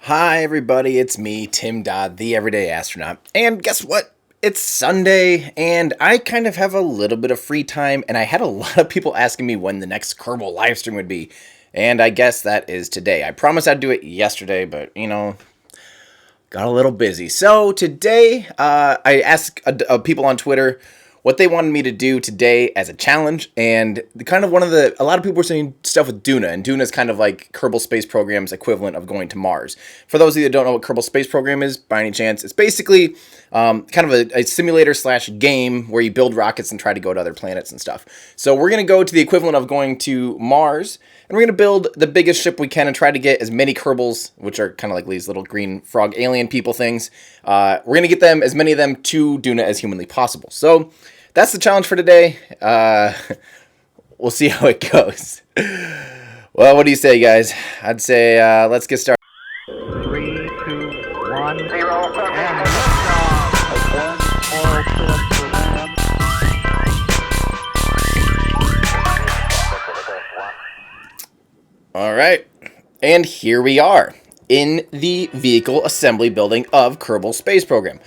Hi everybody, it's me, Tim Dodd, the Everyday Astronaut. And guess what? It's Sunday, and I kind of have a little bit of free time, and I had a lot of people asking me when the next Kerbal livestream would be. And I guess that is today. I promised I'd do it yesterday, but, got a little busy. So today, I asked people on Twitter what they wanted me to do today as a challenge, and a lot of people were saying stuff with Duna, and Duna is kind of like Kerbal Space Program's equivalent of going to Mars. For those of you that don't know what Kerbal Space Program is, by any chance, it's basically kind of a simulator slash game where you build rockets and try to go to other planets and stuff. So we're going to go to the equivalent of going to Mars, and we're going to build the biggest ship we can and try to get as many Kerbals, which are kind of like these little green frog alien people things. We're going to get them, as many of them, to Duna as humanly possible. So that's the challenge for today. We'll see how it goes. Well, what do you say, guys? I'd say let's get started. 3, 2, 1, 0, and All right, and here we are in the vehicle assembly building of Kerbal Space Program.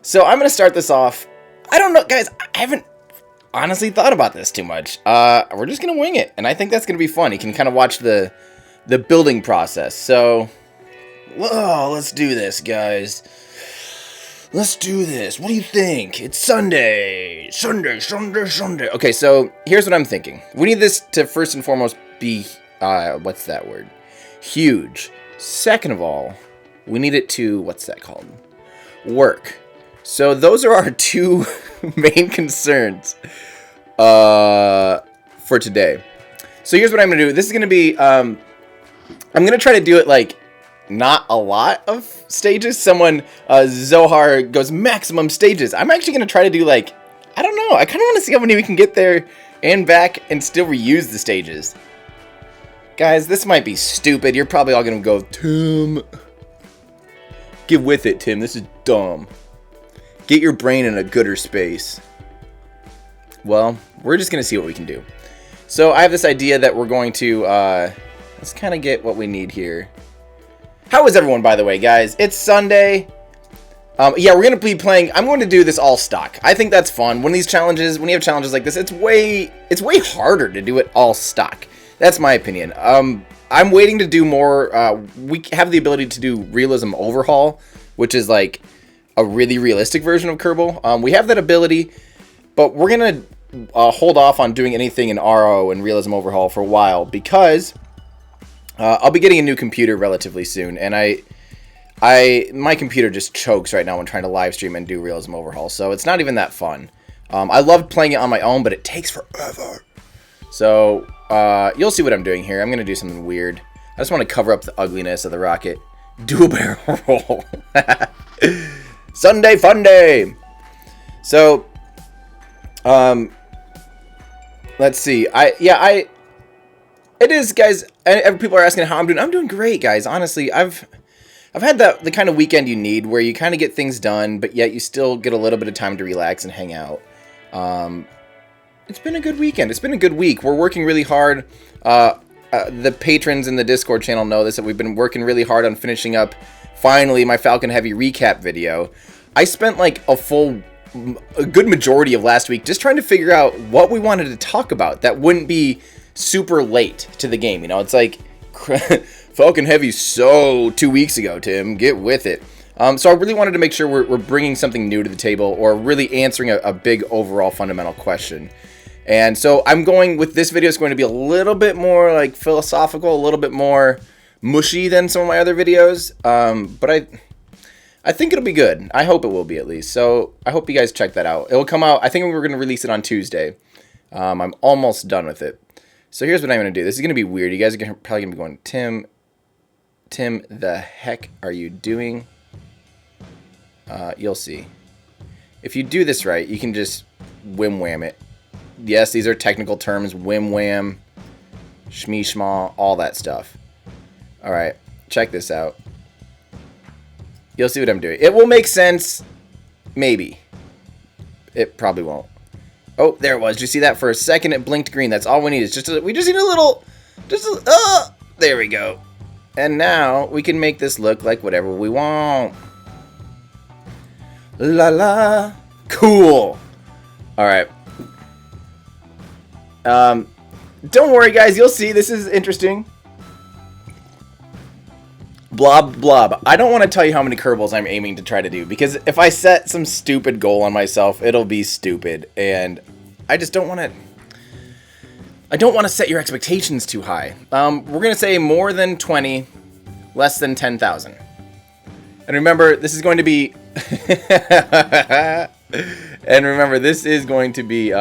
So I'm going to start this off. I don't know, guys, I haven't honestly thought about this too much. We're just going to wing it, and I think that's going to be fun. You can kind of watch the building process. So, whoa, let's do this, guys. Let's do this. What do you think? It's Sunday. Sunday. Okay, so here's what I'm thinking. We need this to first and foremost be, what's that word? Huge. Second of all, we need it to, what's that called? Work. So those are our two main concerns for today. So here's what I'm going to do. This is going to be, I'm going to try to do it like not a lot of stages. Zohar goes maximum stages. I'm actually going to try to do like, I don't know. I kind of want to see how many we can get there and back and still reuse the stages. Guys, this might be stupid. You're probably all going to go, Tim, get with it, Tim. This is dumb. Get your brain in a gooder space. Well, we're just going to see what we can do. So I have this idea that we're going to, let's kind of get what we need here. How is everyone, by the way, guys? It's Sunday. Yeah, we're going to be playing, I'm going to do this all stock. I think that's fun. When you have challenges like this, it's way harder to do it all stock. That's my opinion. I'm waiting to do more, we have the ability to do realism overhaul, which is like a really realistic version of Kerbal. We have that ability, but we're going to hold off on doing anything in RO and realism overhaul for a while because I'll be getting a new computer relatively soon, and my computer just chokes right now when trying to live stream and do realism overhaul, so it's not even that fun. I loved playing it on my own, but it takes forever. So you'll see what I'm doing here. I'm going to do something weird. I just want to cover up the ugliness of the rocket. Do a barrel roll. Sunday fun day. So, let's see. It is, guys. And people are asking how I'm doing. I'm doing great, guys. Honestly, I've had the kind of weekend you need where you kind of get things done, but yet you still get a little bit of time to relax and hang out. It's been a good weekend. It's been a good week. We're working really hard. The patrons in the Discord channel know this, that we've been working really hard on finishing up, finally, my Falcon Heavy recap video. I spent like a good majority of last week just trying to figure out what we wanted to talk about that wouldn't be super late to the game. You know, it's like Falcon Heavy 2 weeks ago, Tim. Get with it. So I really wanted to make sure we're bringing something new to the table or really answering a big overall fundamental question. And so I'm going with this video. It's going to be a little bit more like philosophical, a little bit more mushy than some of my other videos. But I think it'll be good. I hope it will be, at least. So I hope you guys check that out. It will come out. I think we're going to release it on Tuesday. I'm almost done with it. So here's what I'm going to do. This is going to be weird. You guys are probably going to be going, Tim, the heck are you doing? You'll see. If you do this right, you can just whim-wham it. Yes, these are technical terms. Whim-wham, shmee-shmaw, all that stuff. All right, check this out. You'll see what I'm doing. It will make sense. Maybe. It probably won't. Oh, there it was. Did you see that? For a second, it blinked green. That's all we need. We just need a little... there we go. And now we can make this look like whatever we want. La la. Cool. Alright. Don't worry, guys. You'll see. This is interesting. Blob, blob. I don't want to tell you how many Kerbals I'm aiming to try to do, because if I set some stupid goal on myself, it'll be stupid, and I just don't want to... I don't want to set your expectations too high. We're going to say more than 20, less than 10,000. And remember, this is going to be... and remember, this is going to be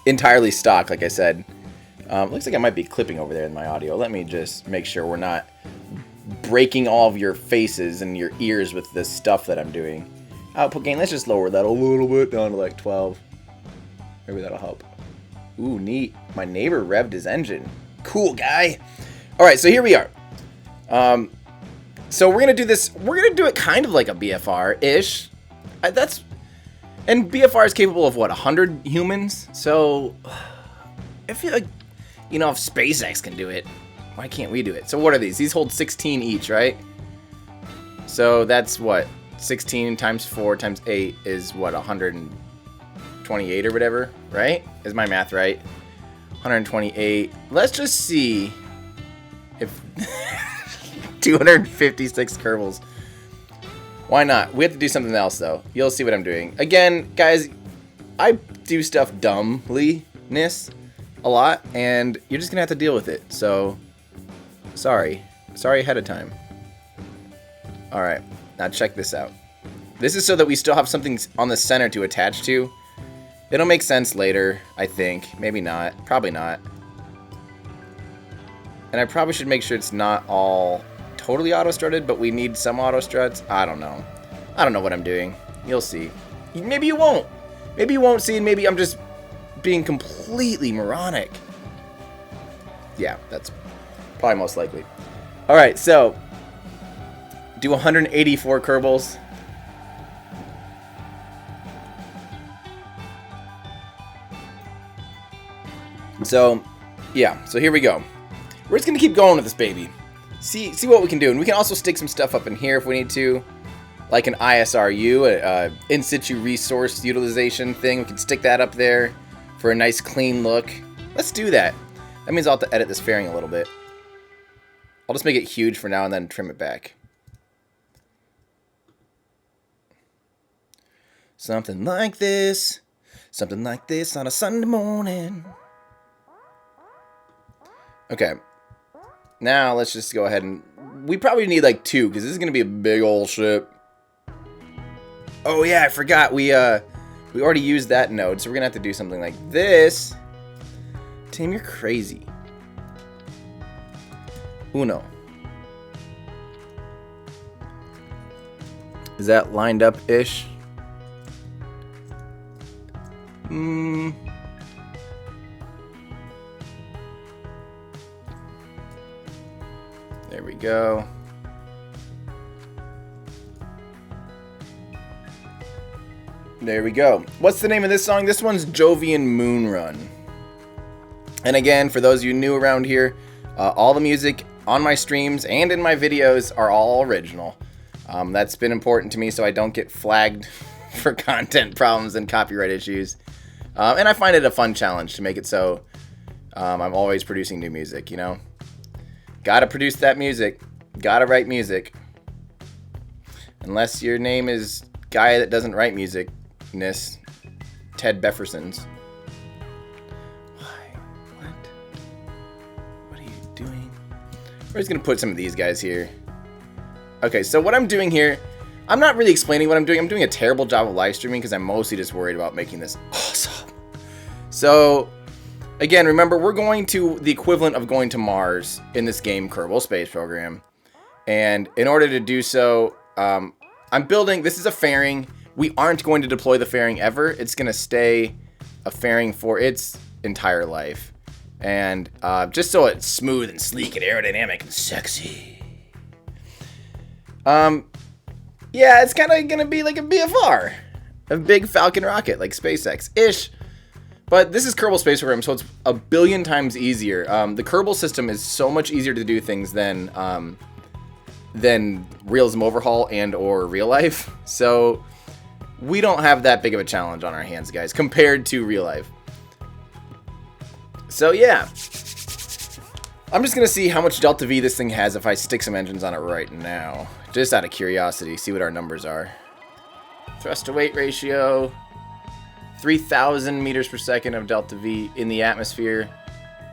entirely stock, like I said. Looks like I might be clipping over there in my audio. Let me just make sure we're not breaking all of your faces and your ears with this stuff that I'm doing. Output gain, let's just lower that a little bit down to like 12. Maybe that'll help. Ooh, neat. My neighbor revved his engine. Cool guy. Alright, so here we are. So we're going to do this. We're going to do it kind of like a BFR-ish. And BFR is capable of, what, 100 humans? So, I feel like, you know, if SpaceX can do it, why can't we do it? So what are these? These hold 16 each, right? So that's what? 16 times 4 times 8 is what? 128 or whatever, right? Is my math right? 128. Let's just see if 256 Kerbals. Why not? We have to do something else, though. You'll see what I'm doing. Again, guys, I do stuff dumbly-ness a lot, and you're just going to have to deal with it. So, sorry. Sorry ahead of time. Alright, now check this out. This is so that we still have something on the center to attach to. It'll make sense later, I think. Maybe not. Probably not. And I probably should make sure it's not all totally auto-strutted, but we need some auto-struts. I don't know. I don't know what I'm doing. You'll see. Maybe you won't. Maybe you won't see, and maybe I'm just being completely moronic. Yeah, that's probably most likely. Alright, so do 184 Kerbals. So, yeah, so here we go. We're just gonna keep going with this baby. See what we can do, and we can also stick some stuff up in here if we need to, like an ISRU, a in situ resource utilization thing. We can stick that up there for a nice clean look. Let's do that. That means I'll have to edit this fairing a little bit. I'll just make it huge for now and then trim it back. Something like this. Something like this on a Sunday morning. Okay. Now let's just go ahead and... We probably need like 2, because this is going to be a big old ship. Oh yeah, I forgot. We already used that node, so we're going to have to do something like this. Tim, you're crazy. Uno. Is that lined up-ish? There we go. There we go. What's the name of this song? This one's Jovian Moon Run. And again, for those of you new around here, all the music on my streams and in my videos are all original. That's been important to me so I don't get flagged for content problems and copyright issues. And I find it a fun challenge to make it so I'm always producing new music, you know? Gotta produce that music. Gotta write music. Unless your name is guy that doesn't write music-ness. Ted Beffersons. Why? What? What are you doing? We're just gonna put some of these guys here. Okay, so what I'm doing here, I'm not really explaining what I'm doing. I'm doing a terrible job of live streaming because I'm mostly just worried about making this awesome. So, again, remember, we're going to the equivalent of going to Mars in this game, Kerbal Space Program. And in order to do so, I'm building, this is a fairing. We aren't going to deploy the fairing ever. It's going to stay a fairing for its entire life. And just so it's smooth and sleek and aerodynamic and sexy. Yeah, it's kind of going to be like a BFR. A big Falcon rocket, like SpaceX-ish. But this is Kerbal Space Program, so it's a billion times easier. The Kerbal system is so much easier to do things than Realism Overhaul and or Real Life. So we don't have that big of a challenge on our hands, guys, compared to Real Life. So yeah, I'm just gonna see how much Delta V this thing has if I stick some engines on it right now, just out of curiosity, see what our numbers are. Thrust to weight ratio, 3,000 meters per second of Delta V in the atmosphere,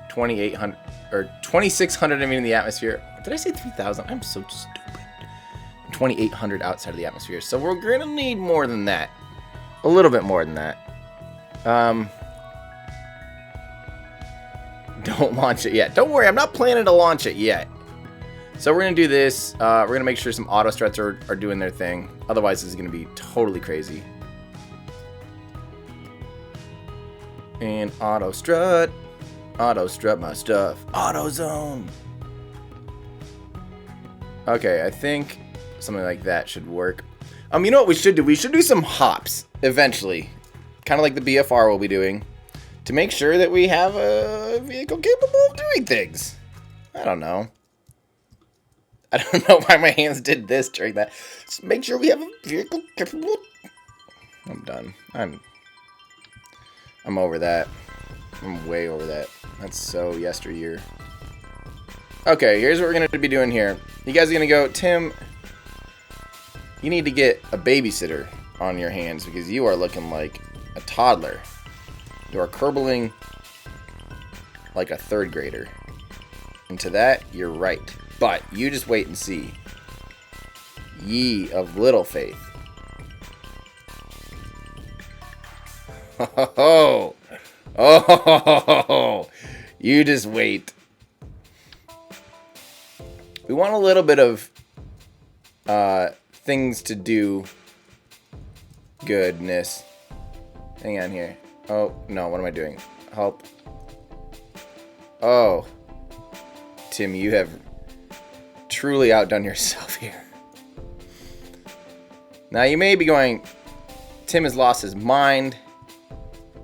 2,800 or 2,600 I mean in the atmosphere. Did I say 3,000? I'm so stupid. 2,800 outside of the atmosphere. So we're gonna need more than that, a little bit more than that. Don't launch it yet. Don't worry, I'm not planning to launch it yet. So we're going to do this. We're going to make sure some auto struts are doing their thing. Otherwise, this is going to be totally crazy. And auto strut my stuff. Auto zone. Okay, I think something like that should work. You know what we should do? We should do some hops eventually. Kind of like the BFR will be doing. To make sure that we have a vehicle capable of doing things. I don't know. I don't know why my hands did this during that. Just make sure we have a vehicle capable. I'm done. I'm over that. I'm way over that. That's so yesteryear. Okay, here's what we're going to be doing here. You guys are going to go, Tim, you need to get a babysitter on your hands because you are looking like a toddler. You are Kerbaling like a third grader. And to that, you're right. But you just wait and see. Ye of little faith. Oh, oh, you just wait. We want a little bit of things to do goodness. Hang on here. Oh, no, what am I doing? Help. Oh. Tim, you have truly outdone yourself here. Now, you may be going, Tim has lost his mind.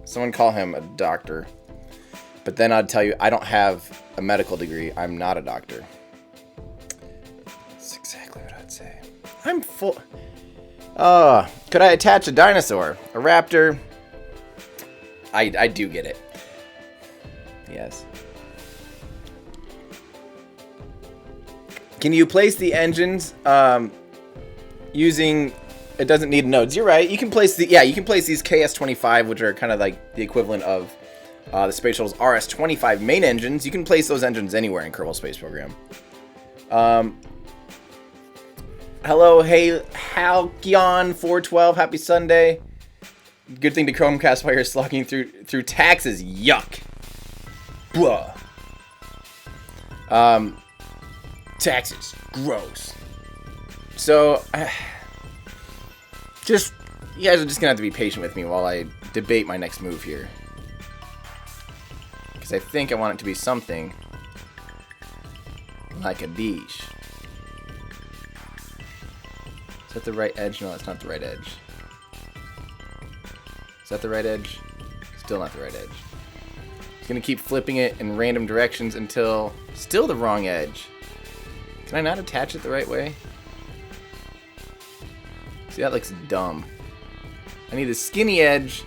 Someone call him a doctor. But then I'd tell you, I don't have a medical degree. I'm not a doctor. That's exactly what I'd say. I'm full. Could I attach a dinosaur? A raptor? I do get it. Yes. Can you place the engines using... It doesn't need nodes. You're right. You can place the... Yeah, you can place these KS-25, which are kind of like the equivalent of the Space Shuttle's RS-25 main engines. You can place those engines anywhere in Kerbal Space Program. Hello, hey, Halkyon412. Happy Sunday. Good thing to Chromecast while you're slogging through taxes. Yuck. Blah. Taxes. Gross. So, you guys are just gonna have to be patient with me while I debate my next move here. Because I think I want it to be something like a dish. Is that the right edge? No, that's not the right edge. Is that the right edge? Still not the right edge. It's gonna keep flipping it in random directions until still the wrong edge. Can I not attach it the right way? See, that looks dumb. I need the skinny edge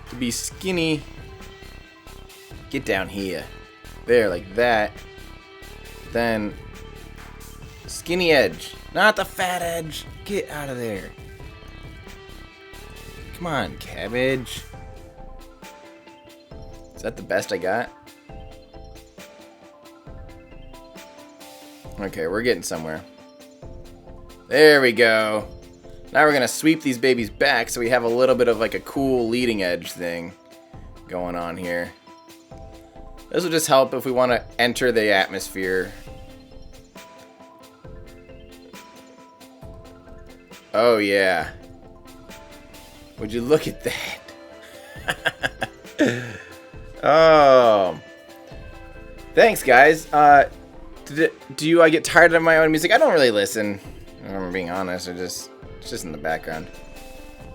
to be skinny. Get down here. There, like that. Then skinny edge, not the fat edge. Get out of there. Come on, cabbage. Is that the best I got? Okay, we're getting somewhere. There we go. Now we're gonna sweep these babies back so we have a little bit of like a cool leading edge thing going on here. This will just help if we want to enter the atmosphere. Oh yeah. Would you look at that? Oh. Thanks, guys. Do I get tired of my own music? I don't really listen. If I'm being honest. It's just in the background.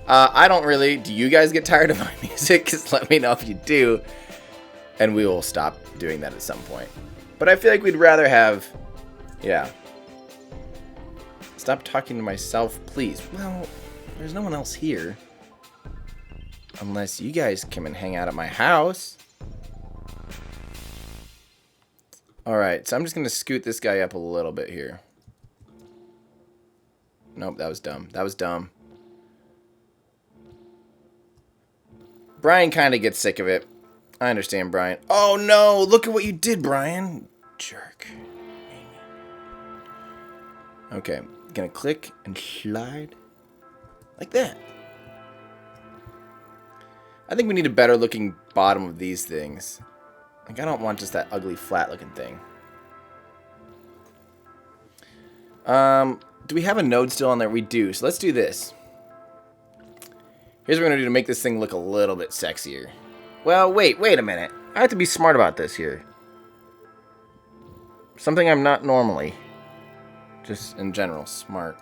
I don't really. Do you guys get tired of my music? Because let me know if you do. And we will stop doing that at some point. But I feel like we'd rather have... Yeah. Stop talking to myself, please. Well, there's no one else here. Unless you guys come and hang out at my house. Alright, so I'm just going to scoot this guy up a little bit here. Nope, that was dumb. That was dumb. Brian kind of gets sick of it. I understand, Brian. Oh, no! Look at what you did, Brian. Jerk. Okay, gonna click and slide. Like that. I think we need a better looking bottom of these things. Like, I don't want just that ugly, flat looking thing. Do we have a node still on there? We do, so let's do this. Here's what we're gonna do to make this thing look a little bit sexier. Well, wait a minute. I have to be smart about this here. Something I'm not normally. Just in general, smart.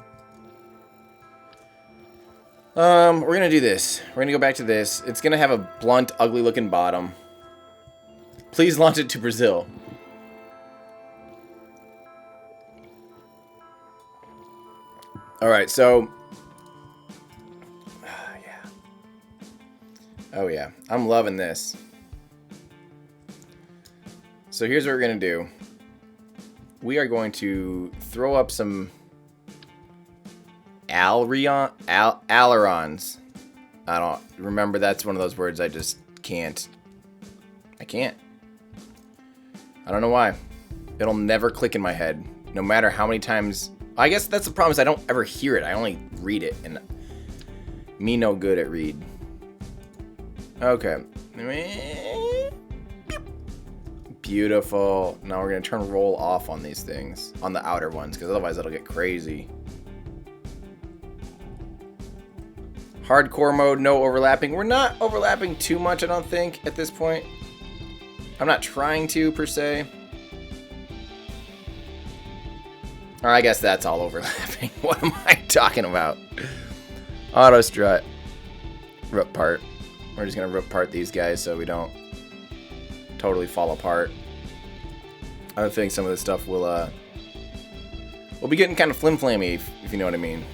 We're gonna do this. We're gonna go back to this. It's gonna have a blunt, ugly looking bottom. Please launch it to Brazil. Alright, so... yeah. Oh yeah, I'm loving this. So here's what we're gonna do. We are going to throw up some ailerons. I don't remember, that's one of those words I just can't. I can't. I don't know why. It'll never click in my head. No matter how many times. I guess that's the problem, is I don't ever hear it. I only read it, and me no good at read. Okay. Beautiful. Now we're going to turn roll off on these things. On the outer ones, because otherwise it'll get crazy. Hardcore mode, no overlapping. We're not overlapping too much, I don't think, at this point. I'm not trying to, per se. Or I guess that's all overlapping. What am I talking about? Auto strut. Rip part. We're just going to rip part these guys so we don't totally fall apart. I think some of this stuff will be getting kind of flim-flammy, if you know what I mean.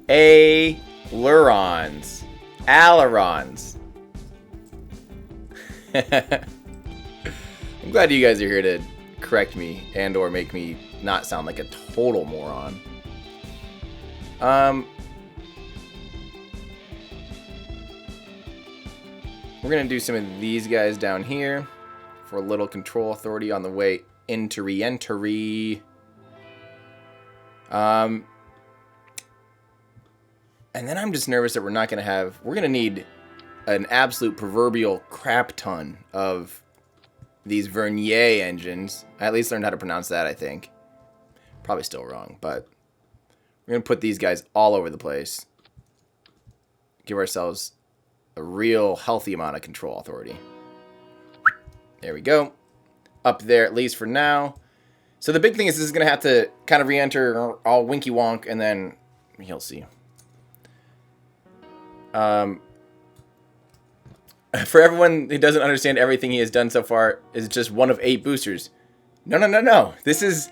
Ailerons. Ailerons. I'm glad you guys are here to correct me and or make me not sound like a total moron. We're going to do some of these guys down here for a little control authority on the way into re-entry. And then I'm just nervous that we're not going to have... We're going to need an absolute proverbial crap ton of these Vernier engines. I at least learned how to pronounce that, I think. Probably still wrong, but we're going to put these guys all over the place. Give ourselves a real healthy amount of control authority. There we go. Up there, at least for now. So the big thing is this is going to have to kind of re-enter all winky wonk, and then you'll see. For everyone who doesn't understand everything he has done so far, is just one of 8 boosters. No. This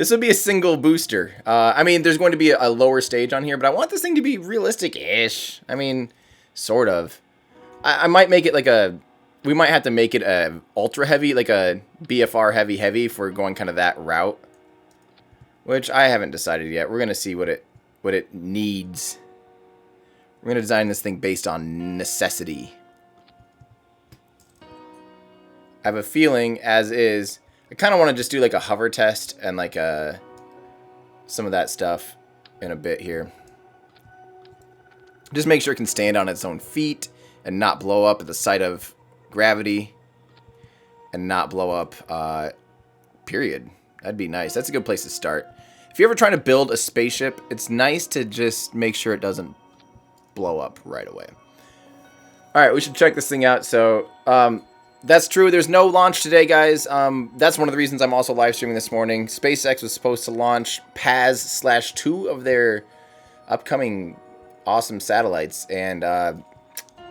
will be a single booster. I mean, there's going to be a lower stage on here, but I want this thing to be realistic-ish. I mean, sort of. I might make it like a... We might have to make it a ultra heavy, like a BFR heavy for going kind of that route. Which I haven't decided yet. We're going to see what it needs. We're going to design this thing based on necessity. I have a feeling, as is, I kind of want to just do like a hover test and like some of that stuff in a bit here. Just make sure it can stand on its own feet and not blow up at the sight of gravity and not blow up, period. That'd be nice. That's a good place to start. If you're ever trying to build a spaceship, it's nice to just make sure it doesn't blow up right away. Alright, we should check this thing out. So, That's true. There's no launch today, guys. That's one of the reasons I'm also live streaming this morning. SpaceX was supposed to launch PAZ/2 of their upcoming awesome satellites, and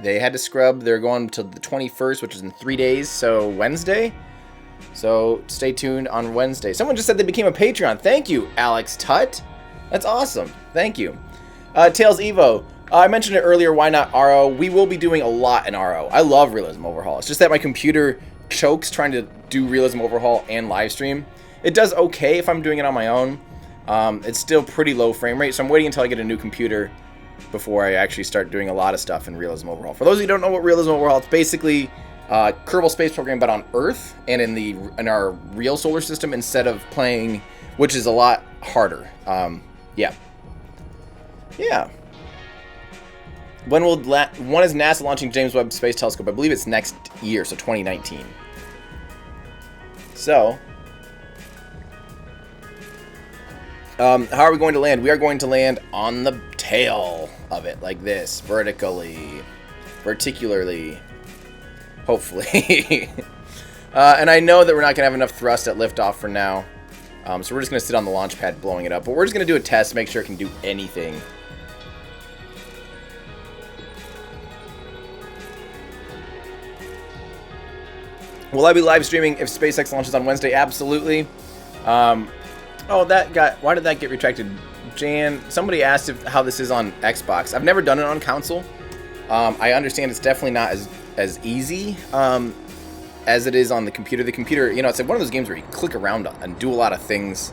they had to scrub. They're going to the 21st, which is in 3 days, so Wednesday. So stay tuned on Wednesday. Someone just said they became a Patreon. Thank you, Alex Tutt. That's awesome. Thank you. Tails Evo. I mentioned it earlier, why not RO? We will be doing a lot in RO. I love Realism Overhaul. It's just that my computer chokes trying to do Realism Overhaul and live stream. It does okay if I'm doing it on my own. It's still pretty low frame rate, so I'm waiting until I get a new computer before I actually start doing a lot of stuff in Realism Overhaul. For those of you who don't know what Realism Overhaul, it's basically Kerbal Space Program, but on Earth and in our real solar system instead of playing, which is a lot harder. Yeah. When is NASA launching James Webb Space Telescope? I believe it's next year, so 2019. So, how are we going to land? We are going to land on the tail of it, like this, verticularly, hopefully. And I know that we're not going to have enough thrust at liftoff for now, so we're just going to sit on the launch pad blowing it up. But we're just going to do a test to make sure it can do anything. Will I be live streaming if SpaceX launches on Wednesday? Absolutely. Why did that get retracted? Jan, somebody asked how this is on Xbox. I've never done it on console. I understand it's definitely not as easy as it is on the computer. The computer, it's like one of those games where you click around and do a lot of things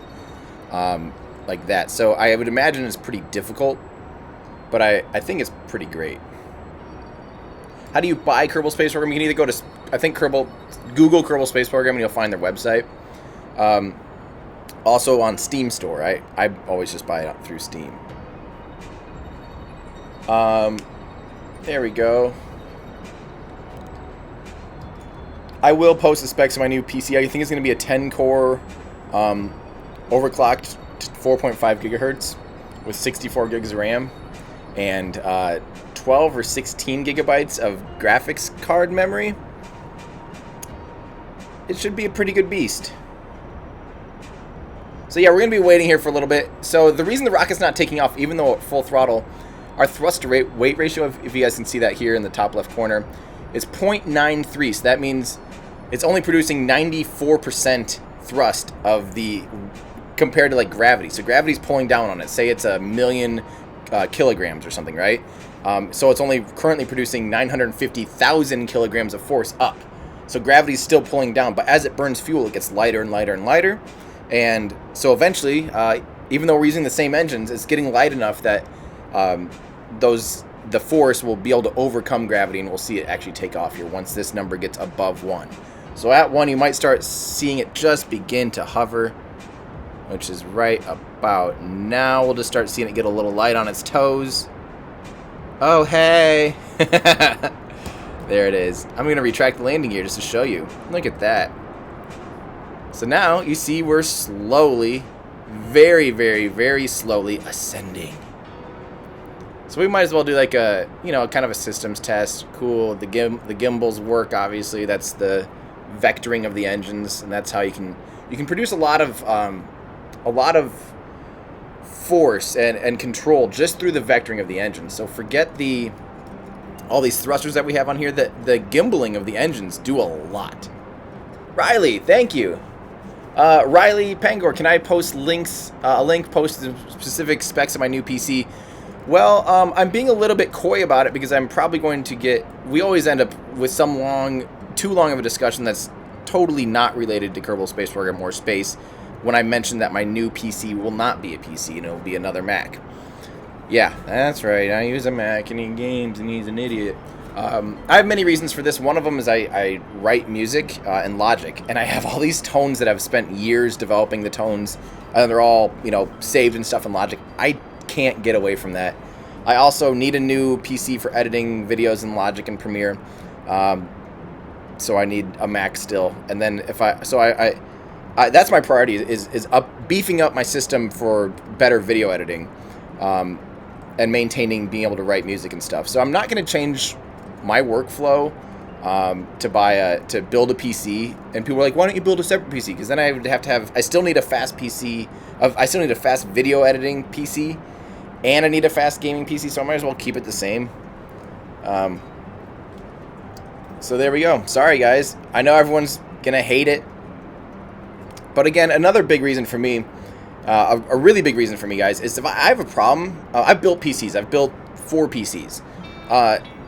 like that. So I would imagine it's pretty difficult, but I think it's pretty great. How do you buy Kerbal Space Program? You can either go to, Google Kerbal Space Program and you'll find their website. Also on Steam Store. I always just buy it through Steam. There we go. I will post the specs of my new PC. I think it's going to be a 10-core overclocked 4.5 gigahertz with 64 gigs of RAM and 12 or 16 gigabytes of graphics card memory. It should be a pretty good beast. So yeah, we're going to be waiting here for a little bit. So the reason the rocket's not taking off, even though at full throttle, our thrust to weight ratio, if you guys can see that here in the top left corner, is 0.93. So that means it's only producing 94% thrust of compared to like gravity. So gravity's pulling down on it. Say it's 1,000,000 kilograms or something, right? So it's only currently producing 950,000 kilograms of force up. So gravity's still pulling down, but as it burns fuel, it gets lighter and lighter and lighter. And so eventually, even though we're using the same engines, it's getting light enough that the force will be able to overcome gravity, and we'll see it actually take off here once this number gets above 1. So at 1, you might start seeing it just begin to hover, which is right about now. We'll just start seeing it get a little light on its toes. Oh, hey! There it is. I'm going to retract the landing gear just to show you. Look at that. So now you see we're slowly, very, very, very slowly ascending. So we might as well do like a, kind of a systems test. Cool. The gimbals work, obviously. That's the vectoring of the engines, and that's how you can produce a lot of force and control just through the vectoring of the engines. So forget all these thrusters that we have on here. The gimbaling of the engines do a lot. Riley, thank you. Riley Pangor, can I post links? A link posted to specific specs of my new PC. Well, I'm being a little bit coy about it because I'm probably going to we always end up with too long of a discussion that's totally not related to Kerbal Space Program or space when I mention that my new PC will not be a PC and it will be another Mac. Yeah, that's right. I use a Mac and he games and he's an idiot. I have many reasons for this. One of them is I write music in Logic, and I have all these tones that I've spent years developing the tones, and they're all, saved and stuff in Logic. I can't get away from that. I also need a new PC for editing videos in Logic and Premiere, so I need a Mac still. And then that's my priority is beefing up my system for better video editing, and maintaining being able to write music and stuff. So I'm not going to change my workflow to build a PC, and people were like, why don't you build a separate PC? Because then I would have to have, I still need a fast PC, I still need a fast video editing PC, and I need a fast gaming PC, so I might as well keep it the same. So there we go. Sorry guys, I know everyone's gonna hate it, but again, another big reason for me, a really big reason for me, guys, is if I have a problem, I've built PCs, I've built 4 PCs,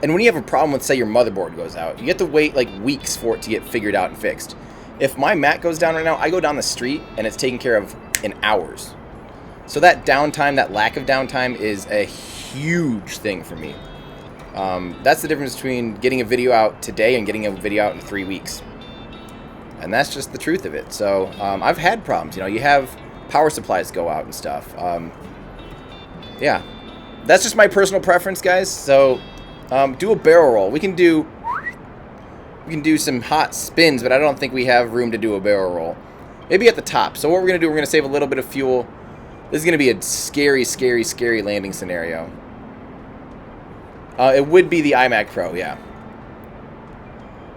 and when you have a problem with, say, your motherboard goes out, you have to wait like weeks for it to get figured out and fixed. If my Mac goes down right now, I go down the street and it's taken care of in hours. So that downtime, that lack of downtime, is a huge thing for me. That's the difference between getting a video out today and getting a video out in 3 weeks. And that's just the truth of it. So I've had problems. You know, you have power supplies go out and stuff. Yeah, that's just my personal preference, guys. So do a barrel roll. We can do some hot spins, but I don't think we have room to do a barrel roll. Maybe at the top. So what we're gonna do, we're gonna save a little bit of fuel. This is gonna be a scary, scary, scary landing scenario. It would be the iMac Pro, yeah.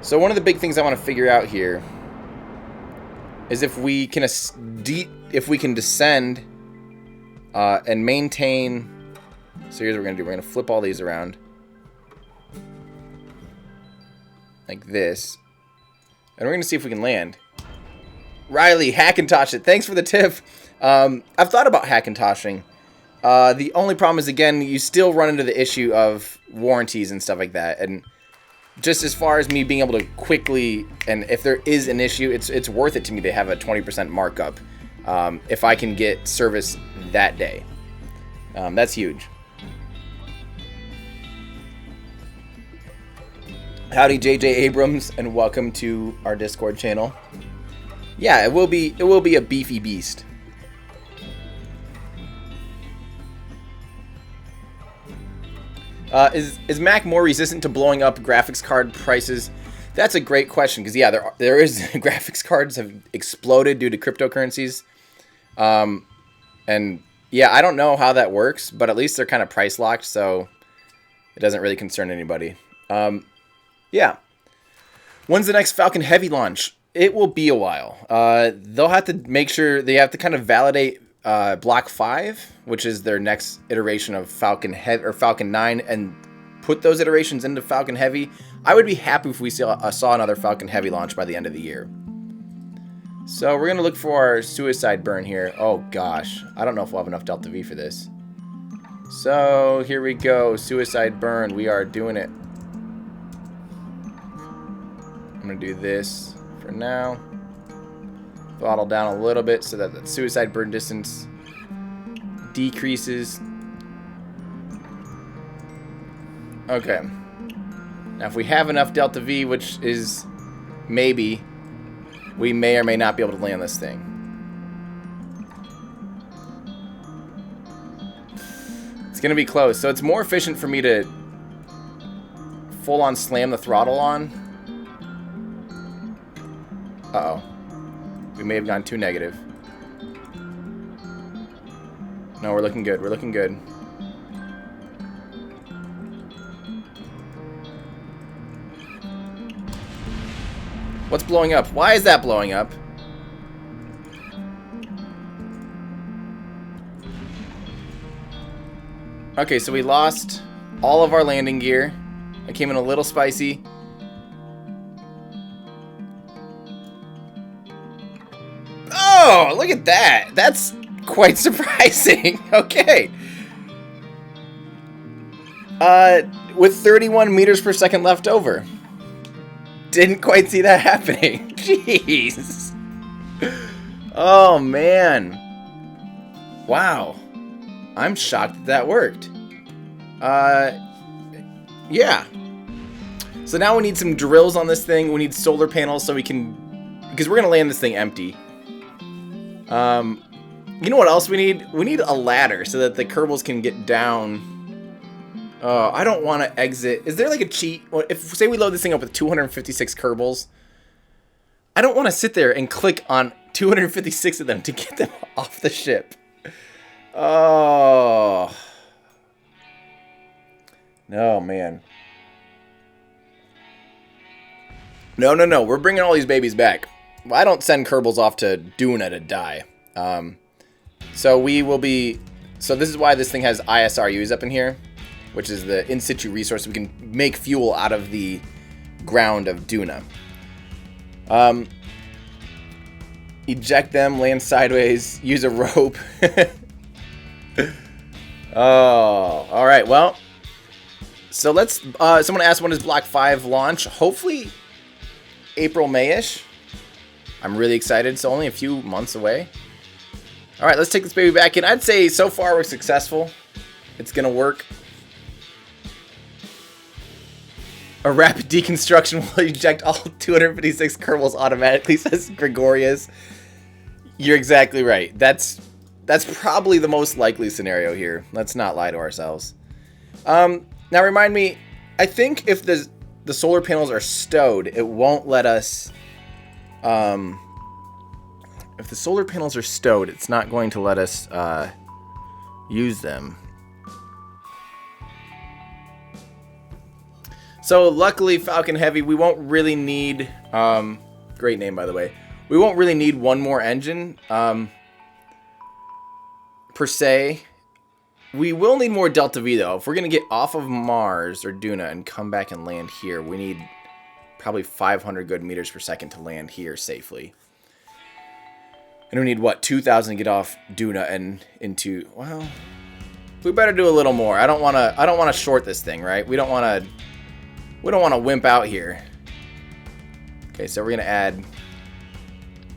So one of the big things I want to figure out here is if we can descend and maintain. So here's what we're gonna do. We're gonna flip all these around like this, and we're gonna see if we can land. Riley, Hackintosh it. Thanks for the tip. I've thought about Hackintoshing. The only problem is, again, you still run into the issue of warranties and stuff like that. And just as far as me being able to quickly, and if there is an issue, it's worth it to me to have a 20% markup if I can get service that day. That's huge. Howdy, JJ Abrams, and welcome to our Discord channel. Yeah, it will be a beefy beast. Is Mac more resistant to blowing up graphics card prices? That's a great question, because yeah, there is graphics cards have exploded due to cryptocurrencies, and yeah, I don't know how that works, but at least they're kind of price locked, so it doesn't really concern anybody. Yeah, when's the next Falcon Heavy launch? It will be a while. They'll have to make sure they have to kind of validate Block 5, which is their next iteration of Falcon Heavy or Falcon 9, and put those iterations into Falcon Heavy. I would be happy if we saw another Falcon Heavy launch by the end of the year. So we're gonna look for our suicide burn here. Oh gosh, I don't know if we'll have enough Delta V for this. So here we go, suicide burn. We are doing it. I'm gonna do this for now. Throttle down a little bit so that the suicide burn distance decreases. Okay. Now if we have enough Delta V, which is maybe, we may or may not be able to land this thing. It's gonna be close, so it's more efficient for me to full on slam the throttle on. Uh-oh. We may have gone too negative. No, we're looking good. We're looking good. What's blowing up? Why is that blowing up? Okay, so we lost all of our landing gear. I came in a little spicy. Oh, look at that. That's quite surprising. Okay. With 31 meters per second left over. Didn't quite see that happening. Jeez. Oh, man. Wow. I'm shocked that that worked. Yeah. So now we need some drills on this thing. We need solar panels so we can... Because we're going to land this thing empty. You know what else we need? We need a ladder so that the Kerbals can get down. I don't want to exit. Is there like a cheat? If, say we load this thing up with 256 Kerbals, I don't want to sit there and click on 256 of them to get them off the ship. Oh. No, man. No, no, no. We're bringing all these babies back. I don't send Kerbals off to Duna to die. So we will be... So this is why this thing has ISRUs up in here, which is the in-situ resource. We can make fuel out of the ground of Duna. Eject them, land sideways, use a rope. Oh, all right. Well, so let's... someone asked when is Block 5 launch. Hopefully April, May-ish. I'm really excited. So only a few months away. All right, let's take this baby back in. I'd say so far we're successful. It's going to work. A rapid deconstruction will eject all 256 Kerbals automatically, says Gregorius. You're exactly right. That's probably the most likely scenario here. Let's not lie to ourselves. Now remind me, I think if the solar panels are stowed, it won't let us... if the solar panels are stowed, it's not going to let us use them. So luckily, Falcon Heavy, we won't really need... great name, by the way. We won't really need one more engine, per se. We will need more Delta V, though. If we're going to get off of Mars or Duna and come back and land here, we need probably 500 good meters per second to land here safely. And we need, what, 2,000 to get off Duna and into... Well, we better do a little more. I don't want to short this thing, right? We don't want to wimp out here. Okay, so we're going to add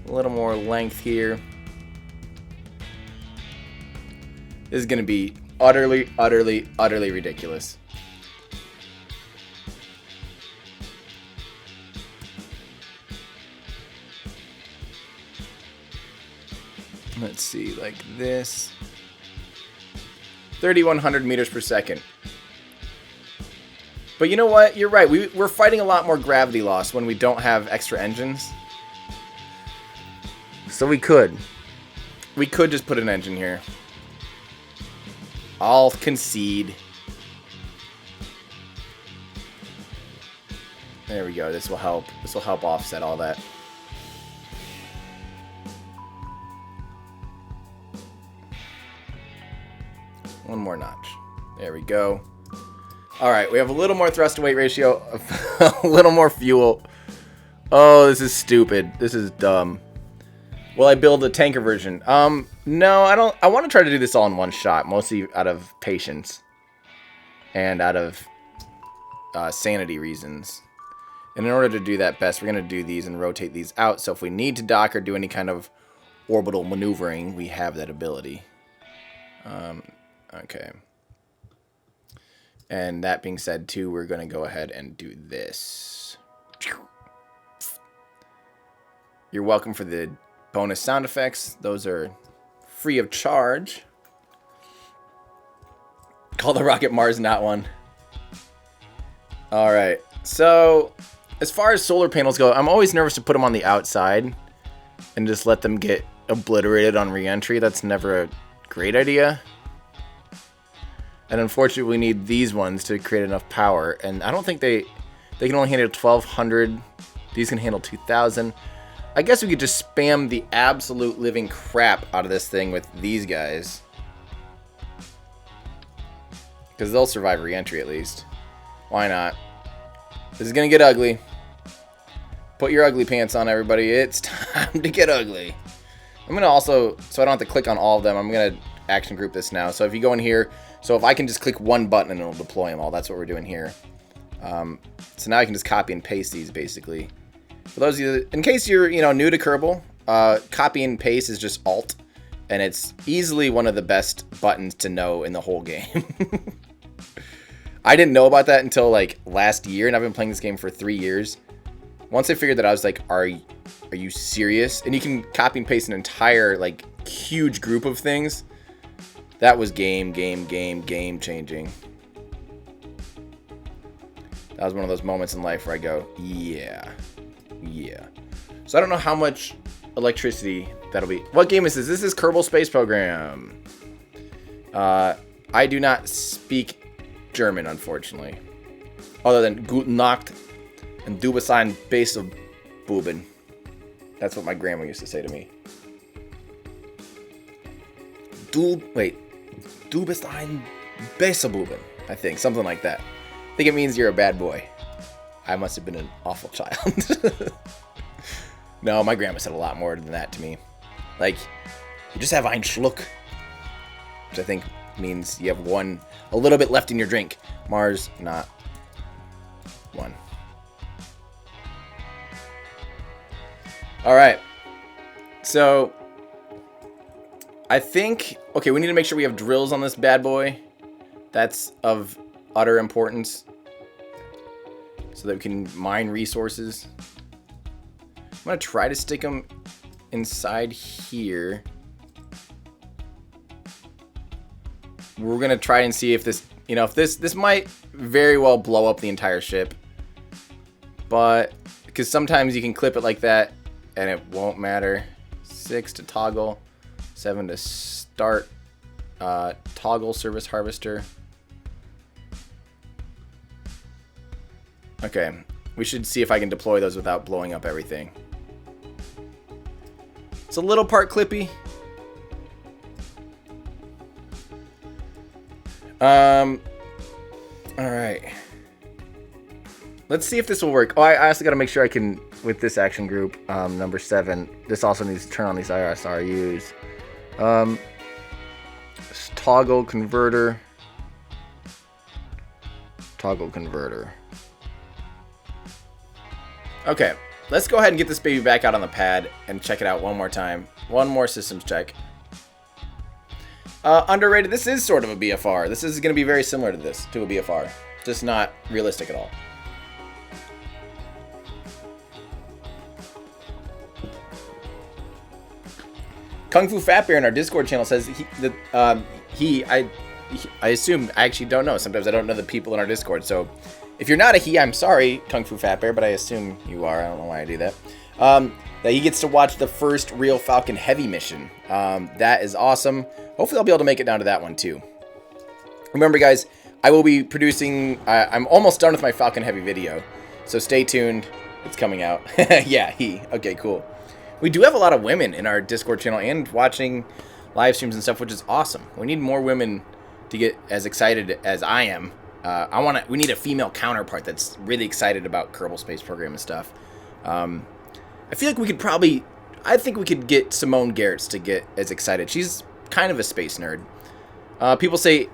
a little more length here. This is going to be utterly, utterly, utterly ridiculous. Let's see, like this. 3,100 meters per second. But you know what? You're right. We're fighting a lot more gravity loss when we don't have extra engines. So we could just put an engine here. I'll concede. There we go. This will help. This will help offset all that. One more notch. There we go. All right, we have a little more thrust to weight ratio, a little more fuel. Oh, this is stupid. This is dumb. Will I build a tanker version? No, I don't. I want to try to do this all in one shot, mostly out of patience and out of sanity reasons. And in order to do that best, we're going to do these and rotate these out. So if we need to dock or do any kind of orbital maneuvering, we have that ability. Okay. And that being said, too, we're going to go ahead and do this. You're welcome for the bonus sound effects. Those are free of charge. Call the rocket Mars, not one. All right. So, as far as solar panels go, I'm always nervous to put them on the outside and just let them get obliterated on re-entry. That's never a great idea. And unfortunately, we need these ones to create enough power. And I don't think they can only handle 1,200. These can handle 2,000. I guess we could just spam the absolute living crap out of this thing with these guys. Because they'll survive re-entry at least. Why not? This is going to get ugly. Put your ugly pants on, everybody. It's time to get ugly. I'm going to also, so I don't have to click on all of them, I'm going to action group this now. So if you go in here, so if I can just click one button and it'll deploy them all, that's what we're doing here. So now I can just copy and paste these basically. For those of you, in case you're new to Kerbal, copy and paste is just Alt, and it's easily one of the best buttons to know in the whole game. I didn't know about that until like last year, and I've been playing this game for 3 years. Once I figured that, I was like, are you serious? And you can copy and paste an entire like huge group of things. That was game changing. That was one of those moments in life where I go, yeah. So I don't know how much electricity that'll be. What game is this? This is Kerbal Space Program. I do not speak German, unfortunately. Other than Guten Nacht. And du bist ein Base of Buben. That's what my grandma used to say to me. Du bist ein Base of Buben. I think, something like that. I think it means you're a bad boy. I must have been an awful child. No, my grandma said a lot more than that to me. Like, you just have ein Schluck. Which I think means you have a little bit left in your drink. Mars, not one. Alright. So, I think, okay, we need to make sure we have drills on this bad boy. That's of utter importance. So that we can mine resources. I'm going to try to stick them inside here. We're going to try and see if this, if this might very well blow up the entire ship. But, because sometimes you can clip it like that and it won't matter. 6 to toggle. 7 to start. Toggle service harvester. Okay, we should see if I can deploy those without blowing up everything. It's a little part clippy. Alright. Let's see if this will work. Oh, I also got to make sure I can, with this action group, number 7, this also needs to turn on these IRSRUs. Toggle converter. Toggle converter. Okay, let's go ahead and get this baby back out on the pad and check it out one more time. One more systems check. Underrated. This is sort of a BFR. This is going to be very similar to this, to a BFR. Just not realistic at all. Kung Fu Fat Bear in our Discord channel says I assume, I actually don't know. Sometimes I don't know the people in our Discord. So if you're not a he, I'm sorry, Kung Fu Fat Bear, but I assume you are. I don't know why I do that. That he gets to watch the first real Falcon Heavy mission. That is awesome. Hopefully I'll be able to make it down to that one too. Remember guys, I will be producing, I'm almost done with my Falcon Heavy video. So stay tuned. It's coming out. Yeah, he. Okay, cool. We do have a lot of women in our Discord channel and watching live streams and stuff, which is awesome. We need more women to get as excited as I am. We need a female counterpart that's really excited about Kerbal Space Program and stuff. I feel like we could I think we could get Simone Garretts to get as excited. She's kind of a space nerd. People say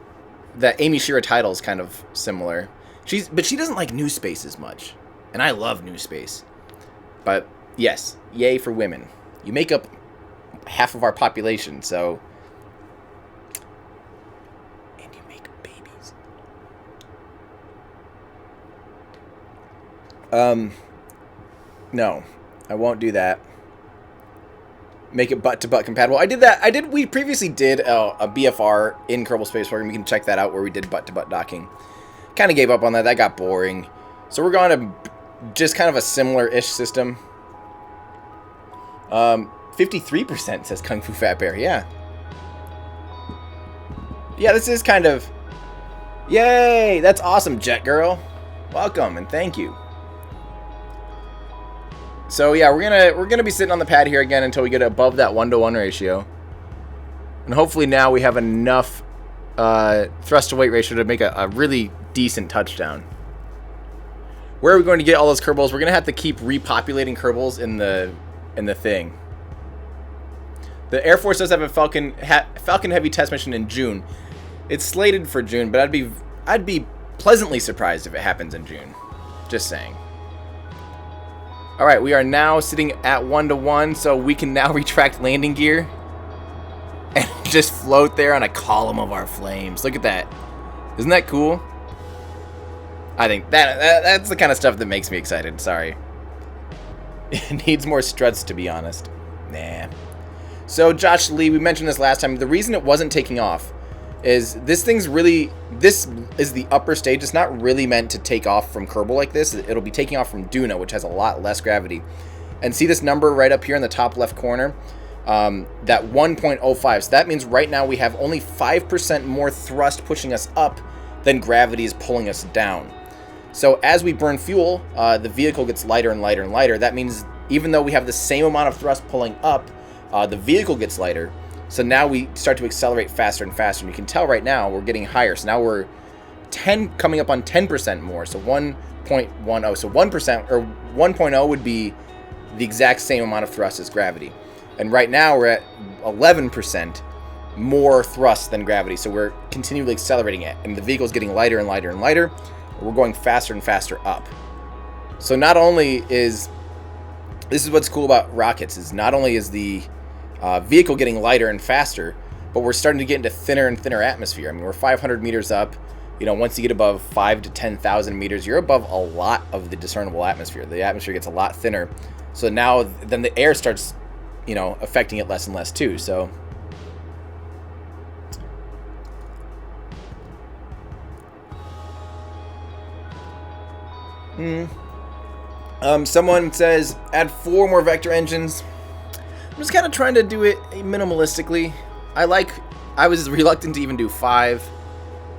that Amy Shira title is kind of similar. But she doesn't like new space as much. And I love new space. But yes, yay for women. You make up half of our population, so. And you make babies. No, I won't do that. Make it butt-to-butt compatible. I did that. We previously did a BFR in Kerbal Space Program. You can check that out where we did butt-to-butt docking. Kind of gave up on that. That got boring. So we're going to just kind of a similar-ish system. 53% says Kung Fu Fat Bear. Yeah. Yeah, this is kind of. Yay! That's awesome, Jet Girl. Welcome and thank you. So yeah, we're gonna be sitting on the pad here again until we get above that 1-to-1 ratio, and hopefully now we have enough thrust to weight ratio to make a really decent touchdown. Where are we going to get all those Kerbals? We're gonna have to keep repopulating Kerbals in the thing. The Air Force does have a Falcon Heavy test mission in June. It's slated for June, but I'd be pleasantly surprised if it happens in June. Just saying. All right, we are now sitting at 1-to-1, so we can now retract landing gear and just float there on a column of our flames. Look at that. Isn't that cool? I think that's the kind of stuff that makes me excited. Sorry. It needs more struts, to be honest. Nah. So, Josh Lee, we mentioned this last time. The reason it wasn't taking off is this is the upper stage. It's not really meant to take off from Kerbal like this. It'll be taking off from Duna, which has a lot less gravity. And see this number right up here in the top left corner? That 1.05. So that means right now we have only 5% more thrust pushing us up than gravity is pulling us down. So as we burn fuel, the vehicle gets lighter and lighter and lighter. That means even though we have the same amount of thrust pulling up, the vehicle gets lighter. So now we start to accelerate faster and faster. And you can tell right now we're getting higher. So now we're coming up on 10% more. So 1.10. So 1% or 1.0 would be the exact same amount of thrust as gravity. And right now we're at 11% more thrust than gravity. So we're continually accelerating it. And the vehicle's getting lighter and lighter and lighter. We're going faster and faster up. So not only is... This is what's cool about rockets, is not only is the vehicle getting lighter and faster, but we're starting to get into thinner and thinner atmosphere. I mean, we're 500 meters up. You know, once you get above 5 to 10,000 meters, you're above a lot of the discernible atmosphere. The atmosphere gets a lot thinner. So now, then the air starts, you know, affecting it less and less too. So, someone says, add 4 more vector engines. I'm just kind of trying to do it minimalistically. I was reluctant to even do 5.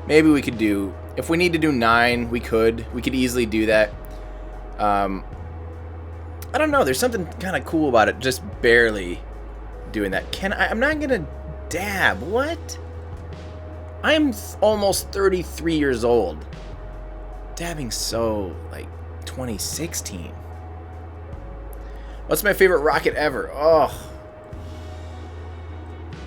Maybe we could do, if we need to do 9, we could easily do that. I don't know, there's something kind of cool about it, just barely doing that. I'm not gonna dab, what? I'm almost 33 years old. Dabbing so, like, 2016. What's my favorite rocket ever? Oh.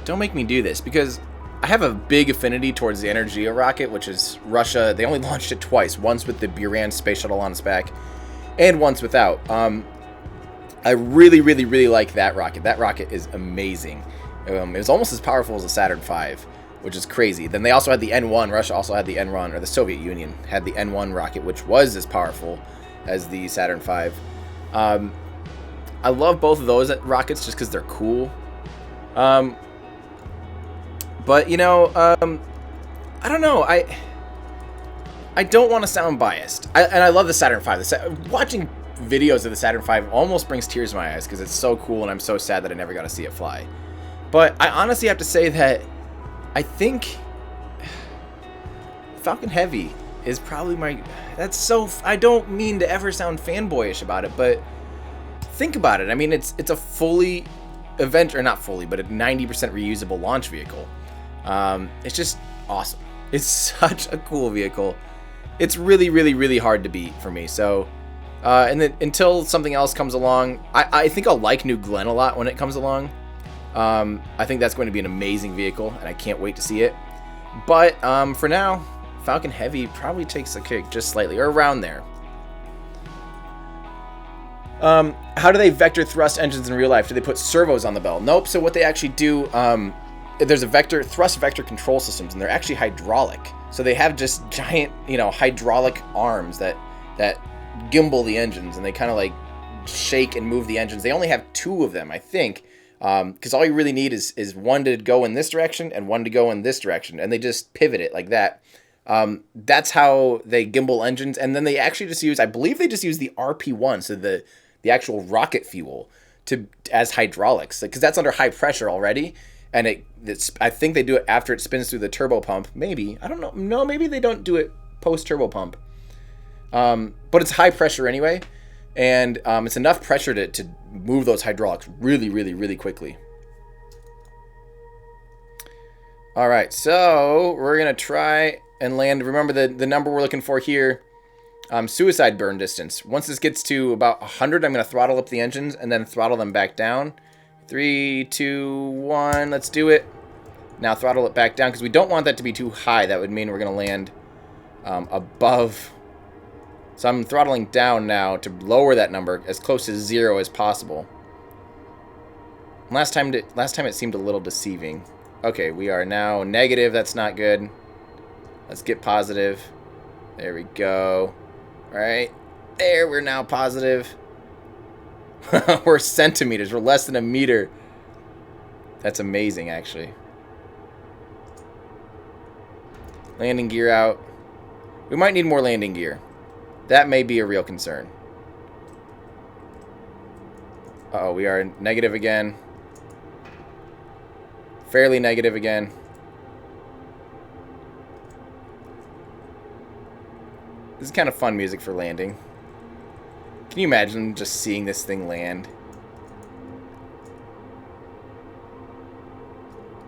Don't make me do this, because I have a big affinity towards the Energia rocket, which is Russia. They only launched it twice. Once with the Buran space shuttle on its back, and once without. I really, really, really like that rocket. That rocket is amazing. It was almost as powerful as the Saturn V, which is crazy. Then they also had the N1. Russia also had the N1, or the Soviet Union had the N1 rocket, which was as powerful as the Saturn V. I love both of those rockets just because they're cool. But, you know, I don't know. I don't want to sound biased. And I love the Saturn V. Watching videos of the Saturn V almost brings tears to my eyes because it's so cool, and I'm so sad that I never got to see it fly. But I honestly have to say that I think Falcon Heavy is probably my... That's so... I don't mean to ever sound fanboyish about it, but think about it. I mean, it's a fully... or not fully, but a 90% reusable launch vehicle. It's just awesome. It's such a cool vehicle. It's really, really, really hard to beat for me. So, and then until something else comes along, I think I'll like New Glenn a lot when it comes along. I think that's going to be an amazing vehicle, and I can't wait to see it. But for now, Falcon Heavy probably takes a kick just slightly, or around there. How do they vector thrust engines in real life? Do they put servos on the bell? Nope. So what they actually do, there's a thrust vector control systems, and they're actually hydraulic. So they have just giant, hydraulic arms that gimbal the engines, and they kind of like shake and move the engines. They only have 2 of them, I think, because all you really need is one to go in this direction and one to go in this direction, and they just pivot it like that. That's how they gimbal engines, and then they actually just use, I believe they just use the RP1, so the actual rocket fuel as hydraulics, because that's under high pressure already. And I think they do it after it spins through the turbo pump. Maybe. I don't know. No, maybe they don't do it post-turbo pump. But it's high pressure anyway. And it's enough pressure to move those hydraulics really, really, really quickly. All right. So we're going to try and land. Remember the number we're looking for here. Suicide burn distance. Once this gets to about 100, I'm going to throttle up the engines and then throttle them back down. 3, 2, 1, let's do it. Now throttle it back down because we don't want that to be too high. That would mean we're going to land above. So I'm throttling down now to lower that number as close to 0 as possible. Last time it seemed a little deceiving. Okay, we are now negative. That's not good. Let's get positive. There we go. All right. There, we're now positive. We're centimeters. We're less than a meter. That's amazing, actually. Landing gear out. We might need more landing gear. That may be a real concern. Uh-oh, we are negative again. Fairly negative again. This is kind of fun music for landing. Can you imagine just seeing this thing land?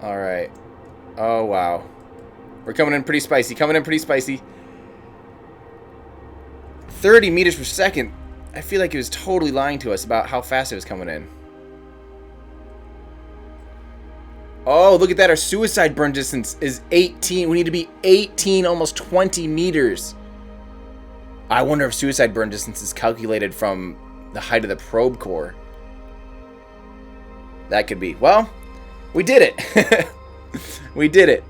Alright. Oh, wow. We're coming in pretty spicy. Coming in pretty spicy. 30 meters per second. I feel like it was totally lying to us about how fast it was coming in. Oh, look at that. Our suicide burn distance is 18. We need to be 18, almost 20 meters. I wonder if suicide burn distance is calculated from the height of the probe core. That could be. Well, we did it. We did it.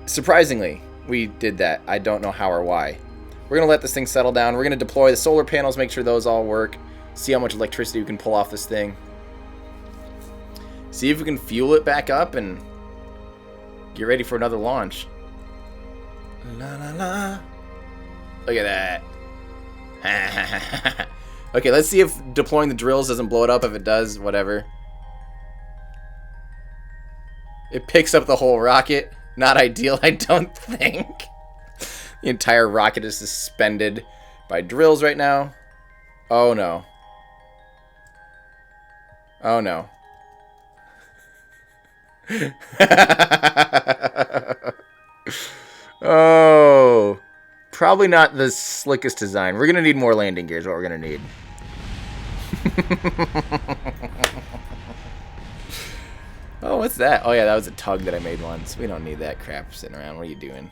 Surprisingly, we did that. I don't know how or why. We're going to let this thing settle down. We're going to deploy the solar panels, make sure those all work. See how much electricity we can pull off this thing. See if we can fuel it back up and get ready for another launch. La la la. Look at that. Okay, let's see if deploying the drills doesn't blow it up. If it does, whatever. It picks up the whole rocket. Not ideal, I don't think. The entire rocket is suspended by drills right now. Oh no. Oh no. Oh. Probably not the slickest design. We're going to need more landing gears, what we're going to need. Oh, what's that? Oh, yeah, that was a tug that I made once. We don't need that crap sitting around. What are you doing?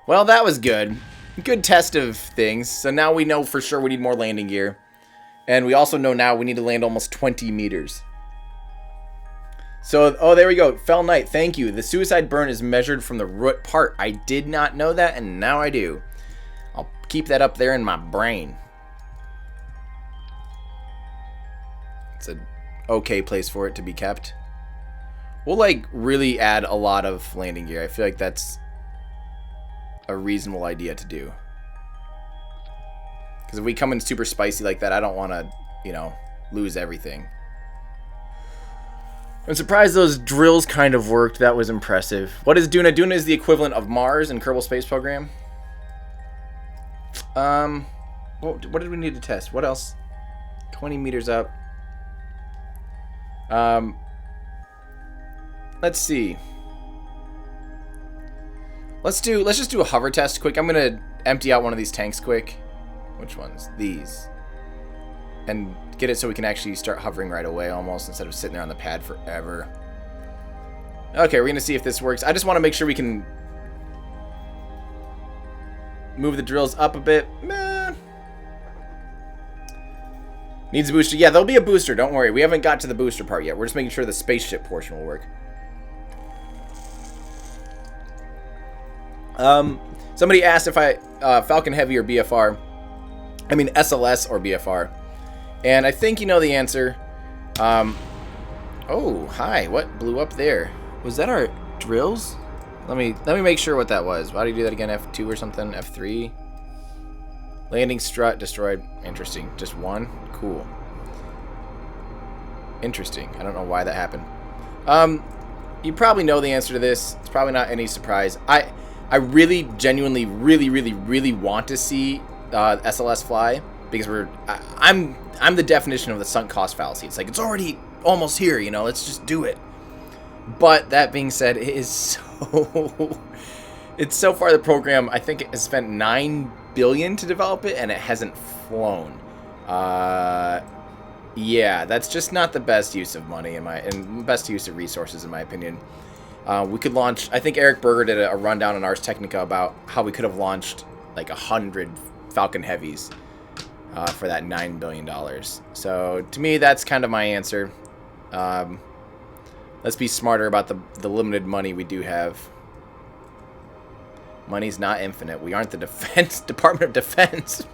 Well, that was good. Good test of things. So now we know for sure we need more landing gear. And we also know now we need to land almost 20 meters. So, oh, there we go. Fell Knight, thank you. The suicide burn is measured from the root part. I did not know that, and now I do. I'll keep that up there in my brain. It's an okay place for it to be kept. We'll, like, really add a lot of landing gear. I feel like that's a reasonable idea to do. Because if we come in super spicy like that, I don't want to, you know, lose everything. I'm surprised those drills kind of worked. That was impressive. What is Duna? Duna is the equivalent of Mars in Kerbal Space Program. What did we need to test? What else? 20 meters up. Let's see. Let's just do a hover test quick. I'm gonna empty out one of these tanks quick. Which ones? These. And get it so we can actually start hovering right away almost instead of sitting there on the pad forever. Okay, we're gonna see if this works. I just want to make sure we can move the drills up a bit. Needs a booster. Yeah, there'll be a booster. Don't worry. We haven't got to the booster part yet. We're just making sure the spaceship portion will work. Somebody asked if I Falcon Heavy or BFR. I mean SLS or BFR. And I think you know the answer. Oh, hi. What blew up there? Was that our drills? Let me make sure what that was. Why do you do that again? F2 or something? F3? Landing strut destroyed. Interesting. Just one? Cool. Interesting. I don't know why that happened. You probably know the answer to this. It's probably not any surprise. I really, genuinely, really want to see SLS fly because I'm the definition of the sunk cost fallacy. It's like it's already almost here, you know. Let's just do it. But that being said, it is so. It's so far the program. I think it has spent $9 billion to develop it, and it hasn't flown. Yeah, that's just not the best use of money and best use of resources in my opinion. We could launch. I think Eric Berger did a rundown on Ars Technica about how we could have launched like 100 Falcon Heavies for that $9 billion. So to me, that's kind of my answer. Let's be smarter about the limited money we do have. Money's not infinite. We aren't the Department of Defense.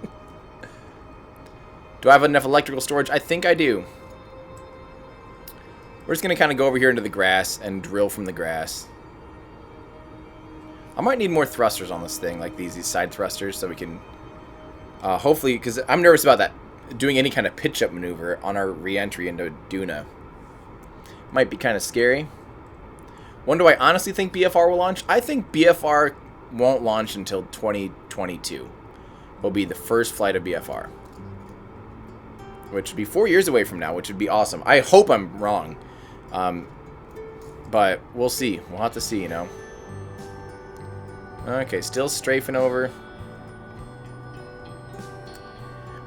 Do I have enough electrical storage? I think I do. We're just going to kind of go over here into the grass and drill from the grass. I might need more thrusters on this thing, like these side thrusters, so we can hopefully, because I'm nervous about that, doing any kind of pitch-up maneuver on our re-entry into Duna. Might be kind of scary. When do I honestly think BFR will launch? I think BFR won't launch until 2022. Will be the first flight of BFR. Which would be 4 years away from now, which would be awesome. I hope I'm wrong. But we'll see. We'll have to see, you know. Okay, still strafing over.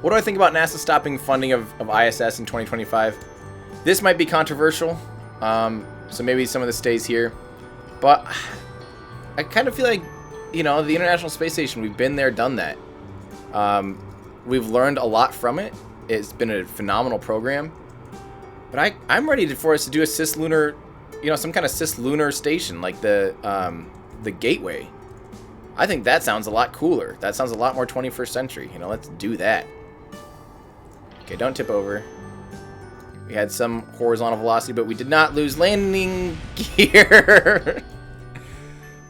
What do I think about NASA stopping funding of ISS in 2025? This might be controversial. So maybe some of this stays here. But I kind of feel like, you know, the International Space Station, we've been there, done that. We've learned a lot from it. It's been a phenomenal program. But I'm ready for us to do a cislunar, you know, some kind of cislunar station like the Gateway. I think that sounds a lot cooler. That sounds a lot more 21st century. You know, let's do that. Okay, don't tip over. We had some horizontal velocity, but we did not lose landing gear.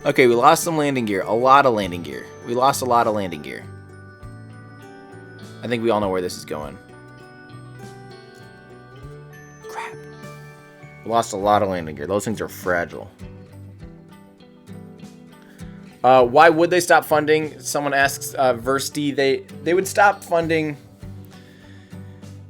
Okay, we lost some landing gear. A lot of landing gear. We lost a lot of landing gear. I think we all know where this is going. Crap. We lost a lot of landing gear. Those things are fragile. Why would they stop funding? Someone asks Versty. They would stop funding.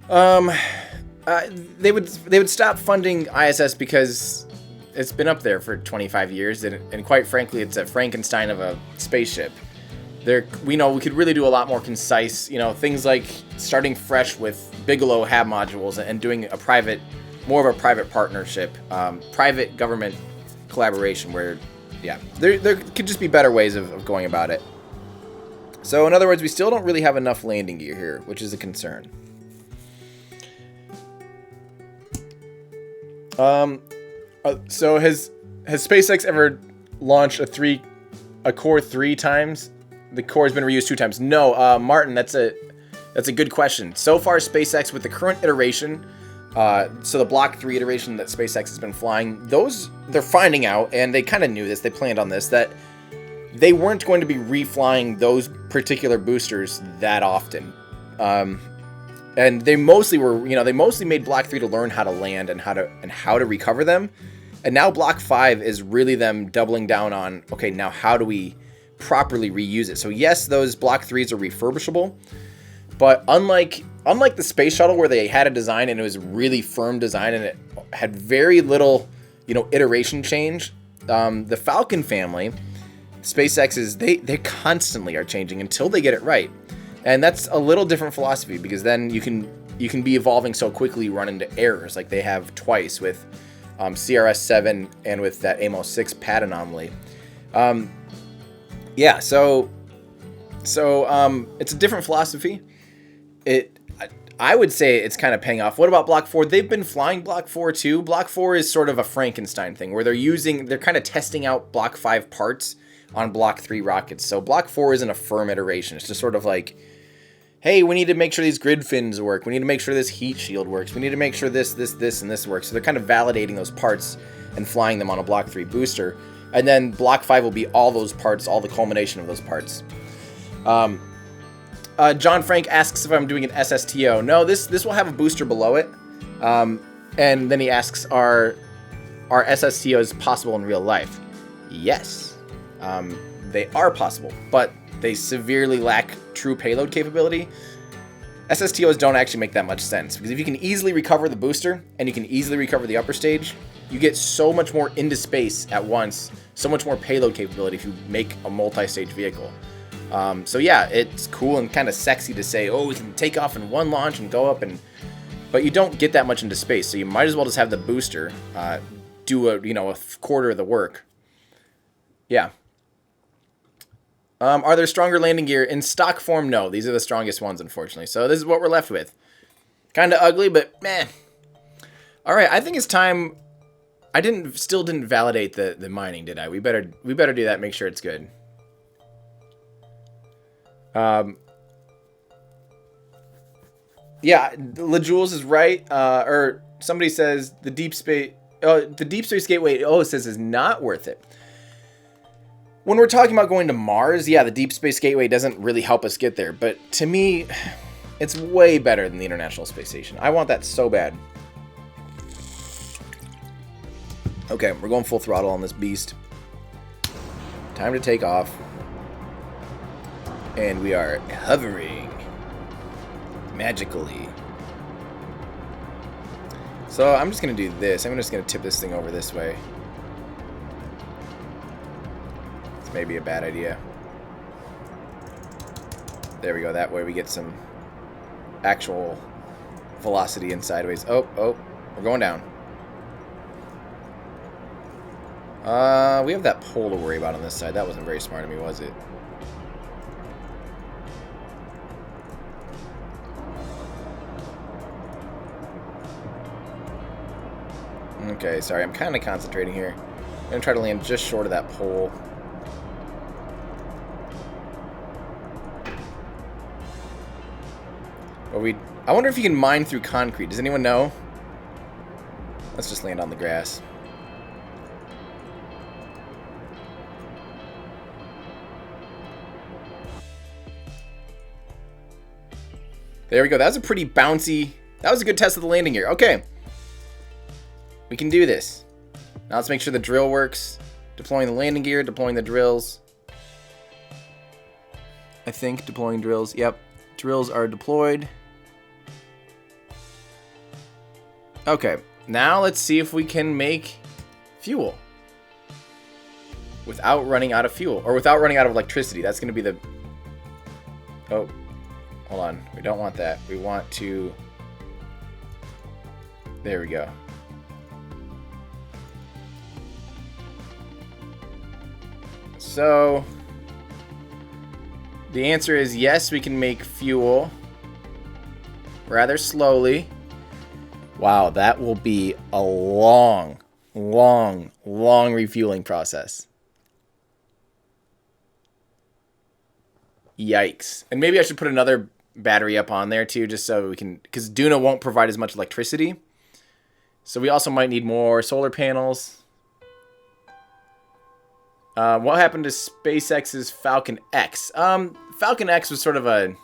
They would stop funding ISS because it's been up there for 25 years, and quite frankly, it's a Frankenstein of a spaceship. We know we could really do a lot more concise, you know, things like starting fresh with Bigelow HAB modules and doing more of a private partnership, private government collaboration where, yeah, there could just be better ways of going about it. So in other words, we still don't really have enough landing gear here, which is a concern. So has SpaceX ever launched a core 3 times? The core has been reused 2 times. No, Martin, that's a good question. So far, SpaceX with the current iteration, so the Block 3 iteration that SpaceX has been flying, they're finding out, and they kind of knew this, they planned on this, that they weren't going to be reflying those particular boosters that often. And they mostly made Block 3 to learn how to land and how to recover them. And now Block 5 is really them doubling down on, okay, now how do we properly reuse it? So yes, those Block 3s are refurbishable, but unlike the space shuttle where they had a design and it was a really firm design and it had very little, you know, iteration change, the Falcon family, SpaceX's, they constantly are changing until they get it right. And that's a little different philosophy because then you can be evolving so quickly, you run into errors like they have twice with CRS-7 and with that AMO-6 pad anomaly. Yeah, so it's a different philosophy. I would say it's kind of paying off. What about Block 4? They've been flying Block 4 too. Block 4 is sort of a Frankenstein thing where they're kind of testing out Block 5 parts on Block 3 rockets. So Block 4 isn't a firm iteration. It's just sort of like, hey, we need to make sure these grid fins work. We need to make sure this heat shield works. We need to make sure this, and this works. So they're kind of validating those parts and flying them on a Block 3 booster. And then Block 5 will be all those parts, all the culmination of those parts. John Frank asks if I'm doing an SSTO. No, this will have a booster below it. And then he asks, are SSTOs possible in real life? Yes. They are possible, but they severely lack true payload capability. SSTOs don't actually make that much sense, because if you can easily recover the booster and you can easily recover the upper stage, you get so much more into space at once, so much more payload capability if you make a multi-stage vehicle. So yeah, it's cool and kind of sexy to say, oh, we can take off in one launch and go up, but you don't get that much into space, so you might as well just have the booster do a quarter of the work. Yeah. Are there stronger landing gear? In stock form, no. These are the strongest ones, unfortunately. So this is what we're left with. Kind of ugly, but meh. All right, I think it's time. I still didn't validate the mining, did I? We better do that. Make sure it's good. Yeah, LeJules is right. Or somebody says the Deep Space Gateway. Oh, it says is not worth it. When we're talking about going to Mars, yeah, the Deep Space Gateway doesn't really help us get there. But to me, it's way better than the International Space Station. I want that so bad. Okay, we're going full throttle on this beast. Time to take off. And we are hovering magically. So I'm just going to do this. I'm just going to tip this thing over this way. It's maybe a bad idea. There we go. That way we get some actual velocity and sideways. Oh, we're going down. We have that pole to worry about on this side. That wasn't very smart of me, was it? Okay, sorry. I'm kind of concentrating here. I'm going to try to land just short of that pole. I wonder if you can mine through concrete. Does anyone know? Let's just land on the grass. There we go. That was a pretty bouncy... That was a good test of the landing gear. Okay. We can do this. Now let's make sure the drill works. Deploying the landing gear, deploying the drills. I think deploying drills. Yep. Drills are deployed. Okay. Now let's see if we can make fuel. Without running out of fuel. Or without running out of electricity. That's going to be the... Oh. Hold on. We don't want that. We want to... There we go. So... The answer is yes, we can make fuel. Rather slowly. Wow, that will be a long refueling process. Yikes. And maybe I should put another battery up on there too, just so we can, because Duna won't provide as much electricity. So we also might need more solar panels. What happened to SpaceX's Falcon X? Falcon X was sort of a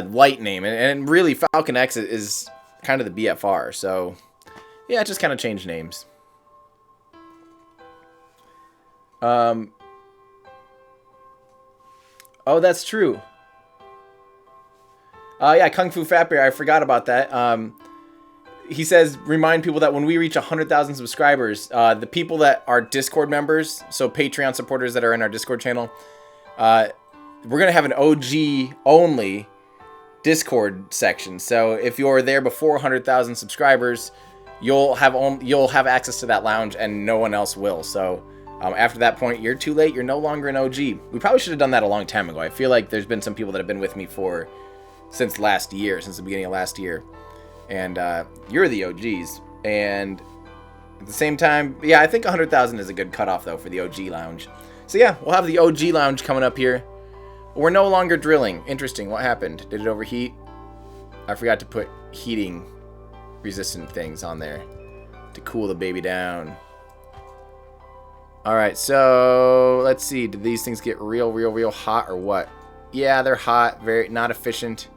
light name, and really Falcon X is kind of the BFR, so yeah, it just kind of changed names. Oh, that's true. Yeah, Kung Fu Fat Bear, I forgot about that. He says, remind people that when we reach 100,000 subscribers, the people that are Discord members, so Patreon supporters that are in our Discord channel, we're going to have an OG only Discord section. So if you're there before 100,000 subscribers, you'll have access to that lounge and no one else will. So after that point, you're too late. You're no longer an OG. We probably should have done that a long time ago. I feel like there's been some people that have been with me since last year, since the beginning of last year. And you're the OGs. And at the same time, yeah, I think 100,000 is a good cutoff, though, for the OG lounge. So yeah, we'll have the OG lounge coming up here. We're no longer drilling. Interesting. What happened? Did it overheat? I forgot to put heating resistant things on there to cool the baby down. Alright, so let's see. Did these things get real hot or what? Yeah, they're hot. Very not efficient.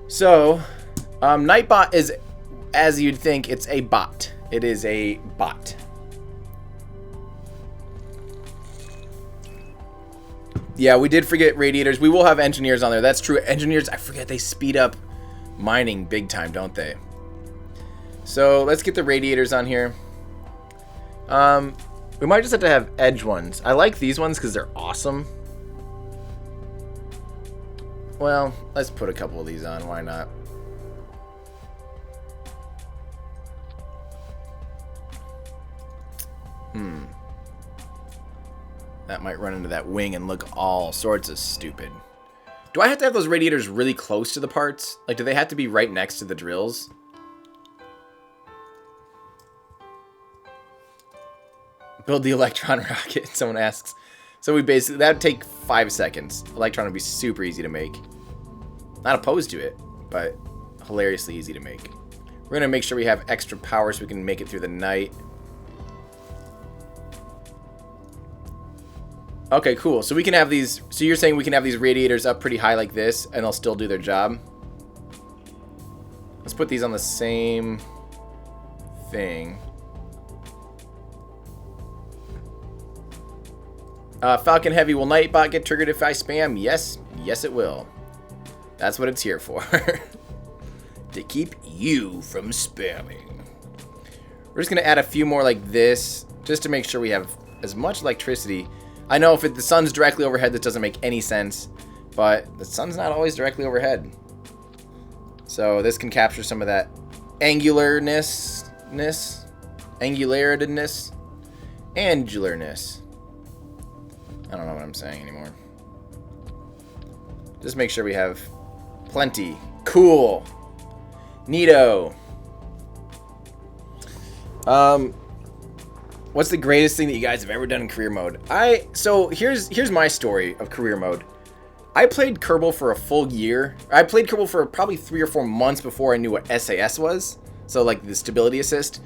So, Nightbot is, as you'd think, it's a bot. It is a bot. Yeah, we did forget radiators. We will have engineers on there. That's true. Engineers, I forget, they speed up mining big time, don't they? So, let's get the radiators on here. We might just have to have edge ones. I like these ones because they're awesome. Well, let's put a couple of these on. Why not? That might run into that wing and look all sorts of stupid. Do I have to have those radiators really close to the parts? Like, do they have to be right next to the drills? Build the Electron rocket, someone asks. So we basically, that would take 5 seconds. Electron would be super easy to make. Not opposed to it, but hilariously easy to make. We're going to make sure we have extra power so we can make it through the night. Okay, cool. So we can have these, so you're saying we can have these radiators up pretty high like this and they'll still do their job? Let's put these on the same thing. Falcon Heavy, will Nightbot get triggered if I spam? Yes. Yes, it will. That's what it's here for. To keep you from spamming. We're just going to add a few more like this, just to make sure we have as much electricity. I know if the sun's directly overhead, this doesn't make any sense, but the sun's not always directly overhead. So this can capture some of that angularness, angularness. I don't know what I'm saying anymore. Just make sure we have plenty. Cool. Neato. What's the greatest thing that you guys have ever done in career mode? So here's my story of career mode. I played Kerbal for a full year. I played Kerbal for probably 3 or 4 months before I knew what SAS was. So like the stability assist.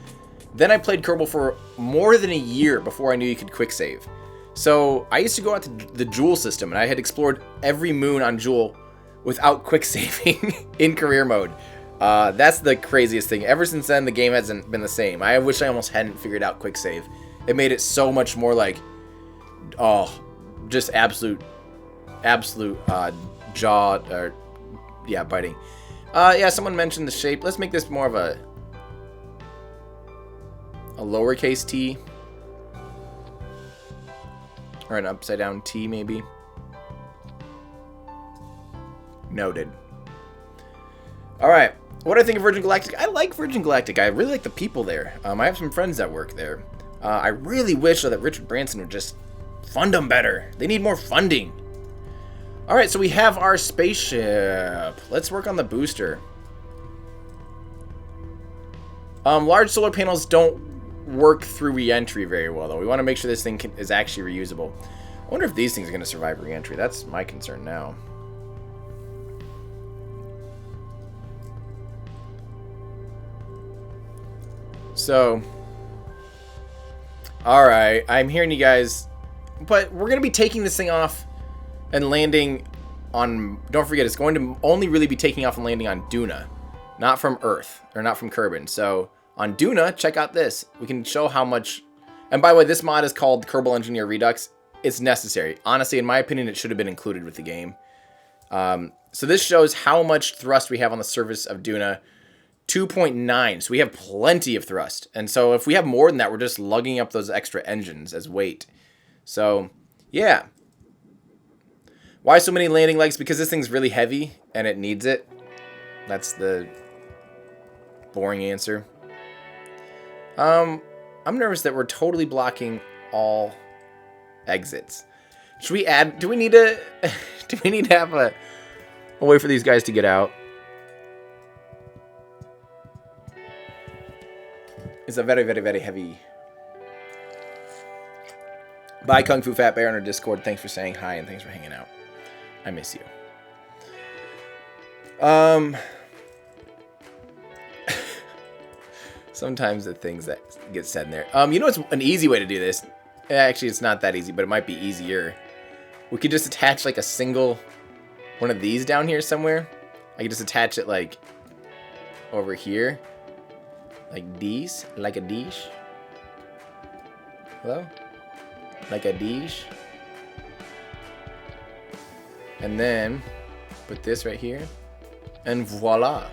Then I played Kerbal for more than a year before I knew you could quick save. So I used to go out to the Jewel system, and I had explored every moon on Jewel without quick saving in career mode. That's the craziest thing. Ever since then, the game hasn't been the same. I wish I almost hadn't figured out quick save. It made it so much more like, just absolute jaw, or yeah, biting. Yeah, someone mentioned the shape. Let's make this more of a lowercase t. Or an upside down T, maybe. Noted. Alright. What do I think of Virgin Galactic? I like Virgin Galactic. I really like the people there. I have some friends that work there. I really wish that Richard Branson would just fund them better. They need more funding. Alright, so we have our spaceship. Let's work on the booster. Large solar panels don't work through re-entry very well, though. We want to make sure this thing is actually reusable. I wonder if these things are going to survive re-entry. That's my concern now. So, alright, I'm hearing you guys, but we're going to be taking this thing off and landing on, don't forget, it's going to only really be taking off and landing on Duna, not from Earth, or not from Kerbin. So, on Duna, check out this. We can show how much... And by the way, this mod is called Kerbal Engineer Redux. It's necessary. Honestly, in my opinion, it should have been included with the game. So this shows how much thrust we have on the surface of Duna. 2.9. So we have plenty of thrust. And so if we have more than that, we're just lugging up those extra engines as weight. So, yeah. Why so many landing legs? Because this thing's really heavy and it needs it. That's the boring answer. I'm nervous that we're totally blocking all exits. Should we add... Do we need to have a way for these guys to get out? It's a very, very, very heavy. Bye, Kung Fu Fat Bear on our Discord. Thanks for saying hi and thanks for hanging out. I miss you. Sometimes the things that get said in there. You know what's an easy way to do this? Actually, it's not that easy, but it might be easier. We could just attach like a single one of these down here somewhere. I could just attach it like over here. Like these. Like a dish. Hello? Like a dish. And then put this right here. And voila.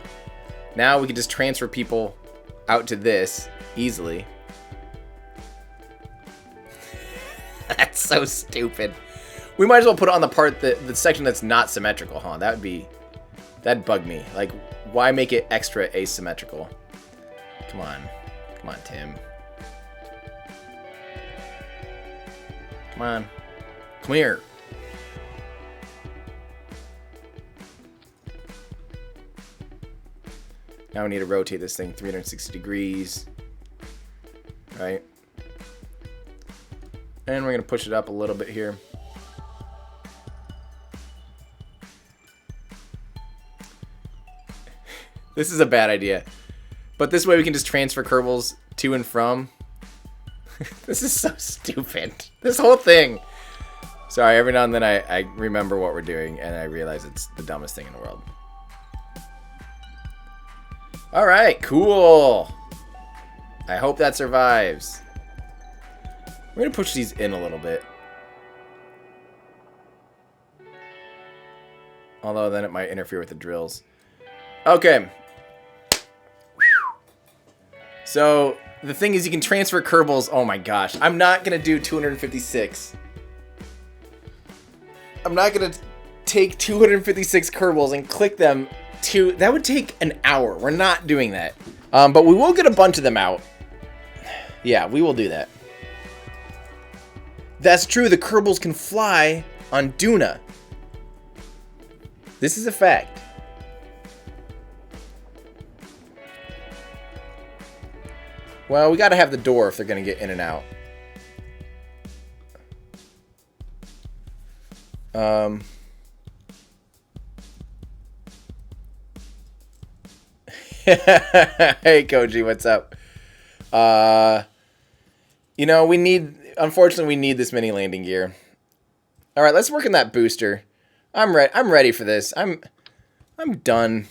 Now we can just transfer people out to this easily. That's so stupid. We might as well put it on the part the section that's not symmetrical, huh? That'd bug me. Like, why make it extra asymmetrical? Come on, Tim. Come on, come here. Now we need to rotate this thing 360 degrees, right? And we're going to push it up a little bit here. This is a bad idea. But this way we can just transfer Kerbals to and from. This is so stupid. This whole thing. Sorry, every now and then I remember what we're doing and I realize it's the dumbest thing in the world. Alright, cool. I hope that survives. We're going to push these in a little bit. Although then it might interfere with the drills. Okay. So the thing is, you can transfer Kerbals. Oh my gosh. I'm not going to do 256. I'm not going to take 256 Kerbals and click them to... That would take an hour. We're not doing that. But we will get a bunch of them out. Yeah, we will do that. That's true. The Kerbals can fly on Duna. This is a fact. Well, we gotta have the door if they're gonna get in and out. Hey, Koji, what's up? You know, unfortunately, we need this mini landing gear. All right, let's work on that booster. I'm ready for this. I'm done.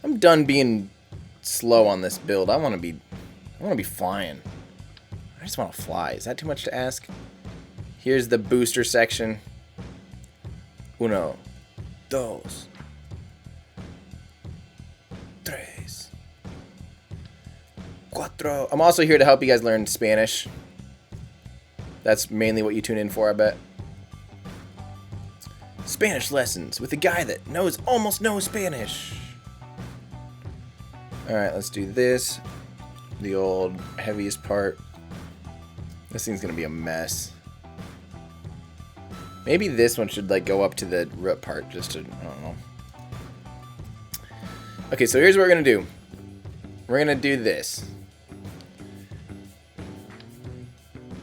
I'm done being slow on this build. I want to be flying. I just want to fly. Is that too much to ask? Here's the booster section. Uno, dos, tres, cuatro. I'm also here to help you guys learn Spanish. That's mainly what you tune in for, I bet. Spanish lessons with a guy that knows almost no Spanish. Alright, let's do this. The old heaviest part. This thing's gonna be a mess. Maybe this one should like go up to the root part just to, I don't know. Okay, so here's what we're gonna do. We're gonna do this.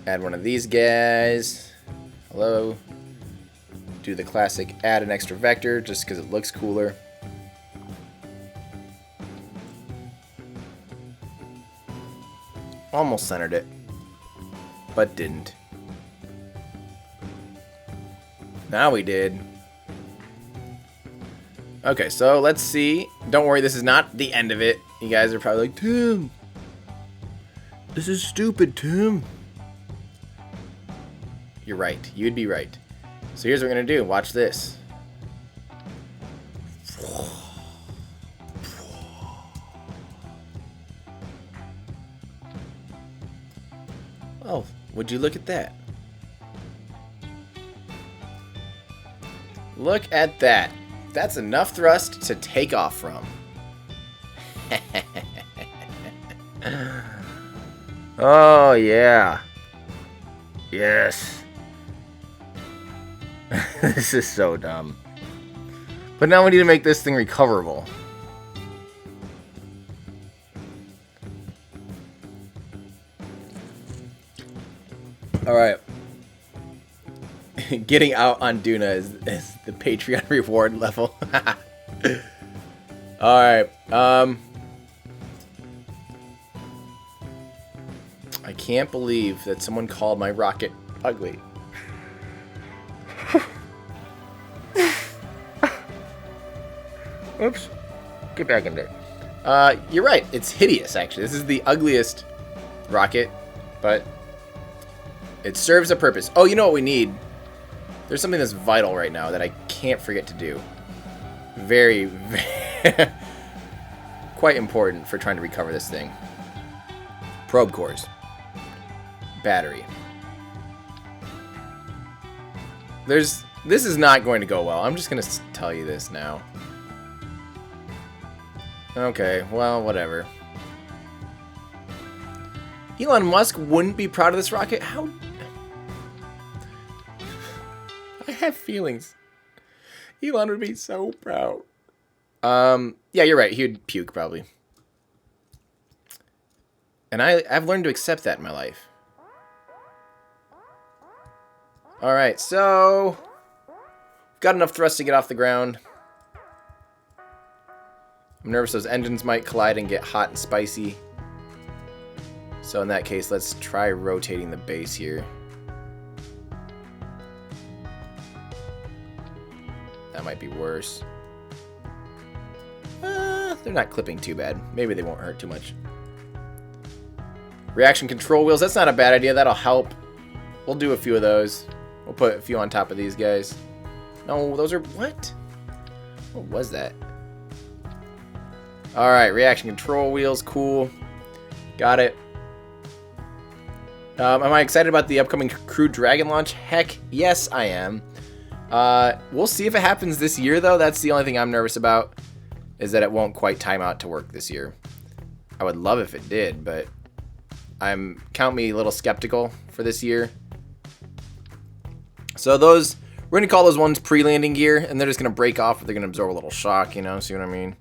Add one of these guys. Hello. Do the classic add an extra vector just because it looks cooler. Almost centered it, but didn't. Now we did. Okay, so let's see. Don't worry, this is not the end of it. You guys are probably like, Tim, this is stupid, Tim. You're right. You'd be right. So here's what we're going to do. Watch this. Oh, would you look at that? Look at that. That's enough thrust to take off from. Oh, yeah. Yes. This is so dumb. But now we need to make this thing recoverable. Alright. Getting out on Duna is the Patreon reward level. Alright. I can't believe that someone called my rocket ugly. Oops. Get back in there. You're right. It's hideous, actually. This is the ugliest rocket, but it serves a purpose. Oh, you know what we need? There's something that's vital right now that I can't forget to do. Very, very quite important for trying to recover this thing. Probe cores. Battery. This is not going to go well. I'm just going to tell you this now. Okay, well, whatever. Elon Musk wouldn't be proud of this rocket? How? I have feelings. Elon would be so proud. Yeah, you're right. He would puke, probably. And I've learned to accept that in my life. Alright, so... got enough thrust to get off the ground. I'm nervous those engines might collide and get hot and spicy. So in that case, let's try rotating the base here. That might be worse. They're not clipping too bad. Maybe they won't hurt too much. Reaction control wheels. That's not a bad idea. That'll help. We'll do a few of those. We'll put a few on top of these guys. No, those are... What? What was that? Alright, reaction control wheels. Cool. Got it. Am I excited about the upcoming Crew Dragon launch? Heck, yes, I am. We'll see if it happens this year, though. That's the only thing I'm nervous about, is that it won't quite time out to work this year. I would love if it did, but count me a little skeptical for this year. So those, we're going to call those ones pre-landing gear, and they're just going to break off, but they're going to absorb a little shock, you know, see what I mean?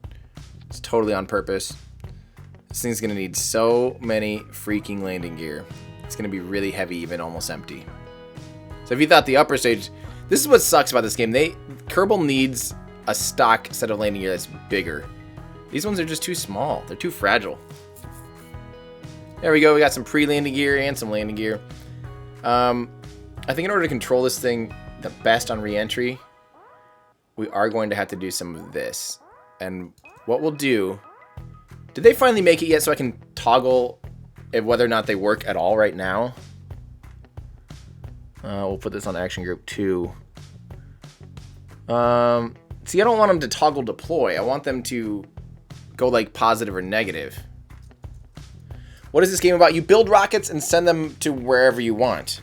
It's totally on purpose. This thing's going to need so many freaking landing gear. It's going to be really heavy, even almost empty. So if you thought the upper stage... This is what sucks about this game. Kerbal needs a stock set of landing gear that's bigger. These ones are just too small. They're too fragile. There we go. We got some pre-landing gear and some landing gear. I think in order to control this thing the best on re-entry, we are going to have to do some of this. And what we'll do... Did they finally make it yet so I can toggle whether or not they work at all right now? We'll put this on action group 2. See, I don't want them to toggle deploy. I want them to go like positive or negative. What is this game about? You build rockets and send them to wherever you want.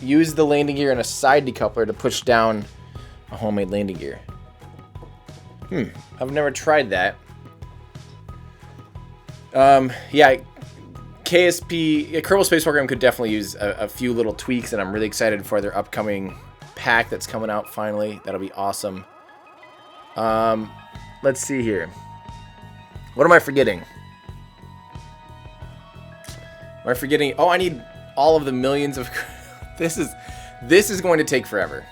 Use the landing gear and a side decoupler to push down a homemade landing gear. I've never tried that. Yeah, Kerbal Space Program could definitely use a few little tweaks, and I'm really excited for their upcoming pack that's coming out finally. That'll be awesome. Let's see here. What am I forgetting? Am I forgetting? Oh, I need all of the millions of... This is going to take forever.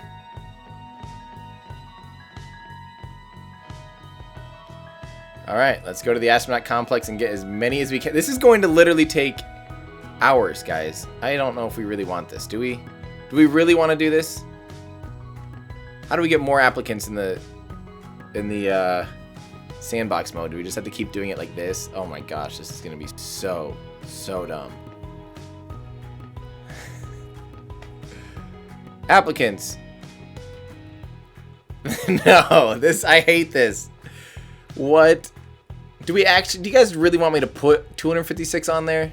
Alright, let's go to the Astronaut Complex and get as many as we can. This is going to literally take hours, guys. I don't know if we really want this. Do we? Do we really want to do this? How do we get more applicants in the sandbox mode? Do we just have to keep doing it like this? Oh my gosh, this is going to be so dumb. Applicants. No, I hate this. What? Do you guys really want me to put 256 on there?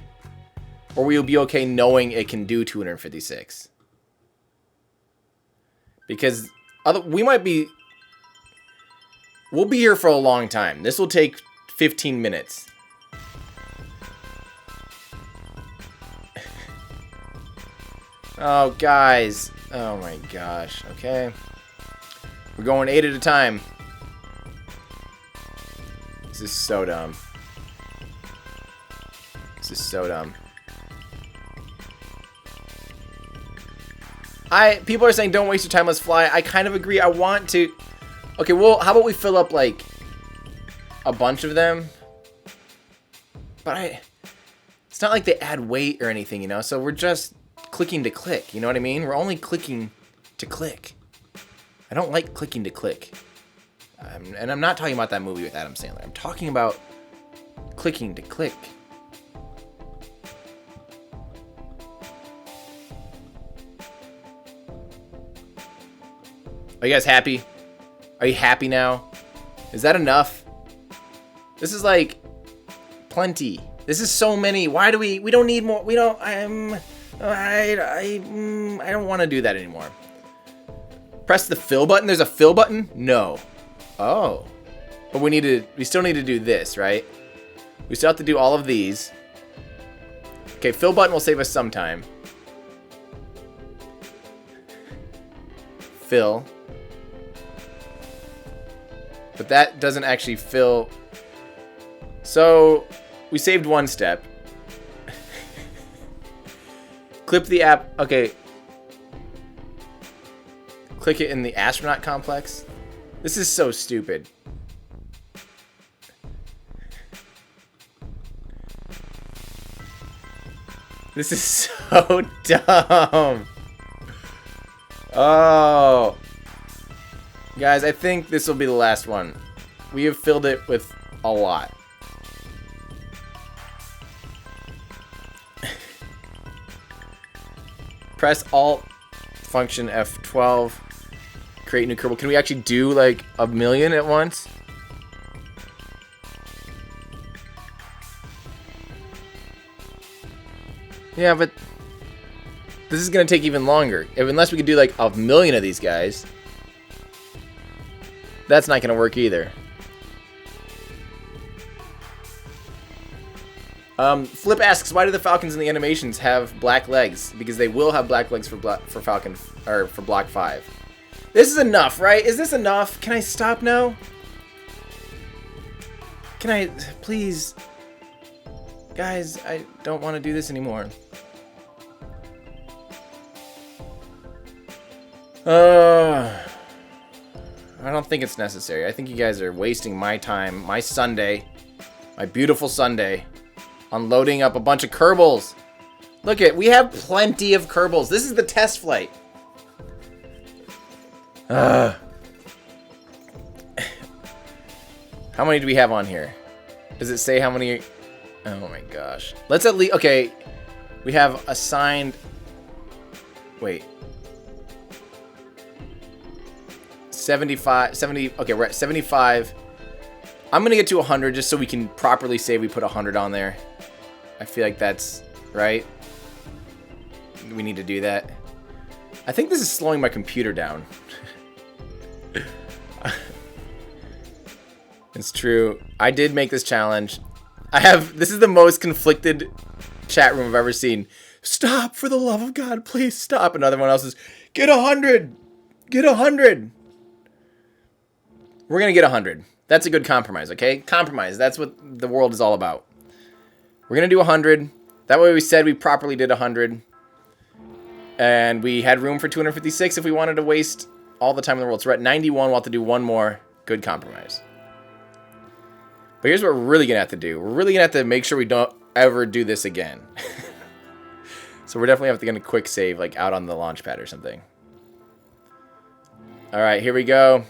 Or will you be okay knowing it can do 256? Because we'll be here for a long time. This will take 15 minutes. Oh, guys. Oh my gosh. Okay. We're going 8 at a time. This is so dumb. This is so dumb. People are saying don't waste your time, let's fly. I kind of agree. I want to. Okay, well, how about we fill up like a bunch of them? But it's not like they add weight or anything, you know? So we're just clicking to click, you know what I mean? We're only clicking to click. I don't like clicking to click. And I'm not talking about that movie with Adam Sandler. I'm talking about clicking to click. Are you guys happy? Are you happy now? Is that enough? This is like plenty. This is so many. Why do we don't need more. We don't I don't want to do that anymore. Press the fill button. There's a fill button? No. Oh. But we still need to do this, right? We still have to do all of these. Okay, fill button will save us some time. Fill. But that doesn't actually fill. So, we saved one step. Clip the app. Okay. Click it in the astronaut complex. This is so stupid. This is so dumb. Oh. Guys, I think this will be the last one. We have filled it with a lot. Press Alt, function F12, create new Kerbal. Can we actually do like 1,000,000 at once? Yeah, but this is gonna take even longer. Unless we could do like 1,000,000 of these guys. That's not gonna work either. Flip asks, why do the Falcons in the animations have black legs? Because they will have black legs for Falcon or for Block 5. This is enough, right? Is this enough? Can I stop now? Can I please? Guys, I don't want to do this anymore. I don't think it's necessary. I think you guys are wasting my time, my Sunday, my beautiful Sunday, on loading up a bunch of Kerbals. Look we have plenty of Kerbals. This is the test flight. How many do we have on here? Does it say how many? Oh my gosh. Let's at least, okay. We have assigned, wait. 75, 70, okay, we're at 75. I'm gonna get to 100 just so we can properly say we put 100 on there. I feel like that's right. We need to do that. I think this is slowing my computer down. It's true. I did make this challenge. This is the most conflicted chat room I've ever seen. Stop, for the love of God, please stop. Another one else is, get 100. Get 100. We're gonna get 100. That's a good compromise, okay? Compromise, that's what the world is all about. We're gonna do 100. That way we said we properly did 100. And we had room for 256 if we wanted to waste all the time in the world. So we're at 91, we'll have to do one more. Good compromise. But here's what we're really gonna have to do. We're really gonna have to make sure we don't ever do this again. So we're definitely have to get a quick save, like out on the launch pad or something. Alright, here we go.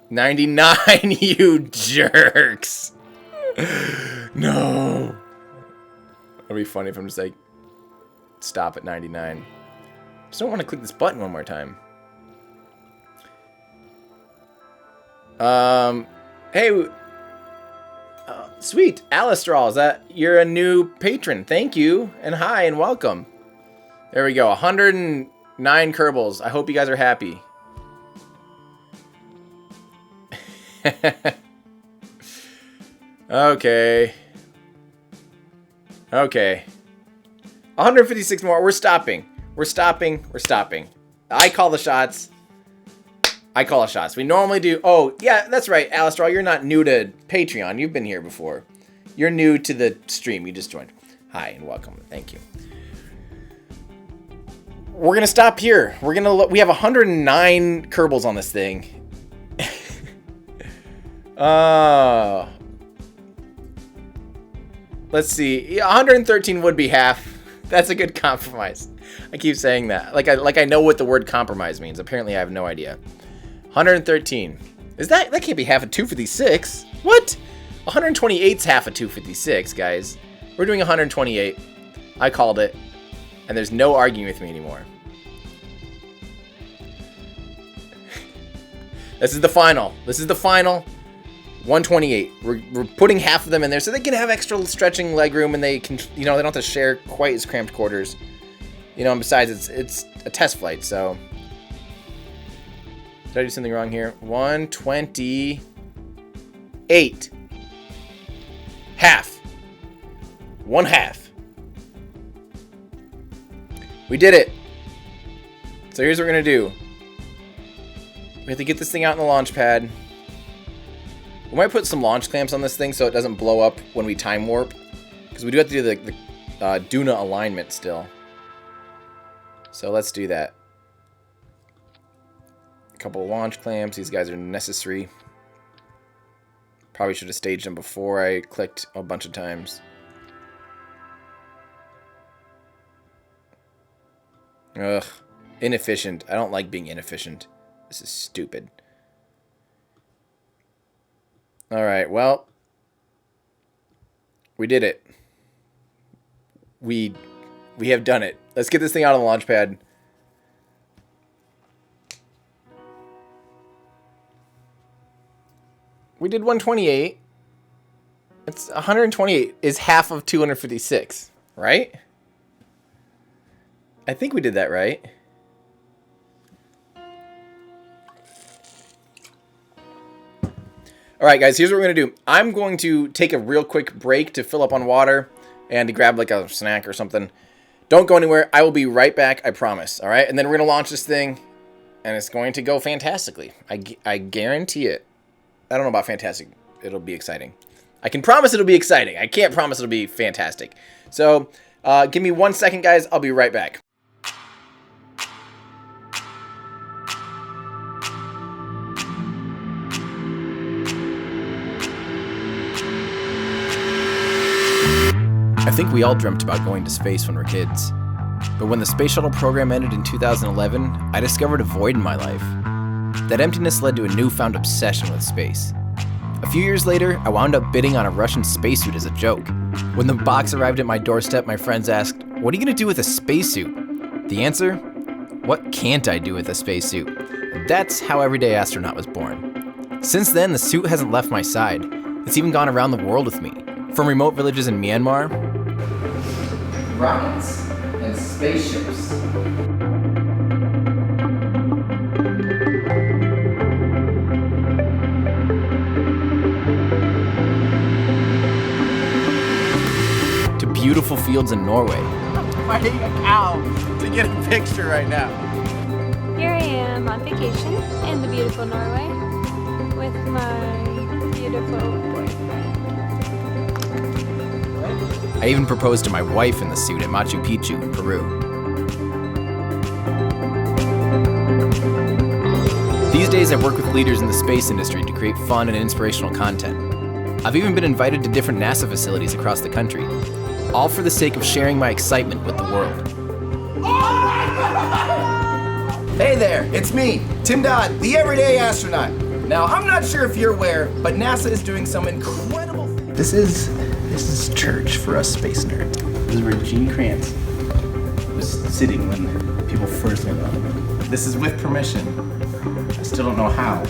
99, you jerks. No. That'd be funny if I'm just like, stop at 99. Just don't want to click this button one more time. Hey, sweet, Alistral, is that, you're a new patron. Thank you, and hi, and welcome. There we go, 109 Kerbals. I hope you guys are happy. Okay. Okay. 156 more. We're stopping. We're stopping. We're stopping. I call the shots. I call the shots. We normally do... Oh, yeah, that's right, Alistral. You're not new to Patreon. You've been here before. You're new to the stream. You just joined. Hi, and welcome. Thank you. We're going to stop here. We're going to... We have 109 Kerbals on this thing. Let's see. 113 would be half. That's a good compromise. I keep saying that. Like I know what the word compromise means. Apparently I have no idea. 113. Is that can't be half of 256. What? 128's half of 256, guys. We're doing 128. I called it. And there's no arguing with me anymore. This is the final. This is the final. 128. We're putting half of them in there so they can have extra stretching leg room and they can, you know, they don't have to share quite as cramped quarters. You know, and besides, it's a test flight, so. Did I do something wrong here? 128. Half. One half. We did it. So here's what we're going to do. We have to get this thing out in the launch pad. We might put some launch clamps on this thing so it doesn't blow up when we time warp. Because we do have to do the Duna alignment still. So let's do that. A couple of launch clamps. These guys are necessary. Probably should have staged them before I clicked a bunch of times. Ugh. Inefficient. I don't like being inefficient. This is stupid. Alright, well. We did it. We have done it. Let's get this thing out on the launch pad. We did 128. It's 128 is half of 256, right? I think we did that right. All right, guys, here's what we're going to do. I'm going to take a real quick break to fill up on water and to grab like a snack or something. Don't go anywhere. I will be right back, I promise. All right, and then we're going to launch this thing, and it's going to go fantastically. I guarantee it. I don't know about fantastic. It'll be exciting. I can promise it'll be exciting. I can't promise it'll be fantastic. So give me 1 second, guys. I'll be right back. I think we all dreamt about going to space when we're kids. But when the space shuttle program ended in 2011, I discovered a void in my life. That emptiness led to a newfound obsession with space. A few years later, I wound up bidding on a Russian spacesuit as a joke. When the box arrived at my doorstep, my friends asked, "What are you going to do with a spacesuit?" The answer? What can't I do with a spacesuit? That's how Everyday Astronaut was born. Since then, the suit hasn't left my side. It's even gone around the world with me. From remote villages in Myanmar, rockets and spaceships. To beautiful fields in Norway. I'm fighting a cow to get a picture right now. Here I am on vacation in the beautiful Norway with my beautiful boyfriend. I even proposed to my wife in the suit at Machu Picchu in Peru. These days I work with leaders in the space industry to create fun and inspirational content. I've even been invited to different NASA facilities across the country, all for the sake of sharing my excitement with the world. Hey there, it's me, Tim Dodd, the Everyday Astronaut. Now, I'm not sure if you're aware, but NASA is doing some incredible things. This is church for us space nerds. This is where Gene Kranz was sitting when people first went on. This is with permission. I still don't know how.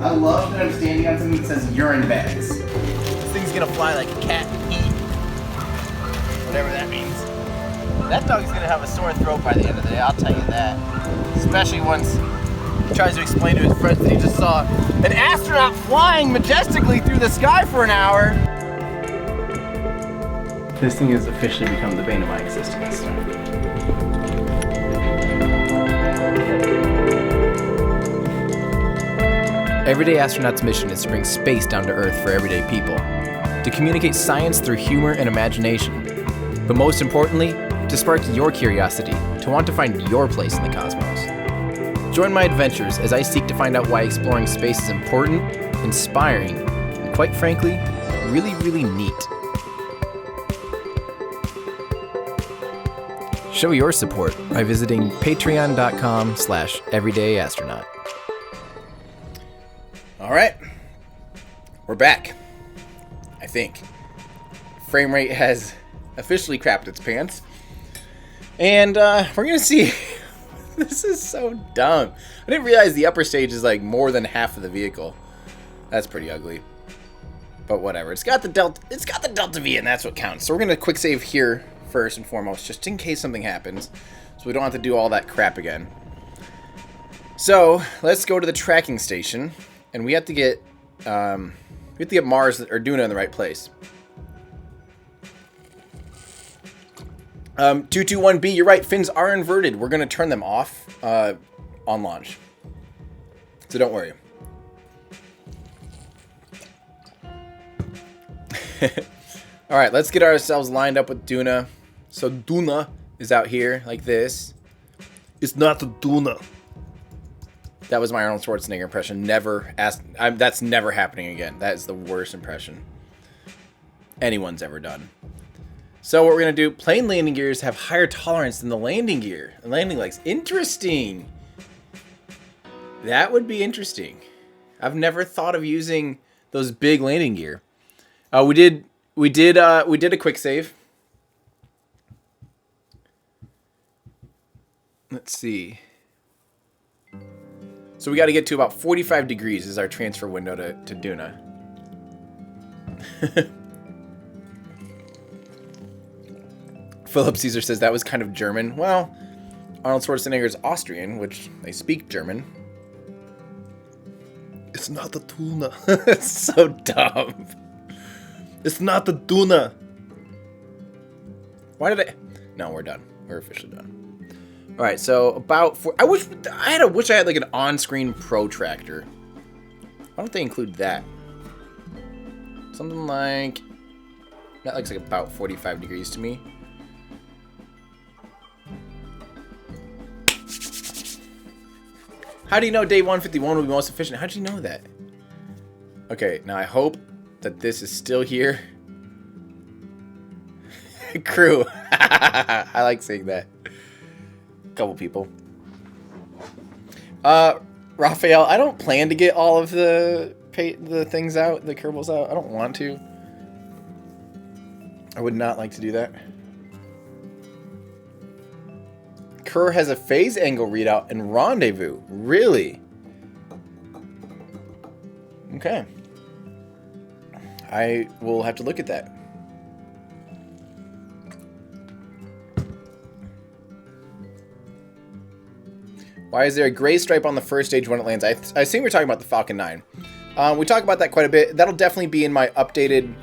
I love that I'm standing on something that says urine bags. This thing's gonna fly like a cat in heat. Whatever that means. That dog's gonna have a sore throat by the end of the day, I'll tell you that. Especially once he tries to explain to his friends that he just saw an astronaut flying majestically through the sky for an hour. This thing has officially become the bane of my existence. Everyday Astronaut's mission is to bring space down to Earth for everyday people, to communicate science through humor and imagination, but most importantly, to spark your curiosity, to want to find your place in the cosmos. Join my adventures as I seek to find out why exploring space is important, inspiring, and quite frankly, really, really neat. Show your support by visiting patreon.com/everydayastronaut. All right, we're back. I think frame rate has officially crapped its pants, and we're gonna see. This is so dumb. I didn't realize the upper stage is like more than half of the vehicle. That's pretty ugly, but whatever. It's got the Delta V, and that's what counts. So we're gonna quick save here first and foremost, just in case something happens, so we don't have to do all that crap again. So let's go to the tracking station, and we have to get Mars or Duna in the right place. 221B, you're right. Fins are inverted. We're going to turn them off on launch. So don't worry. All right, let's get ourselves lined up with Duna. So Duna is out here like this. It's not the Duna. That was my Arnold Schwarzenegger impression. That's never happening again. That is the worst impression anyone's ever done. So what we're going to do, plane landing gears have higher tolerance than the landing gear. The landing legs. Interesting. That would be interesting. I've never thought of using those big landing gear. We did We did a quick save. Let's see. So we got to get to about 45 degrees is our transfer window to Duna. Philip Caesar says that was kind of German. Well, Arnold Schwarzenegger is Austrian, which they speak German. It's not the tuna. It's so dumb. It's not the Duna. Why did I? No, we're done. We're officially done. All right, so about I wish I had like an on-screen protractor. Why don't they include that? Something like that looks like about 45 degrees to me. How do you know day 151 will be most efficient? How do you know that? Okay, now I hope that this is still here. Crew. I like saying that. Couple people. Raphael, I don't plan to get all of the things out, the Kerbals out. I don't want to. I would not like to do that. Kerr has a phase angle readout and rendezvous. Really? Okay. I will have to look at that. Why is there a gray stripe on the first stage when it lands? I assume we're talking about the Falcon 9. We talk about that quite a bit. That'll definitely be in my updated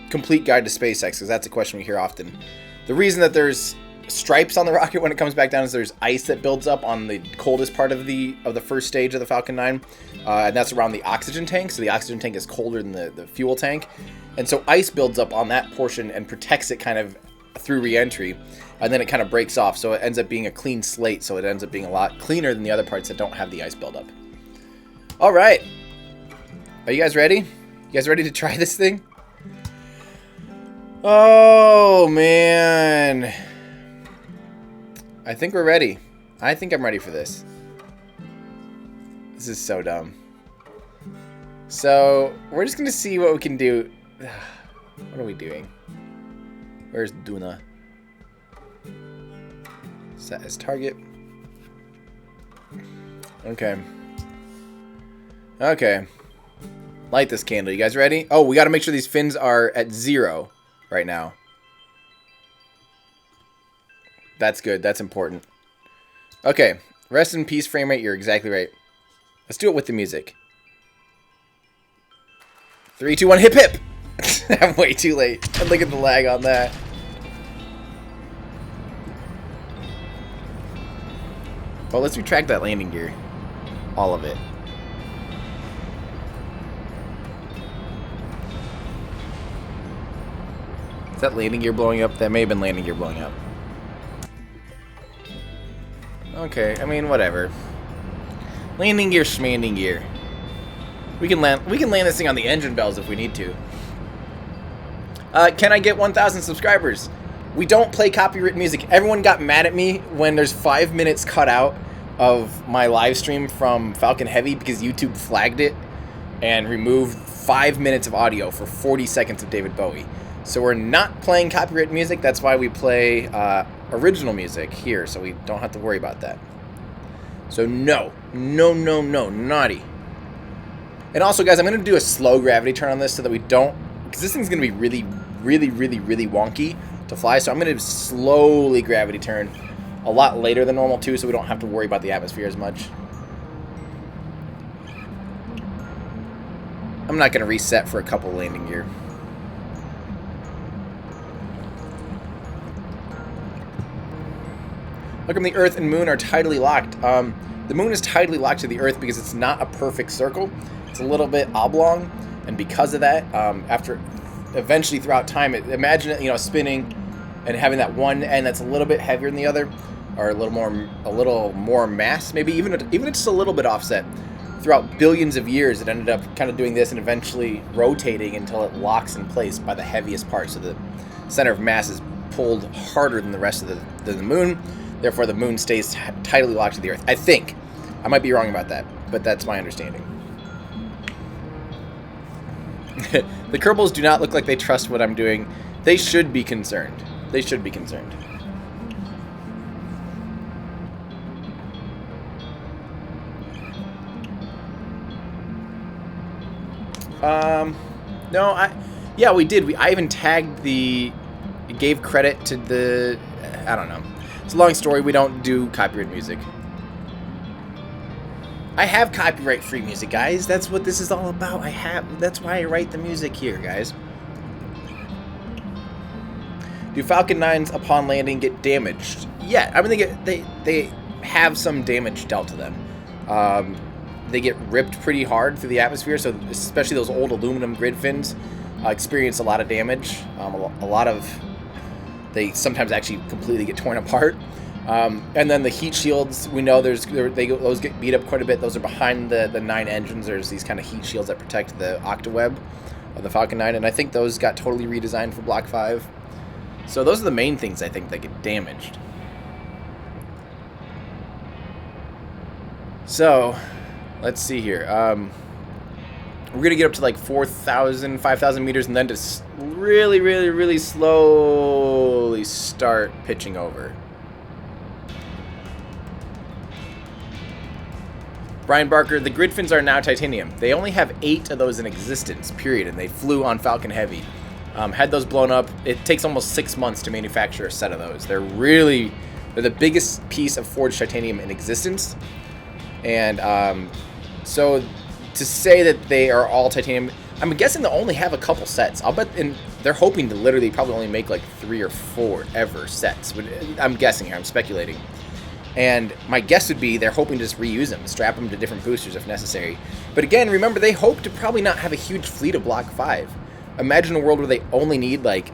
complete guide to SpaceX, because that's a question we hear often. The reason that there's stripes on the rocket when it comes back down is there's ice that builds up on the coldest part of the first stage of the Falcon 9, and that's around the oxygen tank. So the oxygen tank is colder than the fuel tank, and so ice builds up on that portion and protects it kind of through re-entry, and then it kind of breaks off, so it ends up being a clean slate, so it ends up being a lot cleaner than the other parts that don't have the ice buildup. All right, are you guys ready? You guys ready to try this thing? Oh man, I think we're ready. I think I'm ready for this. This is so dumb. So we're just gonna see what we can do. What are we doing? Where's Duna? Set as target. Okay. Okay. Light this candle. You guys ready? Oh, we got to make sure these fins are at 0 right now. That's good. That's important. Okay. Rest in peace, frame rate. You're exactly right. Let's do it with the music. 3, 2, 1, hip hip! I'm way too late. Look at the lag on that. Well, let's retract that landing gear. All of it. Is that landing gear blowing up? That may have been landing gear blowing up. Okay, I mean, whatever. Landing gear, schmanding gear. We can land this thing on the engine bells if we need to. Can I get 1,000 subscribers? We don't play copyrighted music. Everyone got mad at me when there's 5 minutes cut out of my live stream from Falcon Heavy because YouTube flagged it and removed 5 minutes of audio for 40 seconds of David Bowie. So we're not playing copyrighted music. That's why we play original music here, so we don't have to worry about that. So no, naughty. And also, guys, I'm going to do a slow gravity turn on this so that we don't, because this thing's going to be really wonky to fly. So I'm going to slowly gravity turn a lot later than normal too, so we don't have to worry about the atmosphere as much. I'm not going to reset for a couple landing gear. Look, the Earth and Moon are tidally locked. The Moon is tidally locked to the Earth because it's not a perfect circle. It's a little bit oblong, and because of that, eventually throughout time, imagine it, spinning and having that one end that's a little bit heavier than the other, or a little more mass, maybe even just a little bit offset. Throughout billions of years, it ended up kind of doing this and eventually rotating until it locks in place by the heaviest part. So the center of mass is pulled harder than the rest of the Moon. Therefore, the Moon stays tidally locked to the Earth. I think. I might be wrong about that, but that's my understanding. The Kerbals do not look like they trust what I'm doing. They should be concerned. They should be concerned. No, yeah, we did. I even tagged gave credit to the, I don't know. It's a long story. We don't do copyright music. I have copyright-free music, guys. That's what this is all about. That's why I write the music here, guys. Do Falcon 9s upon landing get damaged? Yeah, I mean they have some damage dealt to them. They get ripped pretty hard through the atmosphere, so especially those old aluminum grid fins experience a lot of damage. They sometimes actually completely get torn apart. And then the heat shields, we know those get beat up quite a bit. Those are behind the 9 engines. There's these kind of heat shields that protect the octaweb of the Falcon 9, and I think those got totally redesigned for Block 5. So those are the main things I think that get damaged. So, let's see here. We're going to get up to like 4,000, 5,000 meters and then just really, really, really slowly start pitching over. Brian Barker, the grid fins are now titanium. They only have 8 of those in existence, period, and they flew on Falcon Heavy. Had those blown up, it takes almost 6 months to manufacture a set of those. They're the biggest piece of forged titanium in existence. And so to say that they are all titanium, I'm guessing they'll only have a couple sets. I'll bet, and they're hoping to literally probably only make like 3 or 4 ever sets. But I'm guessing here, I'm speculating. And my guess would be they're hoping to just reuse them, strap them to different boosters if necessary. But again, remember, they hope to probably not have a huge fleet of Block 5. Imagine a world where they only need like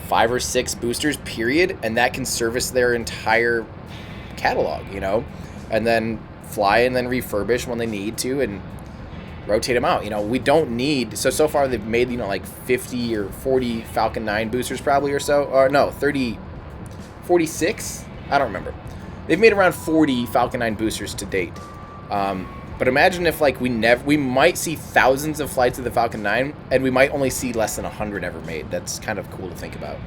5 or 6 boosters, period, and that can service their entire catalog, you know? And then fly and then refurbish when they need to and rotate them out. You know, we don't need, so far they've made, you know, like 50 or 40 Falcon 9 boosters probably or so, or no, 46? I don't remember. They've made around 40 Falcon 9 boosters to date. But imagine if like we might see thousands of flights of the Falcon 9 and we might only see less than 100 ever made. That's kind of cool to think about.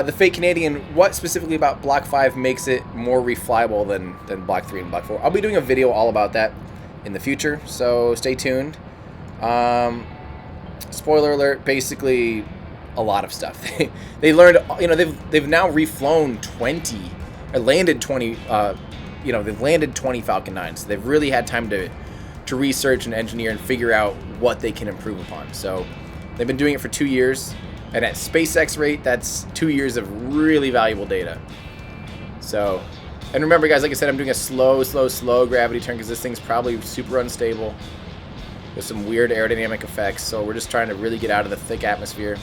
The fake Canadian, what specifically about Block 5 makes it more reflyable than Block 3 and Block 4? I'll be doing a video all about that in the future, so stay tuned. Spoiler alert, basically a lot of stuff. They learned, you know, they've now reflown 20, or landed 20, you know, they've landed 20 Falcon 9s. So they've really had time to research and engineer and figure out what they can improve upon. So they've been doing it for 2 years. And at SpaceX rate, that's 2 years of really valuable data. So, and remember guys, like I said, I'm doing a slow gravity turn because this thing's probably super unstable with some weird aerodynamic effects. So we're just trying to really get out of the thick atmosphere.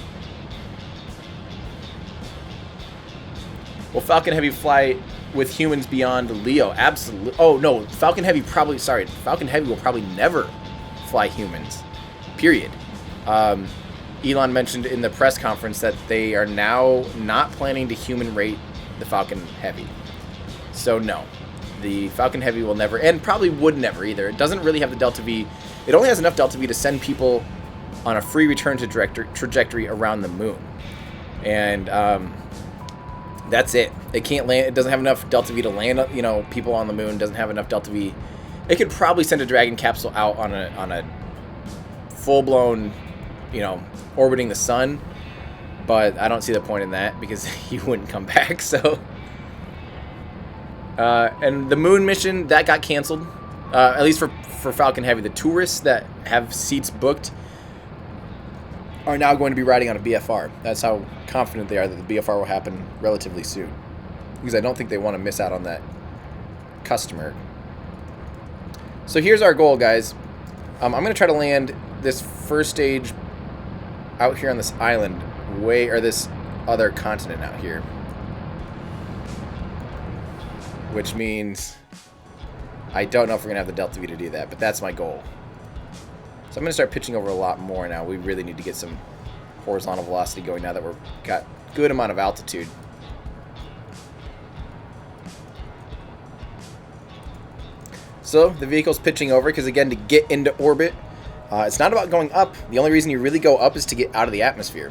Will Falcon Heavy fly with humans beyond Leo? Absolutely. Oh no, Falcon Heavy will probably never fly humans. Period. Elon mentioned in the press conference that they are now not planning to human rate the Falcon Heavy. So no, the Falcon Heavy will never, and probably would never either. It doesn't really have the Delta V. It only has enough Delta V to send people on a free return to trajectory around the moon. And that's it. It can't land. It doesn't have enough Delta V to land, you know, people on the moon. Doesn't have enough Delta V. It could probably send a Dragon capsule out on a full-blown, you know, orbiting the sun, but I don't see the point in that because he wouldn't come back. So, and the moon mission that got canceled, at least for Falcon Heavy. The tourists that have seats booked are now going to be riding on a BFR. That's how confident they are that the BFR will happen relatively soon, because I don't think they want to miss out on that customer. So here's our goal, guys. I'm going to try to land this first stage out here on this island, or this other continent out here, which means I don't know if we're gonna have the Delta V to do that, but that's my goal. So I'm gonna start pitching over a lot more now. We really need to get some horizontal velocity going now that we've got good amount of altitude. So the vehicle's pitching over because, again, to get into orbit, it's not about going up. The only reason you really go up is to get out of the atmosphere.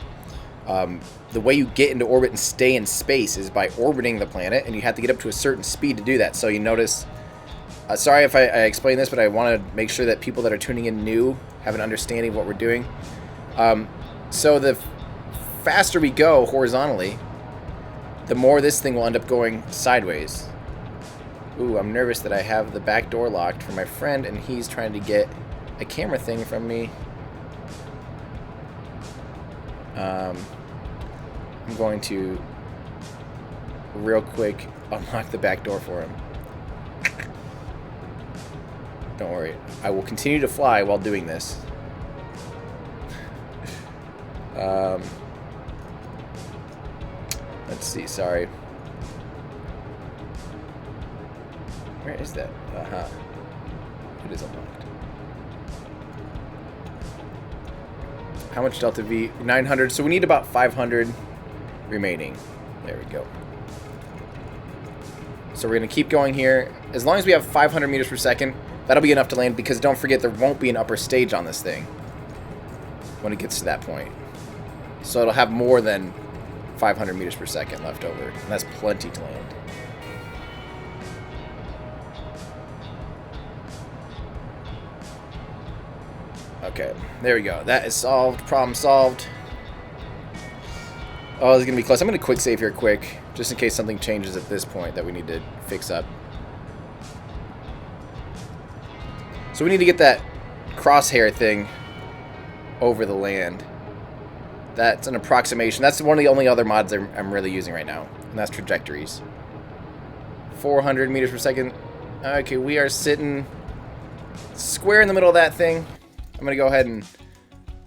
The way you get into orbit and stay in space is by orbiting the planet, and you have to get up to a certain speed to do that. So you notice, sorry if I explain this, but I want to make sure that people that are tuning in new have an understanding of what we're doing. So the faster we go horizontally, the more this thing will end up going sideways. Ooh, I'm nervous that I have the back door locked for my friend, and he's trying to get a camera thing from me. I'm going to real quick unlock the back door for him. Don't worry, I will continue to fly while doing this. Let's see, sorry. Where is that? It is unlocked. How much Delta V? 900. So we need about 500 remaining. There we go. So we're going to keep going here. As long as we have 500 meters per second, that'll be enough to land, because don't forget there won't be an upper stage on this thing when it gets to that point. So it'll have more than 500 meters per second left over, and that's plenty to land. Okay, there we go. That is solved. Problem solved. Oh, this is going to be close. I'm going to quick save here quick, just in case something changes at this point that we need to fix up. So we need to get that crosshair thing over the land. That's an approximation. That's one of the only other mods I'm really using right now, and that's trajectories. 400 meters per second. Okay, we are sitting square in the middle of that thing. I'm going to go ahead and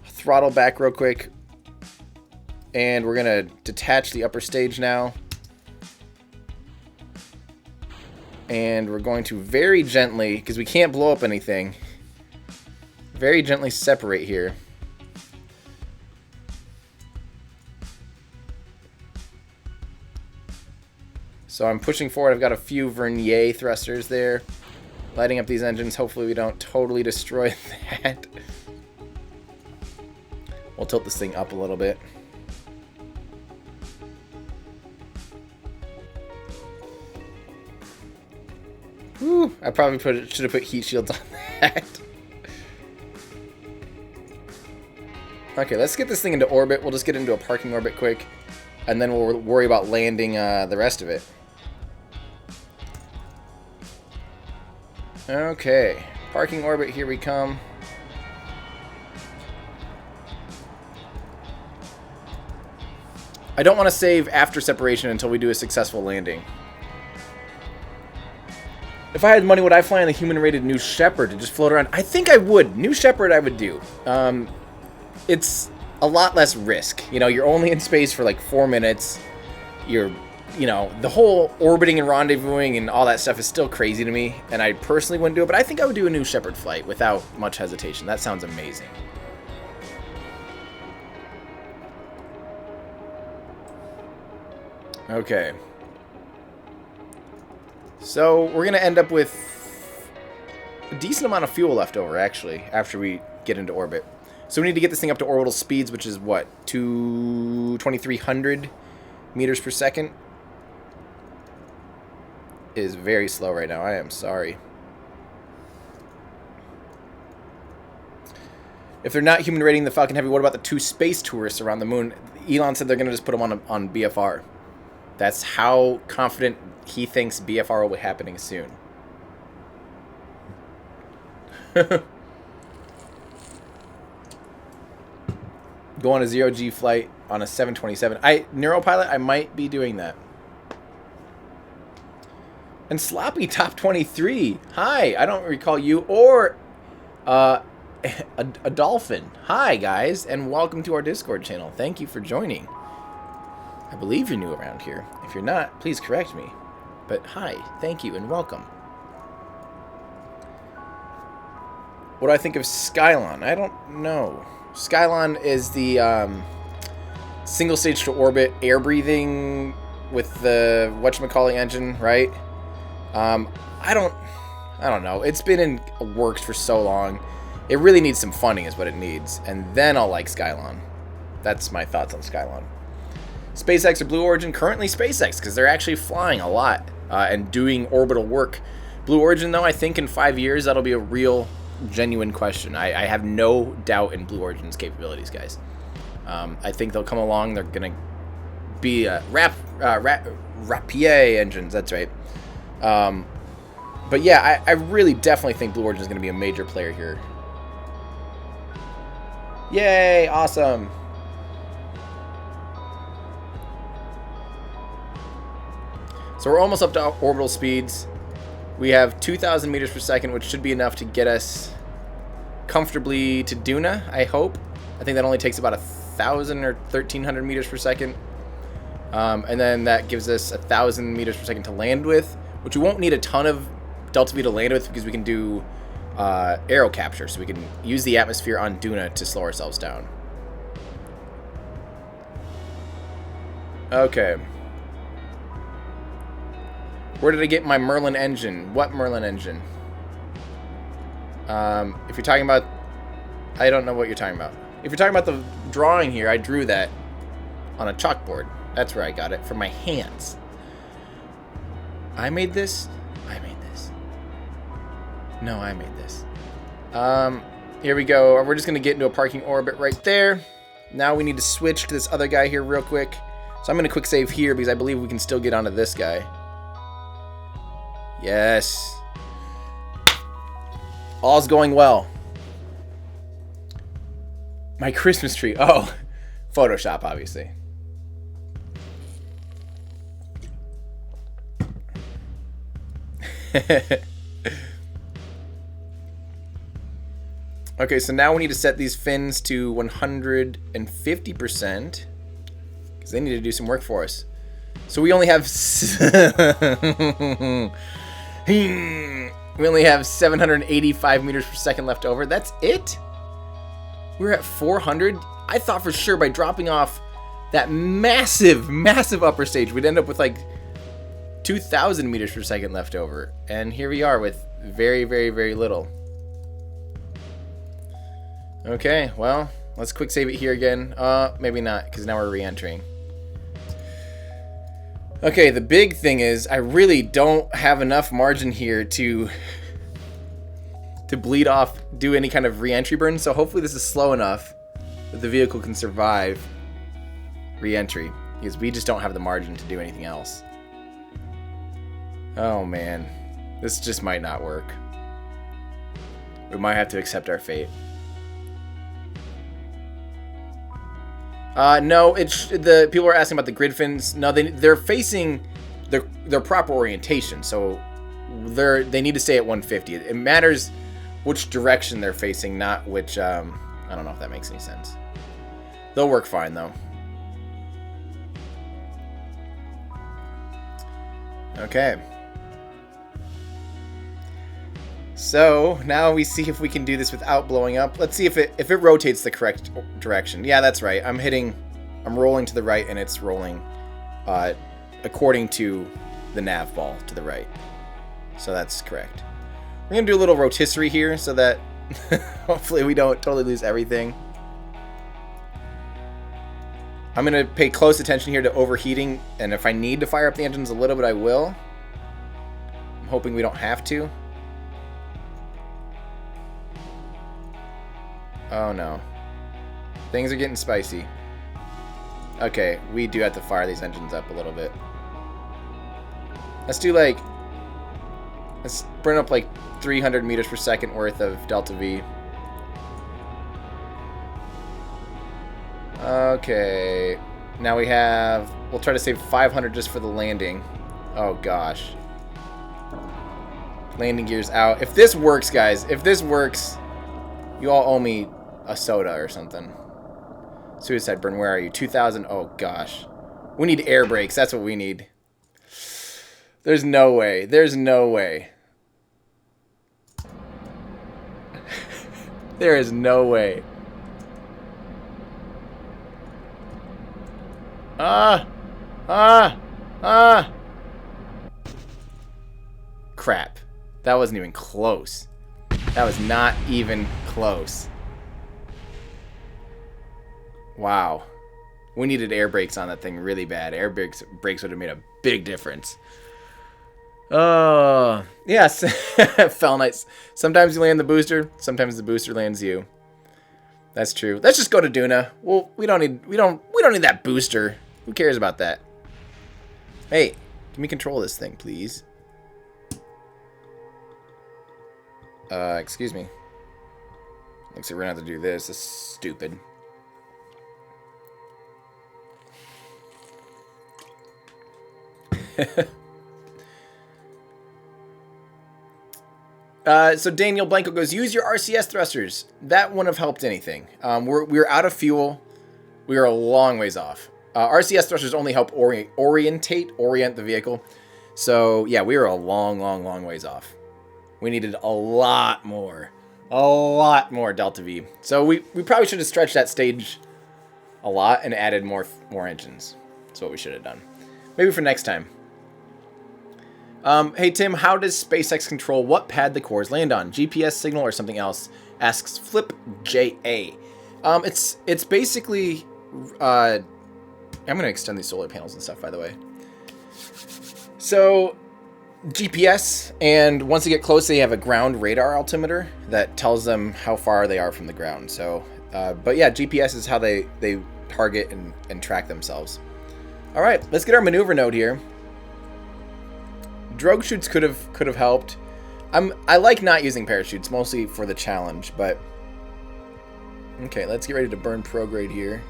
throttle back real quick. And we're going to detach the upper stage now. And we're going to very gently, because we can't blow up anything, very gently separate here. So I'm pushing forward. I've got a few vernier thrusters there, lighting up these engines. Hopefully we don't totally destroy that. We'll tilt this thing up a little bit. Whew, I probably should have put heat shields on that. Okay, let's get this thing into orbit. We'll just get into a parking orbit quick, and then we'll worry about landing the rest of it. Okay, parking orbit, here we come. I don't want to save after separation until we do a successful landing. If I had money, would I fly on the human-rated New Shepard to just float around? I think I would. New Shepard I would do. It's a lot less risk. You know, you're only in space for like 4 minutes. You're, you know, the whole orbiting and rendezvousing and all that stuff is still crazy to me, and I personally wouldn't do it, but I think I would do a New Shepard flight without much hesitation. That sounds amazing. Okay. So we're going to end up with a decent amount of fuel left over, actually, after we get into orbit. So we need to get this thing up to orbital speeds, which is what, 2,300 meters per second? It is very slow right now. I am sorry. If they're not human rating the Falcon Heavy, what about the 2 space tourists around the moon? Elon said they're going to just put them on BFR. That's how confident he thinks BFR will be happening soon. Go on a 0G flight on a 727. Neuropilot, I might be doing that. And Sloppy Top 23. Hi, I don't recall you or a dolphin. Hi, guys, and welcome to our Discord channel. Thank you for joining. I believe you're new around here. If you're not, please correct me. But hi, thank you, and welcome. What do I think of Skylon? I don't know. Skylon is the single stage to orbit air breathing with the whatchamacallit engine, right? I I don't know. It's been in works for so long. It really needs some funding is what it needs. And then I'll like Skylon. That's my thoughts on Skylon. SpaceX or Blue Origin? Currently SpaceX, because they're actually flying a lot and doing orbital work. Blue Origin, though, I think in 5 years, that'll be a real, genuine question. I have no doubt in Blue Origin's capabilities, guys. I think they'll come along. They're going to be Rapier engines. That's right. But yeah, I really definitely think Blue Origin is going to be a major player here. Yay! Awesome! So we're almost up to orbital speeds. We have 2,000 meters per second, which should be enough to get us comfortably to Duna, I hope. I think that only takes about 1,000 or 1,300 meters per second. And then that gives us 1,000 meters per second to land with, which we won't need a ton of delta V to land with because we can do aero capture. So we can use the atmosphere on Duna to slow ourselves down. Okay. Where did I get my Merlin engine? What Merlin engine? If you're talking about... I don't know what you're talking about. If you're talking about the drawing here, I drew that on a chalkboard. That's where I got it, from my hands. I made this? I made this. No, I made this. Here we go. We're just going to get into a parking orbit right there. Now we need to switch to this other guy here real quick. So I'm going to quick save here because I believe we can still get onto this guy. Yes. All's going well. My Christmas tree. Oh, Photoshop, obviously. Okay, so now we need to set these fins to 150% because they need to do some work for us. So we only have we only have 785 meters per second left over. That's it? We're at 400. I thought for sure by dropping off that massive, massive upper stage, we'd end up with like 2,000 meters per second left over. And here we are with very, very, very little. Okay, well, let's quick save it here again. Maybe not, because now we're re-entering. Okay, the big thing is I really don't have enough margin here to bleed off, do any kind of re-entry burn. So hopefully this is slow enough that the vehicle can survive re-entry, because we just don't have the margin to do anything else. Oh man, this just might not work. We might have to accept our fate. No, it's the people are asking about the grid fins. No, they're facing their proper orientation, so they need to stay at 150. It matters which direction they're facing, not which. I don't know if that makes any sense. They'll work fine though. Okay. So now we see if we can do this without blowing up. Let's see if it rotates the correct direction. Yeah, that's right. I'm rolling to the right, and it's rolling according to the nav ball to the right. So that's correct. We're gonna do a little rotisserie here so that hopefully we don't totally lose everything. I'm gonna pay close attention here to overheating, and if I need to fire up the engines a little bit, I will. I'm hoping we don't have to. Oh no. Things are getting spicy. Okay, we do have to fire these engines up a little bit. Let's burn up like 300 meters per second worth of delta V. Okay. Now we'll try to save 500 just for the landing. Oh gosh. Landing gear's out. If this works, guys, if this works, you all owe me a soda or something. Suicide burn, where are you? 2,000. Oh gosh. We need air brakes. That's what we need. There's no way. There's no way. There is no way. Crap. That wasn't even close. That was not even close. Wow. We needed air brakes on that thing really bad. Air brakes would have made a big difference. Oh, yes. Fell nice. Sometimes you land the booster, sometimes the booster lands you. That's true. Let's just go to Duna. Well, we don't need that booster. Who cares about that? Hey, give me control of this thing, please. Excuse me. Looks like we're gonna have to do this. This is stupid. So Daniel Blanco goes, use your RCS thrusters. That wouldn't have helped anything. We're out of fuel. We are a long ways off. RCS thrusters only help orient the vehicle. So yeah, we were a long ways off. We needed a lot more Delta V. So we probably should have stretched that stage a lot and added more engines. That's what we should have done. Maybe for next time. Hey Tim, how does SpaceX control what pad the cores land on? GPS signal or something else? Asks Flip JA. It's basically I'm gonna extend these solar panels and stuff, by the way. So GPS, and once they get close, they have a ground radar altimeter that tells them how far they are from the ground. So, but yeah, GPS is how they target and track themselves. All right, let's get our maneuver node here. Drogue chutes could have helped. I like not using parachutes, mostly for the challenge, but okay, let's get ready to burn prograde here.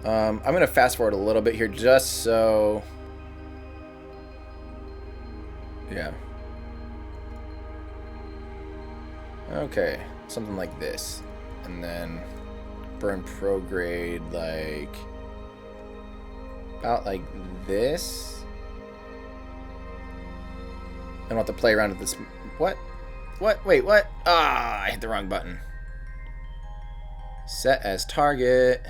I'm gonna fast forward a little bit here just so. Yeah. Okay, something like this, and then burn prograde like about like this. I want to play around with this. What? Wait, what? Ah, I hit the wrong button. Set as target.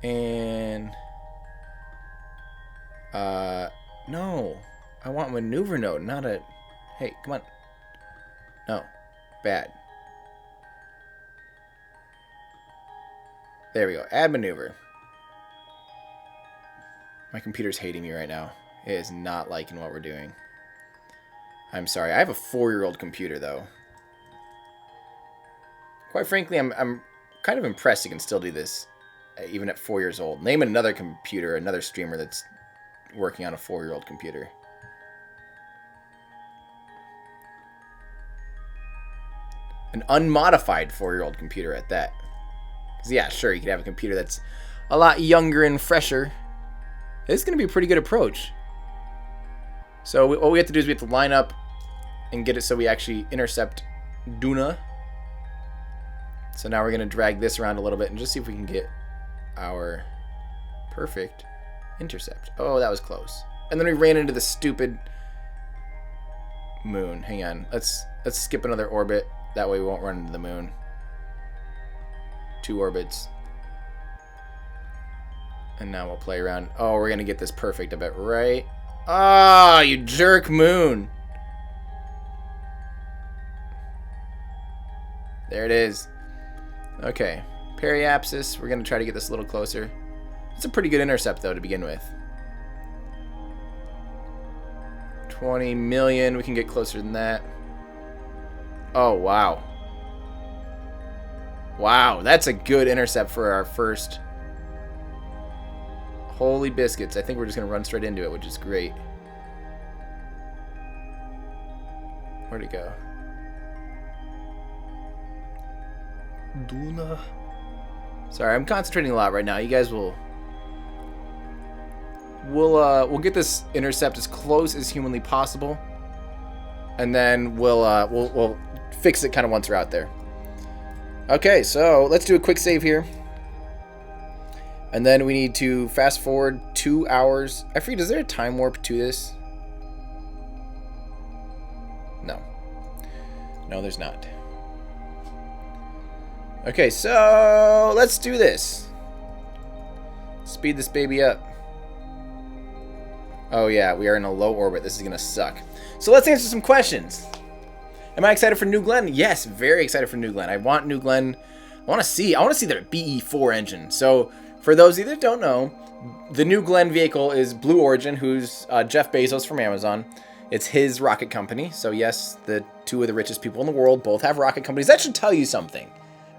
And no. I want maneuver node, not a. Hey, come on. No. Bad. There we go. Add maneuver. My computer's hating me right now. It is not liking what we're doing. I'm sorry. I have a 4-year-old computer, though. Quite frankly, I'm kind of impressed you can still do this, even at 4 years old. Name another computer, another streamer that's working on a 4-year-old computer. An unmodified 4-year-old computer at that. Because, yeah, sure, you could have a computer that's a lot younger and fresher. This is going to be a pretty good approach. So what we have to do is we have to line up and get it so we actually intercept Duna. So now we're going to drag this around a little bit and just see if we can get our perfect intercept. Oh, that was close. And then we ran into the stupid moon. Hang on. Let's skip another orbit. That way we won't run into the moon. 2 orbits. And now we'll play around. Oh, we're going to get this perfect, I bet, right? Ah, you jerk moon. There it is. Okay. Periapsis. We're going to try to get this a little closer. It's a pretty good intercept, though, to begin with. 20 million. We can get closer than that. Oh, wow. Wow, that's a good intercept for our first. Holy biscuits. I think we're just going to run straight into it, which is great. Where'd it go? Duna. Sorry, I'm concentrating a lot right now. You guys will... We'll get this intercept as close as humanly possible. And then we'll fix it kind of once we're out there. Okay, so let's do a quick save here. And then we need to fast forward 2 hours. I forget, is there a time warp to this? No. No, there's not. Okay, so let's do this. Speed this baby up. Oh yeah, we are in a low orbit. This is gonna suck. So let's answer some questions. Am I excited for New Glenn? Yes, very excited for New Glenn. I want New Glenn. I want to see their BE4 engine. So for those of you that don't know, the New Glenn vehicle is Blue Origin, who's Jeff Bezos from Amazon. It's his rocket company. So yes, the two of the richest people in the world both have rocket companies. That should tell you something.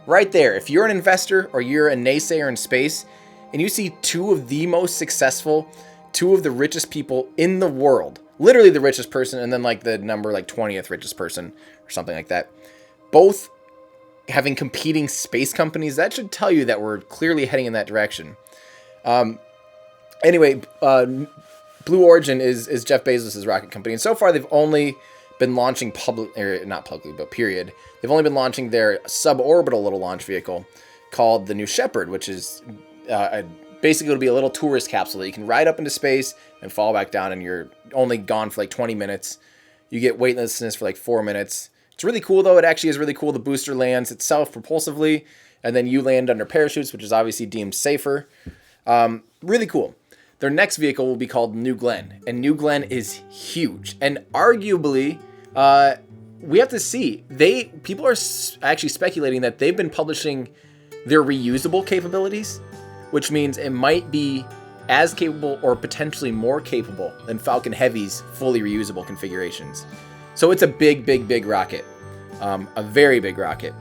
Right there. If you're an investor or you're a naysayer in space and you see two of the most successful, two of the richest people in the world, literally the richest person and then like the number like 20th richest person or something like that, both having competing space companies, that should tell you that we're clearly heading in that direction. Anyway, Blue Origin is Jeff Bezos' rocket company, and so far they've only been launching not publicly, but period. They've only been launching their suborbital little launch vehicle called the New Shepard, which is basically it'll be a little tourist capsule that you can ride up into space and fall back down, and you're only gone for like 20 minutes. You get weightlessness for like 4 minutes. It's really cool though. It actually is really cool. The booster lands itself propulsively, and then you land under parachutes, which is obviously deemed safer. Really cool. Their next vehicle will be called New Glenn, and New Glenn is huge. And arguably, we have to see. People are actually speculating that they've been publishing their reusable capabilities, which means it might be as capable or potentially more capable than Falcon Heavy's fully reusable configurations. So it's a big, big, big rocket, a very big rocket.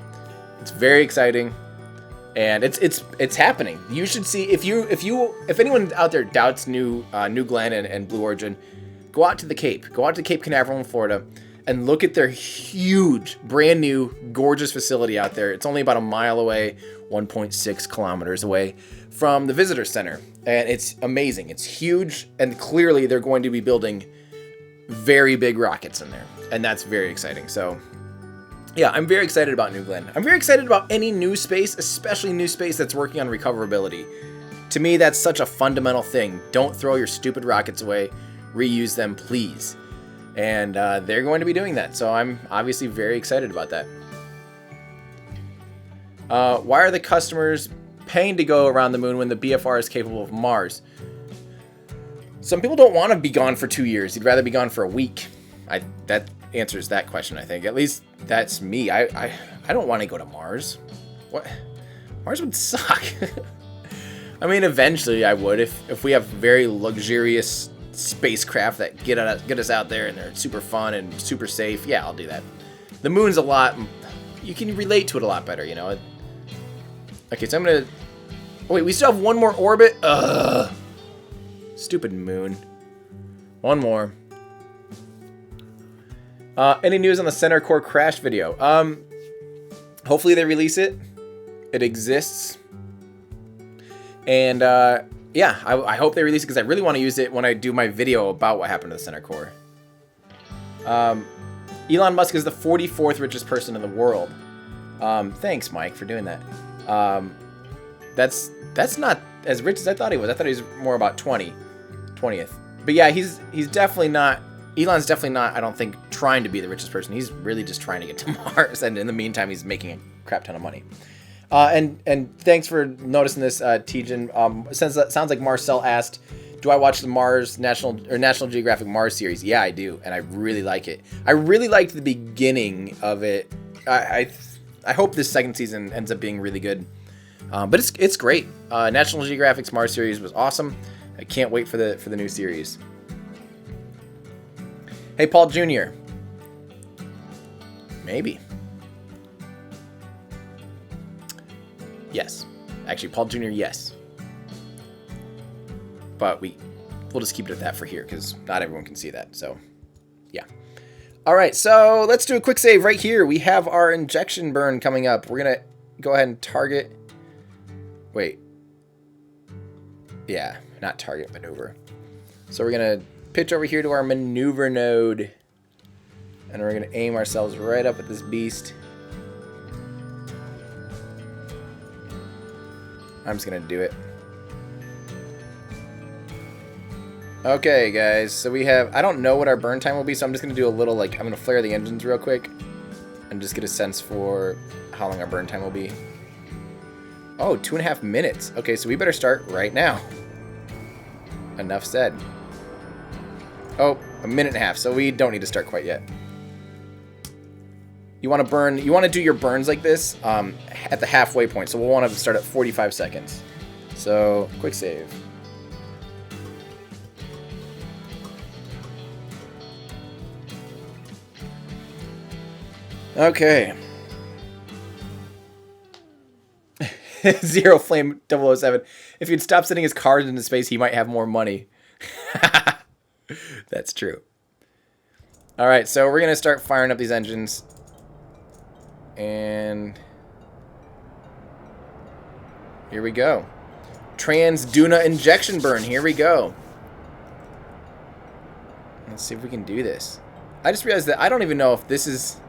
It's very exciting. And it's happening. You should see if anyone out there doubts New Glenn and Blue Origin, go out to the Cape. Go out to Cape Canaveral in Florida and look at their huge, brand new, gorgeous facility out there. It's only about a mile away, 1.6 kilometers away from the visitor center. And it's amazing. It's huge, and clearly they're going to be building very big rockets in there. And that's very exciting. So yeah, I'm very excited about New Glenn. I'm very excited about any new space, especially new space that's working on recoverability. To me, that's such a fundamental thing. Don't throw your stupid rockets away. Reuse them, please. And they're going to be doing that. So I'm obviously very excited about that. Why are the customers paying to go around the moon when the BFR is capable of Mars? Some people don't want to be gone for 2 years. You'd rather be gone for a week. That answers that question, I think. At least that's me. I don't want to go to Mars. What? Mars would suck. I mean, eventually I would if we have very luxurious spacecraft that get us out there and they're super fun and super safe. Yeah, I'll do that. The moon's a lot. You can relate to it a lot better, you know. Okay, so I'm gonna. Oh, wait, we still have one more orbit. Ugh. Stupid moon. One more. Any news on the center core crash video? Hopefully they release it. It exists. And yeah, I hope they release it because I really want to use it when I do my video about what happened to the center core. Elon Musk is the 44th richest person in the world. Thanks, Mike, for doing that. That's not as rich as I thought he was. I thought he was more about 20th. But yeah, he's definitely not. Elon's definitely not, I don't think, trying to be the richest person. He's really just trying to get to Mars, and in the meantime, he's making a crap ton of money. And thanks for noticing this, Tijin. Since that sounds like Marcel asked, do I watch the National Geographic Mars series? Yeah, I do, and I really like it. I really liked the beginning of it. I hope this second season ends up being really good. But it's great. National Geographic's Mars series was awesome. I can't wait for the new series. Hey, Paul Jr. Maybe. Yes. Actually, Paul Jr., yes. But we'll just keep it at that for here because not everyone can see that. So, yeah. All right, so let's do a quick save right here. We have our injection burn coming up. We're going to go ahead and target. Wait. Yeah, not target, maneuver. So we're going to pitch over here to our maneuver node. And we're going to aim ourselves right up at this beast. I'm just going to do it. Okay, guys. So we have... I don't know what our burn time will be, so I'm just going to do a little, like... I'm going to flare the engines real quick. And just get a sense for how long our burn time will be. Oh, 2.5 minutes. Okay, so we better start right now. Enough said. Oh, a minute and a half, so we don't need to start quite yet. You want to burn, you want to do your burns like this at the halfway point, so we'll want to start at 45 seconds. So, quick save. Okay. Zero Flame 007. If he'd stop sending his cards into space, he might have more money. That's true. Alright, so we're going to start firing up these engines. And here we go. Duna injection burn. Here we go. Let's see if we can do this. I just realized that I don't even know if this is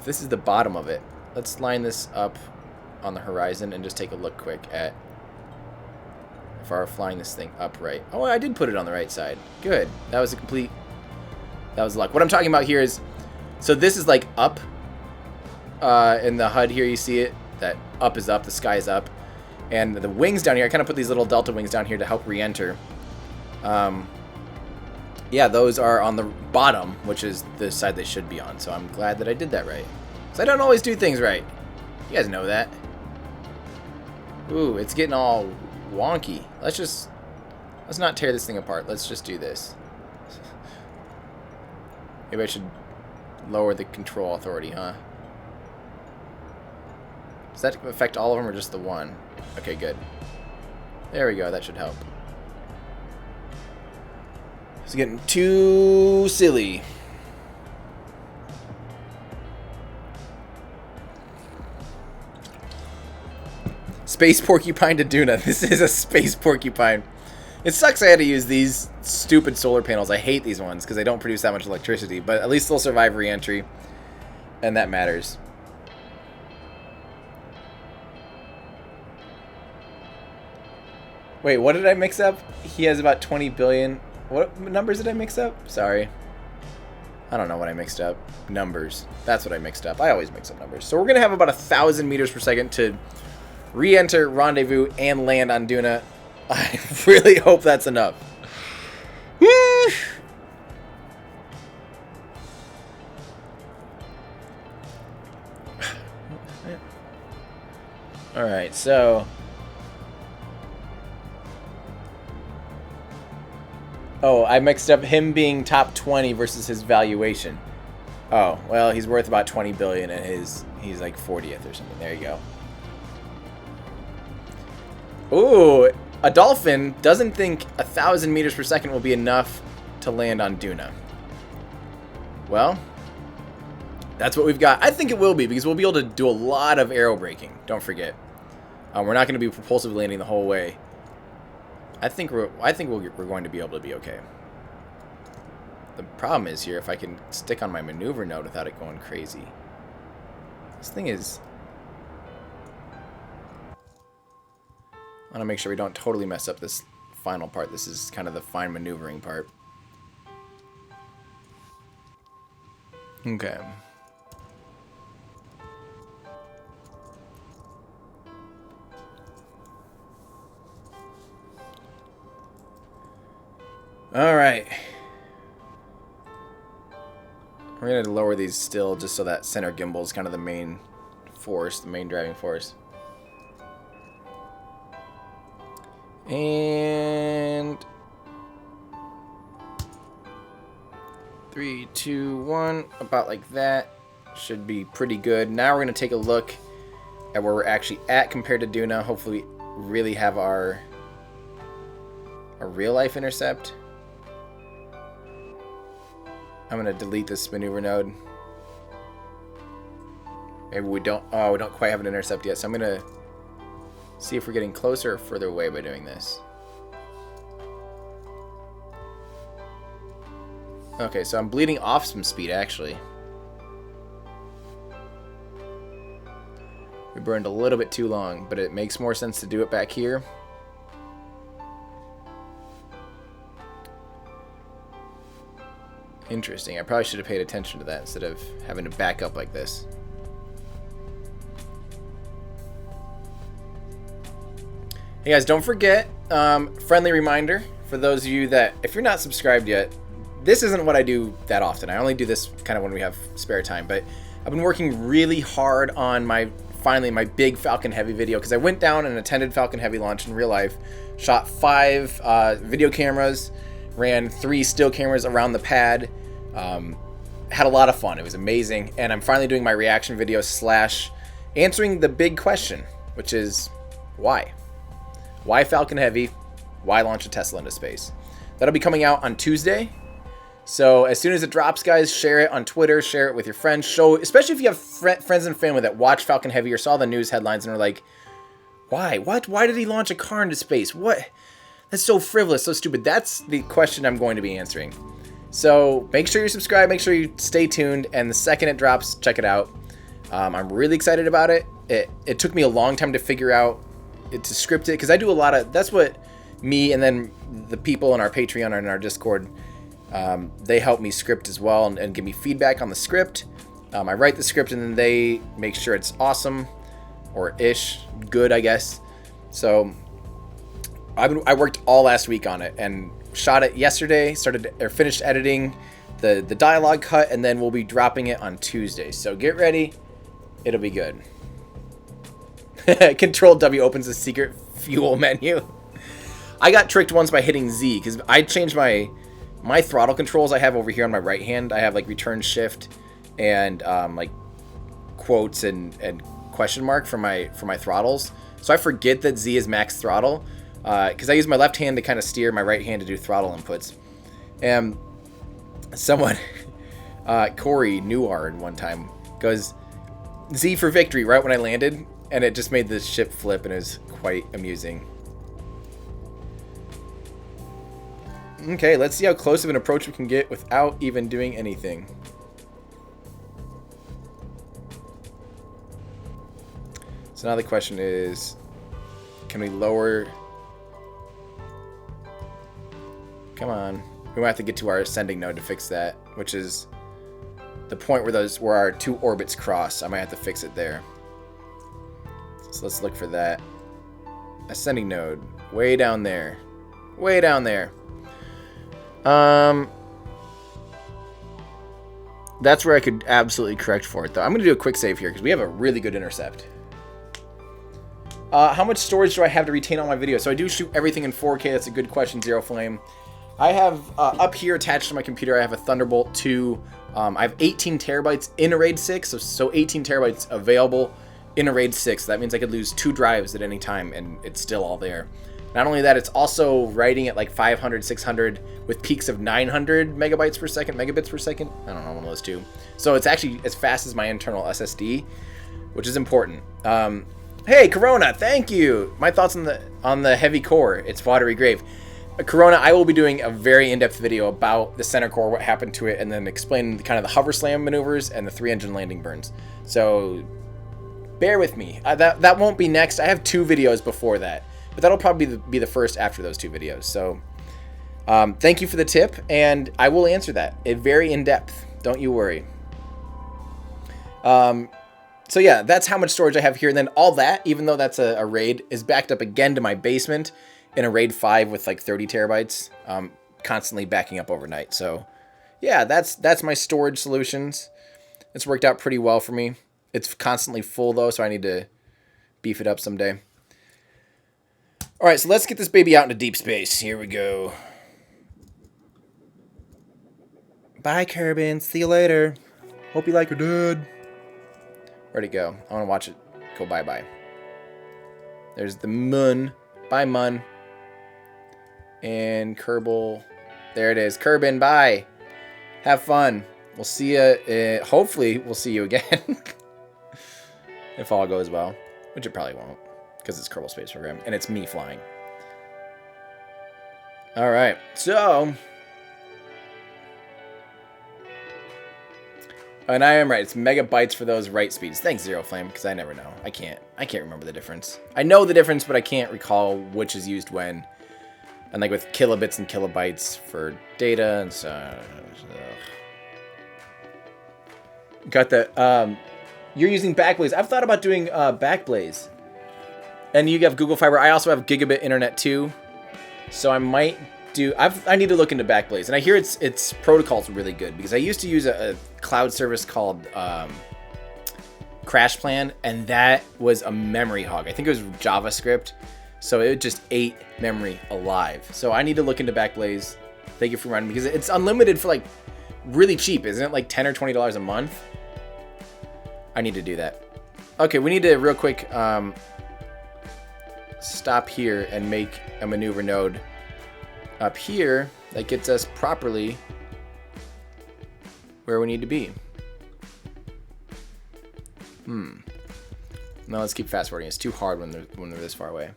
the bottom of it. Let's line this up on the horizon and just take a look quick at if we're flying this thing upright. Oh, I did put it on the right side. Good. That was luck. What I'm talking about here is, so this is like up in the HUD here. You see it? That up is up, the sky is up. And the wings down here, I kind of put these little delta wings down here to help re-enter. Yeah, those are on the bottom, which is the side they should be on. So I'm glad that I did that right. Because I don't always do things right. You guys know that. Ooh, it's getting all wonky. Let's not tear this thing apart. Let's just do this. Maybe I should lower the control authority, huh? Does that affect all of them or just the one? Okay, good. There we go. That should help. It's getting too silly. Space porcupine to Duna. This is a space porcupine. It sucks I had to use these stupid solar panels. I hate these ones because they don't produce that much electricity, but at least they'll survive re-entry, and that matters. Wait, what did I mix up? He has about 20 billion. What numbers did I mix up? Sorry. I don't know what I mixed up. Numbers. That's what I mixed up. I always mix up numbers. So we're going to have about 1,000 meters per second to re-enter, rendezvous, and land on Duna. I really hope that's enough. Alright, so... Oh, I mixed up him being top 20 versus his valuation. Oh, well, he's worth about 20 billion and he's like 40th or something. There you go. Ooh, a dolphin doesn't think 1,000 meters per second will be enough to land on Duna. Well, that's what we've got. I think it will be because we'll be able to do a lot of aero braking. Don't forget. We're not going to be propulsive landing the whole way. I think we're going to be able to be okay. The problem is here if I can stick on my maneuver node without it going crazy. This thing is... I want to make sure we don't totally mess up this final part. This is kind of the fine maneuvering part. Okay. Alright. We're going to lower these still just so that center gimbal is kind of the main force, the main driving force. And 3, 2, 1, about like that. Should be pretty good. Now we're going to take a look at where we're actually at compared to Duna. Hopefully we really have our real life intercept. I'm going to delete this maneuver node. Maybe we don't... Oh, we don't quite have an intercept yet, so I'm going to see if we're getting closer or further away by doing this. Okay, so I'm bleeding off some speed, actually. We burned a little bit too long, but it makes more sense to do it back here. Interesting. I probably should have paid attention to that instead of having to back up like this. Hey guys, don't forget, friendly reminder for those of you that, if you're not subscribed yet, this isn't what I do that often. I only do this kind of when we have spare time, but I've been working really hard on finally my big Falcon Heavy video, because I went down and attended Falcon Heavy launch in real life, shot 5 video cameras, ran 3 still cameras around the pad, had a lot of fun. It was amazing, and I'm finally doing my reaction video / answering the big question, which is why? Why Falcon Heavy? Why launch a Tesla into space? That'll be coming out on Tuesday. So as soon as it drops, guys, share it on Twitter, share it with your friends. Especially if you have friends and family that watch Falcon Heavy or saw the news headlines and are like, why? What? Why did he launch a car into space? What? That's so frivolous, so stupid. That's the question I'm going to be answering. So make sure you subscribe, make sure you stay tuned, and the second it drops, check it out. I'm really excited about it. It took me a long time to figure out to script it, because I do a lot of, that's what me and then the people in our Patreon and our Discord, they help me script as well and give me feedback on the script. I write the script and then they make sure it's awesome, or ish, good, I guess. So I worked all last week on it and shot it yesterday, finished editing the dialogue cut, and then we'll be dropping it on Tuesday. So get ready, it'll be good. Control W opens the secret fuel menu. I got tricked once by hitting Z, because I changed my throttle controls I have over here on my right hand. I have like return shift and like quotes and question mark for my throttles. So I forget that Z is max throttle, because I use my left hand to kind of steer, my right hand to do throttle inputs. And someone, Corey Neward, one time goes Z for victory right when I landed, and it just made the ship flip, and it was quite amusing. Okay, let's see how close of an approach we can get without even doing anything. So now the question is, can we lower... Come on. We might have to get to our ascending node to fix that, which is the point where our 2 orbits cross. I might have to fix it there. So let's look for that. Ascending node. Way down there. Way down there. That's where I could absolutely correct for it, though. I'm going to do a quick save here, because we have a really good intercept. How much storage do I have to retain on my video? So I do shoot everything in 4K. That's a good question, Zero Flame. I have, up here attached to my computer, I have a Thunderbolt 2. I have 18 terabytes in a RAID 6, so 18 terabytes available in a RAID 6. That means I could lose 2 drives at any time, and it's still all there. Not only that, it's also writing at like 500, 600 with peaks of 900 megabits per second. I don't know, one of those two. So it's actually as fast as my internal SSD, which is important. Hey, Corona, thank you. My thoughts on the heavy core. It's watery grave. Corona, I will be doing a very in-depth video about the center core, what happened to it, and then explain kind of the hover slam maneuvers and the 3-engine landing burns. So bear with me. That won't be next. I have 2 videos before that. But that'll probably be the first after those 2 videos. So thank you for the tip, and I will answer that. Very in-depth. Don't you worry. So yeah, that's how much storage I have here. And then all that, even though that's a RAID, is backed up again to my basement in a RAID 5 with like 30 terabytes, constantly backing up overnight. So yeah, that's my storage solutions. It's worked out pretty well for me. It's constantly full though, so I need to beef it up someday. All right, so let's get this baby out into deep space. Here we go. Bye, Kerbin. See you later. Hope you like your dad. Where'd it go? I want to watch it go bye-bye. There's the Mun. Bye, Mun. And Kerbal. There it is. Kerbin, bye. Have fun. We'll see you. Hopefully, we'll see you again. If all goes well. Which it probably won't. Because it's Kerbal Space Program, and it's me flying. All right, so, and I am right. It's megabytes for those write speeds. Thanks, Zero Flame, because I never know. I can't remember the difference. I know the difference, but I can't recall which is used when. And like with kilobits and kilobytes for data and so. Got the. You're using Backblaze. I've thought about doing Backblaze. And you have Google Fiber. I also have gigabit internet too. So I might do. I need to look into Backblaze, and I hear its protocol's really good because I used to use a cloud service called Crash Plan, and that was a memory hog. I think it was JavaScript, so it just ate memory alive. So I need to look into Backblaze. Thank you for reminding me, because it's unlimited for like really cheap, isn't it? Like $10 or $20 a month. I need to do that. Okay, we need to real quick stop here and make a maneuver node up here that gets us properly where we need to be. No, let's keep fast forwarding. It's too hard when they're this far away.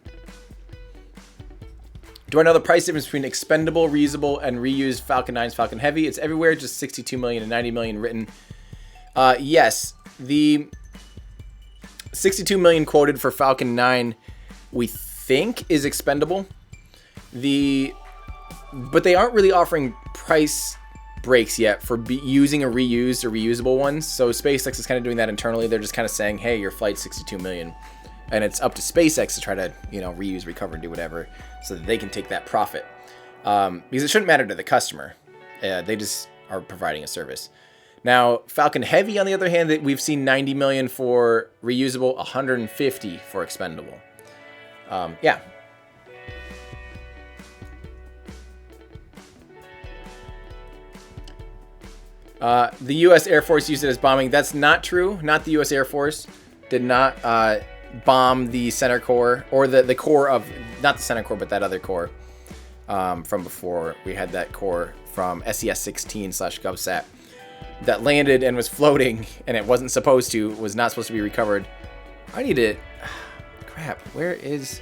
Do I know the price difference between expendable, reusable, and reused Falcon 9's Falcon Heavy? It's everywhere, just 62 million and 90 million written. Yes, the 62 million quoted for Falcon 9 we think is expendable. But they aren't really offering price breaks yet for using a reused or reusable ones. So SpaceX is kind of doing that internally. They're just kind of saying, hey, your flight's 62 million. And it's up to SpaceX to try to, reuse, recover, and do whatever so that they can take that profit. Because it shouldn't matter to the customer. They just are providing a service. Now, Falcon Heavy, on the other hand, that we've seen 90 million for reusable, 150 for expendable. Yeah. The U.S. Air Force used it as bombing. That's not true. Not the U.S. Air Force did not bomb the center core, or the core of, not the center core, but that other core from before. We had that core from SES-16/GovSat that landed and was floating, and it wasn't supposed to, was not supposed to be recovered. I need to, crap, where is,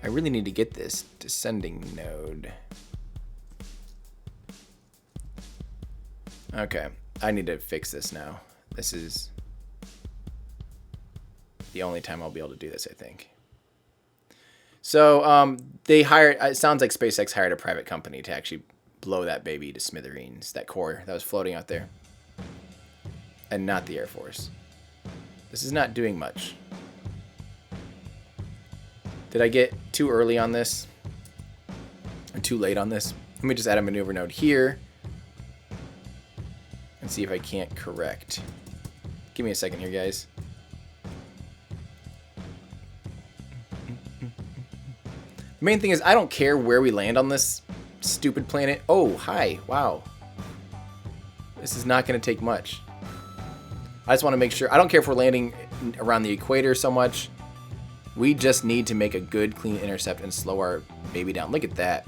I really need to get this descending node. Okay, I need to fix this now. This is the only time I'll be able to do this, I think. So they hired, it sounds like SpaceX hired a private company to actually blow that baby to smithereens, that core that was floating out there. And not the Air Force. This is not doing much. Did I get too early on this? Or too late on this? Let me just add a maneuver node here. And see if I can't correct. Give me a second here, guys. The main thing is, I don't care where we land on this stupid planet. Oh, hi. Wow. This is not going to take much. I just want to make sure. I don't care if we're landing around the equator so much. We just need to make a good, clean intercept and slow our baby down. Look at that.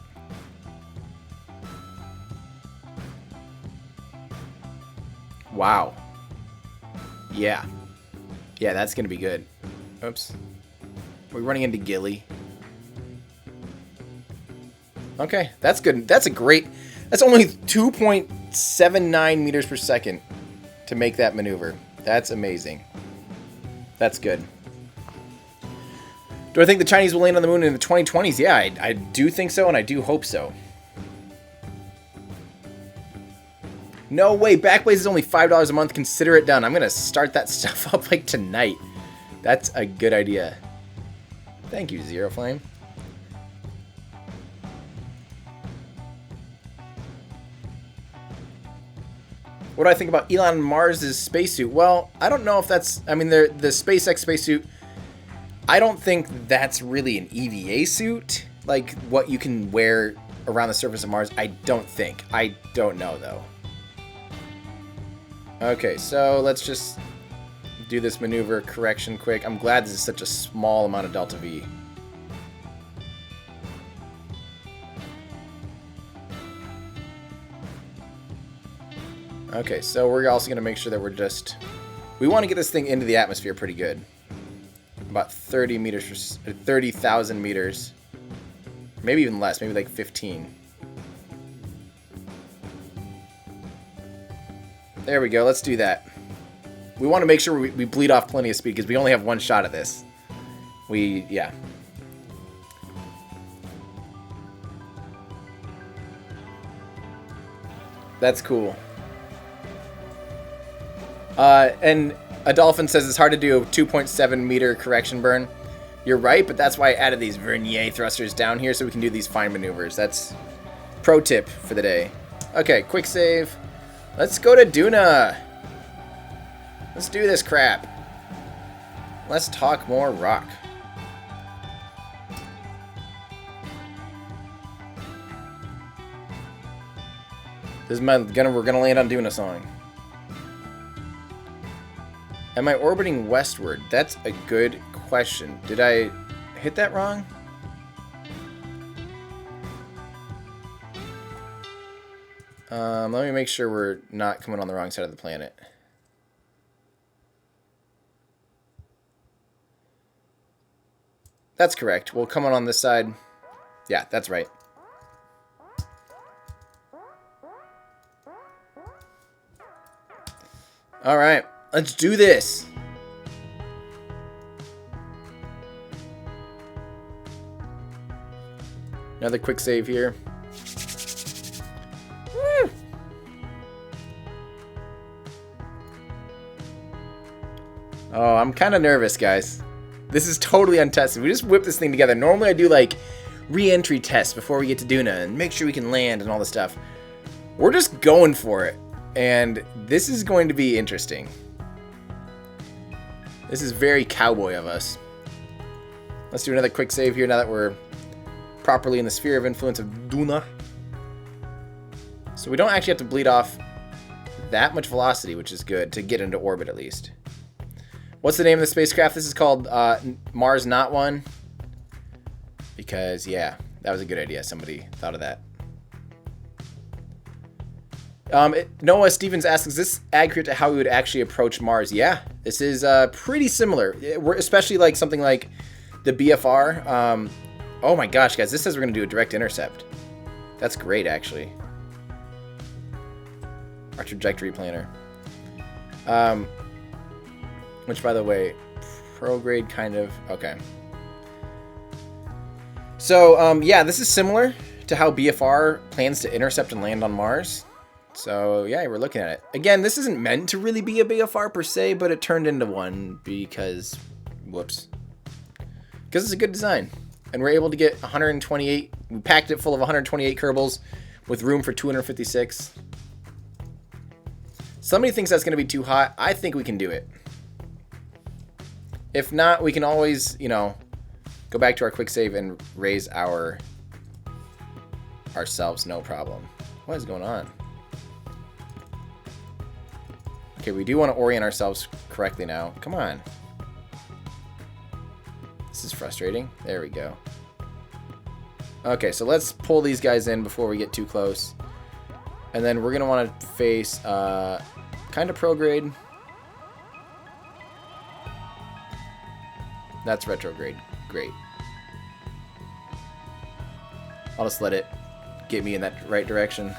Wow. Yeah. Yeah, that's going to be good. Oops. We're running into Gilly. Okay, that's good. That's a great... That's only 2.79 meters per second to make that maneuver. That's amazing. That's good. Do I think the Chinese will land on the moon in the 2020s? Yeah, I do think so, and I do hope so. No way, Backblaze is only $5 a month. Consider it done. I'm going to start that stuff up like tonight. That's a good idea. Thank you, Zero Flame. What do I think about Elon Mars' spacesuit? Well, I don't know if that's... I mean, the SpaceX spacesuit, I don't think that's really an EVA suit. Like, what you can wear around the surface of Mars. I don't think. I don't know, though. Okay, so let's just do this maneuver correction quick. I'm glad this is such a small amount of delta V. Okay, so we're also going to make sure that we're just... We want to get this thing into the atmosphere pretty good. About 30 meters, 30,000 meters. Maybe even less, maybe like 15. There we go, let's do that. We want to make sure we bleed off plenty of speed because we only have one shot at this. Yeah. That's cool. And a dolphin says it's hard to do a 2.7 meter correction burn. You're right, but that's why I added these vernier thrusters down here so we can do these fine maneuvers. That's pro tip for the day. Okay, quick save. Let's go to Duna. Let's do this crap. Let's talk more rock. This is we're gonna land on Duna song. Am I orbiting westward? That's a good question. Did I hit that wrong? Let me make sure we're not coming on the wrong side of the planet. That's correct. We'll come on this side. Yeah, that's right. All right, let's do this. Another quick save here. Woo! Oh, I'm kind of nervous, guys. This is totally untested. We just whipped this thing together. Normally I do like re-entry tests before we get to Duna and make sure we can land and all this stuff. We're just going for it. And this is going to be interesting. This is very cowboy of us. Let's do another quick save here now that we're properly in the sphere of influence of Duna. So we don't actually have to bleed off that much velocity, which is good, to get into orbit at least. What's the name of the spacecraft? This is called Mars Not One. Because, yeah, that was a good idea. Somebody thought of that. Noah Stevens asks, is this accurate to how we would actually approach Mars? Yeah, this is pretty similar. We're especially like something like the BFR. Oh my gosh, guys, this says we're going to do a direct intercept. That's great, actually. Our trajectory planner. Which, by the way, prograde kind of... Okay. So, yeah, this is similar to how BFR plans to intercept and land on Mars. So, yeah, we're looking at it. Again, this isn't meant to really be a BFR per se, but it turned into one because... Whoops. Because it's a good design. And we're able to get 128... We packed it full of 128 Kerbals with room for 256. Somebody thinks that's going to be too hot. I think we can do it. If not, we can always, you know, go back to our quick save and raise ourselves, no problem. What is going on? Okay, we do want to orient ourselves correctly now. Come on. This is frustrating. There we go. Okay, so let's pull these guys in before we get too close. And then we're going to want to face kind of prograde. That's retrograde. Great. I'll just let it get me in that right direction.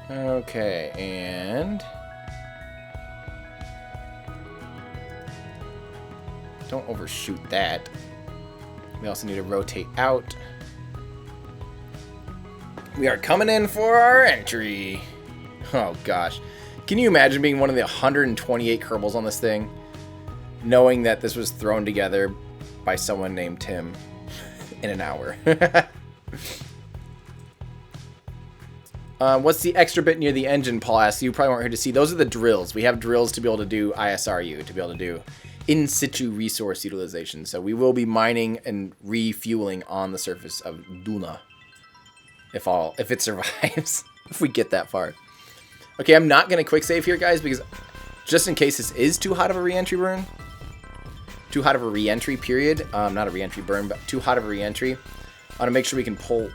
Okay, and... Don't overshoot that. We also need to rotate out. We are coming in for our entry. Oh gosh. Can you imagine being one of the 128 Kerbals on this thing? Knowing that this was thrown together by someone named Tim in an hour. What's the extra bit near the engine, Paul asks? You probably weren't here to see. Those are the drills. We have drills to be able to do ISRU, to be able to do in situ resource utilization. So we will be mining and refueling on the surface of Duna. If it survives. If we get that far. Okay, I'm not going to quick save here, guys, because just in case this is too hot of a re-entry burn. Too hot of a re-entry period. Not a re-entry burn, but too hot of a re-entry. I want to make sure we can pull,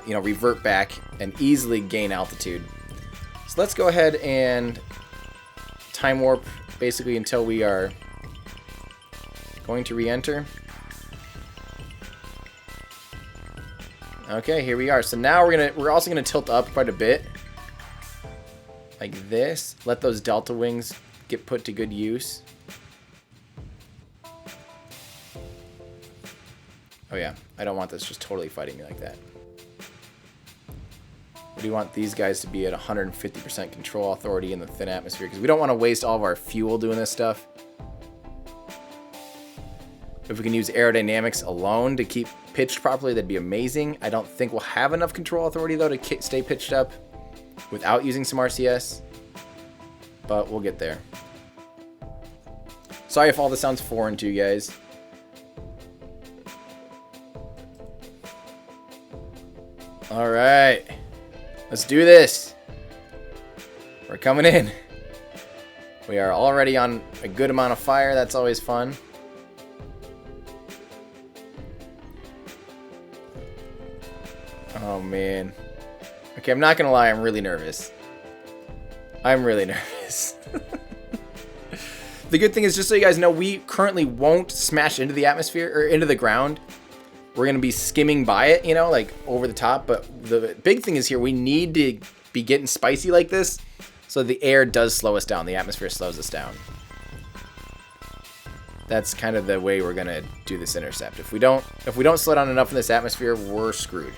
revert back and easily gain altitude. So let's go ahead and time warp basically until we are going to re-enter. Okay, here we are. So now we're also gonna tilt up quite a bit, like this. Let those delta wings get put to good use. Oh yeah, I don't want this just totally fighting me like that. We do want these guys to be at 150% control authority in the thin atmosphere because we don't want to waste all of our fuel doing this stuff. If we can use aerodynamics alone to keep pitched properly, that'd be amazing. I don't think we'll have enough control authority, though, to stay pitched up without using some RCS. But we'll get there. Sorry if all this sounds foreign to you guys. All right. Let's do this. We're coming in. We are already on a good amount of fire. That's always fun. Oh, man. Okay, I'm not going to lie. I'm really nervous. I'm really nervous. The good thing is, just so you guys know, we currently won't smash into the atmosphere or into the ground. We're going to be skimming by it, you know, like over the top. But the big thing is here, we need to be getting spicy like this so the air does slow us down. The atmosphere slows us down. That's kind of the way we're going to do this intercept. If we don't slow down enough in this atmosphere, we're screwed.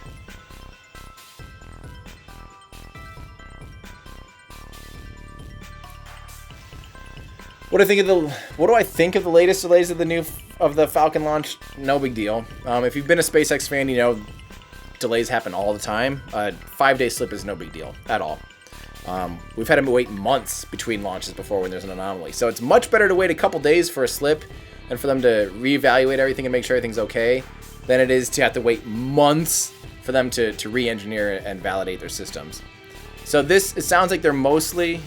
What do I think of the latest delays of the Falcon launch? No big deal. If you've been a SpaceX fan, you know delays happen all the time. 5-day slip is no big deal at all. We've had to wait months between launches before when there's an anomaly. So it's much better to wait a couple days for a slip and for them to reevaluate everything and make sure everything's okay than it is to have to wait months for them to re-engineer and validate their systems. So it sounds like they're mostly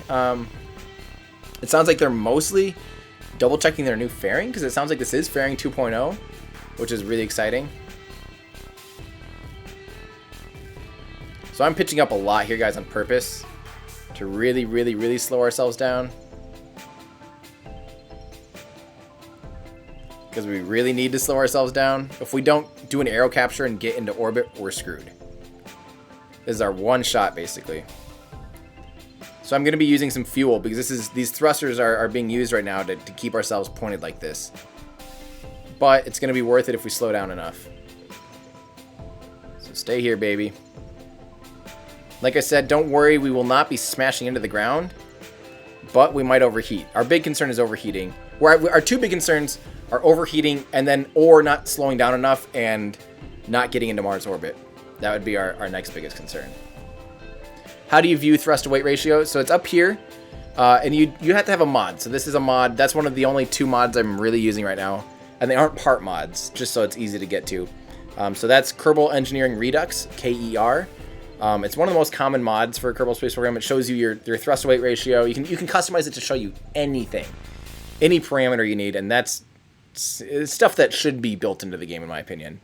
double checking their new fairing, because it sounds like this is fairing 2.0, which is really exciting. So I'm pitching up a lot here, guys, on purpose to really, really, really slow ourselves down, because we really need to slow ourselves down. If we don't do an aero capture and get into orbit, we're screwed. This is our one shot, basically. So I'm going to be using some fuel because these thrusters are being used right now to keep ourselves pointed like this. But it's going to be worth it if we slow down enough. So stay here, baby. Like I said, don't worry, we will not be smashing into the ground, but we might overheat. Our big concern is overheating. Our two big concerns are overheating or not slowing down enough and not getting into Mars orbit. That would be our next biggest concern. How do you view thrust to weight ratio? So it's up here, and you have to have a mod. So this is a mod. That's one of the only 2 mods I'm really using right now, and they aren't part mods, just so it's easy to get to. So that's Kerbal Engineering Redux, KER. It's one of the most common mods for Kerbal Space Program. It shows you your thrust to weight ratio. You can customize it to show you anything, any parameter you need, and that's stuff that should be built into the game, in my opinion.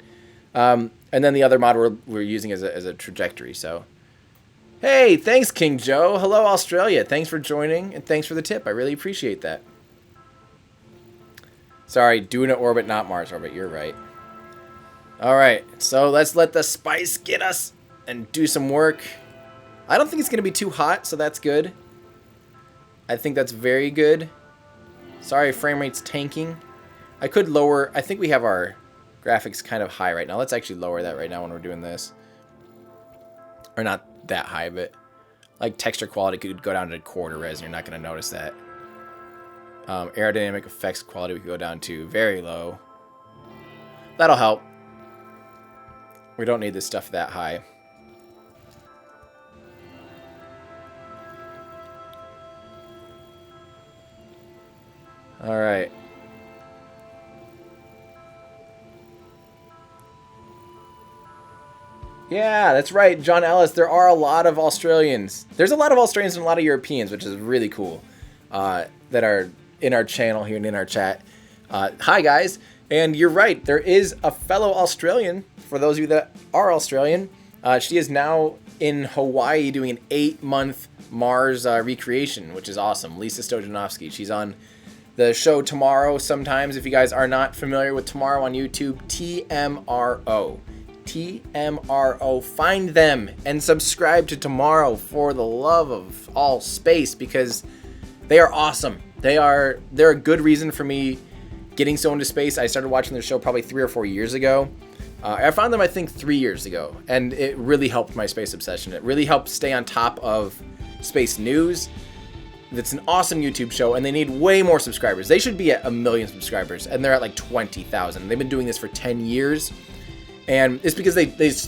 And then the other mod we're using as a trajectory. So. Hey, thanks, King Joe. Hello, Australia. Thanks for joining, and thanks for the tip. I really appreciate that. Sorry, Duna orbit, not Mars orbit. You're right. All right, so let's let the spice get us and do some work. I don't think it's going to be too hot, so that's good. I think that's very good. Sorry, frame rate's tanking. I could lower. I think we have our graphics kind of high right now. Let's actually lower that right now when we're doing this. Or not that high, but like texture quality could go down to quarter res and you're not going to notice that. Aerodynamic effects quality we could go down to very low. That'll help. We don't need this stuff that high. All right. Yeah, that's right, John Ellis. There are a lot of Australians. There's a lot of Australians and a lot of Europeans, which is really cool, that are in our channel here and in our chat. Hi, guys. And you're right. There is a fellow Australian, for those of you that are Australian. She is now in Hawaii doing an 8-month Mars recreation, which is awesome. Lisa Stojanovsky. She's on the show Tomorrow sometimes. If you guys are not familiar with Tomorrow on YouTube, TMRO. TMRO. Find them and subscribe to Tomorrow for the love of all space, because they are awesome. They're a good reason for me getting so into space. I started watching their show probably 3 or 4 years ago, I found them, I think, 3 years ago, and it really helped my space obsession. It really helped stay on top of space news. It's an awesome YouTube show, and they need way more subscribers. They should be at 1 million subscribers, and they're at like 20,000. They've been doing this for 10 years, and it's because they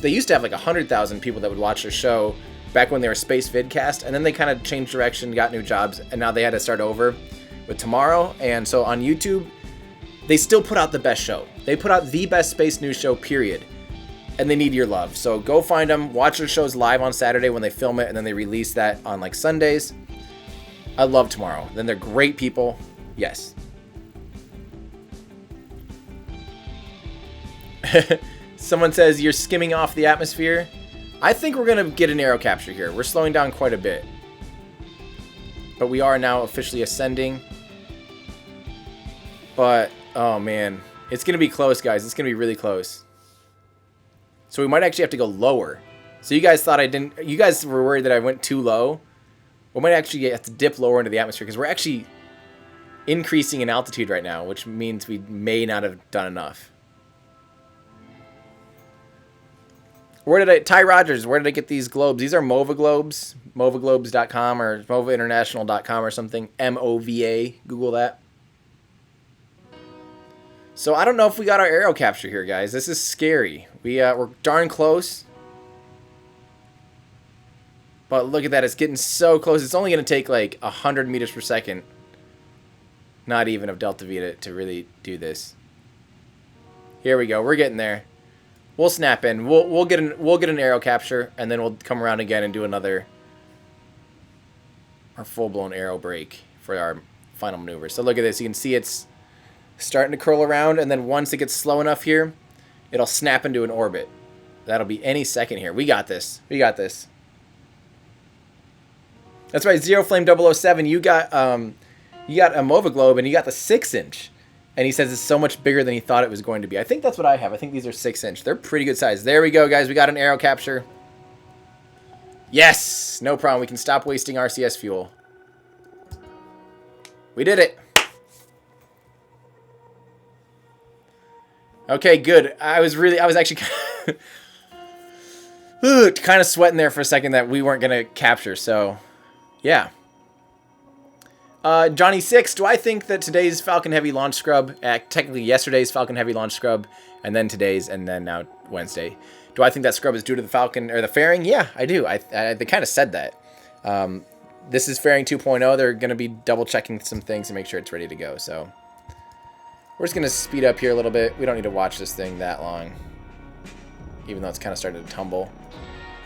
used to have like 100,000 people that would watch their show back when they were Space Vidcast, and then they kind of changed direction, got new jobs, and now they had to start over with Tomorrow. And so on YouTube, they still put out the best show. They put out the best space news show, period. And they need your love. So go find them. Watch their shows live on Saturday when they film it, and then they release that on like Sundays. I love Tomorrow. Then they're great people. Yes. Someone says you're skimming off the atmosphere. I think we're going to get an aero capture here. We're slowing down quite a bit. But we are now officially ascending. But, oh man. It's going to be close, guys. It's going to be really close. So we might actually have to go lower. So you guys thought I didn't... You guys were worried that I went too low. We might actually have to dip lower into the atmosphere because we're actually increasing in altitude right now, which means we may not have done enough. Ty Rogers, where did I get these globes? These are MOVA globes, movaglobes.com or movainternational.com or something. MOVA, Google that. So I don't know if we got our aero capture here, guys. This is scary. We're darn close. But look at that, it's getting so close. It's only going to take like 100 meters per second. Not even of Delta V to really do this. Here we go, we're getting there. We'll snap in. We'll get an aero capture, and then we'll come around again and do our full-blown aero break for our final maneuver. So look at this. You can see it's starting to curl around, and then once it gets slow enough here, it'll snap into an orbit. That'll be any second here. We got this. We got this. That's right, Zero Flame 007. You got a MOVA globe, and you got the 6-inch. And he says it's so much bigger than he thought it was going to be. I think that's what I have. I think these are 6-inch. They're pretty good size. There we go, guys. We got an aero capture. Yes! No problem. We can stop wasting RCS fuel. We did it. Okay, good. I was actually kind of sweating there for a second that we weren't going to capture. So, yeah. Johnny 6, do I think that today's Falcon Heavy launch scrub, technically yesterday's Falcon Heavy launch scrub, and then today's, and then now Wednesday, do I think that scrub is due to the Falcon, or the fairing? Yeah, I do. They kind of said that. This is fairing 2.0. They're going to be double checking some things to make sure it's ready to go, so. We're just going to speed up here a little bit. We don't need to watch this thing that long, even though it's kind of started to tumble.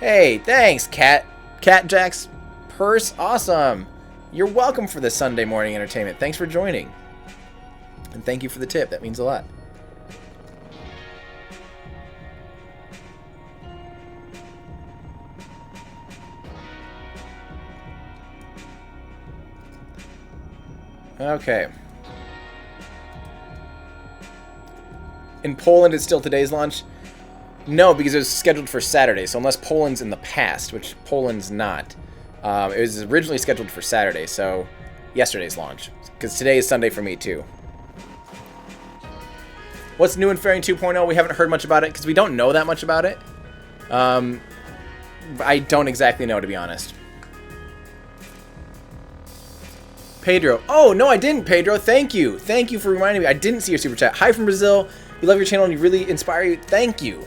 Hey, thanks, Cat Jack's purse. Awesome. You're welcome for the Sunday morning entertainment. Thanks for joining. And thank you for the tip. That means a lot. Okay. In Poland, it's still today's launch? No, because it was scheduled for Saturday. So unless Poland's in the past, which Poland's not. It was originally scheduled for Saturday, so yesterday's launch. Because today is Sunday for me, too. What's new in Fairing 2.0? We haven't heard much about it, because we don't know that much about it. I don't exactly know, to be honest. Pedro. Oh, no, I didn't, Pedro. Thank you. Thank you for reminding me. I didn't see your super chat. Hi from Brazil. We love your channel, and you really inspire you. Thank you.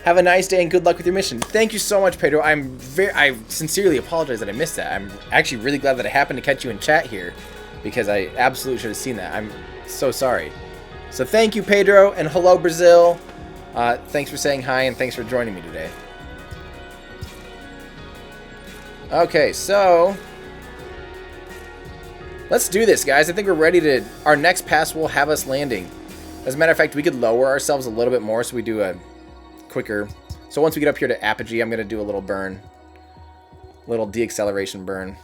Have a nice day and good luck with your mission. Thank you so much, Pedro. I sincerely apologize that I missed that. I'm actually really glad that I happened to catch you in chat here, because I absolutely should have seen that. I'm so sorry. So thank you, Pedro, and hello, Brazil. Thanks for saying hi, and thanks for joining me today. Okay, so let's do this, guys. I think we're ready to... Our next pass will have us landing. As a matter of fact, we could lower ourselves a little bit more so we do a quicker. So once we get up here to apogee, I'm going to do a little burn. Little deacceleration burn.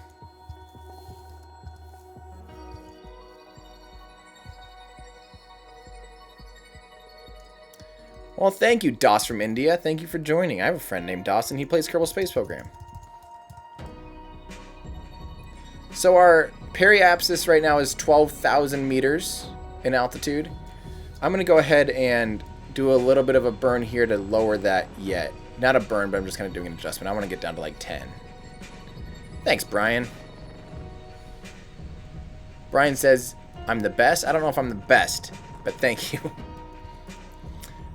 Well, thank you, Doss from India. Thank you for joining. I have a friend named Doss, and he plays Kerbal Space Program. So our periapsis right now is 12,000 meters in altitude. I'm going to go ahead and do a little bit of a burn here to lower that yet. Not a burn, but I'm just kind of doing an adjustment. I want to get down to like 10. Thanks, Brian. Brian says, I'm the best. I don't know if I'm the best, but thank you.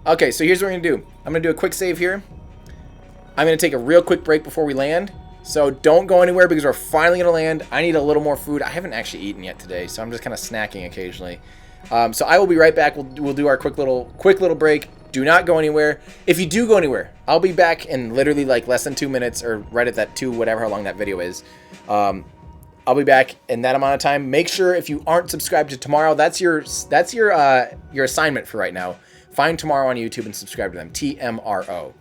Okay, so here's what we're going to do. I'm going to do a quick save here. I'm going to take a real quick break before we land. So don't go anywhere because we're finally going to land. I need a little more food. I haven't actually eaten yet today, so I'm just kind of snacking occasionally. So I will be right back. We'll do our quick little break. Do not go anywhere. If you do go anywhere, I'll be back in literally like less than 2 minutes, or right at that 2, whatever how long that video is. I'll be back in that amount of time. Make sure if you aren't subscribed to Tomorrow, that's your assignment for right now. Find Tomorrow on YouTube and subscribe to them. TMRO.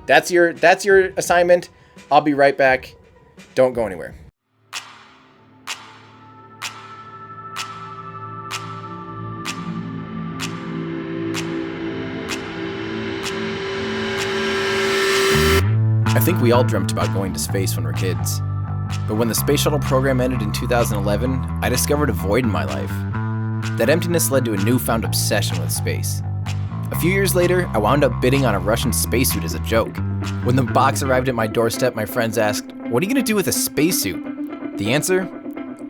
That's your assignment. I'll be right back. Don't go anywhere. I think we all dreamt about going to space when we were kids. But when the space shuttle program ended in 2011, I discovered a void in my life. That emptiness led to a newfound obsession with space. A few years later, I wound up bidding on a Russian spacesuit as a joke. When the box arrived at my doorstep, my friends asked, "What are you going to do with a spacesuit?" The answer?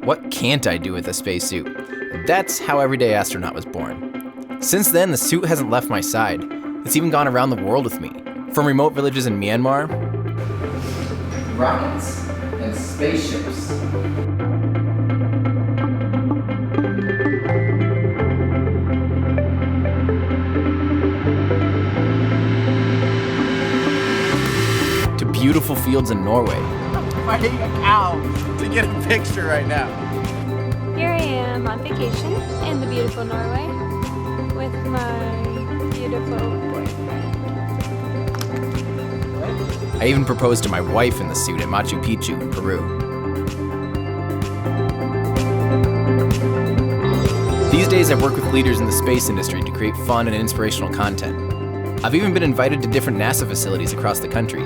What can't I do with a spacesuit? That's how Everyday Astronaut was born. Since then, the suit hasn't left my side. It's even gone around the world with me. From remote villages in Myanmar, Rockets and spaceships. to beautiful fields in Norway. I'm fighting a cow to get a picture right now. Here I am on vacation in the beautiful Norway with my beautiful boyfriend. I even proposed to my wife in the suit at Machu Picchu in Peru. These days I work with leaders in the space industry to create fun and inspirational content. I've even been invited to different NASA facilities across the country,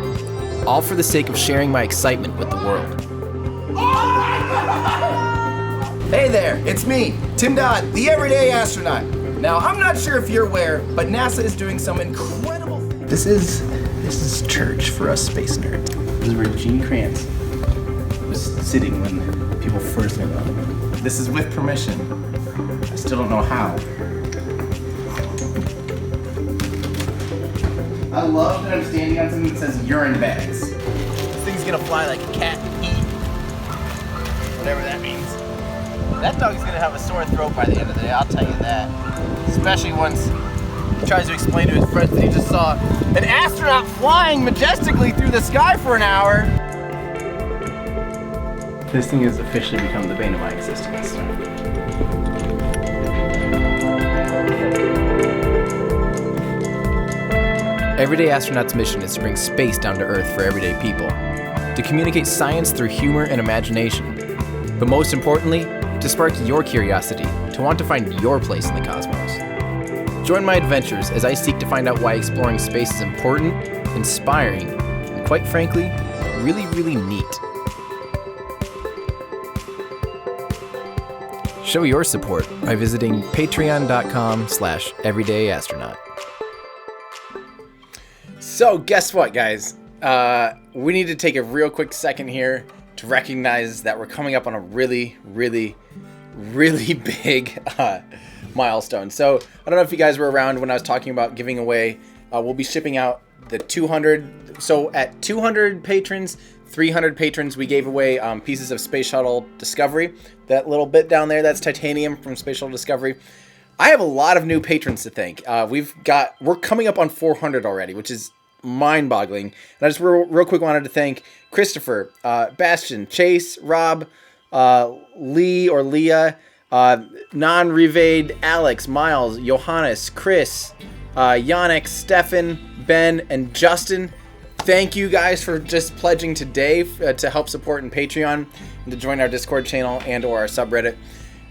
all for the sake of sharing my excitement with the world. Hey there, it's me, Tim Dodd, the Everyday Astronaut. Now, I'm not sure if you're aware, but NASA is doing some incredible... This is church for us space nerds. This is where Gene Kranz was sitting when people first met him. This is with permission. I still don't know how. I love that I'm standing on something that says urine bags. This thing's gonna fly like a cat in heat. Whatever that means. That dog's gonna have a sore throat by the end of the day, I'll tell you that. Especially once he tries to explain to his friends that he just saw an astronaut flying majestically through the sky for an hour. This thing has officially become the bane of my existence. Everyday Astronaut's mission is to bring space down to Earth for everyday people, to communicate science through humor and imagination, but most importantly, to spark your curiosity, to want to find your place in the cosmos. Join my adventures as I seek to find out why exploring space is important, inspiring, and quite frankly, really, really neat. Show your support by visiting patreon.com/everydayastronaut. So guess what, guys? We need to take a real quick second here to recognize that we're coming up on a really, really, really big milestone. So I don't know if you guys were around when I was talking about giving away. We'll be shipping out the 200. So at 200 patrons, 300 patrons, we gave away pieces of Space Shuttle Discovery. That little bit down there, that's titanium from Space Shuttle Discovery. I have a lot of new patrons to thank. We're coming up on 400 already, which is mind-boggling. And I just real quick wanted to thank Christopher, Bastian, Chase, Rob, Lee or Leah, Non-Revade, Alex, Miles, Johannes, Chris, Yannick, Stefan, Ben, and Justin. Thank you guys for just pledging today to help support in Patreon and to join our Discord channel and or our subreddit.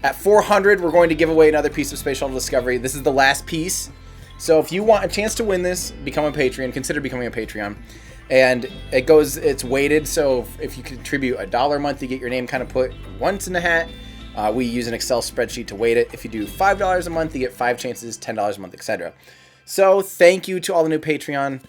At 400, we're going to give away another piece of Space Shuttle Discovery. This is the last piece. So if you want a chance to win this, become a Patreon. Consider becoming a Patreon. And it's weighted, so if you contribute $1 a month, you get your name kind of put once in the hat. We use an Excel spreadsheet to weight it. If you do $5 a month, you get 5 chances, $10 a month, etc. So thank you to all the new Patreon.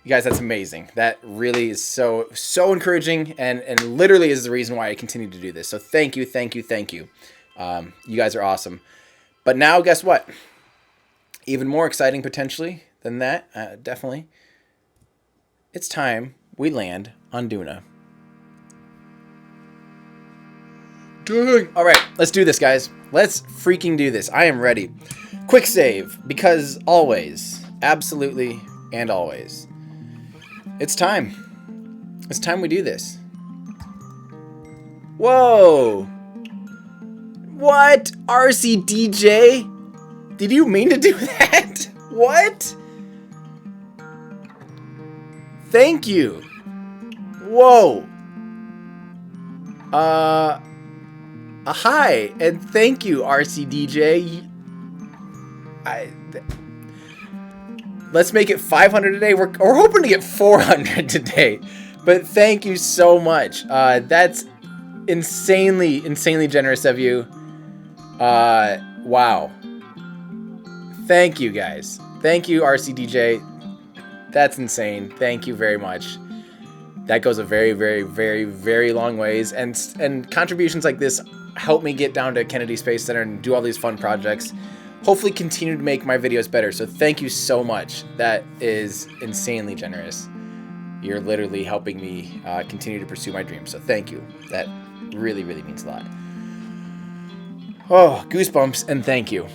You guys, that's amazing. That really is so encouraging and literally is the reason why I continue to do this. So thank you. You guys are awesome. But now, guess what? Even more exciting potentially than that, definitely. It's time we land on Duna. Dang. All right, let's do this, guys. Let's freaking do this. I am ready. Quick save, because always, absolutely and always. It's time. It's time we do this. Whoa. What? RCDJ? Did you mean to do that? What? Thank you. Whoa. Hi, and thank you, RCDJ. Let's make it 500 today. We're hoping to get 400 today, but thank you so much. That's insanely generous of you. Wow. Thank you, guys. Thank you, RCDJ. That's insane. Thank you very much. That goes a very long ways, and contributions like this help me get down to Kennedy Space Center and do all these fun projects. Hopefully continue to make my videos better. So thank you so much. That is insanely generous. You're literally helping me continue to pursue my dreams. So thank you. That really means a lot. Oh, goosebumps and thank you.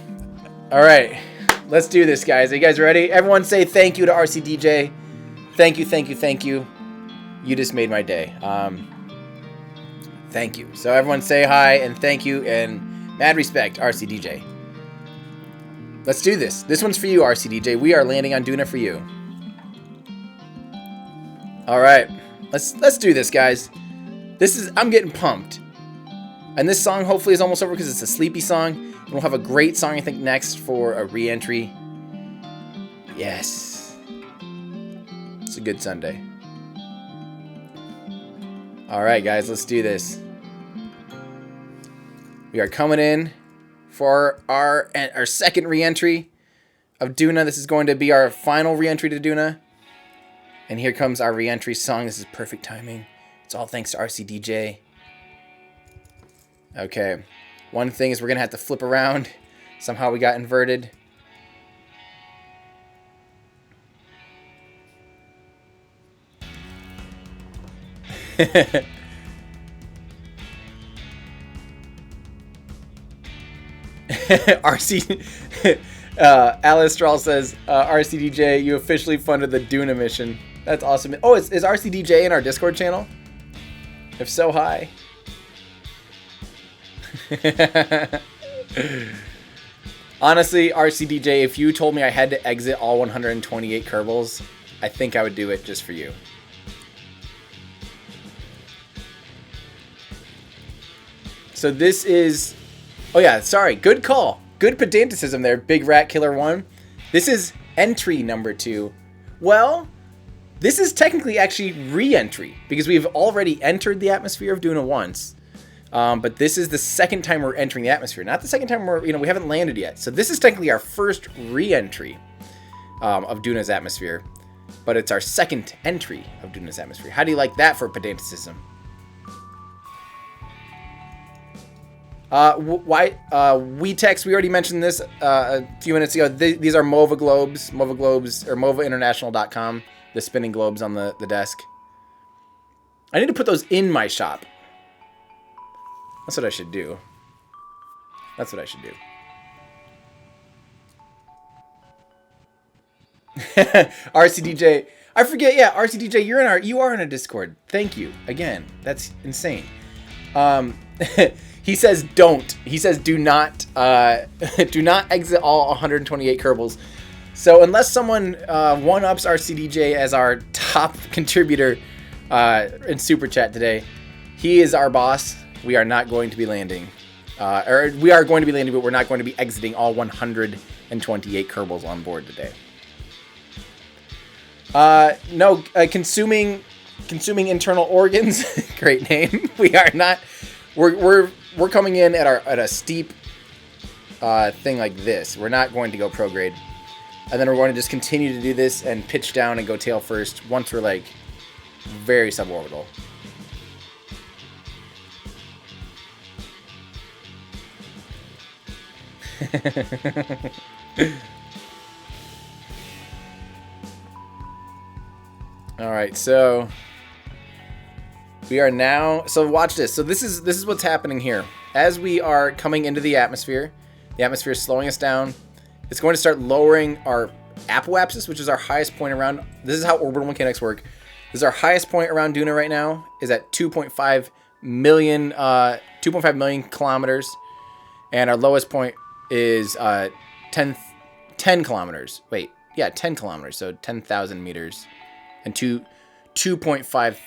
All right, let's do this, guys. Are you guys ready? Everyone say thank you to RCDJ. Thank you. You just made my day. Thank you. So everyone say hi and thank you and mad respect, RCDJ. Let's do this. This one's for you, RCDJ. We are landing on Duna for you. All right, let's do this, guys. I'm getting pumped. And this song hopefully is almost over because it's a sleepy song. And we'll have a great song, I think, next for a re-entry. Yes. It's a good Sunday. All right, guys, let's do this. We are coming in for our second re-entry of Duna. This is going to be our final re-entry to Duna. And here comes our re-entry song. This is perfect timing. It's all thanks to RCDJ. Okay. One thing is we're going to have to flip around. Somehow we got inverted. Alice Strahl says, RCDJ, you officially funded the Duna mission. That's awesome. Oh, is RCDJ in our Discord channel? If so, hi. Honestly, RCDJ, if you told me I had to exit all 128 Kerbals, I think I would do it just for you. So this is... Oh yeah, sorry. Good call. Good pedanticism there, Big Rat Killer 1. This is entry number 2. Well, this is technically actually re-entry, because we've already entered the atmosphere of Duna once. But this is the second time we're entering the atmosphere. Not the second time we haven't landed yet. So this is technically our first re-entry of Duna's atmosphere. But it's our second entry of Duna's atmosphere. How do you like that for pedanticism? WeText, we already mentioned this a few minutes ago. These are MOVA globes, or MOVAinternational.com, the spinning globes on the desk. I need to put those in my shop. That's what I should do. RCDJ, I forget. Yeah, RCDJ, you are in a Discord. Thank you again. That's insane. He says don't. He says do not exit all 128 Kerbals. So unless someone one-ups RCDJ as our top contributor in Super Chat today, he is our boss. We are not going to be landing. Or we are going to be landing, but we're not going to be exiting all 128 Kerbals on board today. Consuming internal organs. Great name. We are not. We're coming in at a steep thing like this. We're not going to go pro grade. And then we're going to just continue to do this and pitch down and go tail first once we're like very suborbital. All right, so we are now. So watch this. So this is what's happening here. As we are coming into the atmosphere is slowing us down. It's going to start lowering our apoapsis, which is our highest point around. This is how orbital mechanics work. This is our highest point around Duna right now. Is at 2.5 million kilometers, and our lowest point is 10 kilometers. Wait, yeah, 10 kilometers. So 10,000 meters. And 2.5,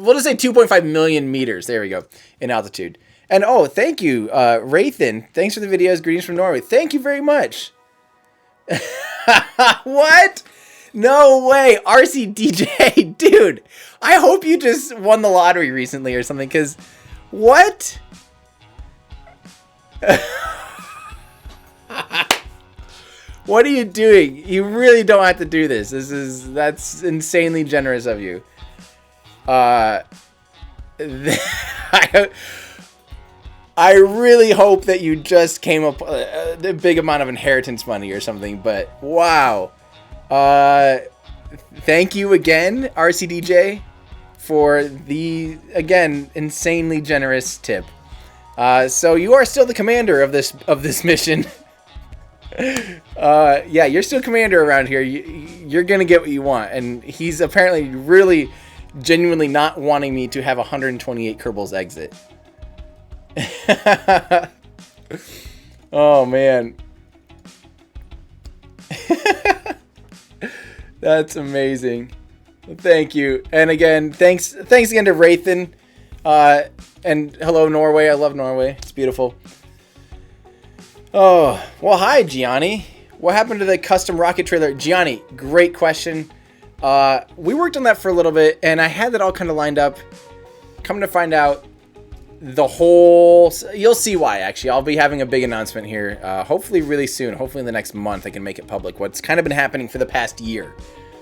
we'll just say 2.5 million meters. There we go, in altitude. And oh, thank you, Rathan. Thanks for the videos. Greetings from Norway. Thank you very much. What? No way, RCDJ, dude. I hope you just won the lottery recently or something. Cause what? What are you doing? You really don't have to do this. That's insanely generous of you. I really hope that you just came up a big amount of inheritance money or something, but wow. Thank you again, RCDJ, for the, again, insanely generous tip. So you are still the commander of this mission. Yeah, you're still commander around here. You're gonna get what you want, and he's apparently really genuinely not wanting me to have 128 Kerbals exit. Oh man. That's amazing. Thank you. And again, thanks again to Rathan. And hello Norway. I love Norway. It's beautiful. Oh, well, hi, Gianni. What happened to the custom rocket trailer? Gianni, great question. We worked on that for a little bit, and I had that all kind of lined up. Come to find out, the whole... You'll see why, actually. I'll be having a big announcement here, hopefully really soon. Hopefully in the next month I can make it public. What's kind of been happening for the past year.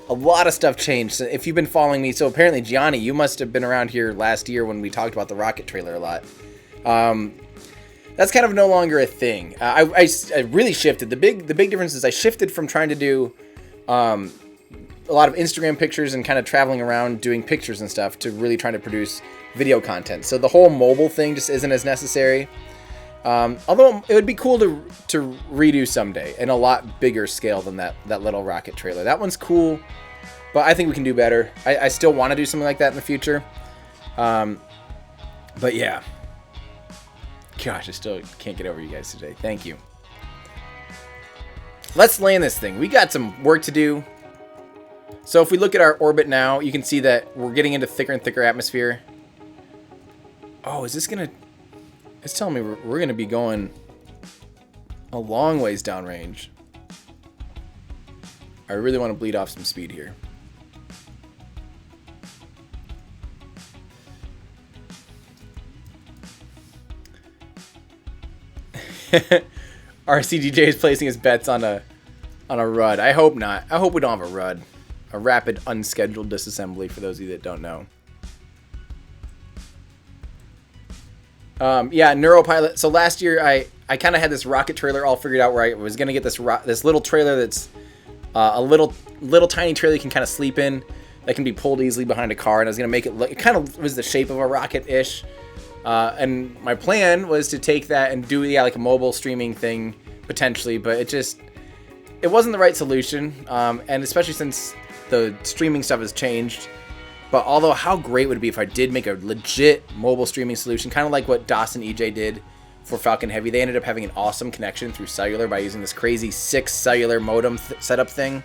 A lot of stuff changed. So if you've been following me, so apparently, Gianni, you must have been around here last year when we talked about the rocket trailer a lot. That's kind of no longer a thing. I really shifted. The big difference is I shifted from trying to do a lot of Instagram pictures and kind of traveling around doing pictures and stuff to really trying to produce video content. So the whole mobile thing just isn't as necessary. Although it would be cool to redo someday in a lot bigger scale than that little rocket trailer. That one's cool, but I think we can do better. I still want to do something like that in the future. But yeah. Gosh, I still can't get over you guys today. Thank you. Let's land this thing. We got some work to do. So if we look at our orbit now, you can see that we're getting into thicker and thicker atmosphere. Oh, is this gonna... It's telling me we're gonna be going a long ways downrange. I really want to bleed off some speed here. RCDJ is placing his bets on a RUD. I hope not. I hope we don't have a RUD. A rapid unscheduled disassembly, for those of you that don't know. Yeah, Neuropilot. So last year I kind of had this rocket trailer all figured out where I was going to get this little trailer that's a little tiny trailer you can kind of sleep in that can be pulled easily behind a car, and I was going to make it look, it kind of was the shape of a rocket-ish. And my plan was to take that and do, yeah, like a mobile streaming thing, potentially, but it wasn't the right solution, and especially since the streaming stuff has changed. But although, how great would it be if I did make a legit mobile streaming solution, kind of like what DOS and EJ did for Falcon Heavy. They ended up having an awesome connection through cellular by using this crazy 6 cellular modem setup thing.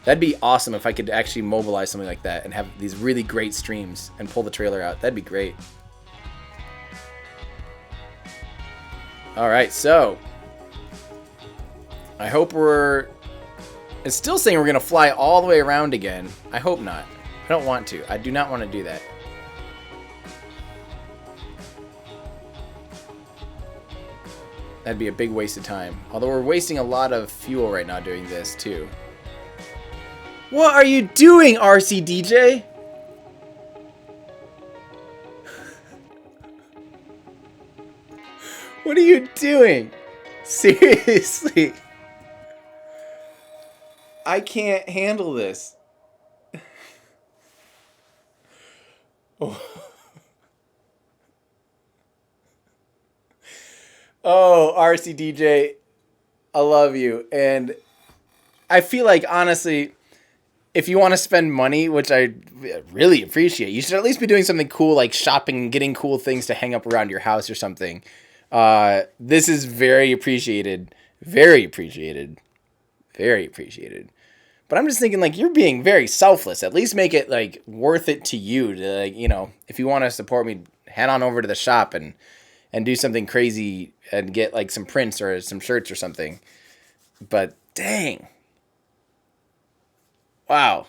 That'd be awesome if I could actually mobilize something like that and have these really great streams and pull the trailer out. That'd be great. Alright, so I hope it's still saying we're going to fly all the way around again. I hope not. I don't want to. I do not want to do that. That'd be a big waste of time. Although we're wasting a lot of fuel right now doing this too. What are you doing, RCDJ? What are you doing? Seriously. I can't handle this. Oh. Oh, RCDJ, I love you. And I feel like, honestly, if you want to spend money, which I really appreciate, you should at least be doing something cool like shopping and getting cool things to hang up around your house or something. This is very appreciated. Very appreciated. Very appreciated. But I'm just thinking, like, you're being very selfless. At least make it, like, worth it to you. To, like, you know, if you want to support me, head on over to the shop and do something crazy and get, like, some prints or some shirts or something. But, dang. Wow.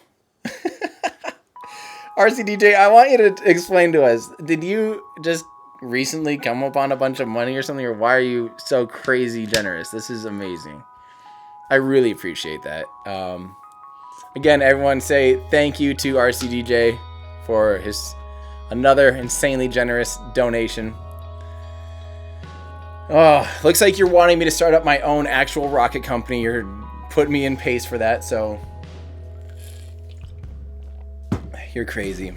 RCDJ, I want you to explain to us, did you just recently come upon a bunch of money or something, or why are you so crazy generous? This is amazing. I really appreciate that. Again, everyone say thank you to RCDJ for his another insanely generous donation. Oh, looks like you're wanting me to start up my own actual rocket company. You're putting me in pace for that, so you're crazy.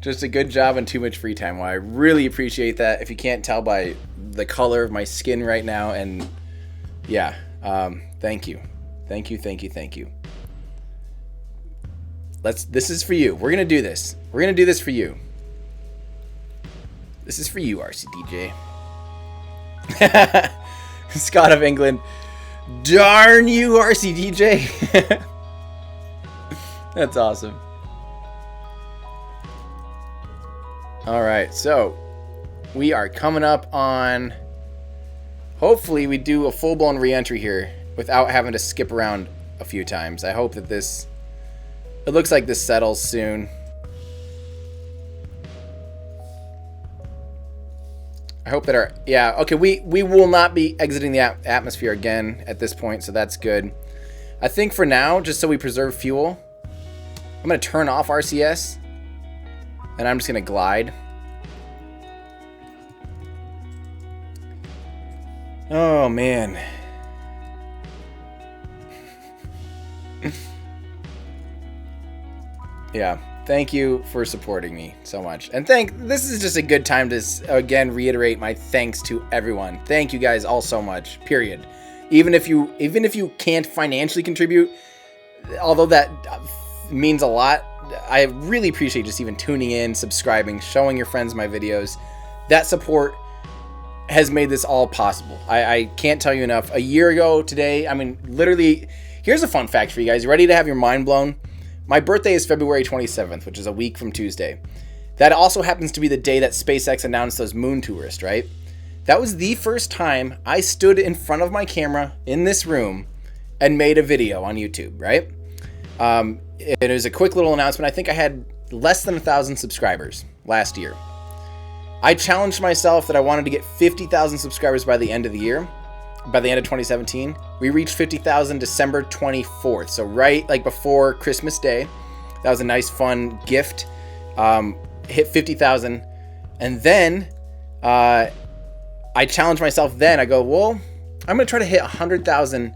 Just a good job and too much free time. Well, I really appreciate that. If you can't tell by the color of my skin right now, and yeah, thank you. Thank you, thank you, thank you. This is for you. We're gonna do this. We're gonna do this for you. This is for you, RCDJ. Scott of England. Darn you, RCDJ. That's awesome. Alright, so we are coming up on, hopefully we do a full-blown re-entry here without having to skip around a few times. I hope that this, it looks like this settles soon. I hope that our, yeah, okay, we will not be exiting the atmosphere again at this point, so that's good. I think for now, just so we preserve fuel, I'm going to turn off RCS, and I'm just going to glide. Oh, man. Yeah, thank you for supporting me so much. And this is just a good time to, again, reiterate my thanks to everyone. Thank you guys all so much, period. Even if you can't financially contribute, although that means a lot, I really appreciate just even tuning in, subscribing, showing your friends my videos. That support has made this all possible. I can't tell you enough. A year ago today, I mean, literally, here's a fun fact for you guys. You ready to have your mind blown? My birthday is February 27th, which is a week from Tuesday. That also happens to be the day that SpaceX announced those moon tourists, right? That was the first time I stood in front of my camera in this room and made a video on YouTube, right? It was a quick little announcement. I think I had less than 1,000 subscribers last year. I challenged myself that I wanted to get 50,000 subscribers by the end of the year. By the end of 2017, we reached 50,000 December 24th. So right like before Christmas Day. That was a nice fun gift. Hit 50,000. And then I challenged myself then. I go, well, I'm going to try to hit 100,000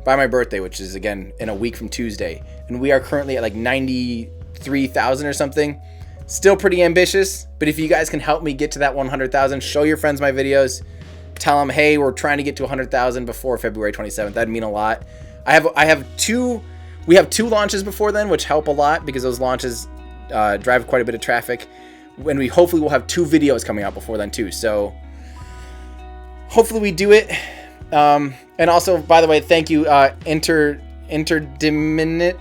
by my birthday, which is again in a week from Tuesday. And we are currently at like 93,000 or something. Still pretty ambitious, but if you guys can help me get to that 100,000, show your friends my videos, tell them, hey, we're trying to get to 100,000 before February 27th. That'd mean a lot. We have two launches before then, which help a lot because those launches drive quite a bit of traffic. And we hopefully will have 2 videos coming out before then too. So hopefully we do it. And also, by the way, thank you, Interdimminate.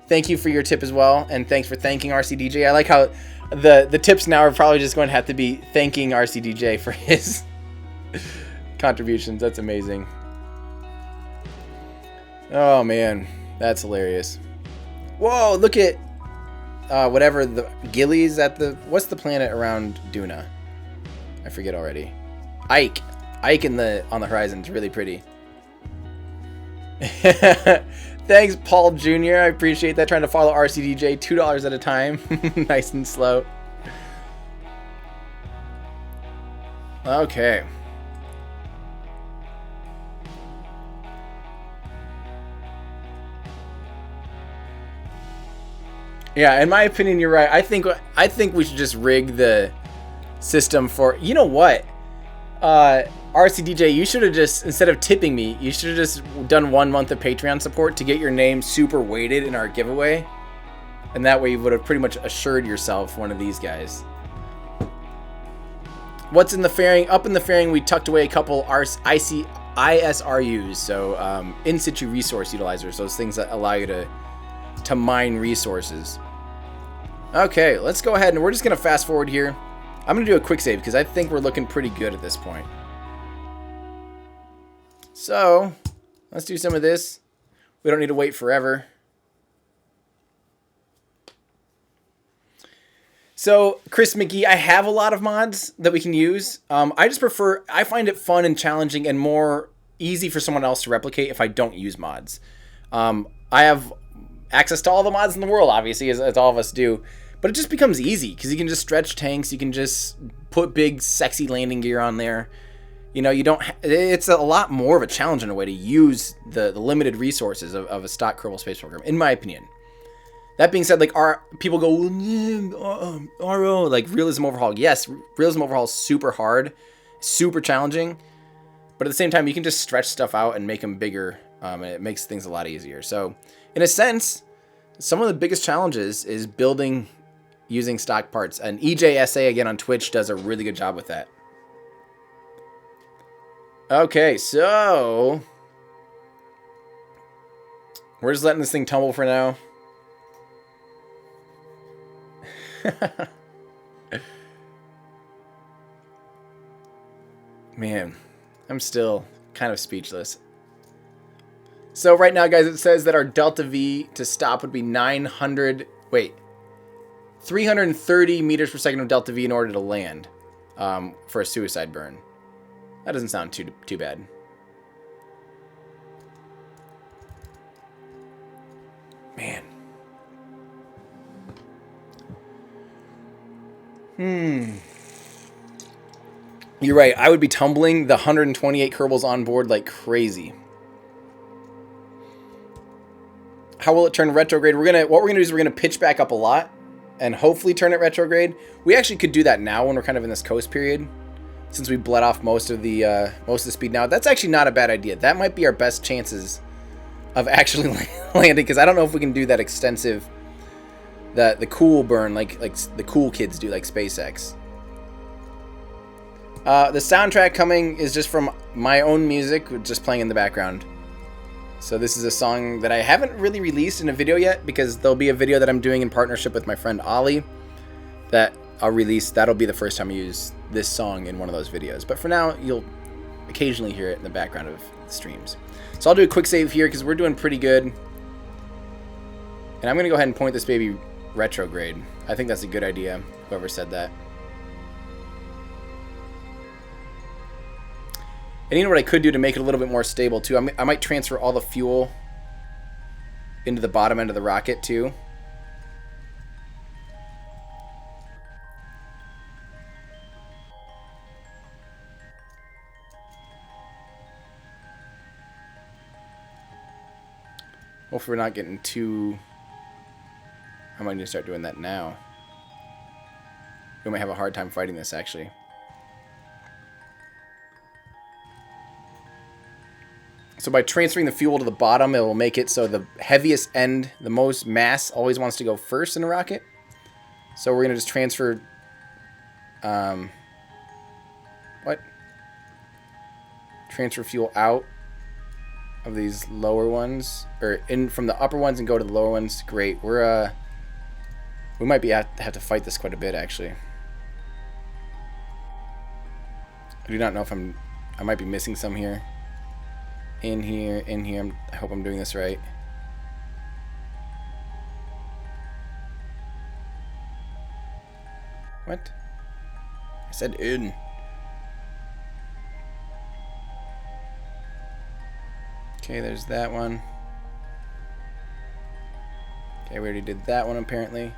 Thank you for your tip as well, and thanks for thanking RCDJ. I like how the tips now are probably just going to have to be thanking RCDJ for his contributions. That's amazing. Oh man, that's hilarious. Whoa, look at whatever the Gillies at the, what's the planet around Duna? I forget already. Ike in on the horizon is really pretty. Thanks, Paul Jr. I appreciate that. Trying to follow RCDJ $2 at a time. Nice and slow. Okay. Yeah, in my opinion, you're right. I think we should just rig the system for. You know what? RCDJ, you should have just, instead of tipping me, you should have just done 1 month of Patreon support to get your name super weighted in our giveaway. And that way you would have pretty much assured yourself one of these guys. What's in the fairing? Up in the fairing, we tucked away a couple ISRUs, so in situ resource utilizers, those things that allow you to mine resources. Okay, let's go ahead and we're just going to fast forward here. I'm going to do a quick save because I think we're looking pretty good at this point. So, let's do some of this. We don't need to wait forever. So, Chris McGee, I have a lot of mods that we can use. I find it fun and challenging and more easy for someone else to replicate if I don't use mods. I have access to all the mods in the world, obviously, as all of us do. But it just becomes easy because you can just stretch tanks. You can just put big, sexy landing gear on there. You know, you don't. It's a lot more of a challenge in a way to use the limited resources of a stock Kerbal Space Program, in my opinion. That being said, like people go, RO, like Realism Overhaul. Yes, Realism Overhaul is super hard, super challenging. But at the same time, you can just stretch stuff out and make them bigger, and it makes things a lot easier. So, in a sense, some of the biggest challenges is building using stock parts. And EJSA, again, on Twitch, does a really good job with that. Okay, so we're just letting this thing tumble for now. Man, I'm still kind of speechless. So right now, guys, it says that our delta V to stop would be 330 meters per second of delta V in order to land for a suicide burn. That doesn't sound too bad. Man. You're right. I would be tumbling the 128 Kerbals on board like crazy. How will it turn retrograde? What we're gonna do is we're gonna pitch back up a lot and hopefully turn it retrograde. We actually could do that now when we're kind of in this coast period, since we bled off most of the speed now. That's actually not a bad idea. That might be our best chances of actually landing, because I don't know if we can do that extensive, the cool burn like the cool kids do, like SpaceX. The soundtrack coming is just from my own music, just playing in the background. So this is a song that I haven't really released in a video yet, because there'll be a video that I'm doing in partnership with my friend Ollie that I'll release. That'll be the first time I use this song in one of those videos. But for now, you'll occasionally hear it in the background of the streams. So I'll do a quick save here because we're doing pretty good. And I'm going to go ahead and point this baby retrograde. I think that's a good idea, whoever said that. And you know what I could do to make it a little bit more stable too? I might transfer all the fuel into the bottom end of the rocket too. Hopefully we're not getting too... I might need to start doing that now. We might have a hard time fighting this, actually. So by transferring the fuel to the bottom, it will make it so the heaviest end, the most mass, always wants to go first in a rocket. So we're going to just transfer... Transfer fuel out of these lower ones, or in from the upper ones and go to the lower ones. Great. We might be have to fight this quite a bit, actually. I do not know if I might be missing some here. In here. I hope I'm doing this right. What? I said in. Okay, there's that one. Okay, we already did that one apparently.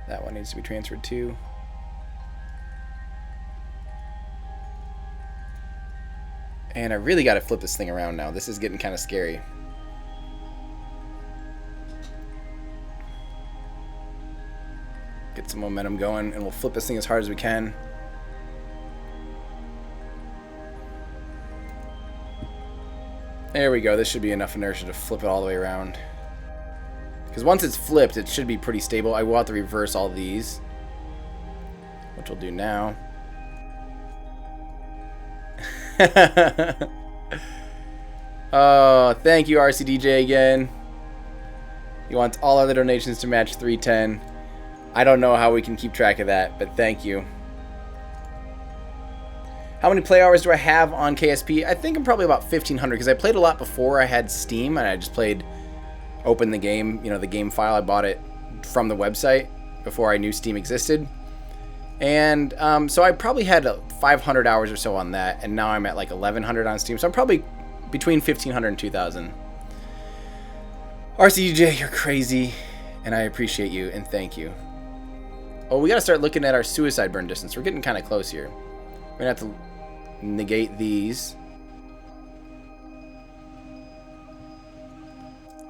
That one needs to be transferred too. And I really got to flip this thing around now. This is getting kind of scary. Get some momentum going, and we'll flip this thing as hard as we can. There we go. This should be enough inertia to flip it all the way around. Because once it's flipped, it should be pretty stable. I will have to reverse all these, which we'll do now. Oh, thank you, RCDJ, again. He wants all other donations to match 310. I don't know how we can keep track of that, but thank you. How many play hours do I have on KSP? I think I'm probably about 1,500 because I played a lot before I had Steam, and I just opened the game, you know, the game file. I bought it from the website before I knew Steam existed. And so I probably had 500 hours or so on that, and now I'm at like 1,100 on Steam. So I'm probably between 1,500 and 2,000. RCJ, you're crazy, and I appreciate you, and thank you. Oh, we gotta start looking at our suicide burn distance. We're getting kind of close here. We're gonna have to negate these.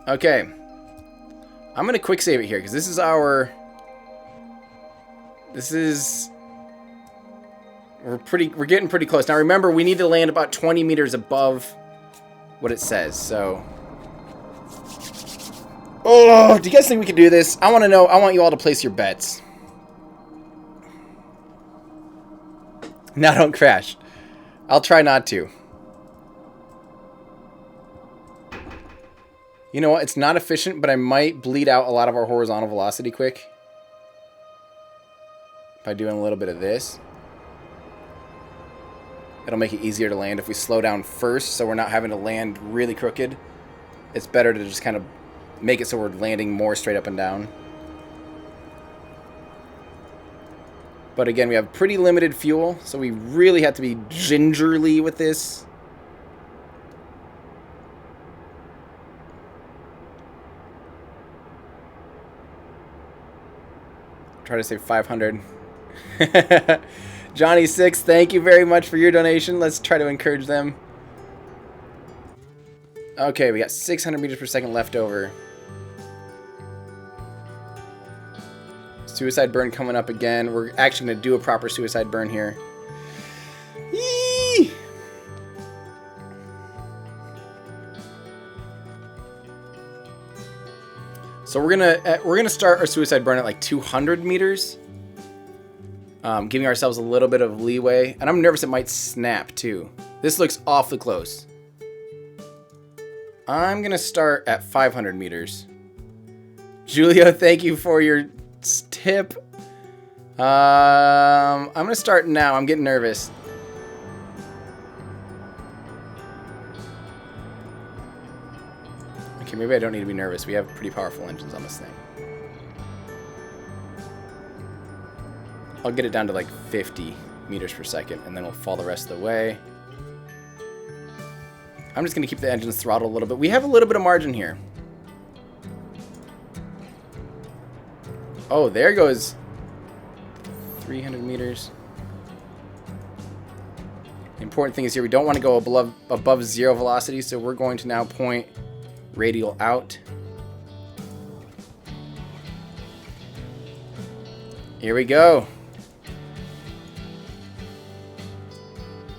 Okay. I'm gonna quick save it here, because this is our... We're getting pretty close. Now remember, we need to land about 20 meters above what it says, so... Oh, do you guys think we can do this? I want to know. I want you all to place your bets. Now don't crash. I'll try not to. You know what? It's not efficient, but I might bleed out a lot of our horizontal velocity quick by doing a little bit of this. It'll make it easier to land if we slow down first, so we're not having to land really crooked. It's better to just kind of make it so we're landing more straight up and down. But again, we have pretty limited fuel, so we really have to be gingerly with this. Try to save 500. Johnny6, thank you very much for your donation. Let's try to encourage them. Okay, we got 600 meters per second left over. Suicide burn coming up again. We're actually going to do a proper suicide burn here. Yee! So we're gonna start our suicide burn at like 200 meters, giving ourselves a little bit of leeway. And I'm nervous it might snap too. This looks awfully close. I'm gonna start at 500 meters. Julio, thank you for your tip. I'm gonna start now. I'm getting nervous. Okay, maybe I don't need to be nervous. We have pretty powerful engines on this thing. I'll get it down to like 50 meters per second, and then we'll fall the rest of the way. I'm just gonna keep the engines throttled a little bit. We have a little bit of margin here. Oh, there goes 300 meters. The important thing is here, we don't want to go above zero velocity, so we're going to now point radial out. Here we go.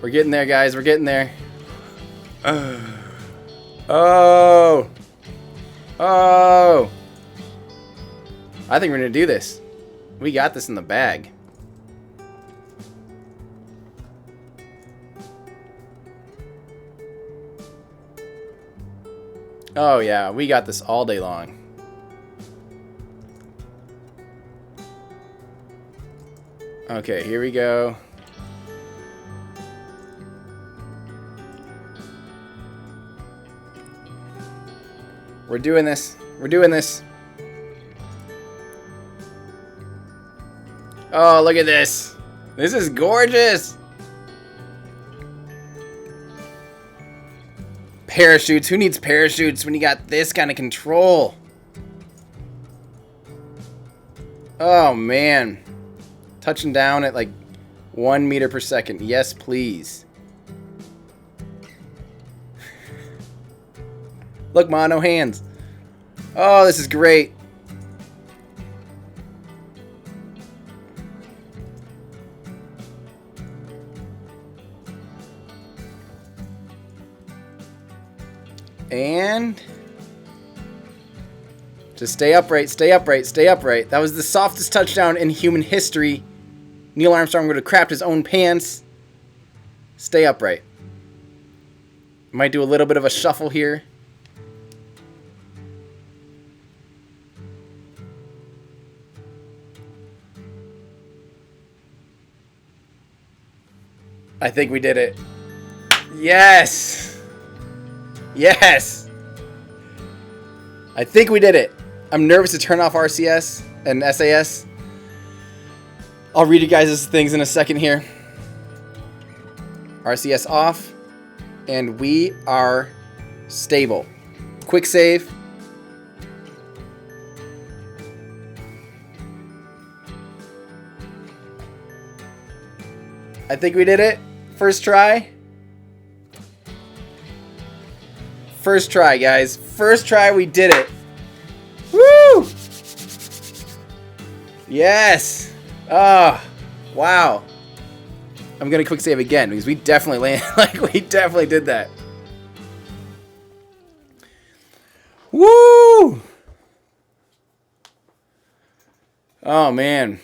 We're getting there, guys. We're getting there. Oh. Oh. I think we're going to do this. We got this in the bag. Oh, yeah. We got this all day long. Okay, here we go. We're doing this. We're doing this. Oh, look at this. This is gorgeous. parachutes. Who needs parachutes when you got this kind of control? Oh, man. Touching down at like 1 meter per second. Yes, please. Look, Ma, no hands. Oh, this is great. And just stay upright, stay upright, stay upright. That was the softest touchdown in human history. Neil Armstrong would have crapped his own pants. Stay upright. Might do a little bit of a shuffle here. I think we did it. Yes! Yes! I think we did it. I'm nervous to turn off RCS and SAS. I'll read you guys' things in a second here. RCS off. And we are stable. Quick save. I think we did it. First try. First try, guys. First try, we did it. Woo! Yes. Oh, wow. I'm gonna quick save again because we definitely landed. Like, we definitely did that. Woo! Oh man.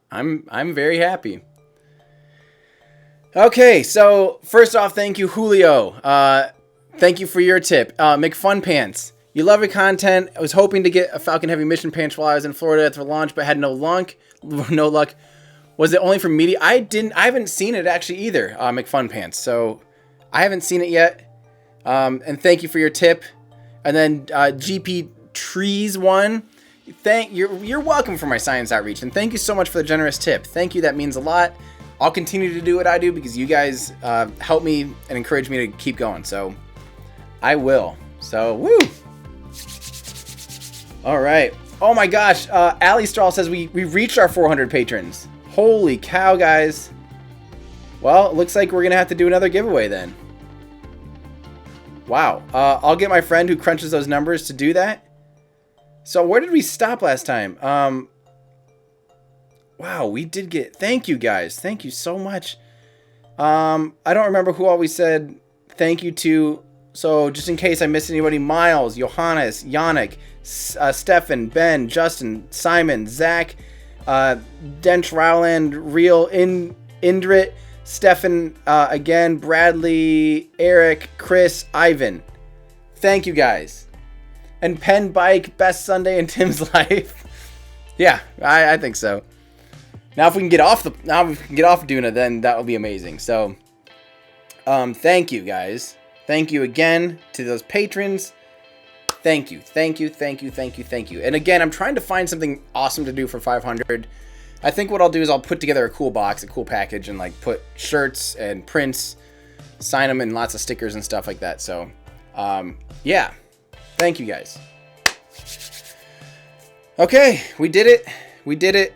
I'm very happy. Okay, so first off, thank you, Julio. Thank you for your tip. McFunPants. You love your content. I was hoping to get a Falcon Heavy mission pants while I was in Florida for launch, but had no luck. No luck. Was it only for media? I haven't seen it actually either, McFunPants. So I haven't seen it yet. And thank you for your tip. And then GP Trees 1. You're welcome for my science outreach, and thank you so much for the generous tip. Thank you, that means a lot. I'll continue to do what I do because you guys help me and encourage me to keep going. So I will. So woo! All right. Oh my gosh. Ali Strahl says we reached our 400 patrons. Holy cow, guys. Well, it looks like we're gonna have to do another giveaway then. Wow. I'll get my friend who crunches those numbers to do that. So where did we stop last time? Wow, we did get... Thank you, guys. Thank you so much. I don't remember who all we said thank you to. So just in case I missed anybody, Miles, Johannes, Yannick, Stefan, Ben, Justin, Simon, Zach, Dench Rowland, Real, Indrit, Stefan, again, Bradley, Eric, Chris, Ivan. Thank you, guys. And Penn Bike, best Sunday in Tim's life. Yeah, I think so. Now if we can get off Duna, then that will be amazing. So thank you, guys. Thank you again to those patrons. Thank you. Thank you. Thank you. Thank you. Thank you. And again, I'm trying to find something awesome to do for 500. I think what I'll do is I'll put together a cool box, a cool package, and like put shirts and prints, sign them, and lots of stickers and stuff like that. So yeah. Thank you, guys. Okay, we did it. We did it.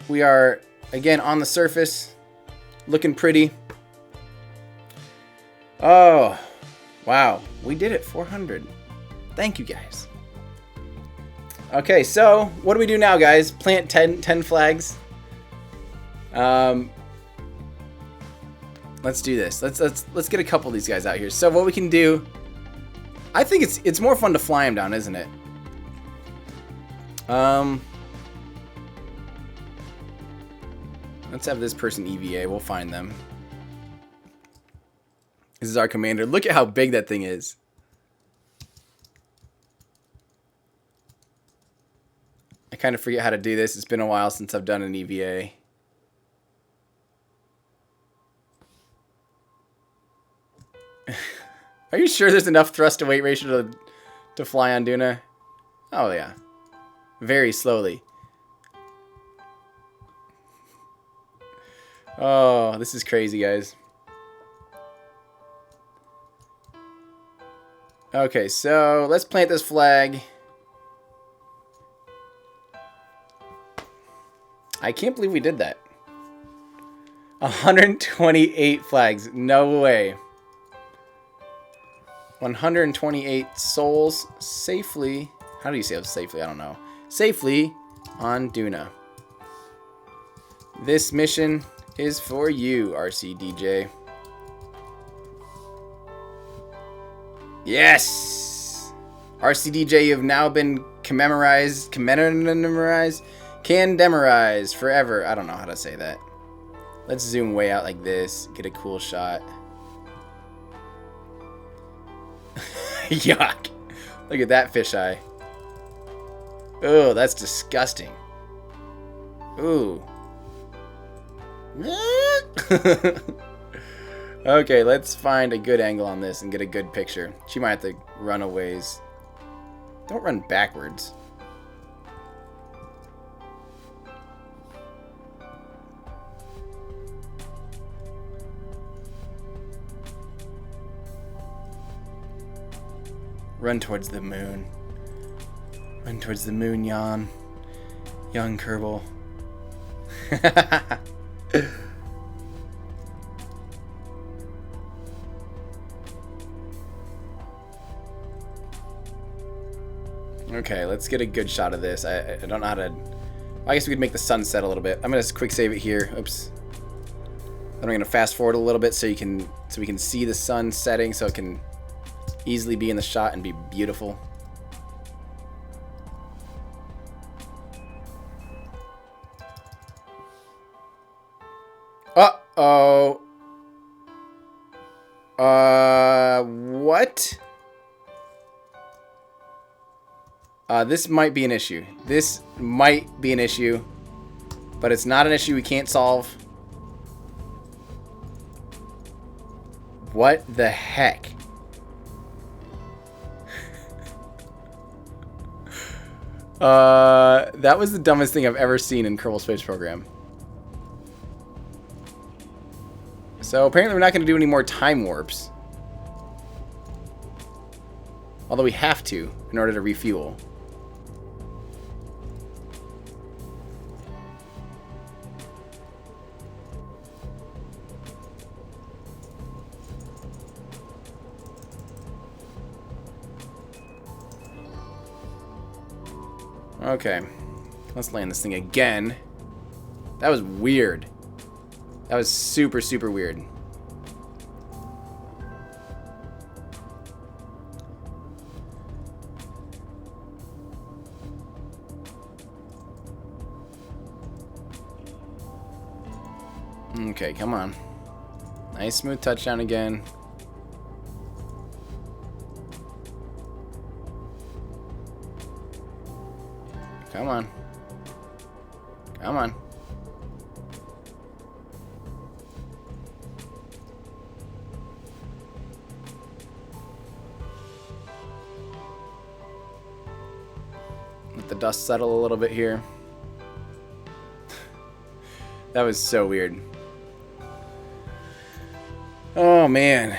We are, again, on the surface. Looking pretty. Oh, wow. We did it. 400. Thank you, guys. Okay, so what do we do now, guys? Plant 10 flags. Let's do this. Let's get a couple of these guys out here. So what we can do... I think it's more fun to fly them down, isn't it? Let's have this person EVA. We'll find them. This is our commander. Look at how big that thing is. I kind of forget how to do this. It's been a while since I've done an EVA. Are you sure there's enough thrust to weight ratio to fly on Duna? Oh yeah. Very slowly. Oh, this is crazy, guys. Okay, so let's plant this flag. I can't believe we did that. 128 flags. No way. 128 souls safely. How do you say it safely? I don't know. Safely on Duna. This mission is for you, RCDJ. Yes! RCDJ, you have now been commemorized forever. I don't know how to say that. Let's zoom way out like this. Get a cool shot. Yuck. Look at that fisheye. Oh, that's disgusting. Ooh. Okay, let's find a good angle on this and get a good picture. She might have to run a ways. Don't run backwards. Run towards the moon. Run towards the moon, young Kerbal. Okay, let's get a good shot of this. I don't know how to... I guess we could make the sun set a little bit. I'm gonna quick save it here. Oops. Then I'm gonna fast forward a little bit so we can see the sun setting, so it can easily be in the shot and be beautiful. Uh-oh. What? This might be an issue. This might be an issue, but it's not an issue we can't solve. What the heck? That was the dumbest thing I've ever seen in Kerbal Space Program. So apparently we're not going to do any more time warps. Although we have to in order to refuel. Okay, let's land this thing again. That was weird. That was super, super weird. Okay, come on. Nice smooth touchdown again. Come on. Come on. Let the dust settle a little bit here. That was so weird. Oh man.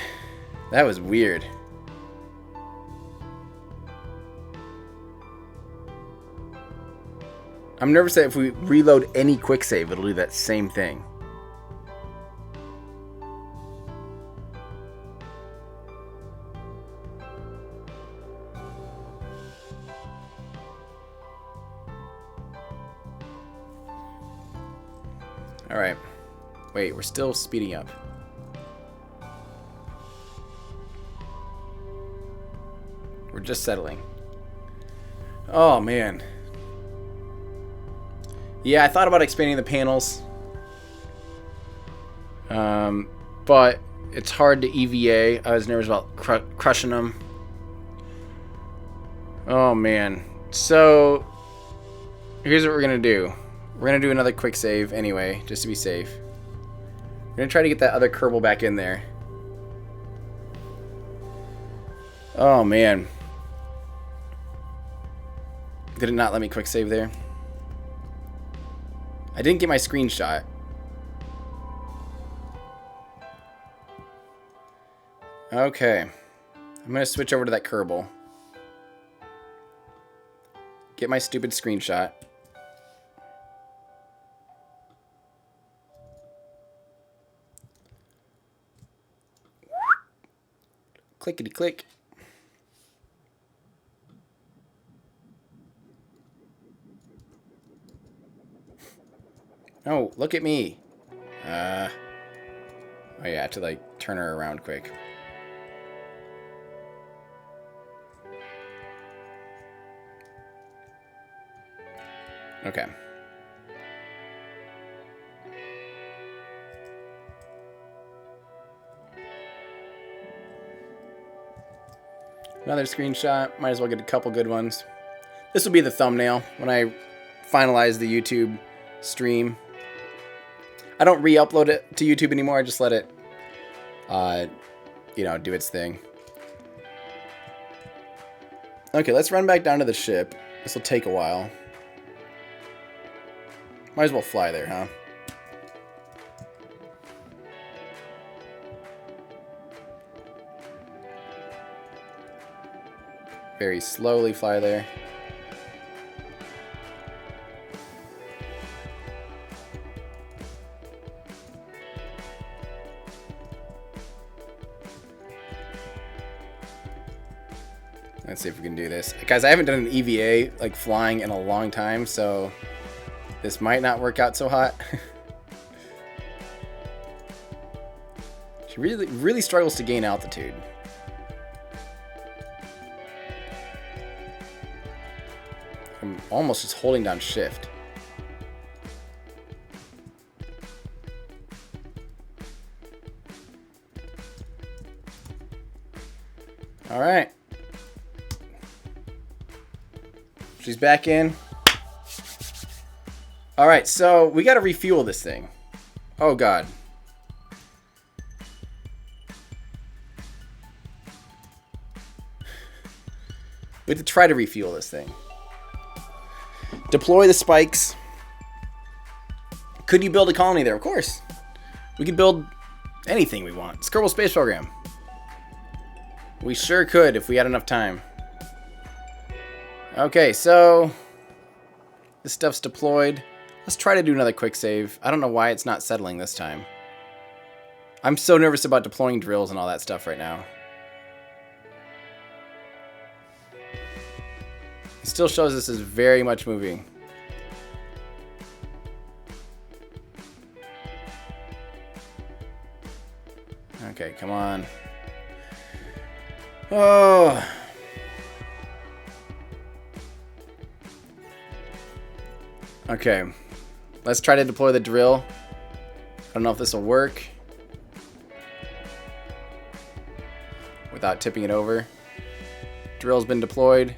That was weird. I'm nervous that if we reload any quick save, it'll do that same thing. All right. Wait, we're still speeding up. We're just settling. Oh, man. Yeah, I thought about expanding the panels. But it's hard to EVA. I was nervous about crushing them. Oh, man. So, here's what we're going to do. We're going to do another quick save anyway, just to be safe. We're going to try to get that other Kerbal back in there. Oh, man. Did it not let me quick save there? I didn't get my screenshot. Okay. I'm gonna switch over to that Kerbal. Get my stupid screenshot. Clickety click. Oh, look at me. Oh yeah, I have to like turn her around quick. Okay. Another screenshot. Might as well get a couple good ones. This will be the thumbnail when I finalize the YouTube stream. I don't re-upload it to YouTube anymore. I just let it, you know, do its thing. Okay, let's run back down to the ship. This will take a while. Might as well fly there, huh? Very slowly fly there. Let's see if we can do this. Guys, I haven't done an EVA, like flying, in a long time, so this might not work out so hot. She really struggles to gain altitude. I'm almost just holding down shift. All right. She's back in. All right, so we got to refuel this thing. Oh, God. We have to try to refuel this thing. Deploy the spikes. Could you build a colony there? Of course. We could build anything we want. It's Kerbal Space Program. We sure could if we had enough time. Okay, so this stuff's deployed. Let's try to do another quick save. I don't know why it's not settling this time. I'm so nervous about deploying drills and all that stuff right now. It still shows this is very much moving. Okay, come on. Oh. Okay. Let's try to deploy the drill. I don't know if this will work without tipping it over. Drill's been deployed.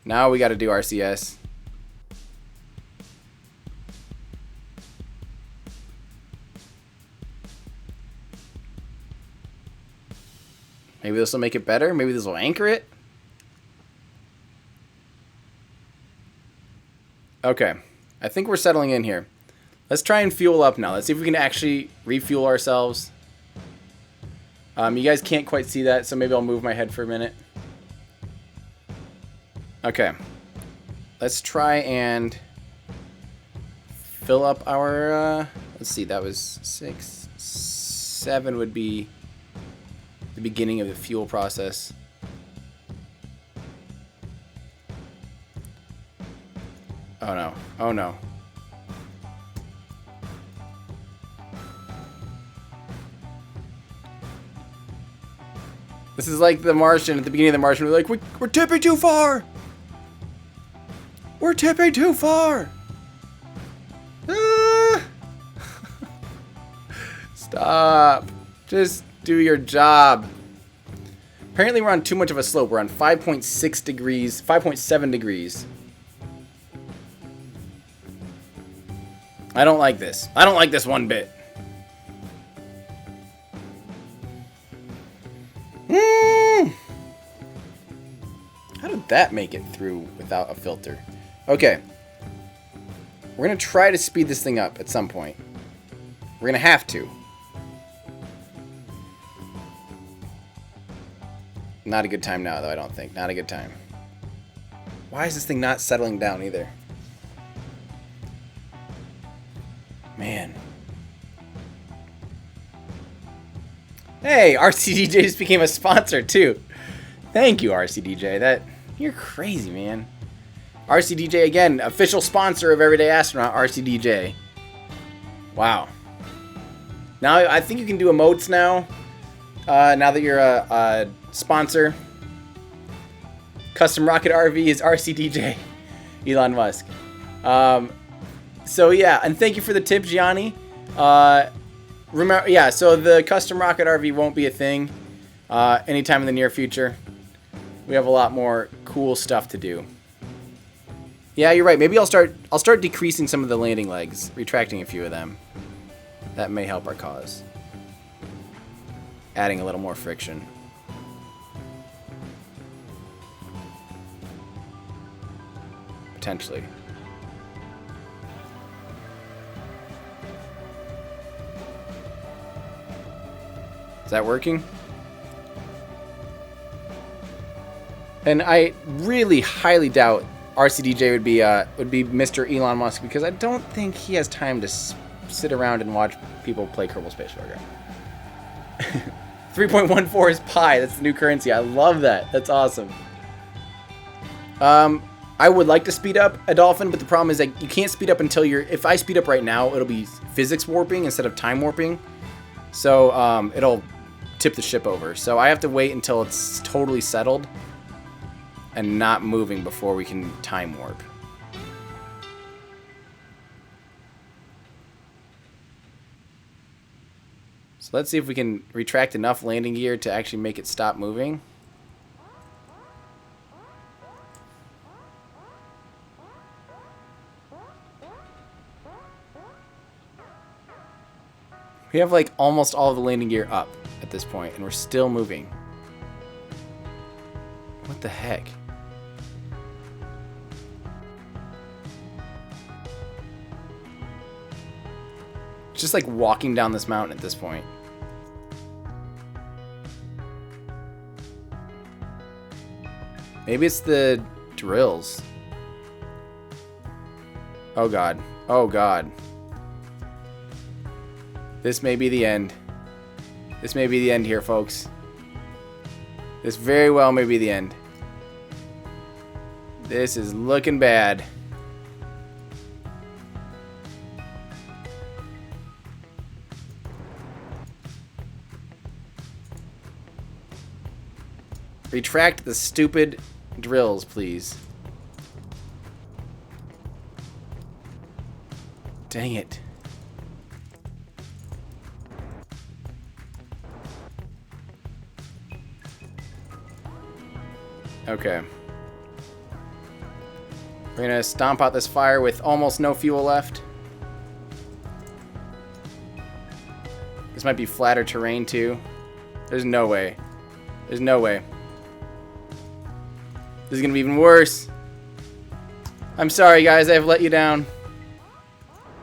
Now we got to do RCS. Maybe this will make it better. Maybe this will anchor it. Okay. I think we're settling in here. Let's try and fuel up now. Let's see if we can actually refuel ourselves. You guys can't quite see that, so maybe I'll move my head for a minute. Okay. Let's try and fill up our... let's see, that was 6. 7 would be the beginning of the fuel process. Oh no. Oh no. This is like The Martian. At the beginning of The Martian, we're like, we're tipping too far! We're tipping too far! Ah! Stop. Just do your job. Apparently we're on too much of a slope. We're on 5.6 degrees, 5.7 degrees. I don't like this. I don't like this one bit. How did that make it through without a filter? Okay. We're going to try to speed this thing up at some point. We're going to have to. Not a good time now, though, I don't think. Not a good time. Why is this thing not settling down either? Man. Hey, RCDJ just became a sponsor, too. Thank you, RCDJ. You're crazy, man. RCDJ, again, official sponsor of Everyday Astronaut, RCDJ. Wow. Now, I think you can do emotes now. Now that you're a sponsor. Custom Rocket RV is RCDJ. Elon Musk. So, yeah, and thank you for the tip, Gianni. Remember, yeah, so the Custom Rocket RV won't be a thing anytime in the near future. We have a lot more cool stuff to do. Yeah, you're right. Maybe I'll start decreasing some of the landing legs, retracting a few of them. That may help our cause. Adding a little more friction. Potentially. Is that working? And I really highly doubt RCDJ would be Mr. Elon Musk, because I don't think he has time to sit around and watch people play Kerbal Space Program. 3.14 is pi. That's the new currency. I love that. That's awesome. I would like to speed up a dolphin, but the problem is that you can't speed up until if I speed up right now, it'll be physics warping instead of time warping. So it'll tip the ship over. So I have to wait until it's totally settled and not moving before we can time warp. So let's see if we can retract enough landing gear to actually make it stop moving. We have like almost all of the landing gear up at this point, and we're still moving. What the heck? It's just like walking down this mountain at this point. Maybe it's the drills. Oh god. Oh god. This may be the end. This may be the end here, folks. This very well may be the end. This is looking bad. Retract the stupid drills, please. Dang it. Okay. We're gonna stomp out this fire with almost no fuel left. This might be flatter terrain too. There's no way. There's no way. This is gonna be even worse. I'm sorry, guys. I've let you down.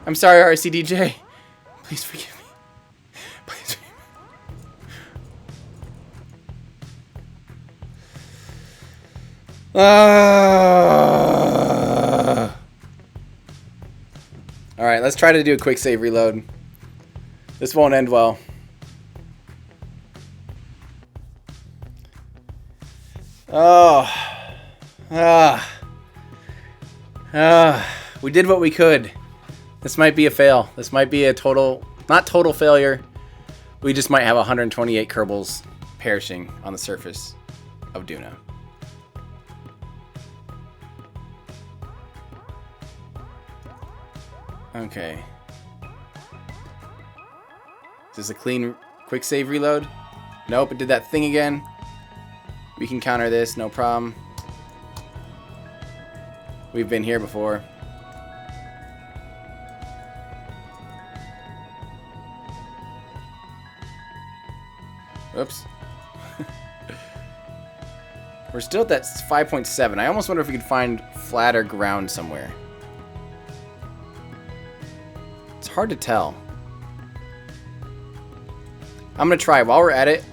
I'm sorry, RCDJ. Please forgive me. Please forgive me. Alright, let's try to do a quick save reload. This won't end well. We did what we could. This might be a fail. This might be a not total failure. We just might have 128 Kerbals perishing on the surface of Duna. Okay. Is this a clean quick save reload? Nope, it did that thing again. We can counter this, no problem. We've been here before. Oops. We're still at that 5.7. I almost wonder if we could find flatter ground somewhere. It's hard to tell. I'm going to try. While we're at it,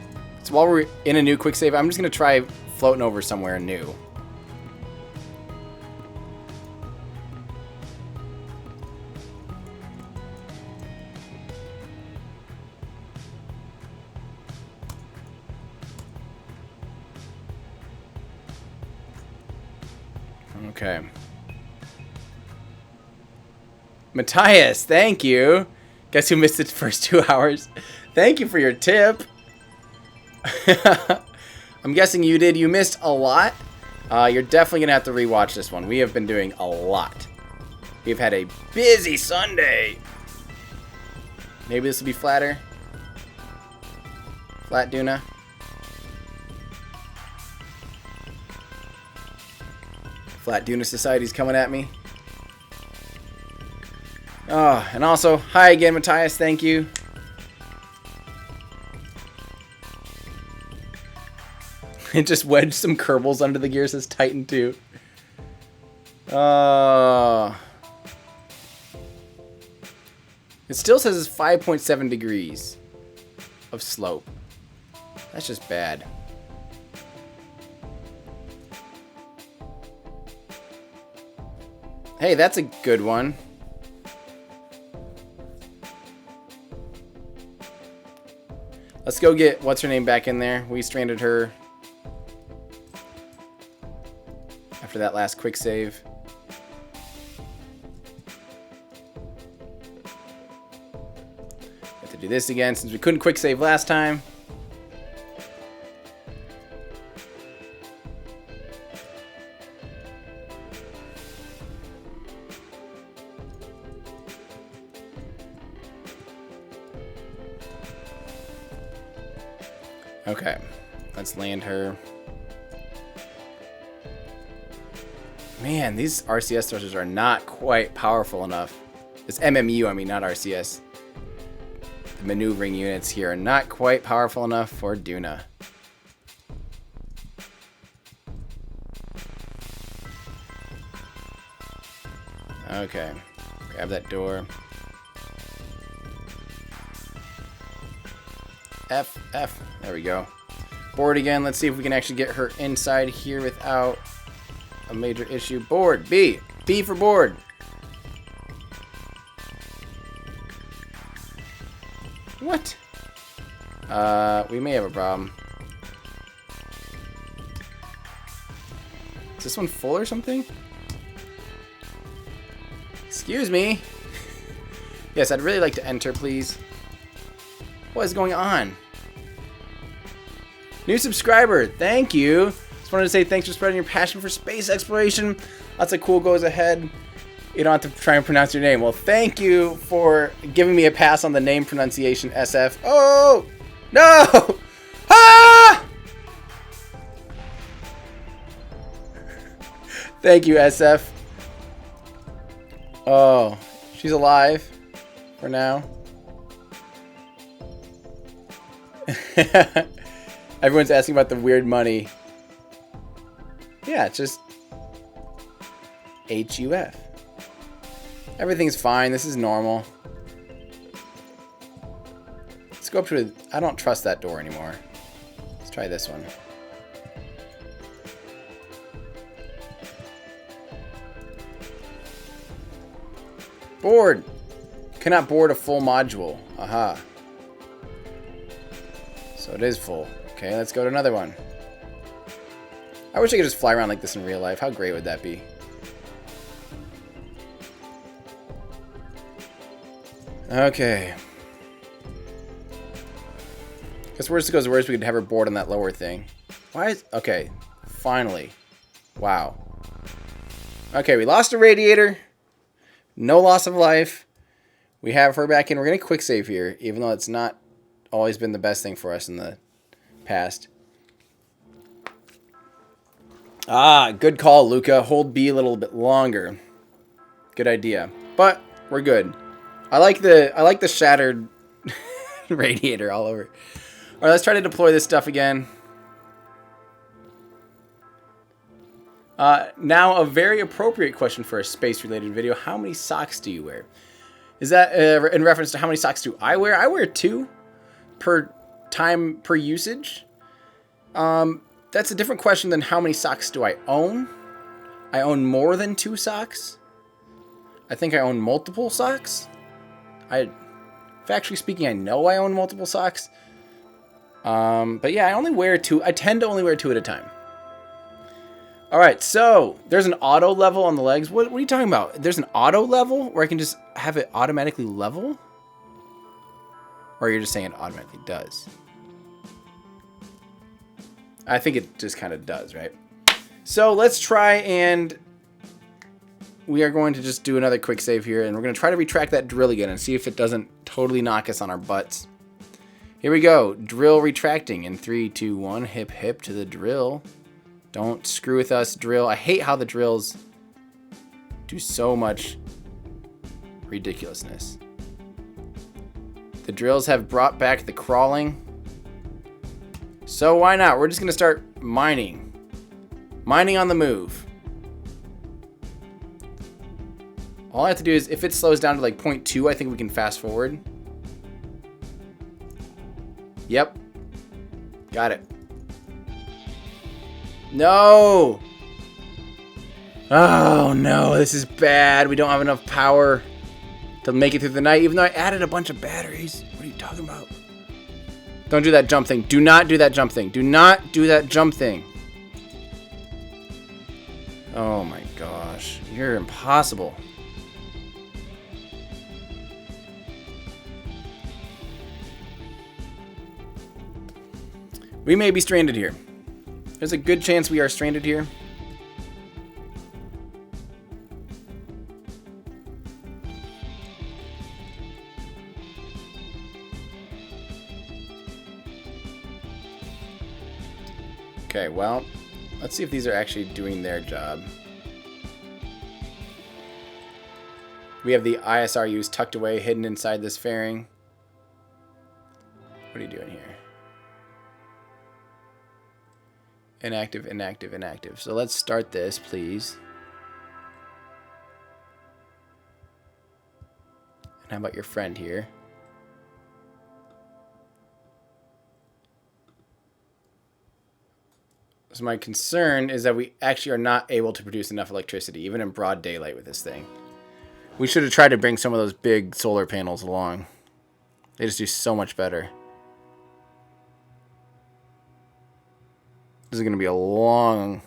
So while we're in a new quick save, I'm just going to try floating over somewhere new. Okay. Matthias, thank you. Guess who missed the first 2 hours? Thank you for your tip. I'm guessing you did. You missed a lot. You're definitely going to have to rewatch this one. We have been doing a lot. We've had a busy Sunday. Maybe this will be flatter. Flat Duna. Flat Duna Society's coming at me. Oh, and also, hi again, Matthias. Thank you. It just wedged some Kerbals under the gear. Says Titan 2. It still says it's 5.7 degrees of slope. That's just bad. Hey, that's a good one. Let's go get what's her name back in there. We stranded her after that last quick save. Have to do this again since we couldn't quick save last time. Okay, let's land her. Man, these RCS thrusters are not quite powerful enough. It's MMU, I mean, not RCS. The maneuvering units here are not quite powerful enough for Duna. Okay, grab that door. F. There we go. Board again. Let's see if we can actually get her inside here without a major issue. Board. B. B for board. What? We may have a problem. Is this one full or something? Excuse me. Yes, I'd really like to enter, please. What is going on? New subscriber, thank you. Just wanted to say thanks for spreading your passion for space exploration. Lots of cool goes ahead. You don't have to try and pronounce your name. Well, thank you for giving me a pass on the name pronunciation, SF. Oh, no! Ah! Thank you, SF. Oh, she's alive for now. Everyone's asking about the weird money. Yeah, it's just HUF. Everything's fine. This is normal. Let's go up to I don't trust that door anymore. Let's try this one. Board. Cannot board a full module. Aha. So it is full. Okay, let's go to another one. I wish I could just fly around like this in real life. How great would that be? Okay. Guess worst goes worst, we could have her board on that lower thing. Why is... Okay. Finally. Wow. Okay, we lost a radiator. No loss of life. We have her back in. We're going to quick save here, even though it's not always been the best thing for us in the past. Ah, good call, Luca. Hold B a little bit longer. Good idea. But we're good. I like the shattered radiator all over. All right, let's try to deploy this stuff again. Now, a very appropriate question for a space-related video. How many socks do you wear? Is that in reference to how many socks do I wear? I wear 2 per time per usage. That's a different question than how many socks do I own. I own more than 2 socks. I think I own multiple socks. Factually speaking, I know I own multiple socks. But yeah, I only wear 2. I tend to only wear 2 at a time. All right, so there's an auto level on the legs. What are you talking about? There's an auto level where I can just have it automatically level? Or you're just saying it automatically does? I think it just kind of does, right? So let's try, and we are going to just do another quick save here, and we're going to try to retract that drill again and see if it doesn't totally knock us on our butts. Here we go. Drill retracting in 3, 2, 1. Hip, hip to the drill. Don't screw with us, drill. I hate how the drills do so much ridiculousness. The drills have brought back the crawling. So why not? We're just going to start mining. Mining on the move. All I have to do is, if it slows down to like 0.2, I think we can fast forward. Yep. Got it. No! Oh no, this is bad. We don't have enough power to make it through the night, even though I added a bunch of batteries. What are you talking about? Don't do that jump thing. Do not do that jump thing. Do not do that jump thing. Oh my gosh. You're impossible. We may be stranded here. There's a good chance we are stranded here. Okay, well, let's see if these are actually doing their job. We have the ISRUs tucked away, hidden inside this fairing. What are you doing here? Inactive, inactive, inactive. So let's start this, please. And how about your friend here? So my concern is that we actually are not able to produce enough electricity, even in broad daylight with this thing. We should have tried to bring some of those big solar panels along. They just do so much better. This is going to be a long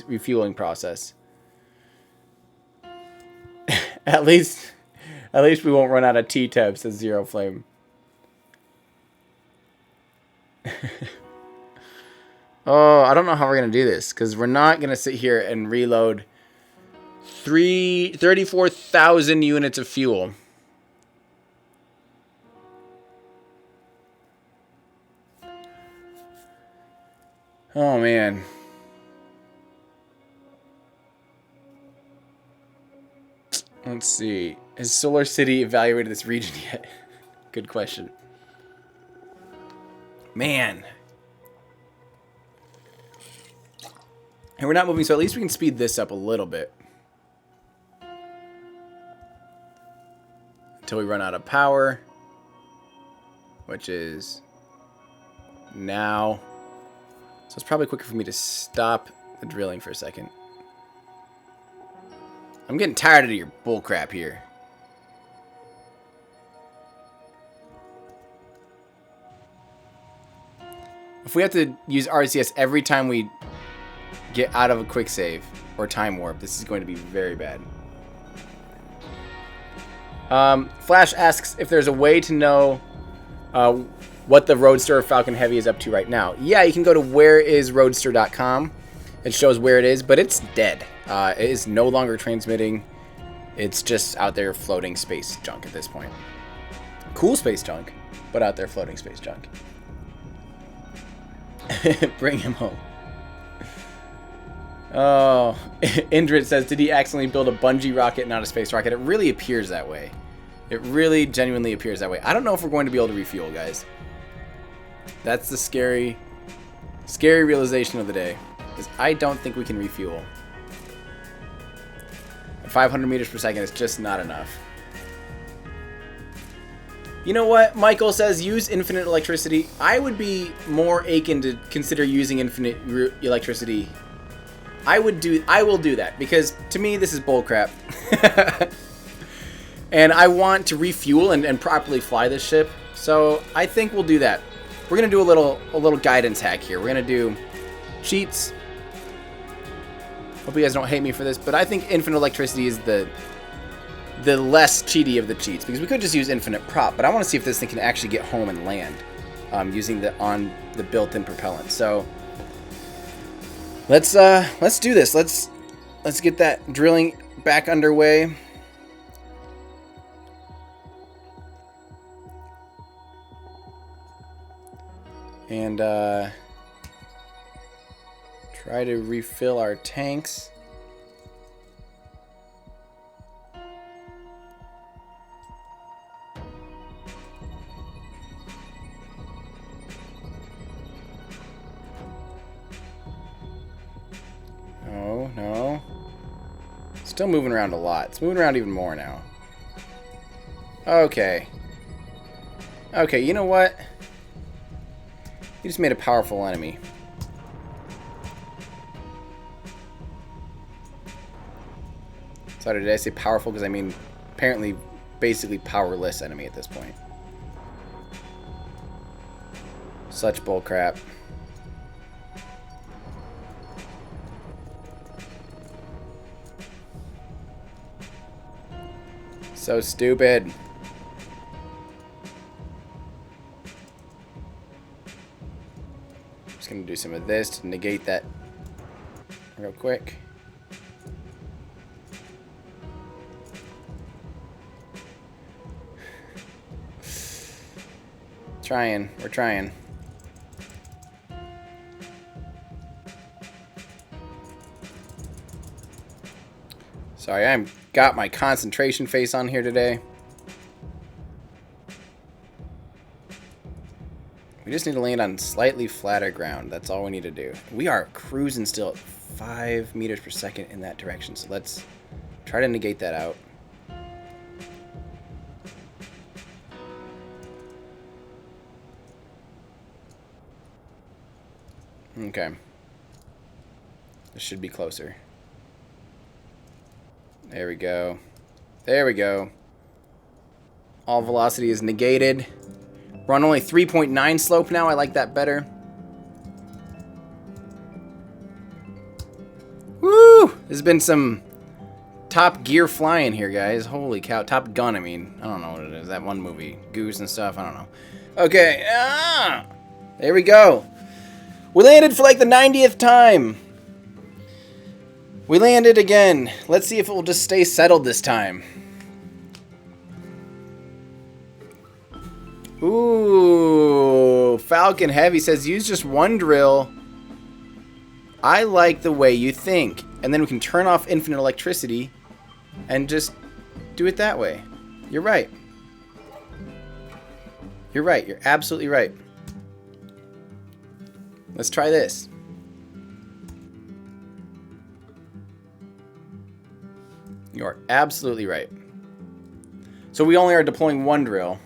refueling process. At least we won't run out of T-tabs at zero flame. Oh, I don't know how we're going to do this, because we're not going to sit here and reload 34,000 units of fuel. Oh, man. Let's see. Has Solar City evaluated this region yet? Good question. Man. And we're not moving, so at least we can speed this up a little bit. Until we run out of power. Which is now. So it's probably quicker for me to stop the drilling for a second. I'm getting tired of your bullcrap here. If we have to use RCS every time we get out of a quick save or time warp, this is going to be very bad. Flash asks if there's a way to know what the Roadster Falcon Heavy is up to right now. Yeah, you can go to whereisroadster.com. It shows where it is, but it's dead. It is no longer transmitting. It's just out there floating space junk at this point. Cool space junk, but out there floating space junk. Bring him home. Oh, Indrid says, did he accidentally build a bungee rocket, not a space rocket? It really appears that way. It really genuinely appears that way. I don't know if we're going to be able to refuel, guys. That's the scary realization of the day. Is I don't think we can refuel. 500 meters per second is just not enough. You know what? Michael says use infinite electricity. I would be more aching to consider using infinite electricity. I will do that because to me this is bullcrap. And I want to refuel and properly fly this ship. So I think we'll do that. We're gonna do a little guidance hack here. We're gonna do cheats. Hope you guys don't hate me for this, but I think infinite electricity is the less cheaty of the cheats, because we could just use infinite prop, but I want to see if this thing can actually get home and land using the built-in propellant. So let's do this. Let's get that drilling back underway. And try to refill our tanks. No. Still moving around a lot. It's moving around even more now. Okay. Okay, you know what? You just made a powerful enemy. Sorry, did I say powerful? Because I mean, apparently, basically powerless enemy at this point. Such bullcrap. So stupid. Just gonna do some of this to negate that real quick. We're trying. Sorry, I've got my concentration face on here today. We just need to land on slightly flatter ground. That's all we need to do. We are cruising still at 5 meters per second in that direction. So let's try to negate that out. Okay. This should be closer. There we go. There we go. All velocity is negated. We're on only 3.9 slope now. I like that better. Woo! There's been some Top Gear flying here, guys. Holy cow. Top Gun, I mean. I don't know what it is. That one movie. Goose and stuff. I don't know. Okay. There we go. We landed for like the 90th time. We landed again. Let's see if it will just stay settled this time. Ooh, Falcon Heavy says use just one drill. I like the way you think. And then we can turn off infinite electricity and just do it that way. You're right. You're right. You're absolutely right. Let's try this. You are absolutely right. So we only are deploying one drill.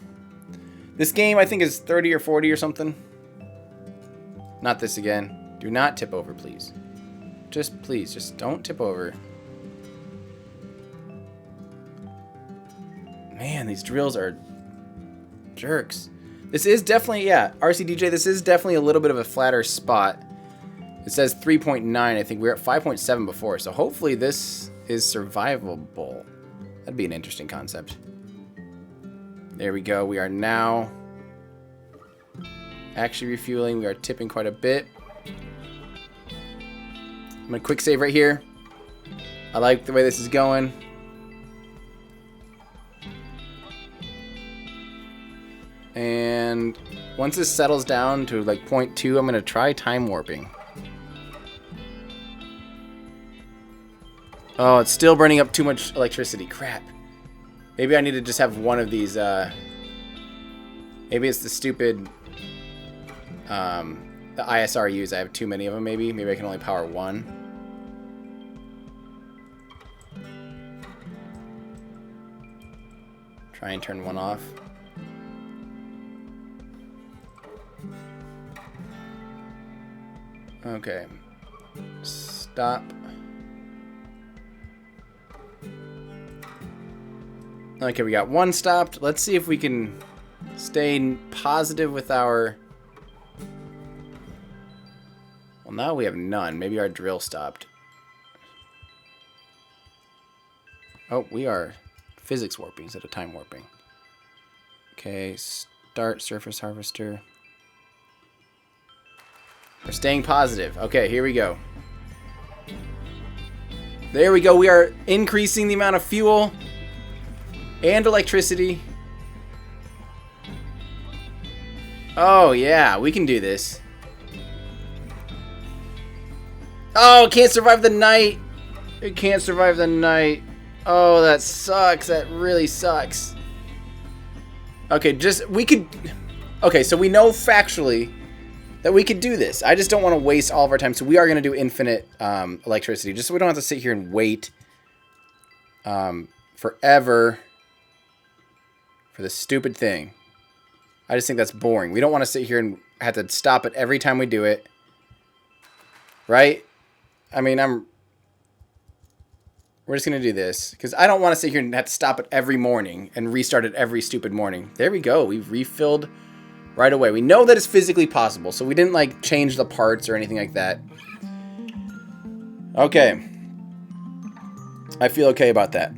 This game, I think, is 30 or 40 or something. Not this again. Do not tip over, please. Just, please, just don't tip over. Man, these drills are jerks. This is definitely, yeah, RCDJ, this is definitely a little bit of a flatter spot. It says 3.9. I think we were at 5.7 before, so hopefully this is survivable. That'd be an interesting concept. There we go. We are now actually refueling. We are tipping quite a bit. I'm gonna quick save right here. I like the way this is going. And once this settles down to like 0.2, I'm gonna try time warping. Oh, it's still burning up too much electricity. Crap. Maybe I need to just have one of these, maybe it's the stupid, the ISRUs. I have too many of them, maybe. Maybe I can only power one. Try and turn one off. Okay. Stop. Okay, we got one stopped. Let's see if we can stay positive with our... Well, now we have none. Maybe our drill stopped. Oh, we are physics warping instead of time warping. Okay, start surface harvester. We're staying positive. Okay, here we go. There we go. We are increasing the amount of fuel and electricity. Oh, yeah, we can do this. Oh, it can't survive the night. It can't survive the night. Oh, that sucks. That really sucks. Okay, okay, so we know factually that we could do this. I just don't want to waste all of our time. So we are going to do infinite electricity, just so we don't have to sit here and wait forever for this stupid thing. I just think that's boring. We don't want to sit here and have to stop it every time we do it. Right? I mean, we're just going to do this, because I don't want to sit here and have to stop it every morning and restart it every stupid morning. There we go. We've refilled right away. We know that it's physically possible, so we didn't, like, change the parts or anything like that. Okay. I feel okay about that.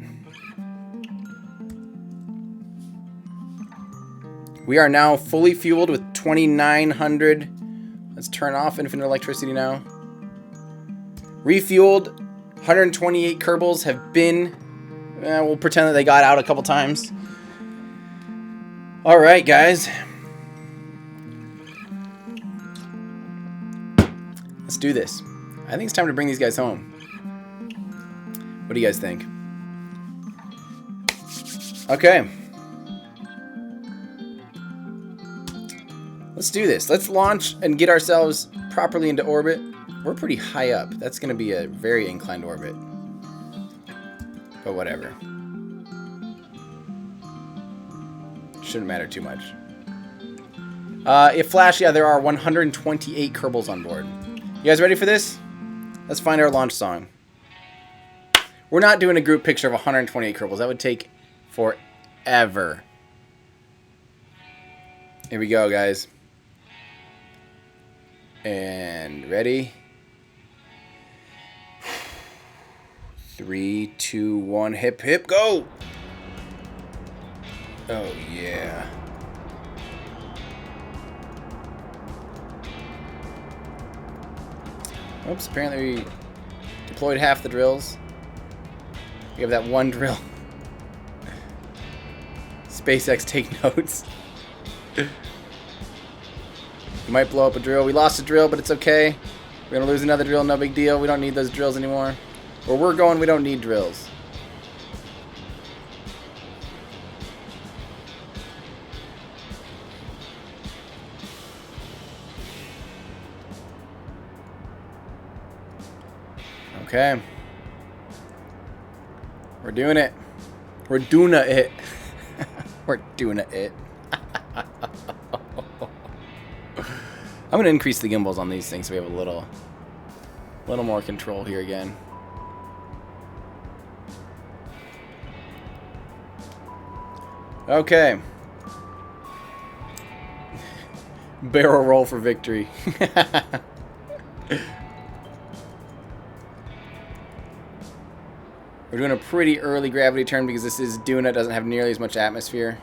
We are now fully fueled with 2,900. Let's turn off infinite electricity now. Refueled. 128 Kerbals have been... we'll pretend that they got out a couple times. Alright, guys. Let's do this. I think it's time to bring these guys home. What do you guys think? Okay. Let's do this. Let's launch and get ourselves properly into orbit. We're pretty high up. That's going to be a very inclined orbit. But whatever. Shouldn't matter too much. If Flash, yeah, there are 128 Kerbals on board. You guys ready for this? Let's find our launch song. We're not doing a group picture of 128 Kerbals. That would take forever. Here we go, guys. And ready? 3, 2, 1, hip, hip, go! Oh, yeah. Oops, apparently we deployed half the drills. We have that one drill. SpaceX, take notes. We might blow up a drill. We lost a drill, but it's okay. We're gonna lose another drill, no big deal. We don't need those drills anymore. Where we're going, we don't need drills. Okay. We're doing it. We're Duna it. We're Duna it. I'm going to increase the gimbals on these things so we have a little more control here again. Okay. Barrel roll for victory. We're doing a pretty early gravity turn because this is Duna, doesn't have nearly as much atmosphere.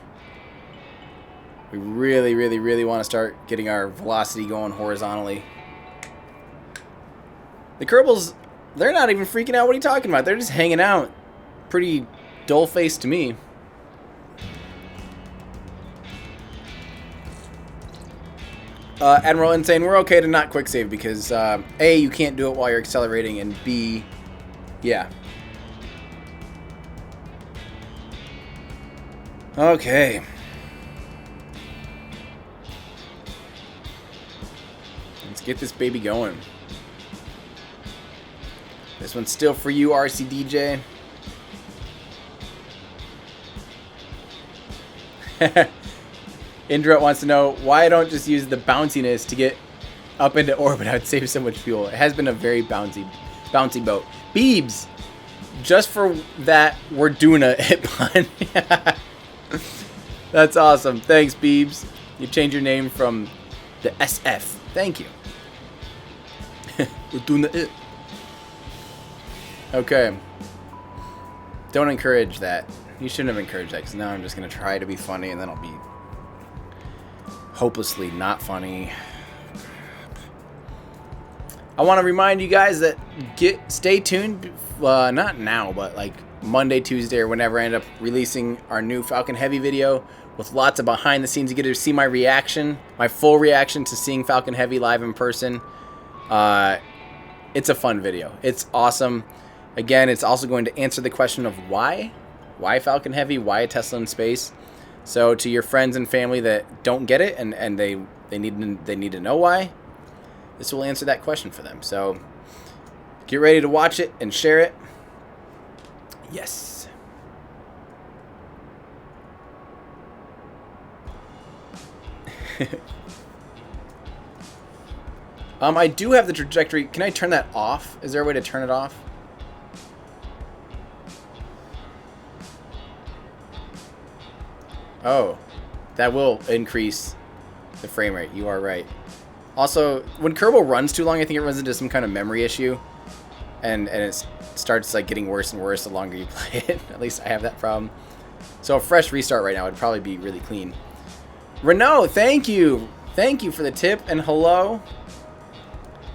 We really, really, really want to start getting our velocity going horizontally. The Kerbals, they're not even freaking out. What are you talking about? They're just hanging out. Pretty dull-faced to me. Admiral Insane, we're okay to not quick save because A, you can't do it while you're accelerating, and B, yeah. Okay. Let's get this baby going. This one's still for you, RCDJ. Indra wants to know why I don't just use the bounciness to get up into orbit, I would save so much fuel. It has been a very bouncy boat. Beebs, just for that, we're Duna hit pun. That's awesome. Thanks, Beebs. You changed your name from the SF. Thank you. We're Duna it. Okay. Don't encourage that. You shouldn't have encouraged that, because now I'm just going to try to be funny, and then I'll be hopelessly not funny. I want to remind you guys that stay tuned, not now, but like Monday, Tuesday, or whenever I end up releasing our new Falcon Heavy video with lots of behind the scenes. You get to see my reaction, my full reaction to seeing Falcon Heavy live in person. It's a fun video. It's awesome. Again, it's also going to answer the question of why Falcon Heavy, why a Tesla in space. So to your friends and family that don't get it and they need to know why, this will answer that question for them. So get ready to watch it and share it. Yes. I do have the trajectory. Can I turn that off? Is there a way to turn it off? Oh, that will increase the frame rate. You are right. Also, when Kerbal runs too long, I think it runs into some kind of memory issue. And it starts like getting worse and worse the longer you play it. At least I have that problem. So a fresh restart right now would probably be really clean. Renault, thank you. Thank you for the tip and hello.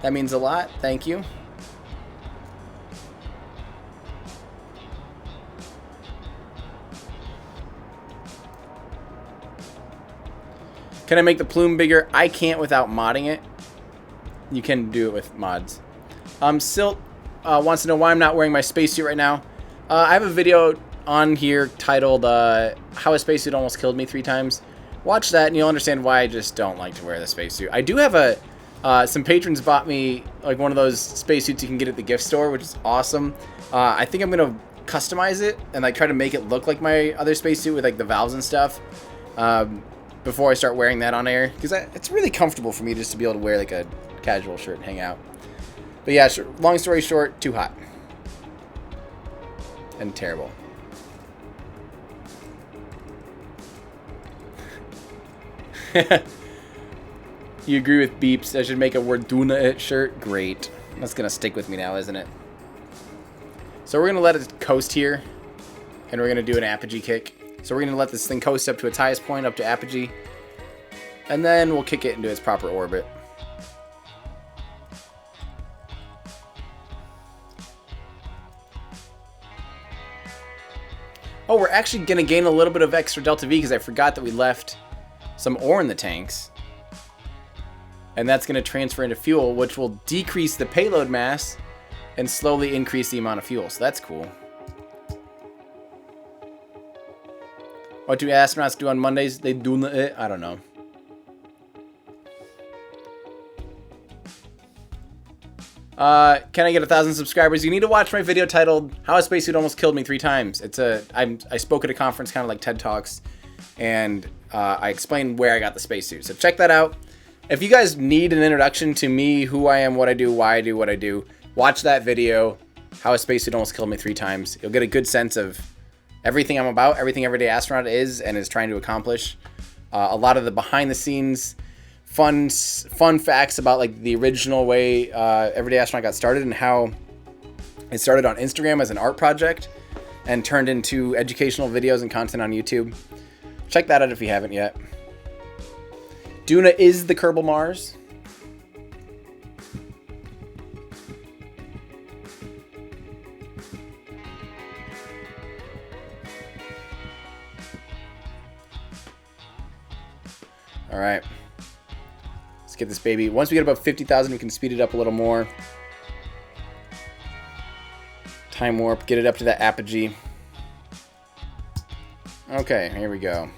That means a lot. Thank you. Can I make the plume bigger? I can't without modding it. You can do it with mods. Silt wants to know why I'm not wearing my spacesuit right now. I have a video on here titled How a Spacesuit Almost Killed Me 3 Times. Watch that and you'll understand why I just don't like to wear the spacesuit. I do have some patrons bought me like one of those spacesuits you can get at the gift store, which is awesome. I think I'm going to customize it and like try to make it look like my other spacesuit with like the valves and stuff. Before I start wearing that on air, because it's really comfortable for me just to be able to wear like a casual shirt and hang out. But yeah, long story short, too hot and terrible. You agree with Beeps? I should make a We're Duna it shirt. Great, that's gonna stick with me now, isn't it? So we're gonna let it coast here, and we're gonna do an apogee kick. So we're going to let this thing coast up to its highest point, up to apogee. And then we'll kick it into its proper orbit. Oh, we're actually going to gain a little bit of extra delta V because I forgot that we left some ore in the tanks. And that's going to transfer into fuel, which will decrease the payload mass and slowly increase the amount of fuel. So that's cool. What do astronauts do on Mondays? They do it. I don't know. Can I get 1,000 subscribers? You need to watch my video titled "How a Spacesuit Almost Killed Me 3 Times." I spoke at a conference, kind of like TED Talks, and I explained where I got the spacesuit. So check that out. If you guys need an introduction to me, who I am, what I do, why I do what I do, watch that video. How a Spacesuit Almost Killed Me 3 Times. You'll get a good sense of everything I'm about, everything Everyday Astronaut is and is trying to accomplish. A lot of the behind the scenes fun facts about like the original way Everyday Astronaut got started and how it started on Instagram as an art project and turned into educational videos and content on YouTube. Check that out if you haven't yet. Duna is the Kerbal Mars. All right, let's get this baby. Once we get above 50,000, we can speed it up a little more. Time warp, get it up to that apogee. Okay, here we go.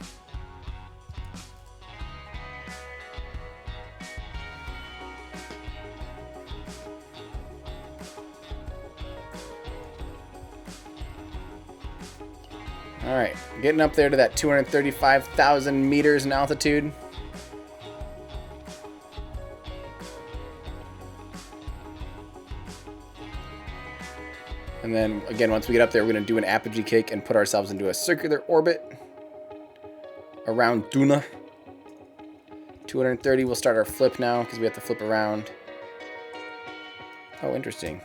All right, getting up there to that 235,000 meters in altitude. And then, again, once we get up there, we're going to do an apogee kick and put ourselves into a circular orbit around Duna. 230, we'll start our flip now, because we have to flip around. Oh, interesting.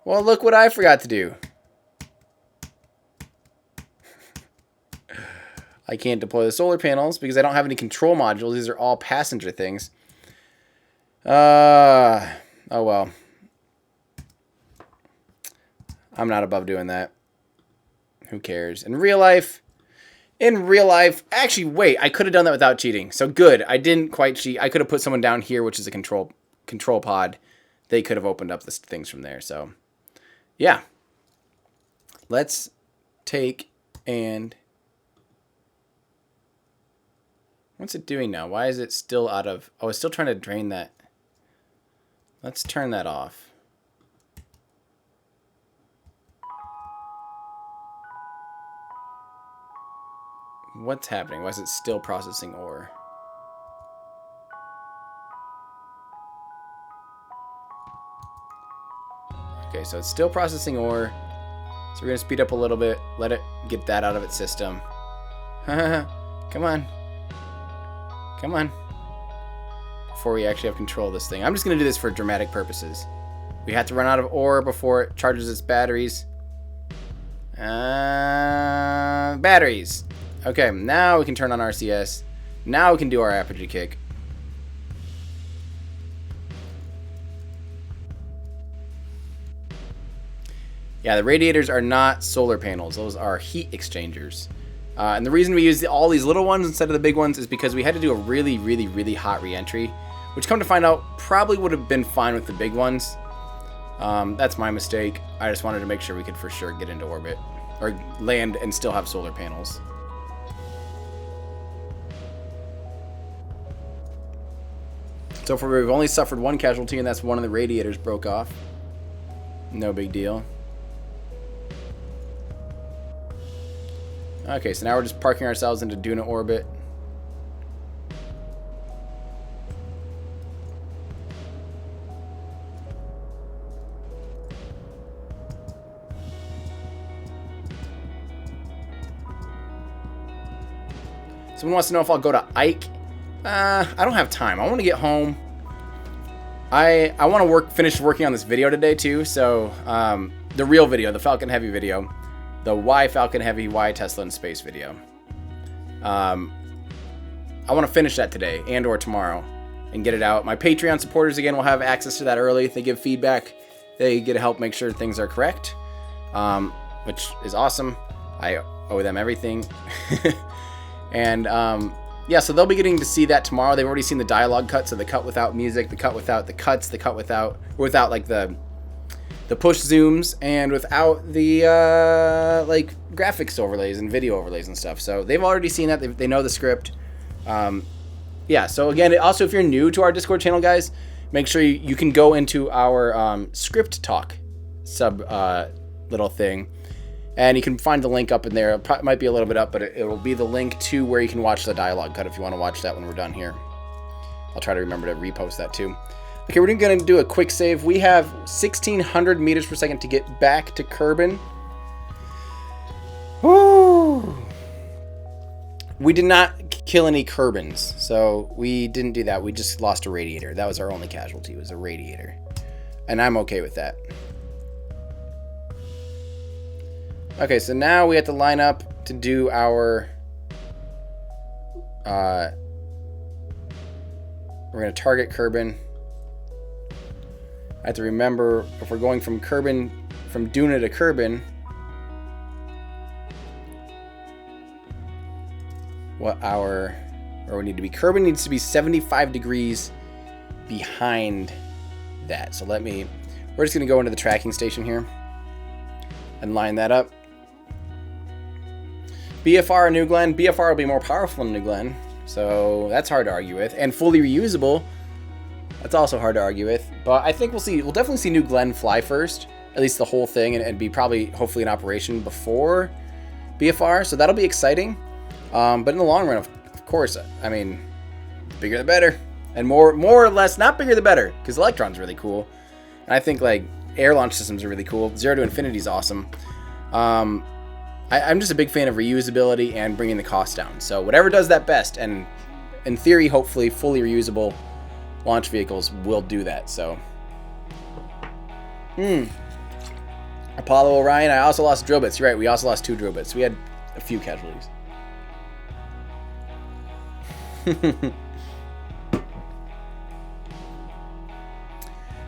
Well, look what I forgot to do. I can't deploy the solar panels because I don't have any control modules. These are all passenger things. Oh well. I'm not above doing that. Who cares? In real life, actually, wait, I could have done that without cheating. So good, I didn't quite cheat. I could have put someone down here, which is a control pod. They could have opened up the things from there. So, yeah. Let's take and... What's it doing now? Why is it still out of... Oh, it's still trying to drain that. Let's turn that off. What's happening? Why is it still processing ore? Okay, so it's still processing ore. So we're going to speed up a little bit. Let it get that out of its system. Come on. Come on. Before we actually have control of this thing. I'm just going to do this for dramatic purposes. We have to run out of ore before it charges its batteries. Batteries. Okay, now we can turn on RCS. Now we can do our apogee kick. Yeah, the radiators are not solar panels. Those are heat exchangers. And the reason we use all these little ones instead of the big ones is because we had to do a really, really, really hot re-entry, which, come to find out, probably would have been fine with the big ones. That's my mistake. I just wanted to make sure we could for sure get into orbit or land and still have solar panels. So far, we've only suffered one casualty, and that's one of the radiators broke off. No big deal. Okay, so now we're just parking ourselves into Duna orbit. Someone wants to know if I'll go to Ike. I don't have time. I want to get home. I want to finish working on this video today too. So the real video, the Falcon Heavy video, the Y Falcon Heavy, Y Tesla in Space video. I want to finish that today and or tomorrow and get it out. My Patreon supporters again will have access to that early. They give feedback. They get to help make sure things are correct, which is awesome. I owe them everything. And yeah, so they'll be getting to see that tomorrow. They've already seen the dialogue cut, so the cut without music, the cut without the cuts, the cut without like the push zooms, and without the like graphics overlays and video overlays and stuff. So they've already seen that. They know the script. Yeah. So again, also if you're new to our Discord channel, guys, make sure you can go into our script talk sub little thing. And you can find the link up in there. It might be a little bit up, but it will be the link to where you can watch the dialogue cut if you want to watch that when we're done here. I'll try to remember to repost that too. Okay, we're going to do a quick save. We have 1,600 meters per second to get back to Kerbin. Woo! We did not kill any Kerbins, so we didn't do that. We just lost a radiator. That was our only casualty, was a radiator. And I'm okay with that. Okay, so now we have to line up to do our... we're going to target Kerbin. I have to remember, if we're going from Kerbin, from Duna to Kerbin, what our... Or we need to be... Kerbin needs to be 75 degrees behind that. So let me... We're just going to go into the tracking station here and line that up. BFR New Glenn. BFR will be more powerful than New Glenn, so that's hard to argue with. And fully reusable, that's also hard to argue with. But I think we'll see. We'll definitely see New Glenn fly first, at least the whole thing, and be probably, hopefully, in operation before BFR. So that'll be exciting. But in the long run, of course, I mean, the bigger the better, and more or less, not bigger the better, because Electron's really cool. And I think like air launch systems are really cool. 0 to infinity is awesome. I'm just a big fan of reusability and bringing the cost down. So whatever does that best, and in theory, hopefully fully reusable launch vehicles will do that. So, Apollo, Orion. I also lost drill bits. You're right. We also lost 2 drill bits. We had a few casualties.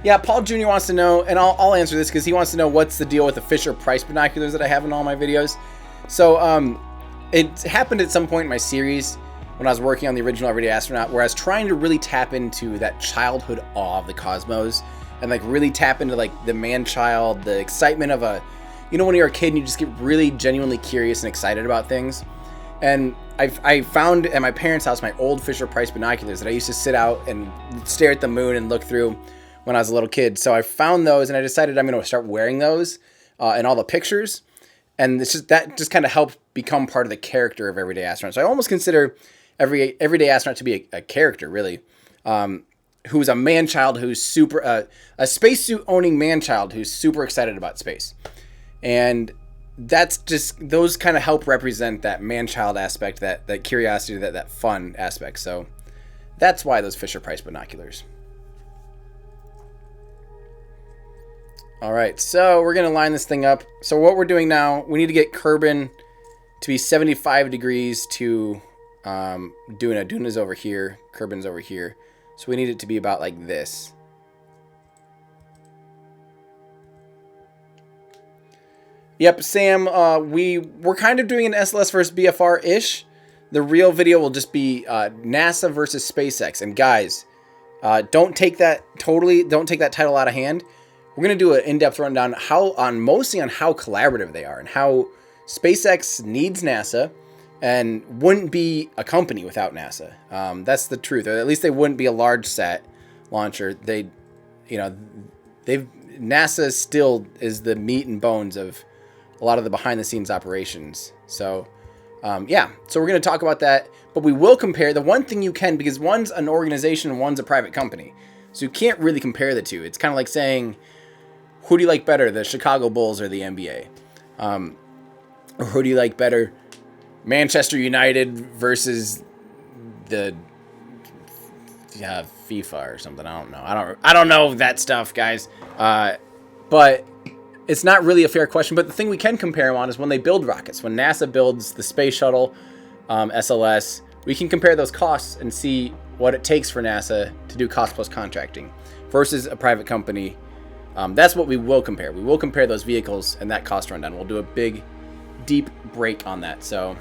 Yeah, Paul Jr. wants to know, and I'll answer this because he wants to know what's the deal with the Fisher Price binoculars that I have in all my videos. So, it happened at some point in my series when I was working on the original Everyday Astronaut, where I was trying to really tap into that childhood awe of the cosmos and like really tap into like the man-child, the excitement of a, you know, when you're a kid and you just get really genuinely curious and excited about things. And I found at my parents' house my old Fisher Price binoculars that I used to sit out and stare at the moon and look through when I was a little kid. So I found those and I decided I'm going to start wearing those in all the pictures. And that just kind of helped become part of the character of Everyday Astronaut. So I almost consider Everyday Astronaut to be a character, really, who's a man-child who's super, a spacesuit owning man-child who's super excited about space. And that's just, those kind of help represent that man-child aspect, that curiosity, that fun aspect. So that's why those Fisher Price binoculars. All right, so we're going to line this thing up. So what we're doing now, we need to get Kerbin to be 75 degrees to Duna. Duna's over here. Kerbin's over here. So we need it to be about like this. Yep, Sam, we're kind of doing an SLS versus BFR-ish. The real video will just be NASA versus SpaceX. And guys, don't take that title out of hand. We're going to do an in-depth rundown mostly on how collaborative they are and how SpaceX needs NASA and wouldn't be a company without NASA. That's the truth. Or at least they wouldn't be a large sat launcher. NASA still is the meat and bones of a lot of the behind-the-scenes operations. So, yeah. So we're going to talk about that, but we will compare. The one thing you can, because one's an organization and one's a private company, so you can't really compare the two. It's kind of like saying, who do you like better, the Chicago Bulls or the NBA? Or who do you like better, Manchester United versus the FIFA or something? I don't know. I don't know that stuff, guys. But it's not really a fair question. But the thing we can compare them on is when they build rockets. When NASA builds the space shuttle, SLS, we can compare those costs and see what it takes for NASA to do cost plus contracting versus a private company. That's what we will compare. We will compare those vehicles and that cost rundown. We'll do a big, deep break on that. So,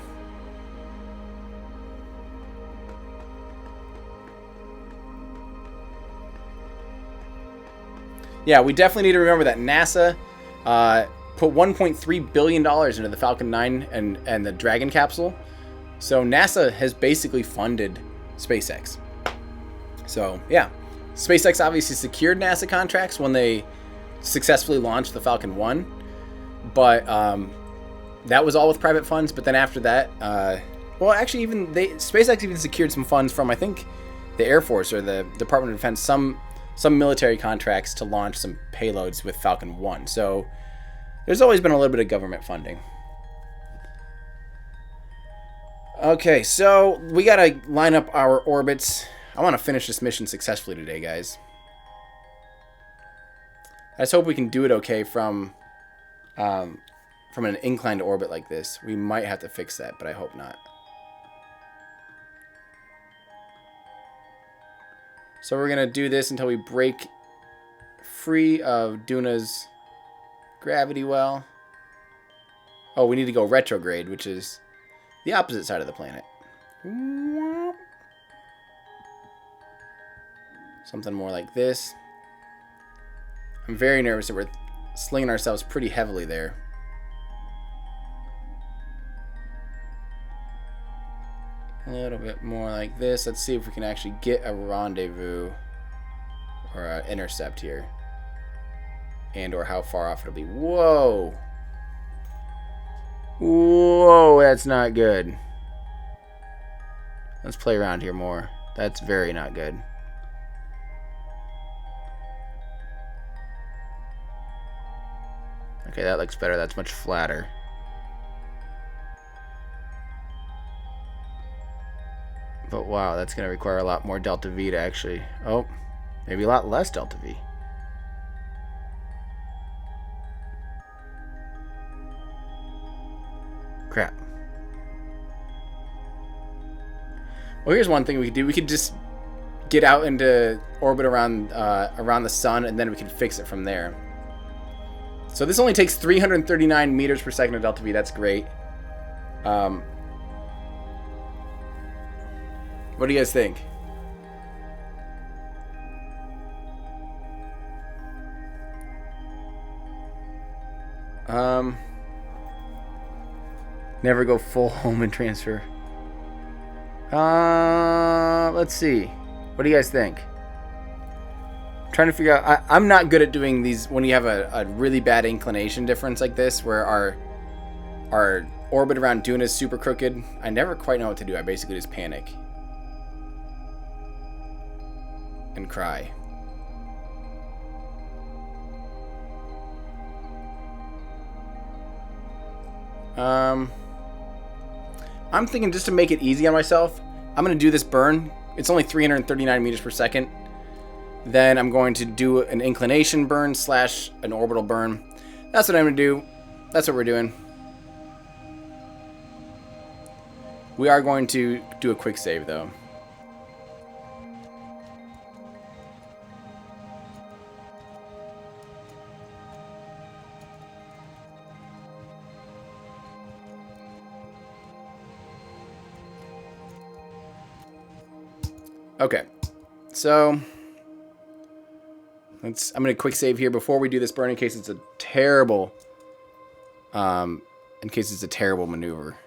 yeah, we definitely need to remember that NASA put $1.3 billion into the Falcon 9 and the Dragon capsule. So NASA has basically funded SpaceX. So, yeah. SpaceX obviously secured NASA contracts when they successfully launched the Falcon 1. But that was all with private funds. But then after that, well, actually, SpaceX even secured some funds from, I think, the Air Force or the Department of Defense, some military contracts to launch some payloads with Falcon 1. So there's always been a little bit of government funding. Okay, so we got to line up our orbits. I want to finish this mission successfully today, guys. I just hope we can do it okay from an inclined orbit like this. We might have to fix that, but I hope not. So we're going to do this until we break free of Duna's gravity well. Oh, we need to go retrograde, which is the opposite side of the planet. Something more like this. I'm very nervous that we're slinging ourselves pretty heavily there. A little bit more like this. Let's see if we can actually get a rendezvous or an intercept here. And or how far off it'll be. Whoa! Whoa, that's not good. Let's play around here more. That's very not good. Okay, that looks better. That's much flatter. But wow, that's going to require a lot more delta V to actually... Oh, maybe a lot less delta V. Crap. Well, here's one thing we could do. We could just get out into orbit around around the sun, and then we can fix it from there. So this only takes 339 meters per second of delta V. That's great. What do you guys think? Never go full home and transfer. Let's see. What do you guys think? I'm trying to figure out. I'm not good at doing these when you have a really bad inclination difference like this, where our orbit around Duna is super crooked. I never quite know what to do. I basically just panic and cry. I'm thinking, just to make it easy on myself, I'm going to do this burn. It's only 339 meters per second. Then I'm going to do an inclination burn slash an orbital burn. That's what I'm going to do. That's what we're doing. We are going to do a quick save, though. Okay, so I'm gonna quick save here before we do this burn in case it's a terrible, maneuver.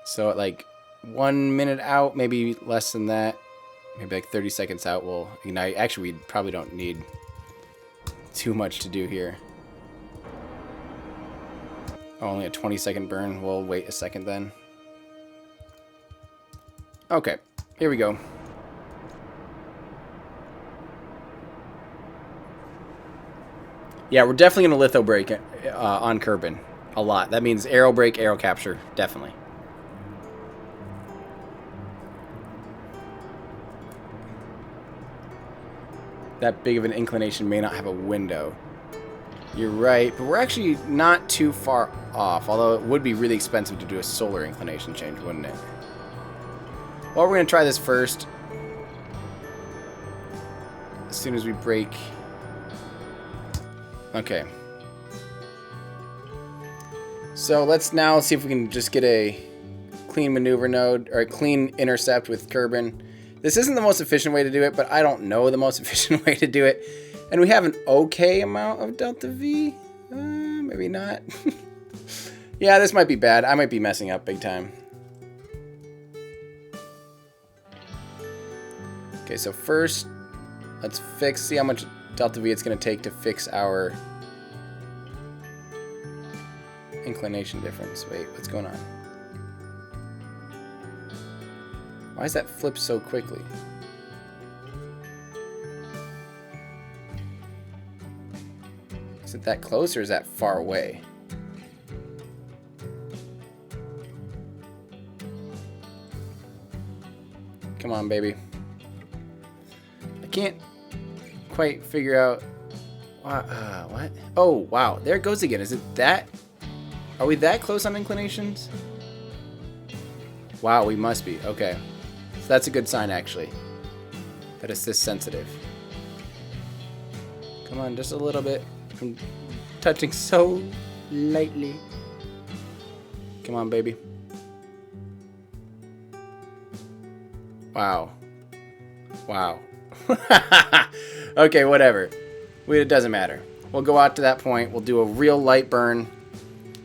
So at like 1 minute out, maybe less than that, maybe like 30 seconds out, we'll ignite. Actually, we probably don't need too much to do here. Oh, only a 20-second burn. We'll wait a second then. Okay, here we go. Yeah, we're definitely going to litho brake on Kerbin. A lot. That means aero brake, aero capture. Definitely. That big of an inclination may not have a window. You're right, but we're actually not too far off. Although it would be really expensive to do a solar inclination change, wouldn't it? Well, we're going to try this first. As soon as we brake. Okay. So let's now see if we can just get a clean maneuver node, or a clean intercept with Kerbin. This isn't the most efficient way to do it, but I don't know the most efficient way to do it. And we have an okay amount of delta V. Maybe not. Yeah, this might be bad. I might be messing up big time. Okay, so first, let's see how much delta V it's going to take to fix our inclination difference. Wait, what's going on? Why is that flip so quickly? Is it that close or is that far away? Come on, baby. Can't quite figure out what? Oh, wow. There it goes again. Is it that? Are we that close on inclinations? Wow, we must be. Okay. So that's a good sign, actually. That it's this sensitive. Come on, just a little bit. I'm touching so lightly. Come on, baby. Wow. Wow. Okay, whatever. It doesn't matter. We'll go out to that point. We'll do a real light burn.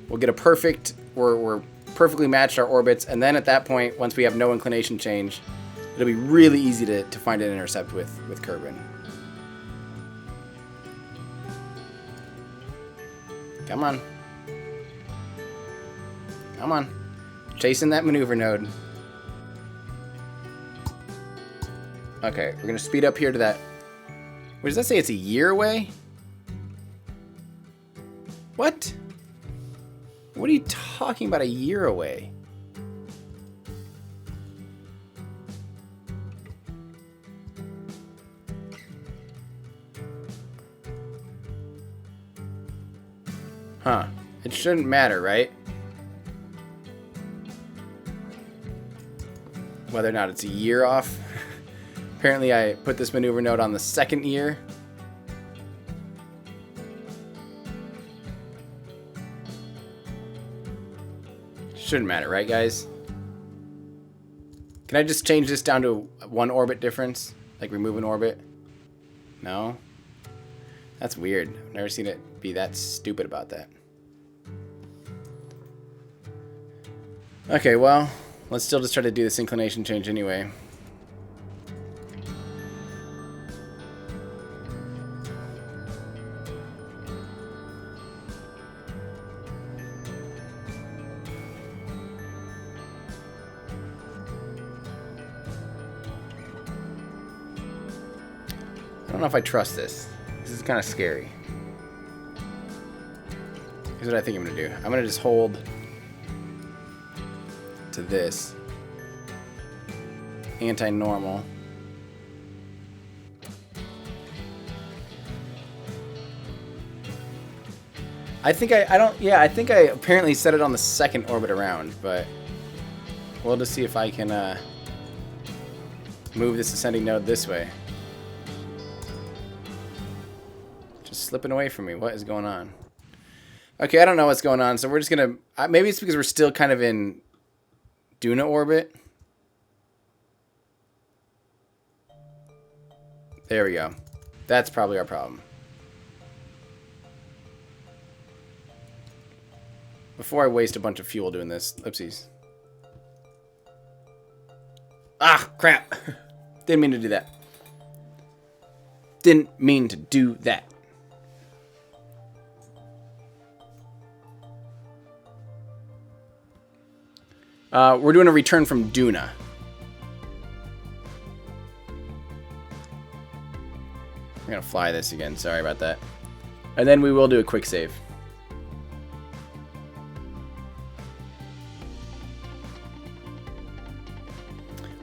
We'll get a perfect... We're perfectly matched our orbits. And then at that point, once we have no inclination change, it'll be really easy to find an intercept with Kerbin. Come on. Come on. Chasing that maneuver node. Okay, we're going to speed up here to that. Wait, does that say it's a year away? What? What are you talking about, a year away? Huh. It shouldn't matter, right? Whether or not it's a year off. Apparently I put this maneuver node on the second year. Shouldn't matter, right, guys? Can I just change this down to 1 orbit difference? Like remove an orbit? No? That's weird. I've never seen it be that stupid about that. Okay, well, let's still just try to do this inclination change anyway. I don't know if I trust this. This is kind of scary. Here's what I think I'm going to do. I'm going to just hold to this. Anti-normal. I think I think I apparently set it on the second orbit around, but we'll just see if I can move this ascending node this way. Slipping away from me. What is going on? Okay, I don't know what's going on, so we're just gonna... maybe it's because we're still kind of in Duna orbit. There we go. That's probably our problem. Before I waste a bunch of fuel doing this. Oopsies. Ah, crap. Didn't mean to do that. Didn't mean to do that. We're doing a return from Duna. I'm gonna fly this again. Sorry about that. And then we will do a quick save.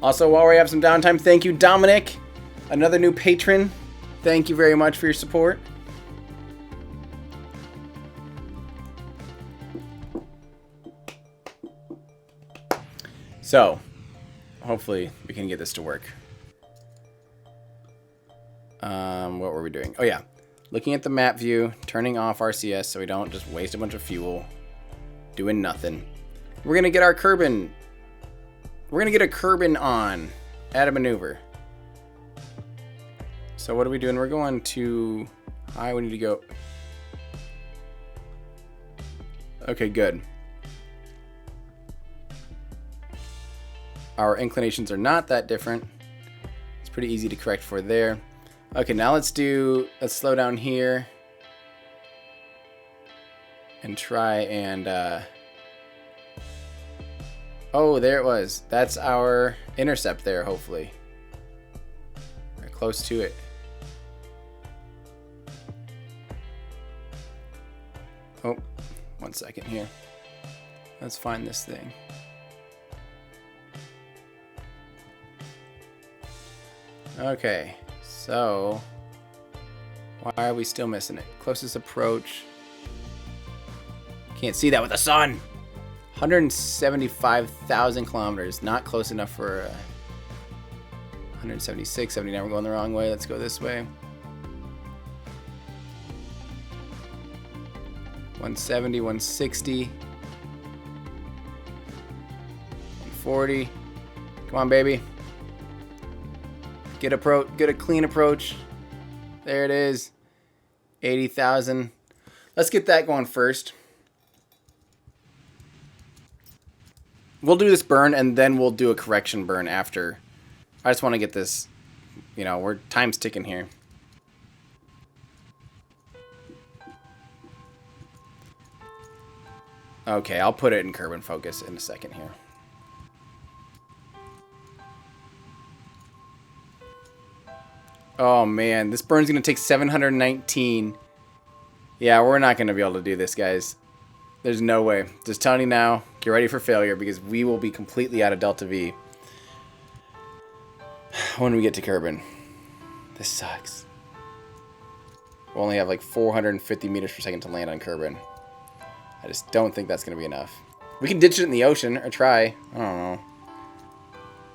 Also, while we have some downtime, thank you, Dominic, another new patron. Thank you very much for your support. So, hopefully we can get this to work. What were we doing? Oh yeah, looking at the map view, turning off RCS so we don't just waste a bunch of fuel, doing nothing. We're gonna get our Kerbin. We're gonna get a Kerbin on. Add a maneuver. So what are we doing? We're going to high. We need to go. Okay, good. Our inclinations are not that different. It's pretty easy to correct for there. Okay, now let's slow down here. And try and, oh, there it was. That's our intercept there, hopefully. We're close to it. Oh, 1 second here. Let's find this thing. Okay, so why are we still missing it? Closest approach. Can't see that with the sun. 175,000 kilometers. Not close enough for 176, 79. We're going the wrong way. Let's go this way. 170, 160. 140. Come on, baby. Get a clean approach. There it is. 80,000. Let's get that going first. We'll do this burn and then we'll do a correction burn after. I just want to get this, you know, time's ticking here. Okay, I'll put it in Kerbal focus in a second here. Oh man, this burn's gonna take 719. Yeah, we're not gonna be able to do this, guys. There's no way. Just telling you now, get ready for failure because we will be completely out of Delta V when we get to Kerbin. This sucks. We only have like 450 meters per second to land on Kerbin. I just don't think that's gonna be enough. We can ditch it in the ocean or try. I don't know.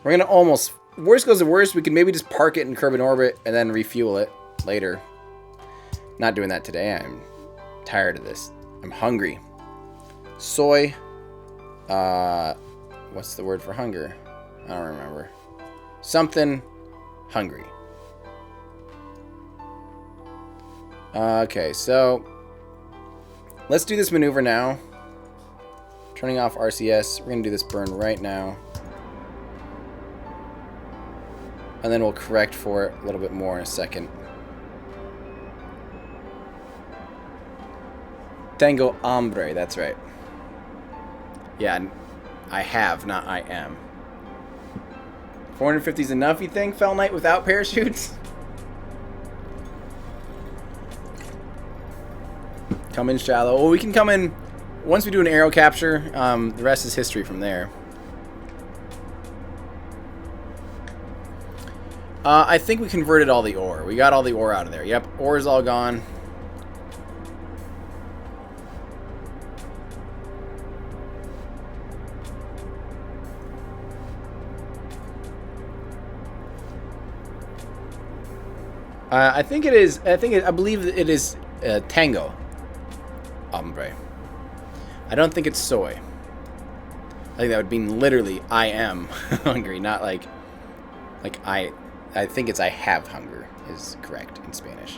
We're gonna almost. Worst goes to worst, we can maybe just park it in Kerbin orbit and then refuel it later. Not doing that today. I'm tired of this. I'm hungry. Soy. What's the word for hunger? I don't remember. Something hungry. Okay, so let's do this maneuver now. Turning off RCS. We're gonna do this burn right now. And then we'll correct for it a little bit more in a second. Tango hombre, that's right. Yeah, I have, not I am. 450 is enough, you think, Fell Knight, without parachutes? Come in shallow. Oh, we can come in once we do an aero capture. The rest is history from there. I think we converted all the ore. We got all the ore out of there. Yep, ore is all gone. I think it is. I believe it is tango hombre. I don't think it's soy. I think that would mean literally I am hungry, not like I think it's I have hunger is correct in Spanish.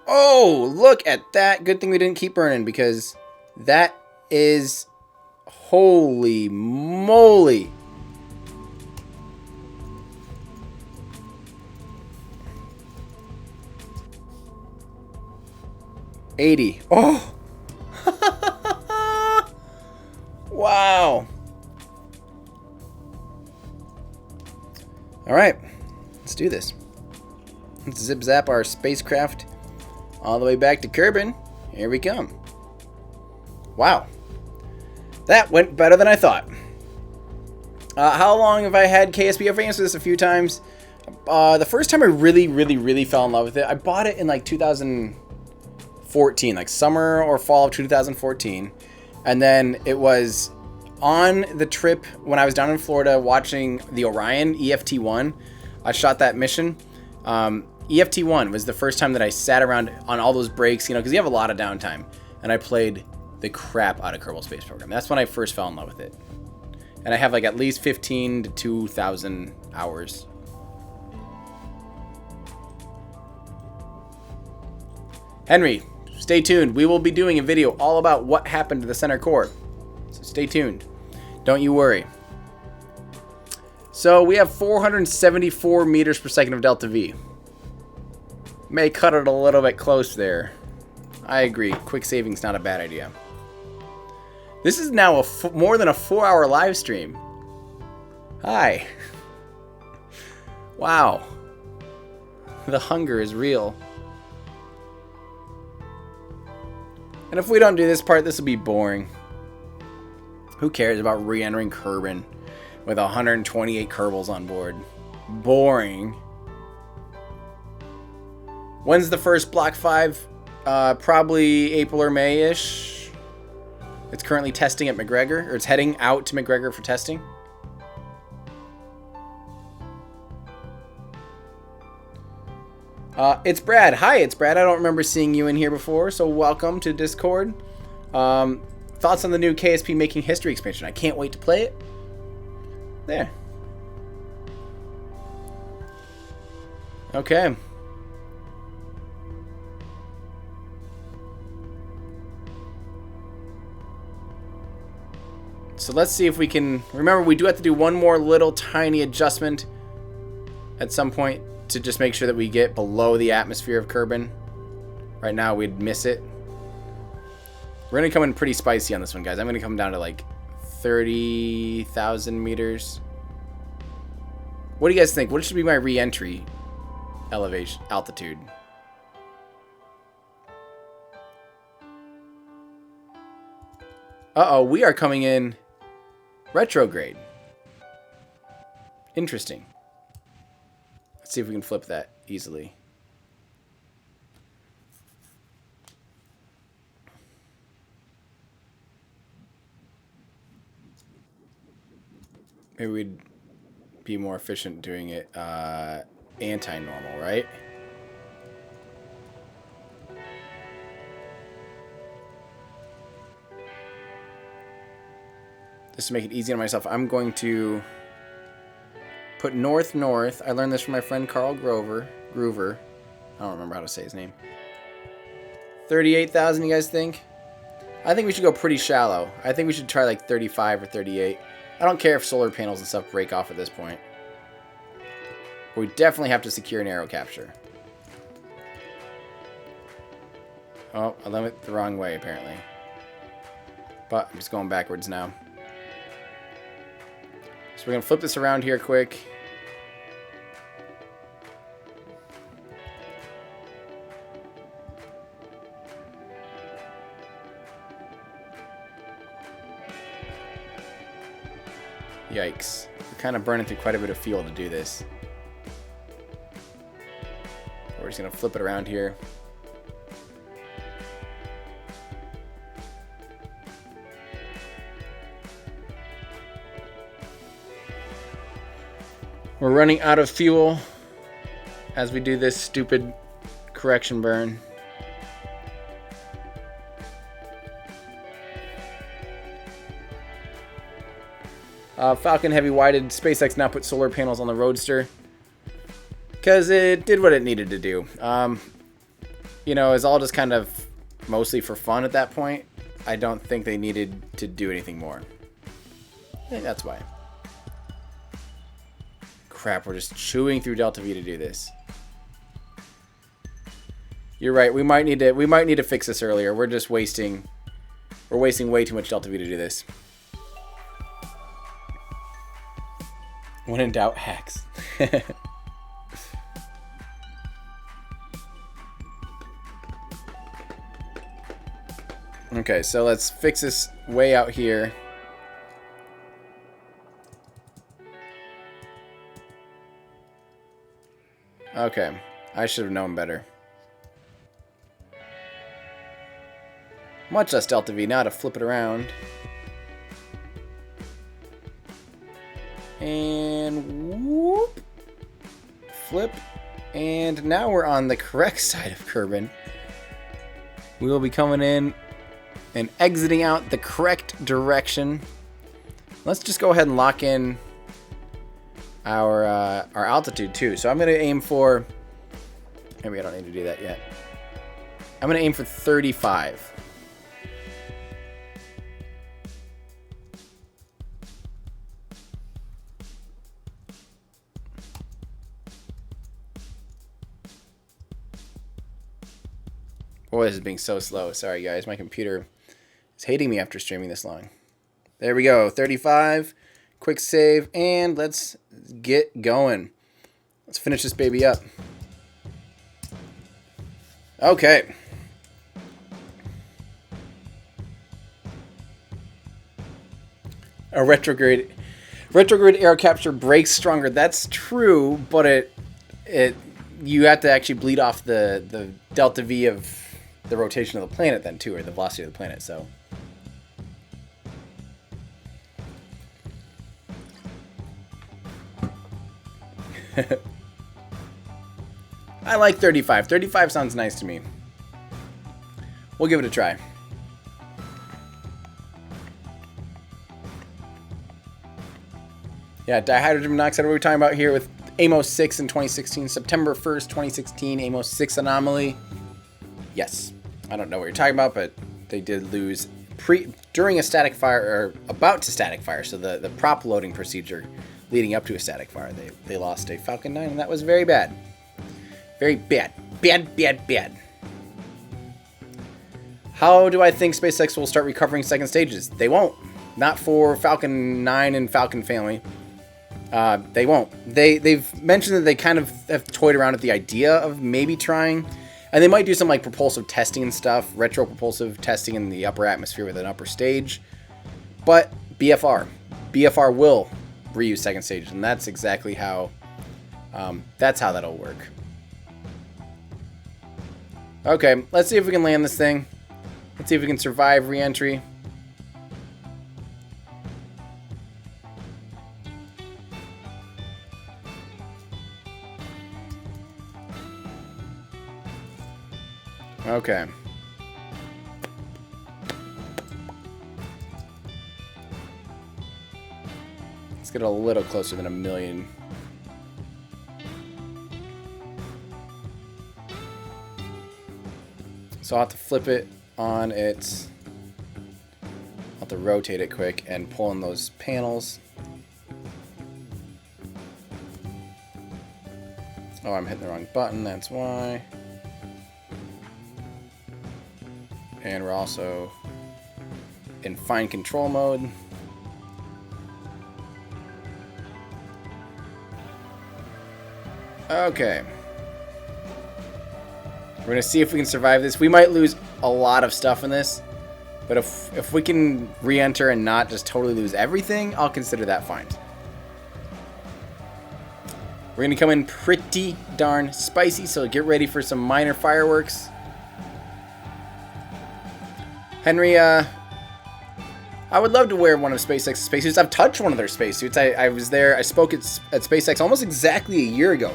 Oh, look at that. Good thing we didn't keep burning because that is holy moly. $80. Oh. Wow. All right. Let's do this. Let's zip zap our spacecraft all the way back to Kerbin. Here we come. Wow. That went better than I thought. How long have I had KSP? I've answered this a few times. The first time I really fell in love with it, I bought it in like 2014, like summer or fall of 2014. And then it was on the trip when I was down in Florida watching the Orion EFT-1. I shot that mission. EFT-1 was the first time that I sat around on all those breaks, you know, because you have a lot of downtime. And I played the crap out of Kerbal Space Program. That's when I first fell in love with it. And I have like at least 15 to 2,000 hours. Henry, stay tuned. We will be doing a video all about what happened to the center core. So stay tuned. Don't you worry. So we have 474 meters per second of Delta V. May cut it a little bit close there. I agree. Quick saving's not a bad idea. This is now more than a 4-hour live stream. Hi. Wow. The hunger is real. And if we don't do this part, this will be boring. Who cares about re-entering Kerbin with 128 Kerbals on board? Boring. When's the first Block 5? Probably April or May-ish. It's currently testing at McGregor, or it's heading out to McGregor for testing. It's Brad. Hi, it's Brad. I don't remember seeing you in here before, so welcome to Discord. Thoughts on the new KSP Making History expansion? I can't wait to play it. There. Okay. So let's see if we can... Remember, we do have to do one more little tiny adjustment at some point to just make sure that we get below the atmosphere of Kerbin. Right now, we'd miss it. We're going to come in pretty spicy on this one, guys. I'm going to come down to like 30,000 meters. What do you guys think? What should be my re-entry? elevation, altitude. Uh-oh, we are coming in retrograde. Interesting. Let's see if we can flip that easily. Maybe we'd be more efficient doing it anti-normal, right? Just to make it easy on myself, I'm going to put north. I learned this from my friend Carl Groover. I don't remember how to say his name. 38,000, you guys think? I think we should go pretty shallow. I think we should try like 35 or 38. I don't care if solar panels and stuff break off at this point. But we definitely have to secure an aero capture. Oh, I went the wrong way apparently. But I'm just going backwards now. So we're going to flip this around here quick. Yikes. We're kind of burning through quite a bit of fuel to do this. We're just going to flip it around here. We're running out of fuel as we do this stupid correction burn. Falcon Heavy Why did SpaceX now put solar panels on the Roadster? Because it did what it needed to do. You know, it's all just kind of mostly for fun at that point. I don't think they needed to do anything more. I think that's why. Crap, we're just chewing through Delta V to do this. You're right. We might need to fix this earlier. We're just wasting way too much Delta V to do this. When in doubt, hacks. Okay, so let's fix this way out here. Okay, I should have known better. Much less Delta V, now to flip it around. And whoop. Flip. And now we're on the correct side of Kerbin. We will be coming in and exiting out the correct direction. Let's just go ahead and lock in our altitude too. So I'm going to aim for... Maybe I don't need to do that yet. I'm going to aim for 35. Boy, this is being so slow. Sorry, guys. My computer is hating me after streaming this long. There we go. 35. Quick save. And let's get going. Let's finish this baby up. Okay. A retrograde air capture breaks stronger. That's true, but you have to actually bleed off the delta V of the rotation of the planet then too, or the velocity of the planet, so. I like 35. 35 sounds nice to me. We'll give it a try. Yeah, dihydrogen monoxide. What are we talking about here with AMOS 6 in 2016? September 1st, 2016, AMOS 6 anomaly. Yes. I don't know what you're talking about, but they did lose during a static fire, or about to static fire, so the prop loading procedure leading up to a static fire. They lost a Falcon 9, and that was very bad. Very bad. Bad. How do I think SpaceX will start recovering second stages? They won't. Not for Falcon 9 and Falcon family. They won't. They've mentioned that they kind of have toyed around with the idea of maybe trying, and they might do some like propulsive testing and stuff, retro propulsive testing in the upper atmosphere with an upper stage. But BFR will reuse second stage, and that's exactly how. That's how that'll work. Okay, let's see if we can land this thing. Let's see if we can survive re-entry. Okay. Let's get a little closer than 1 million. So I'll have to flip it on its... I'll have to rotate it quick and pull in those panels. Oh, I'm hitting the wrong button, that's why. And we're also in fine control mode. Okay. We're gonna see if we can survive this. We might lose a lot of stuff in this, but if we can re-enter and not just totally lose everything, I'll consider that fine. We're gonna come in pretty darn spicy, so get ready for some minor fireworks. Henry, I would love to wear one of SpaceX's spacesuits. I've touched one of their spacesuits. I was there. I spoke at SpaceX almost exactly a year ago.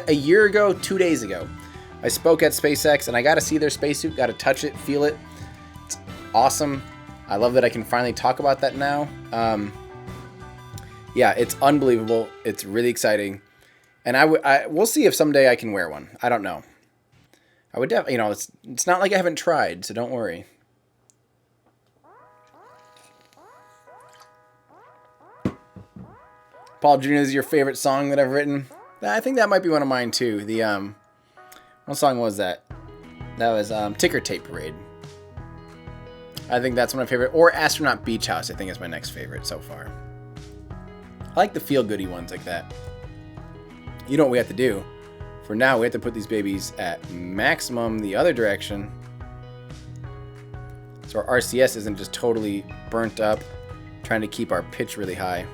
A year ago, 2 days ago. I spoke at SpaceX, and I got to see their spacesuit. Got to touch it, feel it. It's awesome. I love that I can finally talk about that now. Yeah, it's unbelievable. It's really exciting. And we'll see if someday I can wear one. I don't know. I would definitely, it's not like I haven't tried, so don't worry. Paul Jr. is your favorite song that I've written. I think that might be one of mine too. What song was that? That was Ticker Tape Parade. I think that's one of my favorite. Or Astronaut Beach House, I think is my next favorite so far. I like the feel-goody ones like that. You know what we have to do? For now, we have to put these babies at maximum the other direction. So our RCS isn't just totally burnt up, trying to keep our pitch really high.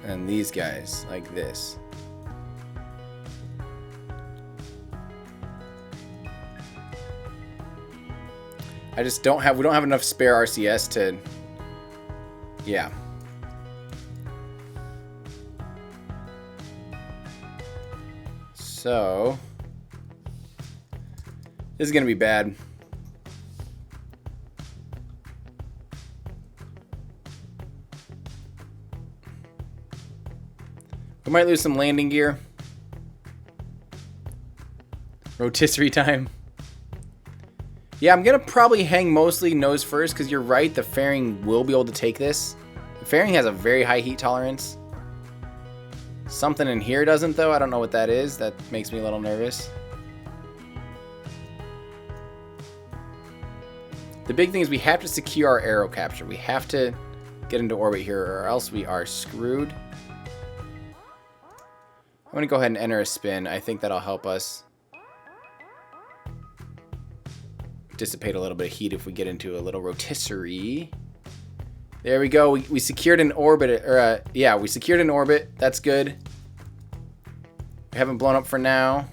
And these guys, like this. We don't have enough spare RCS to, yeah. So, this is gonna be bad. We might lose some landing gear. Rotisserie time. Yeah, I'm gonna probably hang mostly nose first because you're right, the fairing will be able to take this. The fairing has a very high heat tolerance. Something in here doesn't though, I don't know what that is. That makes me a little nervous. The big thing is we have to secure our aero capture. We have to get into orbit here or else we are screwed. I'm gonna go ahead and enter a spin. I think that'll help us dissipate a little bit of heat if we get into a little rotisserie. There we go. We secured an orbit, or yeah, we secured an orbit. That's good. We haven't blown up for now.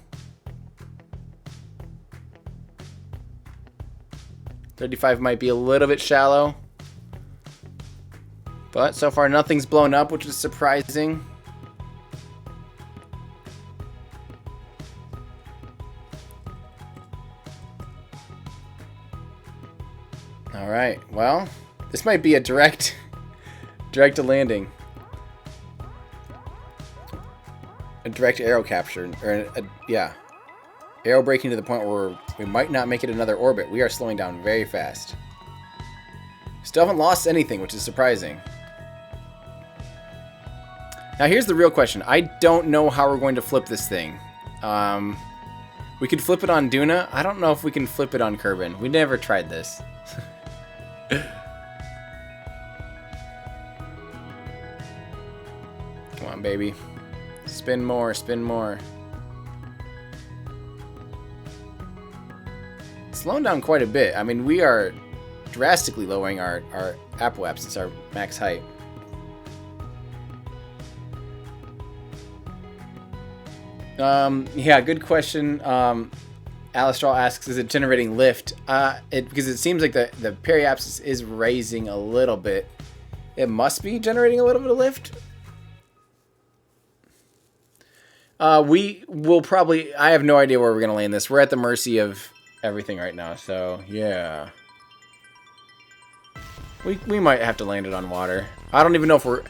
35 might be a little bit shallow, but so far nothing's blown up, which is surprising. All right, well, this might be a direct to landing. A direct aero capture, or yeah. Aero braking to the point where we might not make it another orbit. We are slowing down very fast. Still haven't lost anything, which is surprising. Now here's the real question. I don't know how we're going to flip this thing. We could flip it on Duna. I don't know if we can flip it on Kerbin. We never tried this. on, baby. Spin more, spin more. Slowing down quite a bit. I mean, we are drastically lowering our apoapsis, our max height. Yeah, good question. Alistral asks, is it generating lift? Because it seems like the periapsis is raising a little bit. It must be generating a little bit of lift. We will probably... I have no idea where we're going to land this. We're at the mercy of everything right now, so yeah. We might have to land it on water. I don't even know if we're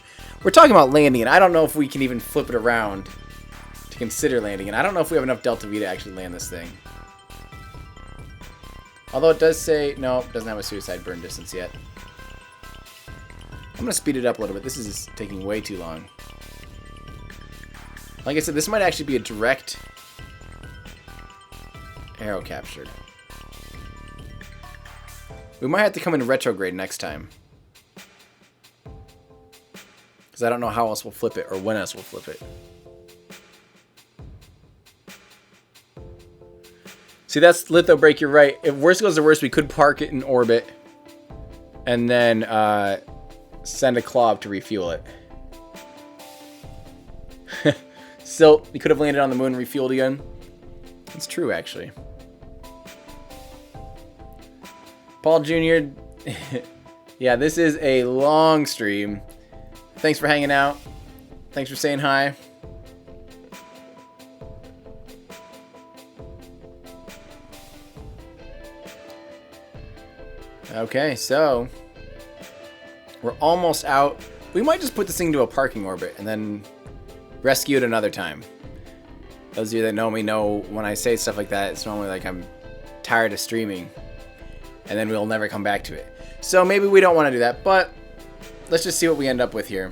talking about landing it. I don't know if we can even flip it around to consider landing it. I don't know if we have enough delta V to actually land this thing. Although it does say... No, it doesn't have a suicide burn distance yet. I'm going to speed it up a little bit. This is taking way too long. Like I said, this might actually be a direct arrow capture. We might have to come in retrograde next time. Because I don't know how else we'll flip it or when else we'll flip it. See, that's litho break, you're right. If worst goes to worst, we could park it in orbit and then send a claw up to refuel it. Still, we could have landed on the moon and refueled again. It's true, actually. Paul Jr. Yeah, this is a long stream. Thanks for hanging out. Thanks for saying hi. Okay, so we're almost out. We might just put this thing into a parking orbit and then rescue it another time. Those of you that know me know when I say stuff like that, it's normally like I'm tired of streaming and then we'll never come back to it. So maybe we don't want to do that, but let's just see what we end up with here.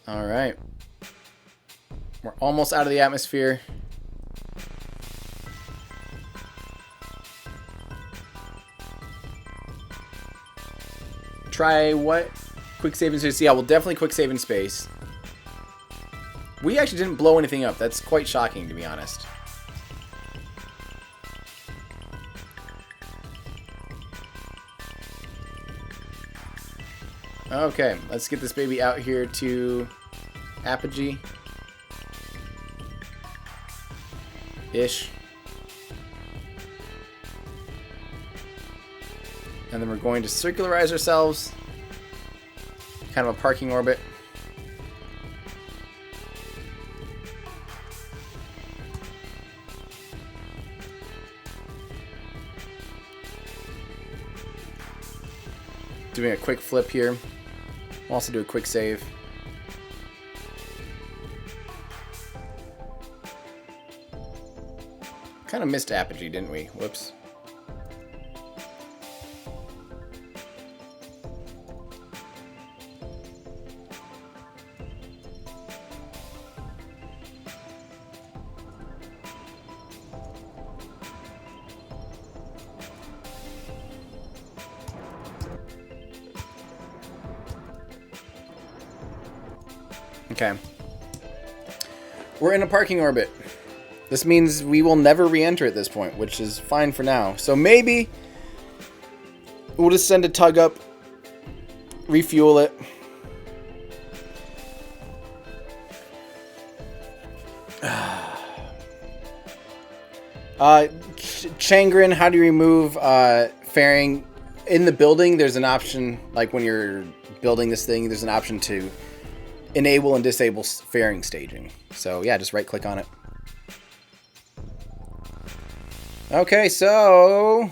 All right. We're almost out of the atmosphere. Try what? Quick save in space. Yeah, we'll definitely quick save in space. We actually didn't blow anything up. That's quite shocking, to be honest. Okay, let's get this baby out here to apogee. Ish. And then we're going to circularize ourselves. Kind of a parking orbit. Doing a quick flip here. We'll also do a quick save. Kind of missed apogee, didn't we? Whoops. Okay. We're in a parking orbit. This means we will never re-enter at this point, which is fine for now. So maybe we'll just send a tug up, refuel it. Changrin, how do you remove fairing? In the building, there's an option, like when you're building this thing, there's an option to enable and disable fairing staging. So yeah, just right click on it. Okay, so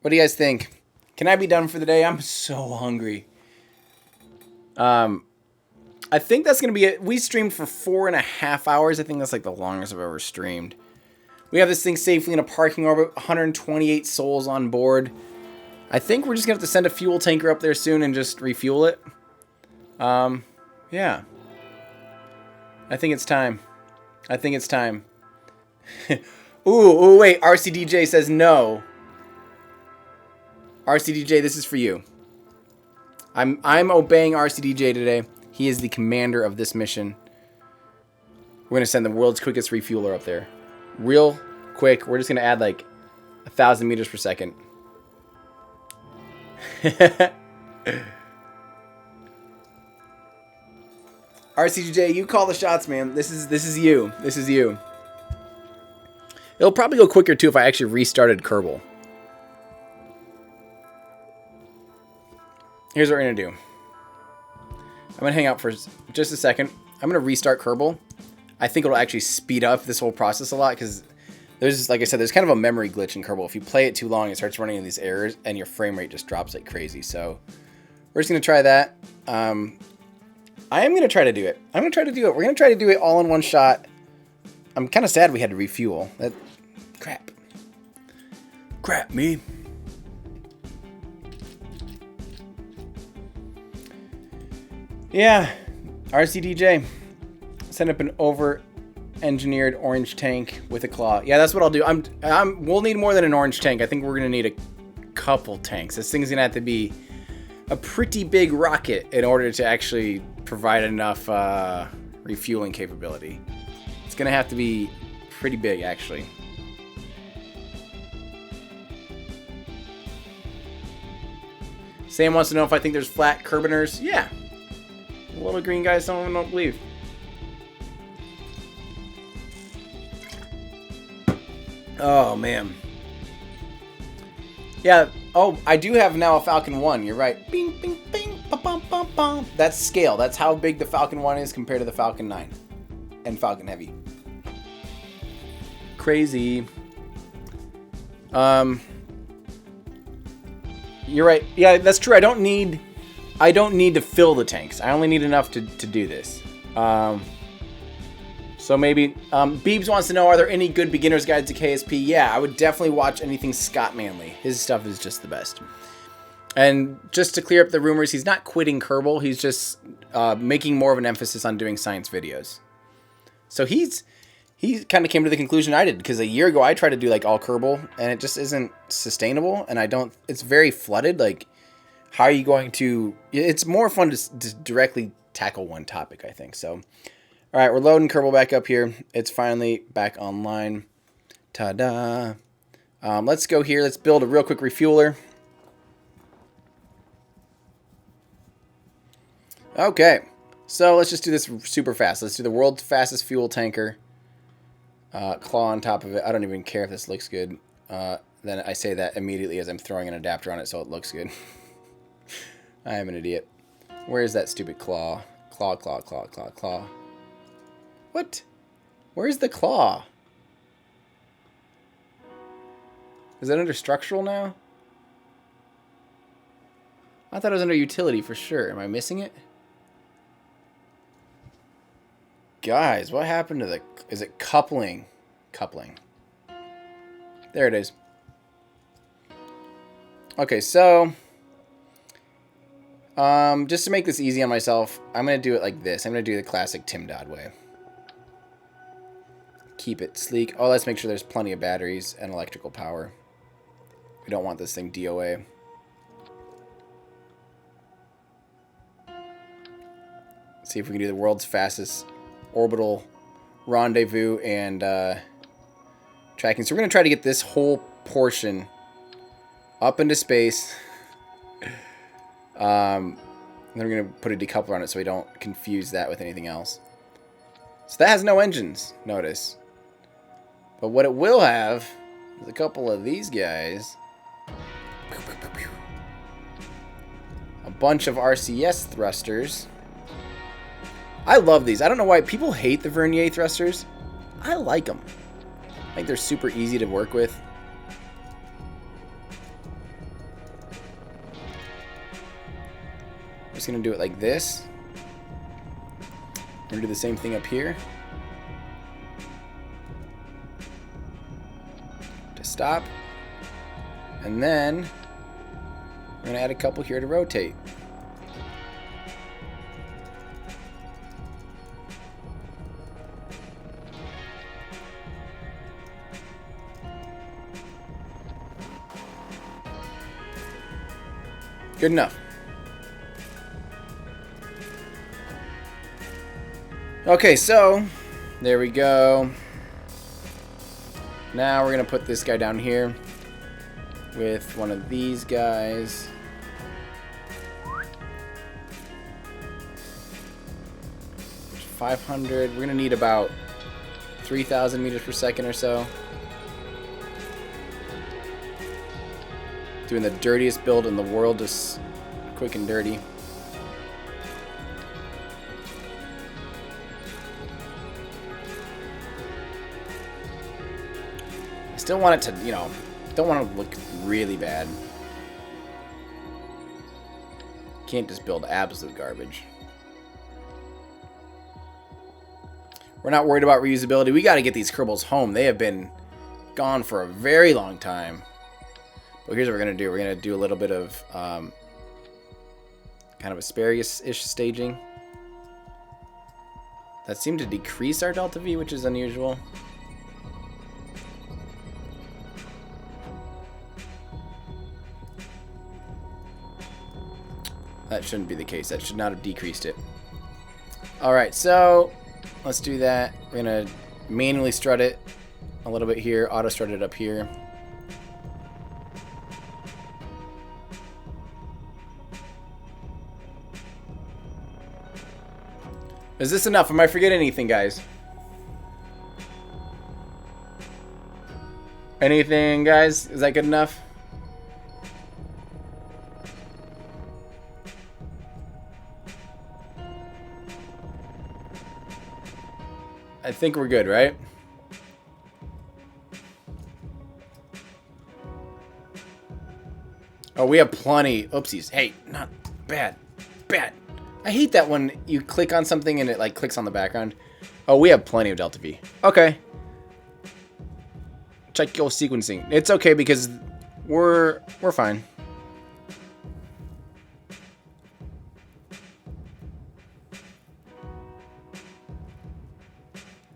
what do you guys think? Can I be done for the day? I'm so hungry. I think that's gonna be it. We streamed for 4.5 hours. I think that's like the longest I've ever streamed. We have this thing safely in a parking orbit, 128 souls on board. I think we're just gonna have to send a fuel tanker up there soon and just refuel it. Yeah. I think it's time. I think it's time. Ooh, wait. RCDJ says no. RCDJ, this is for you. I'm obeying RCDJ today. He is the commander of this mission. We're gonna send the world's quickest refueler up there. Real quick, we're just gonna add like 1,000 meters per second. RCDJ, you call the shots, man. This is you. This is you. It'll probably go quicker too if I actually restarted Kerbal. Here's what we're gonna do. I'm gonna hang out for just a second. I'm gonna restart Kerbal. I think it'll actually speed up this whole process a lot because there's, like I said, there's kind of a memory glitch in Kerbal. If you play it too long, it starts running into these errors and your frame rate just drops like crazy. So we're just gonna try that. I am gonna try to do it. I'm gonna try to do it. We're gonna try to do it all in one shot. I'm kind of sad we had to refuel. That crap. Crap me. Yeah, RCDJ. Send up an over-engineered orange tank with a claw. Yeah, that's what I'll do. We'll need more than an orange tank. I think we're gonna need a couple tanks. This thing's gonna have to be a pretty big rocket in order to actually provide enough refueling capability. It's gonna have to be pretty big, actually. Sam wants to know if I think there's flat Kerbiners. Yeah. The little green guys, some of them don't believe. Oh, man. Yeah. Oh, I do have now a Falcon 1. You're right. Bing, bing, bing, ba, bum, bum, bum. That's scale. That's how big the Falcon 1 is compared to the Falcon 9 and Falcon Heavy. Crazy. You're right. Yeah, that's true. I don't need to fill the tanks. I only need enough to do this. So maybe Beebs wants to know, are there any good beginner's guides to KSP? Yeah, I would definitely watch anything Scott Manley. His stuff is just the best. And just to clear up the rumors, he's not quitting Kerbal. He's just making more of an emphasis on doing science videos. So he kind of came to the conclusion I did, because a year ago I tried to do like all Kerbal and it just isn't sustainable, and it's very flooded. Like, how are you going to? It's more fun to directly tackle one topic, I think. So, all right, we're loading Kerbal back up here. It's finally back online. Ta-da! Let's go here. Let's build a real quick refueler. Okay, so let's just do this super fast. Let's do the world's fastest fuel tanker. Claw on top of it. I don't even care if this looks good. Then I say that immediately as I'm throwing an adapter on it so it looks good. I am an idiot. Where is that stupid claw? Claw, claw, claw, claw, claw. What? Where's the claw? Is that under structural now? I thought it was under utility for sure. Am I missing it? Guys, what happened to the... Is it coupling? Coupling. There it is. Okay, so... just to make this easy on myself, I'm going to do it like this. I'm going to do the classic Tim Dodd way. Keep it sleek. Oh, let's make sure there's plenty of batteries and electrical power. We don't want this thing DOA. See if we can do the world's fastest orbital rendezvous and tracking. So we're going to try to get this whole portion up into space. Then we're going to put a decoupler on it so we don't confuse that with anything else. So that has no engines, notice. But what it will have is a couple of these guys. A bunch of RCS thrusters. I love these. I don't know why people hate the Vernier thrusters. I like them. I think they're super easy to work with. I'm just going to do it like this. We're going to do the same thing up here. To stop. And then we're going to add a couple here to rotate. Good enough. Okay, so there we go. Now we're gonna put this guy down here with one of these guys. There's 500. We're gonna need about 3,000 meters per second or so. Doing the dirtiest build in the world, just quick and dirty. I still want it to, you know, don't want it to look really bad. Can't just build absolute garbage. We're not worried about reusability. We got to get these Kerbals home. They have been gone for a very long time. But here's what we're going to do. We're going to do a little bit of kind of asparagus-ish staging. That seemed to decrease our delta V, which is unusual. That shouldn't be the case. That should not have decreased it. Alright, so let's do that. We're going to manually strut it a little bit here. Auto strut it up here. Is this enough? Am I forgetting anything, guys? Anything, guys? Is that good enough? I think we're good, right? Oh, we have plenty. Oopsies. Hey, not bad. Bad. I hate that when you click on something and it like clicks on the background. Oh, we have plenty of delta V. Okay. Check your sequencing. It's okay because we're fine.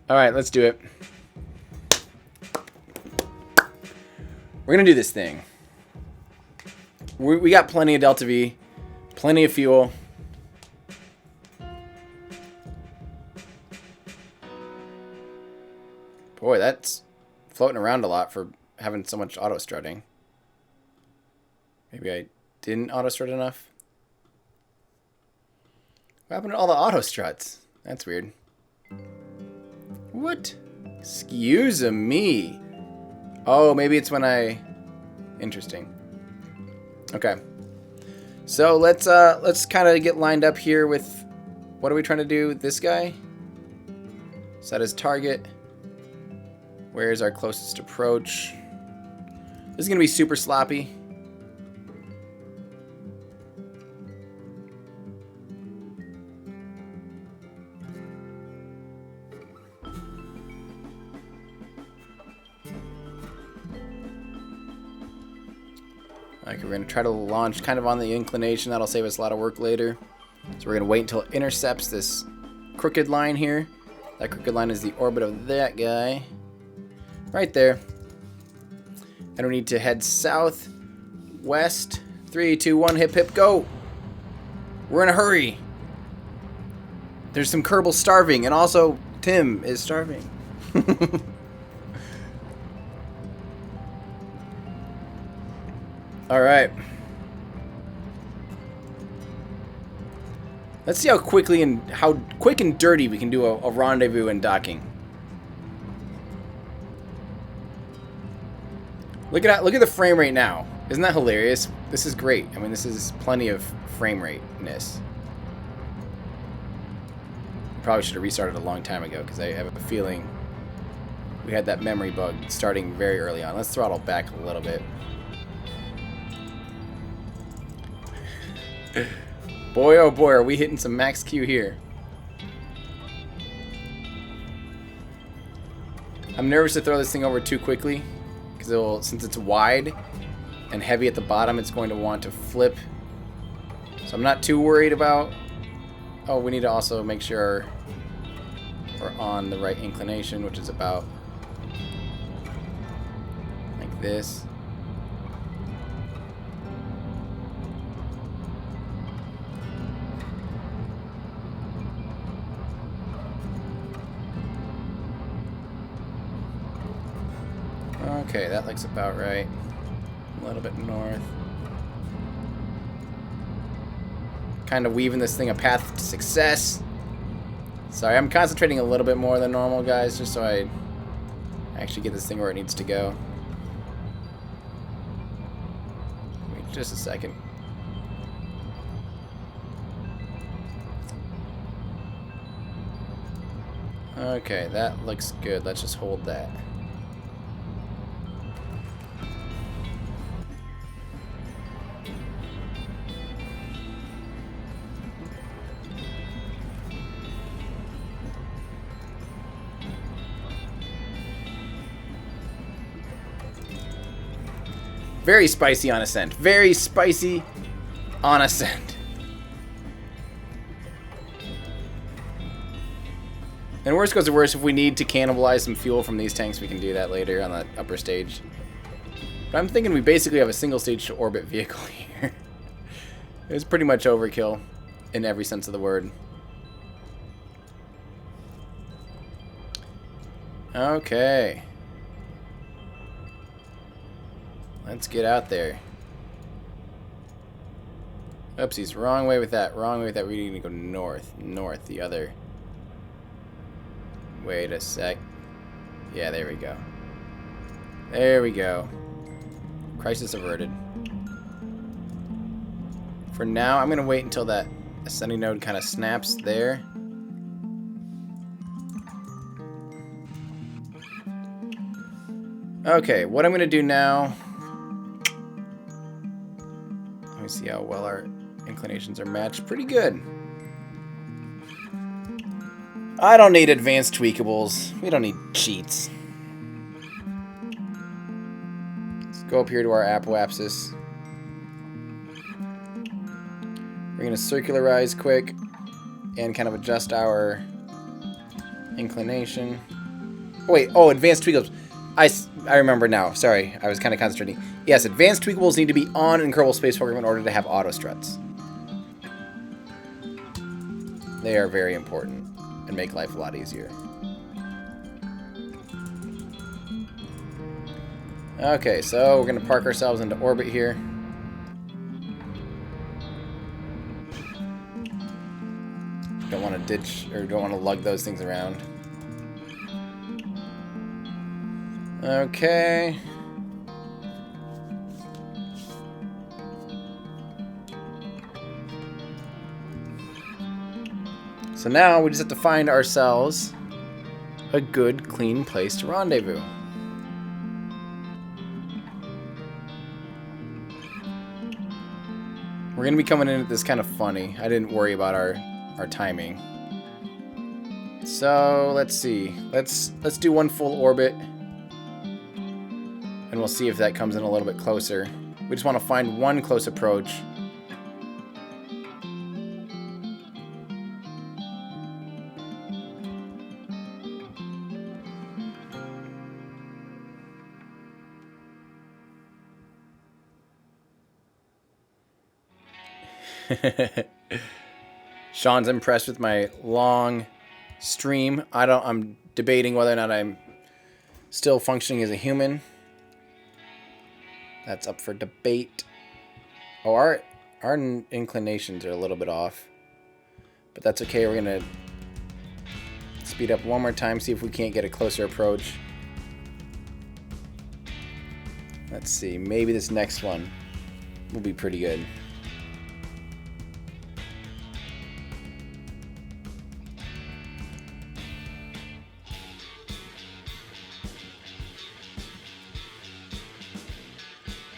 All right, let's do it. We're gonna do this thing. We got plenty of delta V, plenty of fuel. Boy, that's floating around a lot for having so much auto strutting. Maybe I didn't auto strut enough. What happened to all the auto struts? That's weird. What? Excuse me. Oh, maybe it's when I... Interesting. Okay. So let's kind of get lined up here with... What are we trying to do? This guy? Set as target. Where's our closest approach? This is going to be super sloppy. Okay, we're going to try to launch kind of on the inclination. That'll save us a lot of work later. So we're going to wait until it intercepts this crooked line here. That crooked line is the orbit of that guy. Right there. And we need to head south, west. 3, 2, 1, hip, hip, go. We're in a hurry. There's some Kerbal starving, and also Tim is starving. All right. Let's see how quick and dirty we can do a rendezvous and docking. Look at the frame rate now. Isn't that hilarious? This is great. I mean, this is plenty of frame rate-ness. Probably should have restarted a long time ago because I have a feeling we had that memory bug starting very early on. Let's throttle back a little bit. Boy, oh boy, are we hitting some max Q here. I'm nervous to throw this thing over too quickly because since it's wide and heavy at the bottom, it's going to want to flip. So I'm not too worried about... Oh, we need to also make sure we're on the right inclination, which is about like this. Okay, that looks about right. A little bit north. Kind of weaving this thing a path to success. Sorry, I'm concentrating a little bit more than normal, guys, just so I actually get this thing where it needs to go. Wait just a second. Okay, that looks good. Let's just hold that. Very spicy on ascent. Very spicy on ascent. And worst goes to worst, if we need to cannibalize some fuel from these tanks, we can do that later on the upper stage. But I'm thinking we basically have a single stage to orbit vehicle here. It's pretty much overkill in every sense of the word. Okay. Let's get out there. Oopsies, wrong way with that. Wrong way with that. We need to go north. North, the other. Wait a sec. Yeah, there we go. There we go. Crisis averted. For now, I'm going to wait until that ascending node kind of snaps there. Okay, what I'm going to do now... Let me see how well our inclinations are matched. Pretty good. I don't need advanced tweakables. We don't need cheats. Let's go up here to our apoapsis. We're going to circularize quick and kind of adjust our inclination. Oh, wait, oh, advanced tweakables. I remember now. Sorry, I was kind of concentrating. Yes, advanced tweakables need to be on in Kerbal Space Program in order to have auto struts. They are very important and make life a lot easier. Okay, so we're going to park ourselves into orbit here. Don't want to ditch, or don't want to lug those things around. Okay. So now we just have to find ourselves a good, clean place to rendezvous. We're going to be coming in at this kind of funny. I didn't worry about our timing. So, let's see. Let's do one full orbit. And we'll see if that comes in a little bit closer. We just want to find one close approach. Sean's impressed with my long stream. I'm debating whether or not I'm still functioning as a human. That's up for debate. Oh, our inclinations are a little bit off. But that's okay. We're going to speed up one more time, see if we can't get a closer approach. Let's see. Maybe this next one will be pretty good.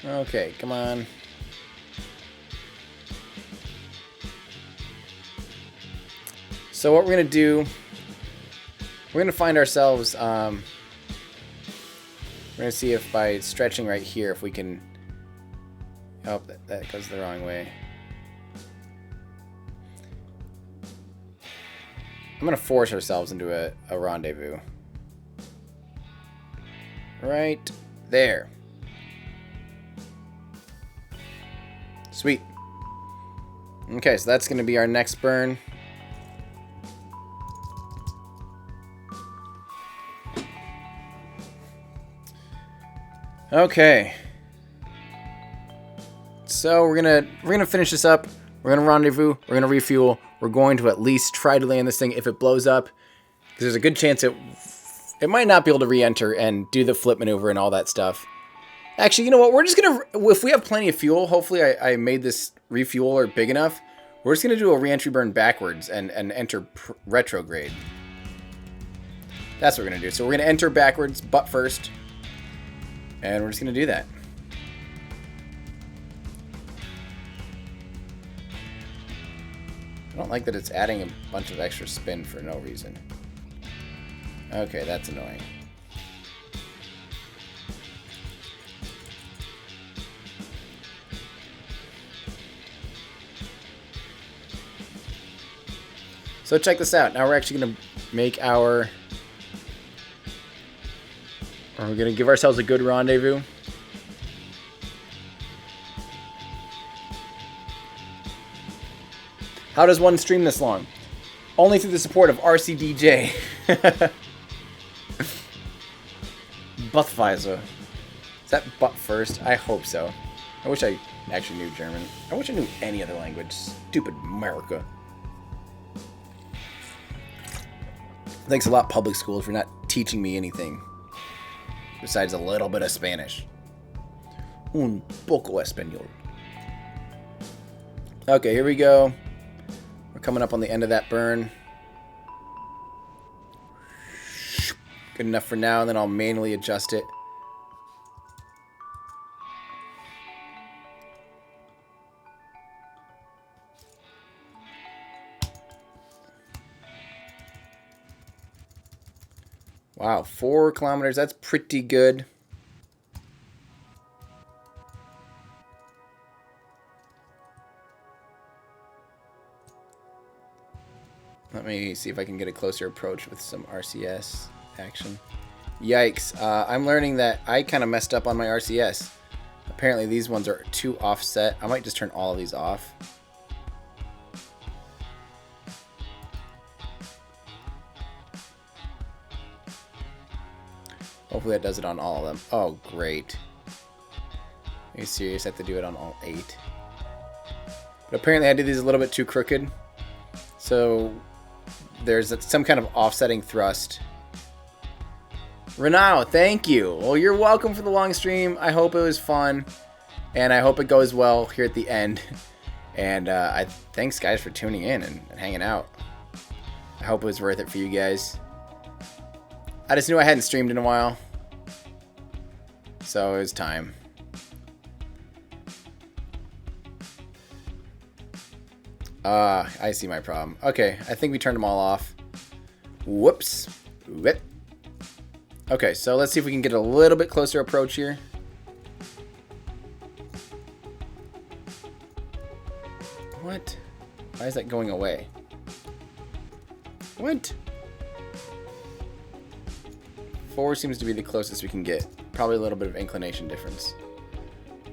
Okay, come on. So what we're going to do, we're going to find ourselves, we're going to see if by stretching right here, if we can, oh, that goes the wrong way. I'm going to force ourselves into a rendezvous. Right there. Sweet. Okay, so that's going to be our next burn. Okay. So we're gonna finish this up. We're gonna rendezvous. We're gonna refuel. We're going to at least try to land this thing if it blows up, because there's a good chance it might not be able to re-enter and do the flip maneuver and all that stuff. Actually, you know what? We're just gonna, if we have plenty of fuel, hopefully I made this refueler big enough. We're just gonna do a re-entry burn backwards and enter retrograde. That's what we're gonna do. So we're gonna enter backwards, butt first, and we're just gonna do that. I don't like that it's adding a bunch of extra spin for no reason. Okay, that's annoying. So check this out. Now we're actually going to make our... We're going to give ourselves a good rendezvous. How does one stream this long? Only through the support of RCDJ. Buttweiser. Is that butt first? I hope so. I wish I actually knew German. I wish I knew any other language. Stupid America. Thanks a lot, public schools, for not teaching me anything. Besides a little bit of Spanish. Un poco español. Okay, here we go. We're coming up on the end of that burn. Good enough for now, and then I'll manually adjust it. Wow, 4 kilometers, that's pretty good. Let me see if I can get a closer approach with some RCS action. Yikes, I'm learning that I kind of messed up on my RCS. Apparently these ones are too offset. I might just turn all of these off. Hopefully that does it on all of them. Oh, great. Are you serious? I have to do it on all 8. But apparently I did these a little bit too crooked. So there's some kind of offsetting thrust. Renao, thank you. Well, you're welcome for the long stream. I hope it was fun. And I hope it goes well here at the end. And thanks, guys, for tuning in and hanging out. I hope it was worth it for you guys. I just knew I hadn't streamed in a while. So it was time. I see my problem. Okay, I think we turned them all off. Whoops. Whoop. Okay, so let's see if we can get a little bit closer approach here. What? Why is that going away? What? 4 seems to be the closest we can get. Probably a little bit of inclination difference.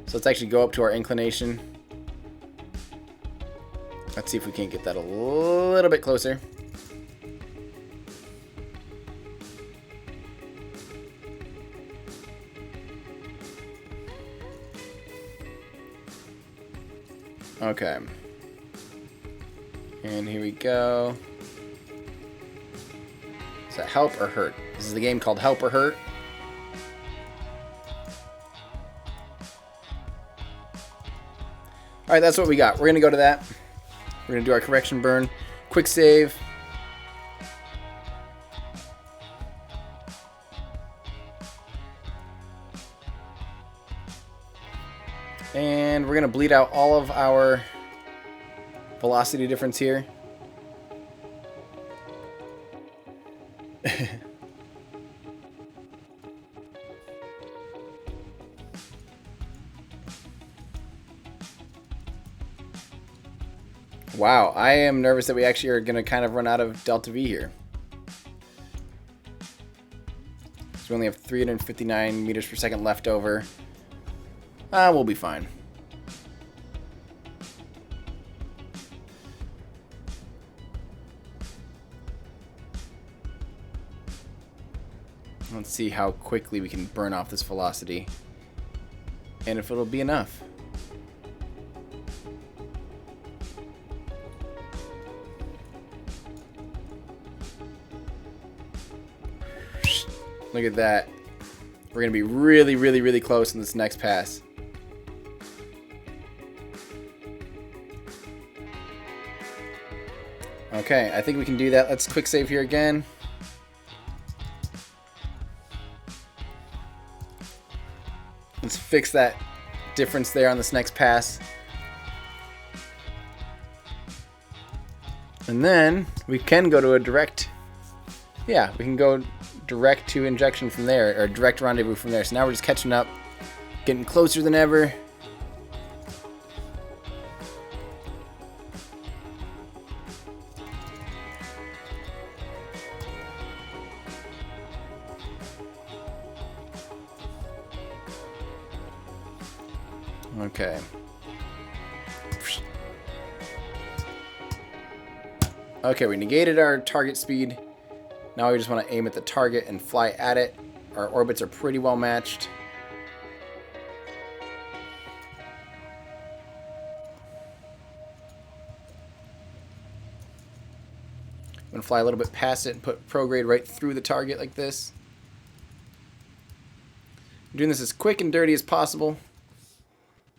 So let's actually go up to our inclination. Let's see if we can't get that a little bit closer. Okay. And here we go. Is that help or hurt? This is the game called Help or Hurt. Alright, that's what we got. We're going to go to that. We're going to do our correction burn. Quick save. And we're going to bleed out all of our velocity difference here. Wow, I am nervous that we actually are going to kind of run out of delta V here. So we only have 359 meters per second left over. We'll be fine. Let's see how quickly we can burn off this velocity. and if it'll be enough. Look at that. We're gonna be really, really, really close in this next pass. Okay, I think we can do that. Let's quick save here again. Let's fix that difference there on this next pass. And then we can go to a direct, yeah, we can go direct to injection from there, or direct rendezvous from there. So now we're just catching up, getting closer than ever. Okay. Okay, we negated our target speed. Now we just want to aim at the target and fly at it. Our orbits are pretty well matched. I'm going to fly a little bit past it and put prograde right through the target like this. I'm doing this as quick and dirty as possible.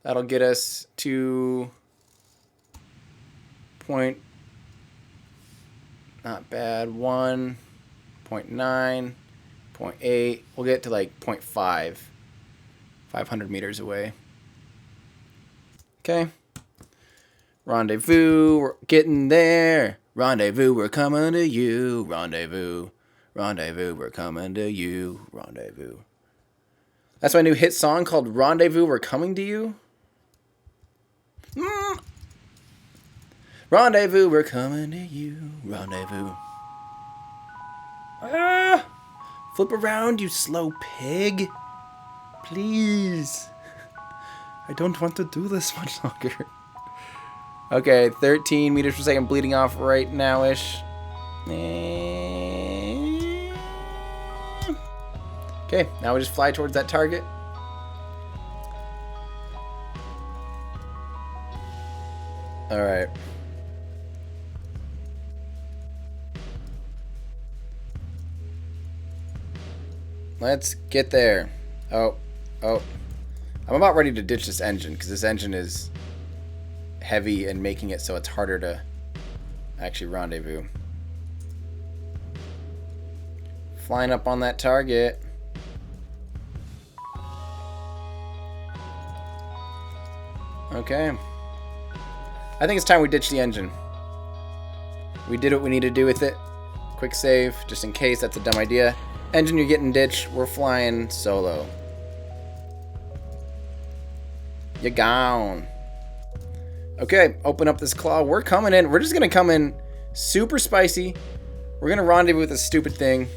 That'll get us to point, not bad, 1, 0.9, 0.8. We'll get to like 0.5, 500 meters away. Okay. Rendezvous, we're getting there. Rendezvous, we're coming to you. Rendezvous, rendezvous, we're coming to you. Rendezvous. That's my new hit song called Rendezvous, We're Coming to You. Rendezvous, we're coming to you. Rendezvous. Ah! Flip around, you slow pig. Please. I don't want to do this much longer. Okay, 13 meters per second bleeding off right now-ish. Okay, now we just fly towards that target. Alright. Let's get there. Oh. I'm about ready to ditch this engine, because this engine is heavy and making it so it's harder to actually rendezvous. Flying up on that target. Okay. I think it's time we ditch the engine. We did what we need to do with it. Quick save, just in case that's a dumb idea. Engine, you're getting ditched. We're flying solo. You're gone. Okay, open up this claw. We're coming in. We're just going to come in super spicy. We're going to rendezvous with this stupid thing.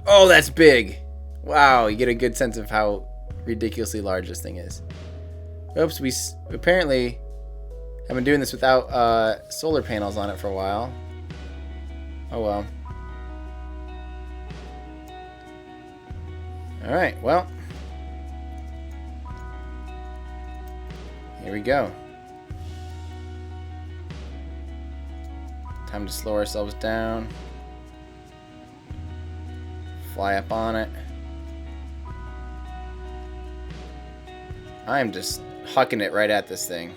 Oh, that's big. Wow, you get a good sense of how ridiculously large this thing is. Oops, we apparently have been doing this without solar panels on it for a while. Oh well. Alright, well. Here we go. Time to slow ourselves down. Fly up on it. I'm just hucking it right at this thing.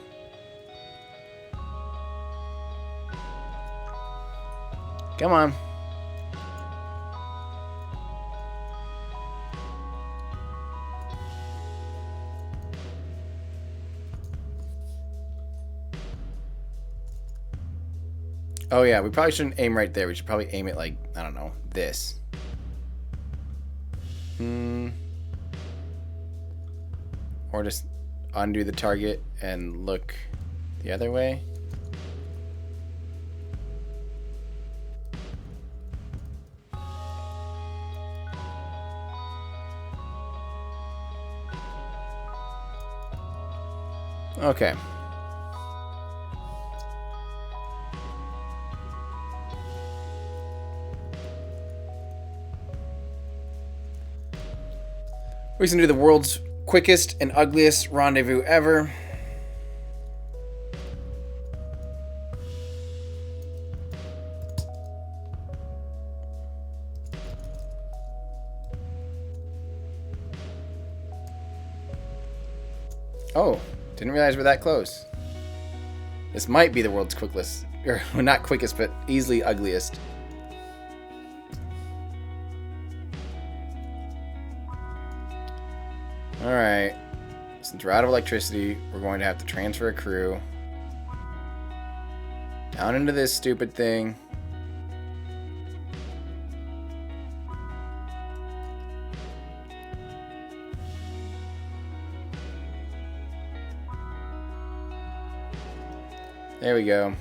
Come on. Oh yeah, we probably shouldn't aim right there. We should probably aim it like, I don't know, this. Or just undo the target and look the other way. Okay. We're gonna do the world's quickest and ugliest rendezvous ever. Oh, didn't realize we're that close. This might be the world's quickest, or not quickest, but easily ugliest. Alright, since we're out of electricity, we're going to have to transfer a crew down into this stupid thing. There we go.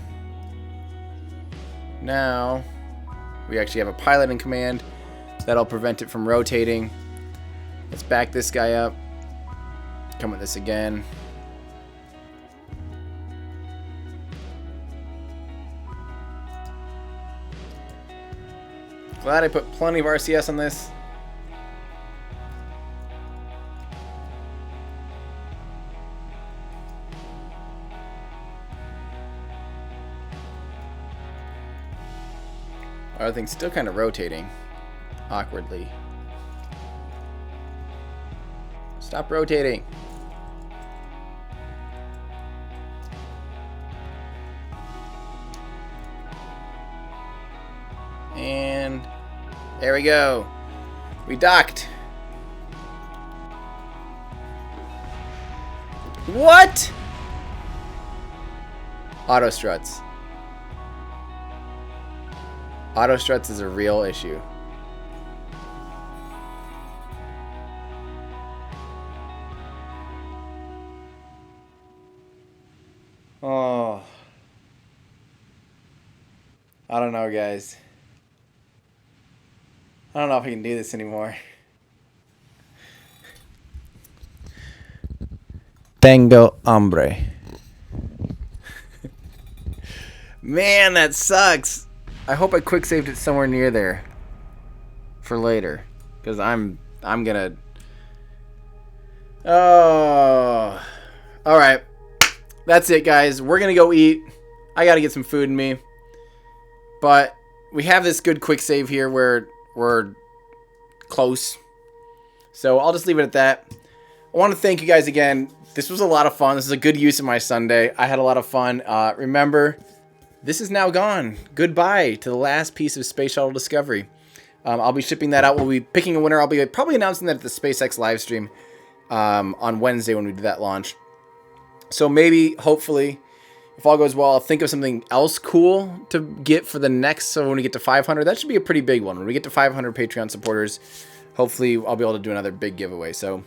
Now, we actually have a pilot in command. That'll prevent it from rotating. Let's back this guy up. Come with this again. Glad I put plenty of RCS on this. Our thing's still kind of rotating awkwardly. Stop rotating. And there we go. We docked. What? Auto struts. Auto struts is a real issue. Oh. I don't know, guys. I don't know if I can do this anymore. Tango hombre. Man, that sucks. I hope I quick saved it somewhere near there for later, because I'm gonna. Oh, all right. That's it, guys. We're gonna go eat. I gotta get some food in me, but we have this good quick save here where we're close, so I'll just leave it at that. I want to thank you guys again. This was a lot of fun. This is a good use of my Sunday. I had a lot of fun. Remember, this is now gone. Goodbye to the last piece of Space Shuttle Discovery. I'll be shipping that out. We'll be picking a winner. I'll be probably announcing that at the SpaceX live stream on Wednesday when we do that launch. So maybe, hopefully, if all goes well, I'll think of something else cool to get for the next. So when we get to 500, that should be a pretty big one. When we get to 500 Patreon supporters, hopefully I'll be able to do another big giveaway. So,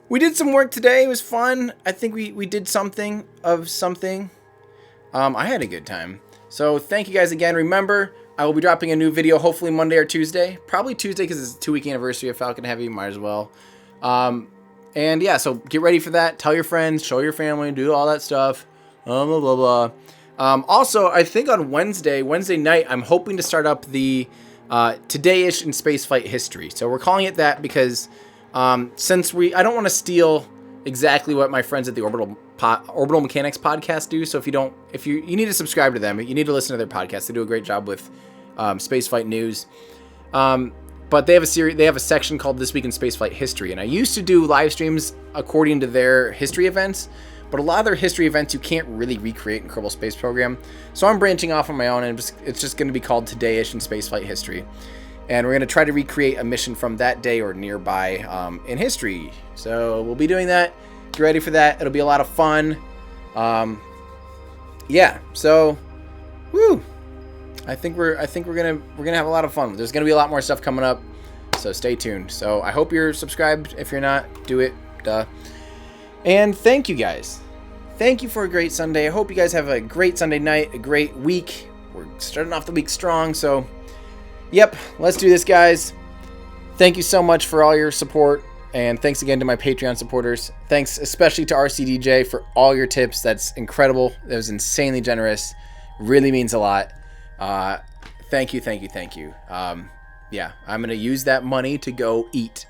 we did some work today. It was fun. I think we did something of something. I had a good time. So thank you guys again. Remember, I will be dropping a new video hopefully Monday or Tuesday. Probably Tuesday because it's the 2-week anniversary of Falcon Heavy. Might as well. And yeah, so get ready for that. Tell your friends, show your family, do all that stuff. Blah, blah, blah. Also, I think on Wednesday night, I'm hoping to start up the Today-ish in Spaceflight History. So we're calling it that because since I don't want to steal exactly what my friends at the Orbital Mechanics podcast do. So if you need to subscribe to them, you need to listen to their podcast. They do a great job with spaceflight news. But they have a section called This Week in Spaceflight History, and I used to do live streams according to their history events, but a lot of their history events you can't really recreate in Kerbal Space Program. So I'm branching off on my own, and it's just going to be called Today-ish in Spaceflight History. And we're going to try to recreate a mission from that day or nearby in history. So we'll be doing that. Get ready for that. It'll be a lot of fun. Yeah. So, woo. I think we're gonna have a lot of fun. There's gonna be a lot more stuff coming up. So stay tuned. So I hope you're subscribed. If you're not, do it. Duh. And thank you guys. Thank you for a great Sunday. I hope you guys have a great Sunday night, a great week. We're starting off the week strong. So, yep. Let's do this, guys. Thank you so much for all your support. And thanks again to my Patreon supporters. Thanks especially to RCDJ for all your tips. That's incredible. That was insanely generous. Really means a lot. Thank you. yeah, I'm going to use that money to go eat.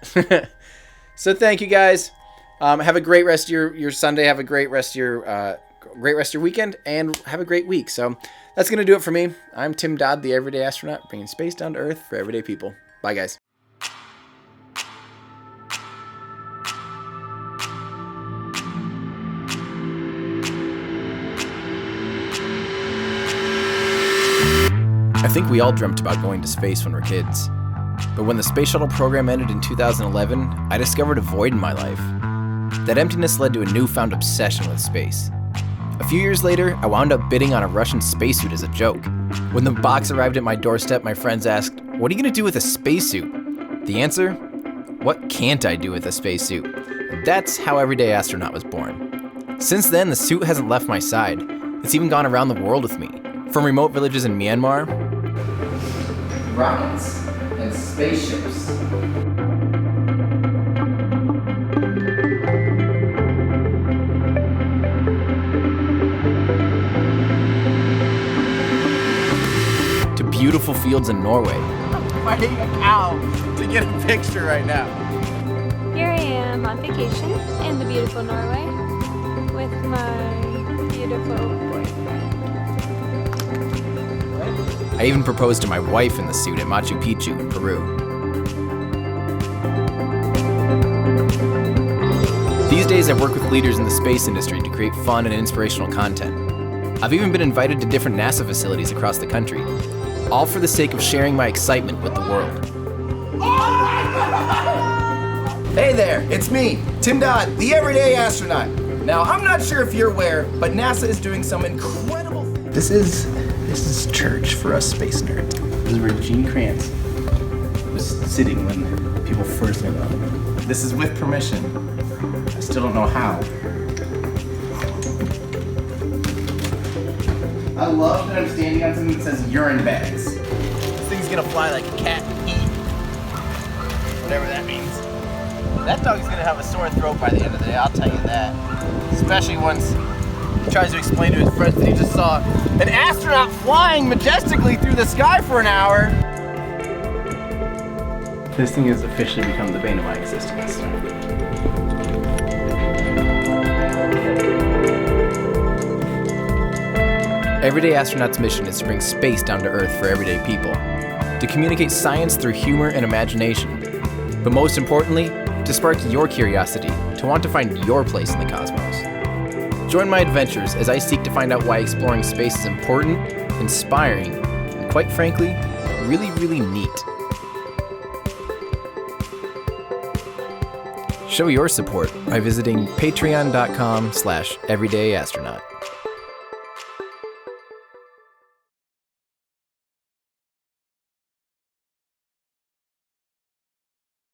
So thank you guys. Have a great rest of your Sunday. Have a great rest of your weekend, and have a great week. So that's going to do it for me. I'm Tim Dodd, the Everyday Astronaut, bringing space down to Earth for everyday people. Bye, guys. I think we all dreamt about going to space when we were kids. But when the space shuttle program ended in 2011, I discovered a void in my life. That emptiness led to a newfound obsession with space. A few years later, I wound up bidding on a Russian spacesuit as a joke. When the box arrived at my doorstep, my friends asked, "What are you gonna do with a spacesuit?" The answer? What can't I do with a spacesuit? That's how Everyday Astronaut was born. Since then, the suit hasn't left my side. It's even gone around the world with me. From remote villages in Myanmar, Rockets and spaceships. to beautiful fields in Norway. I'm fighting a cow to get a picture right now. Here I am on vacation in the beautiful Norway with my beautiful boyfriend. I even proposed to my wife in the suit at Machu Picchu in Peru. These days I work with leaders in the space industry to create fun and inspirational content. I've even been invited to different NASA facilities across the country, all for the sake of sharing my excitement with the world. Hey there, it's me, Tim Dodd, the Everyday Astronaut. Now, I'm not sure if you're aware, but NASA is doing some incredible... This is church for us space nerds. This is where Gene Kranz was sitting when people first met him. This is with permission. I still don't know how. I love that I'm standing on something that says urine bags. This thing's gonna fly like a cat in heat. Whatever that means. That dog's gonna have a sore throat by the end of the day, I'll tell you that. Especially once he tries to explain to his friends that he just saw an astronaut flying majestically through the sky for an hour. This thing has officially become the bane of my existence. Everyday Astronaut's mission is to bring space down to Earth for everyday people, to communicate science through humor and imagination, but most importantly, to spark your curiosity, to want to find your place in the cosmos. Join my adventures as I seek to find out why exploring space is important, inspiring, and quite frankly, really, really neat. Show your support by visiting patreon.com/everydayastronaut.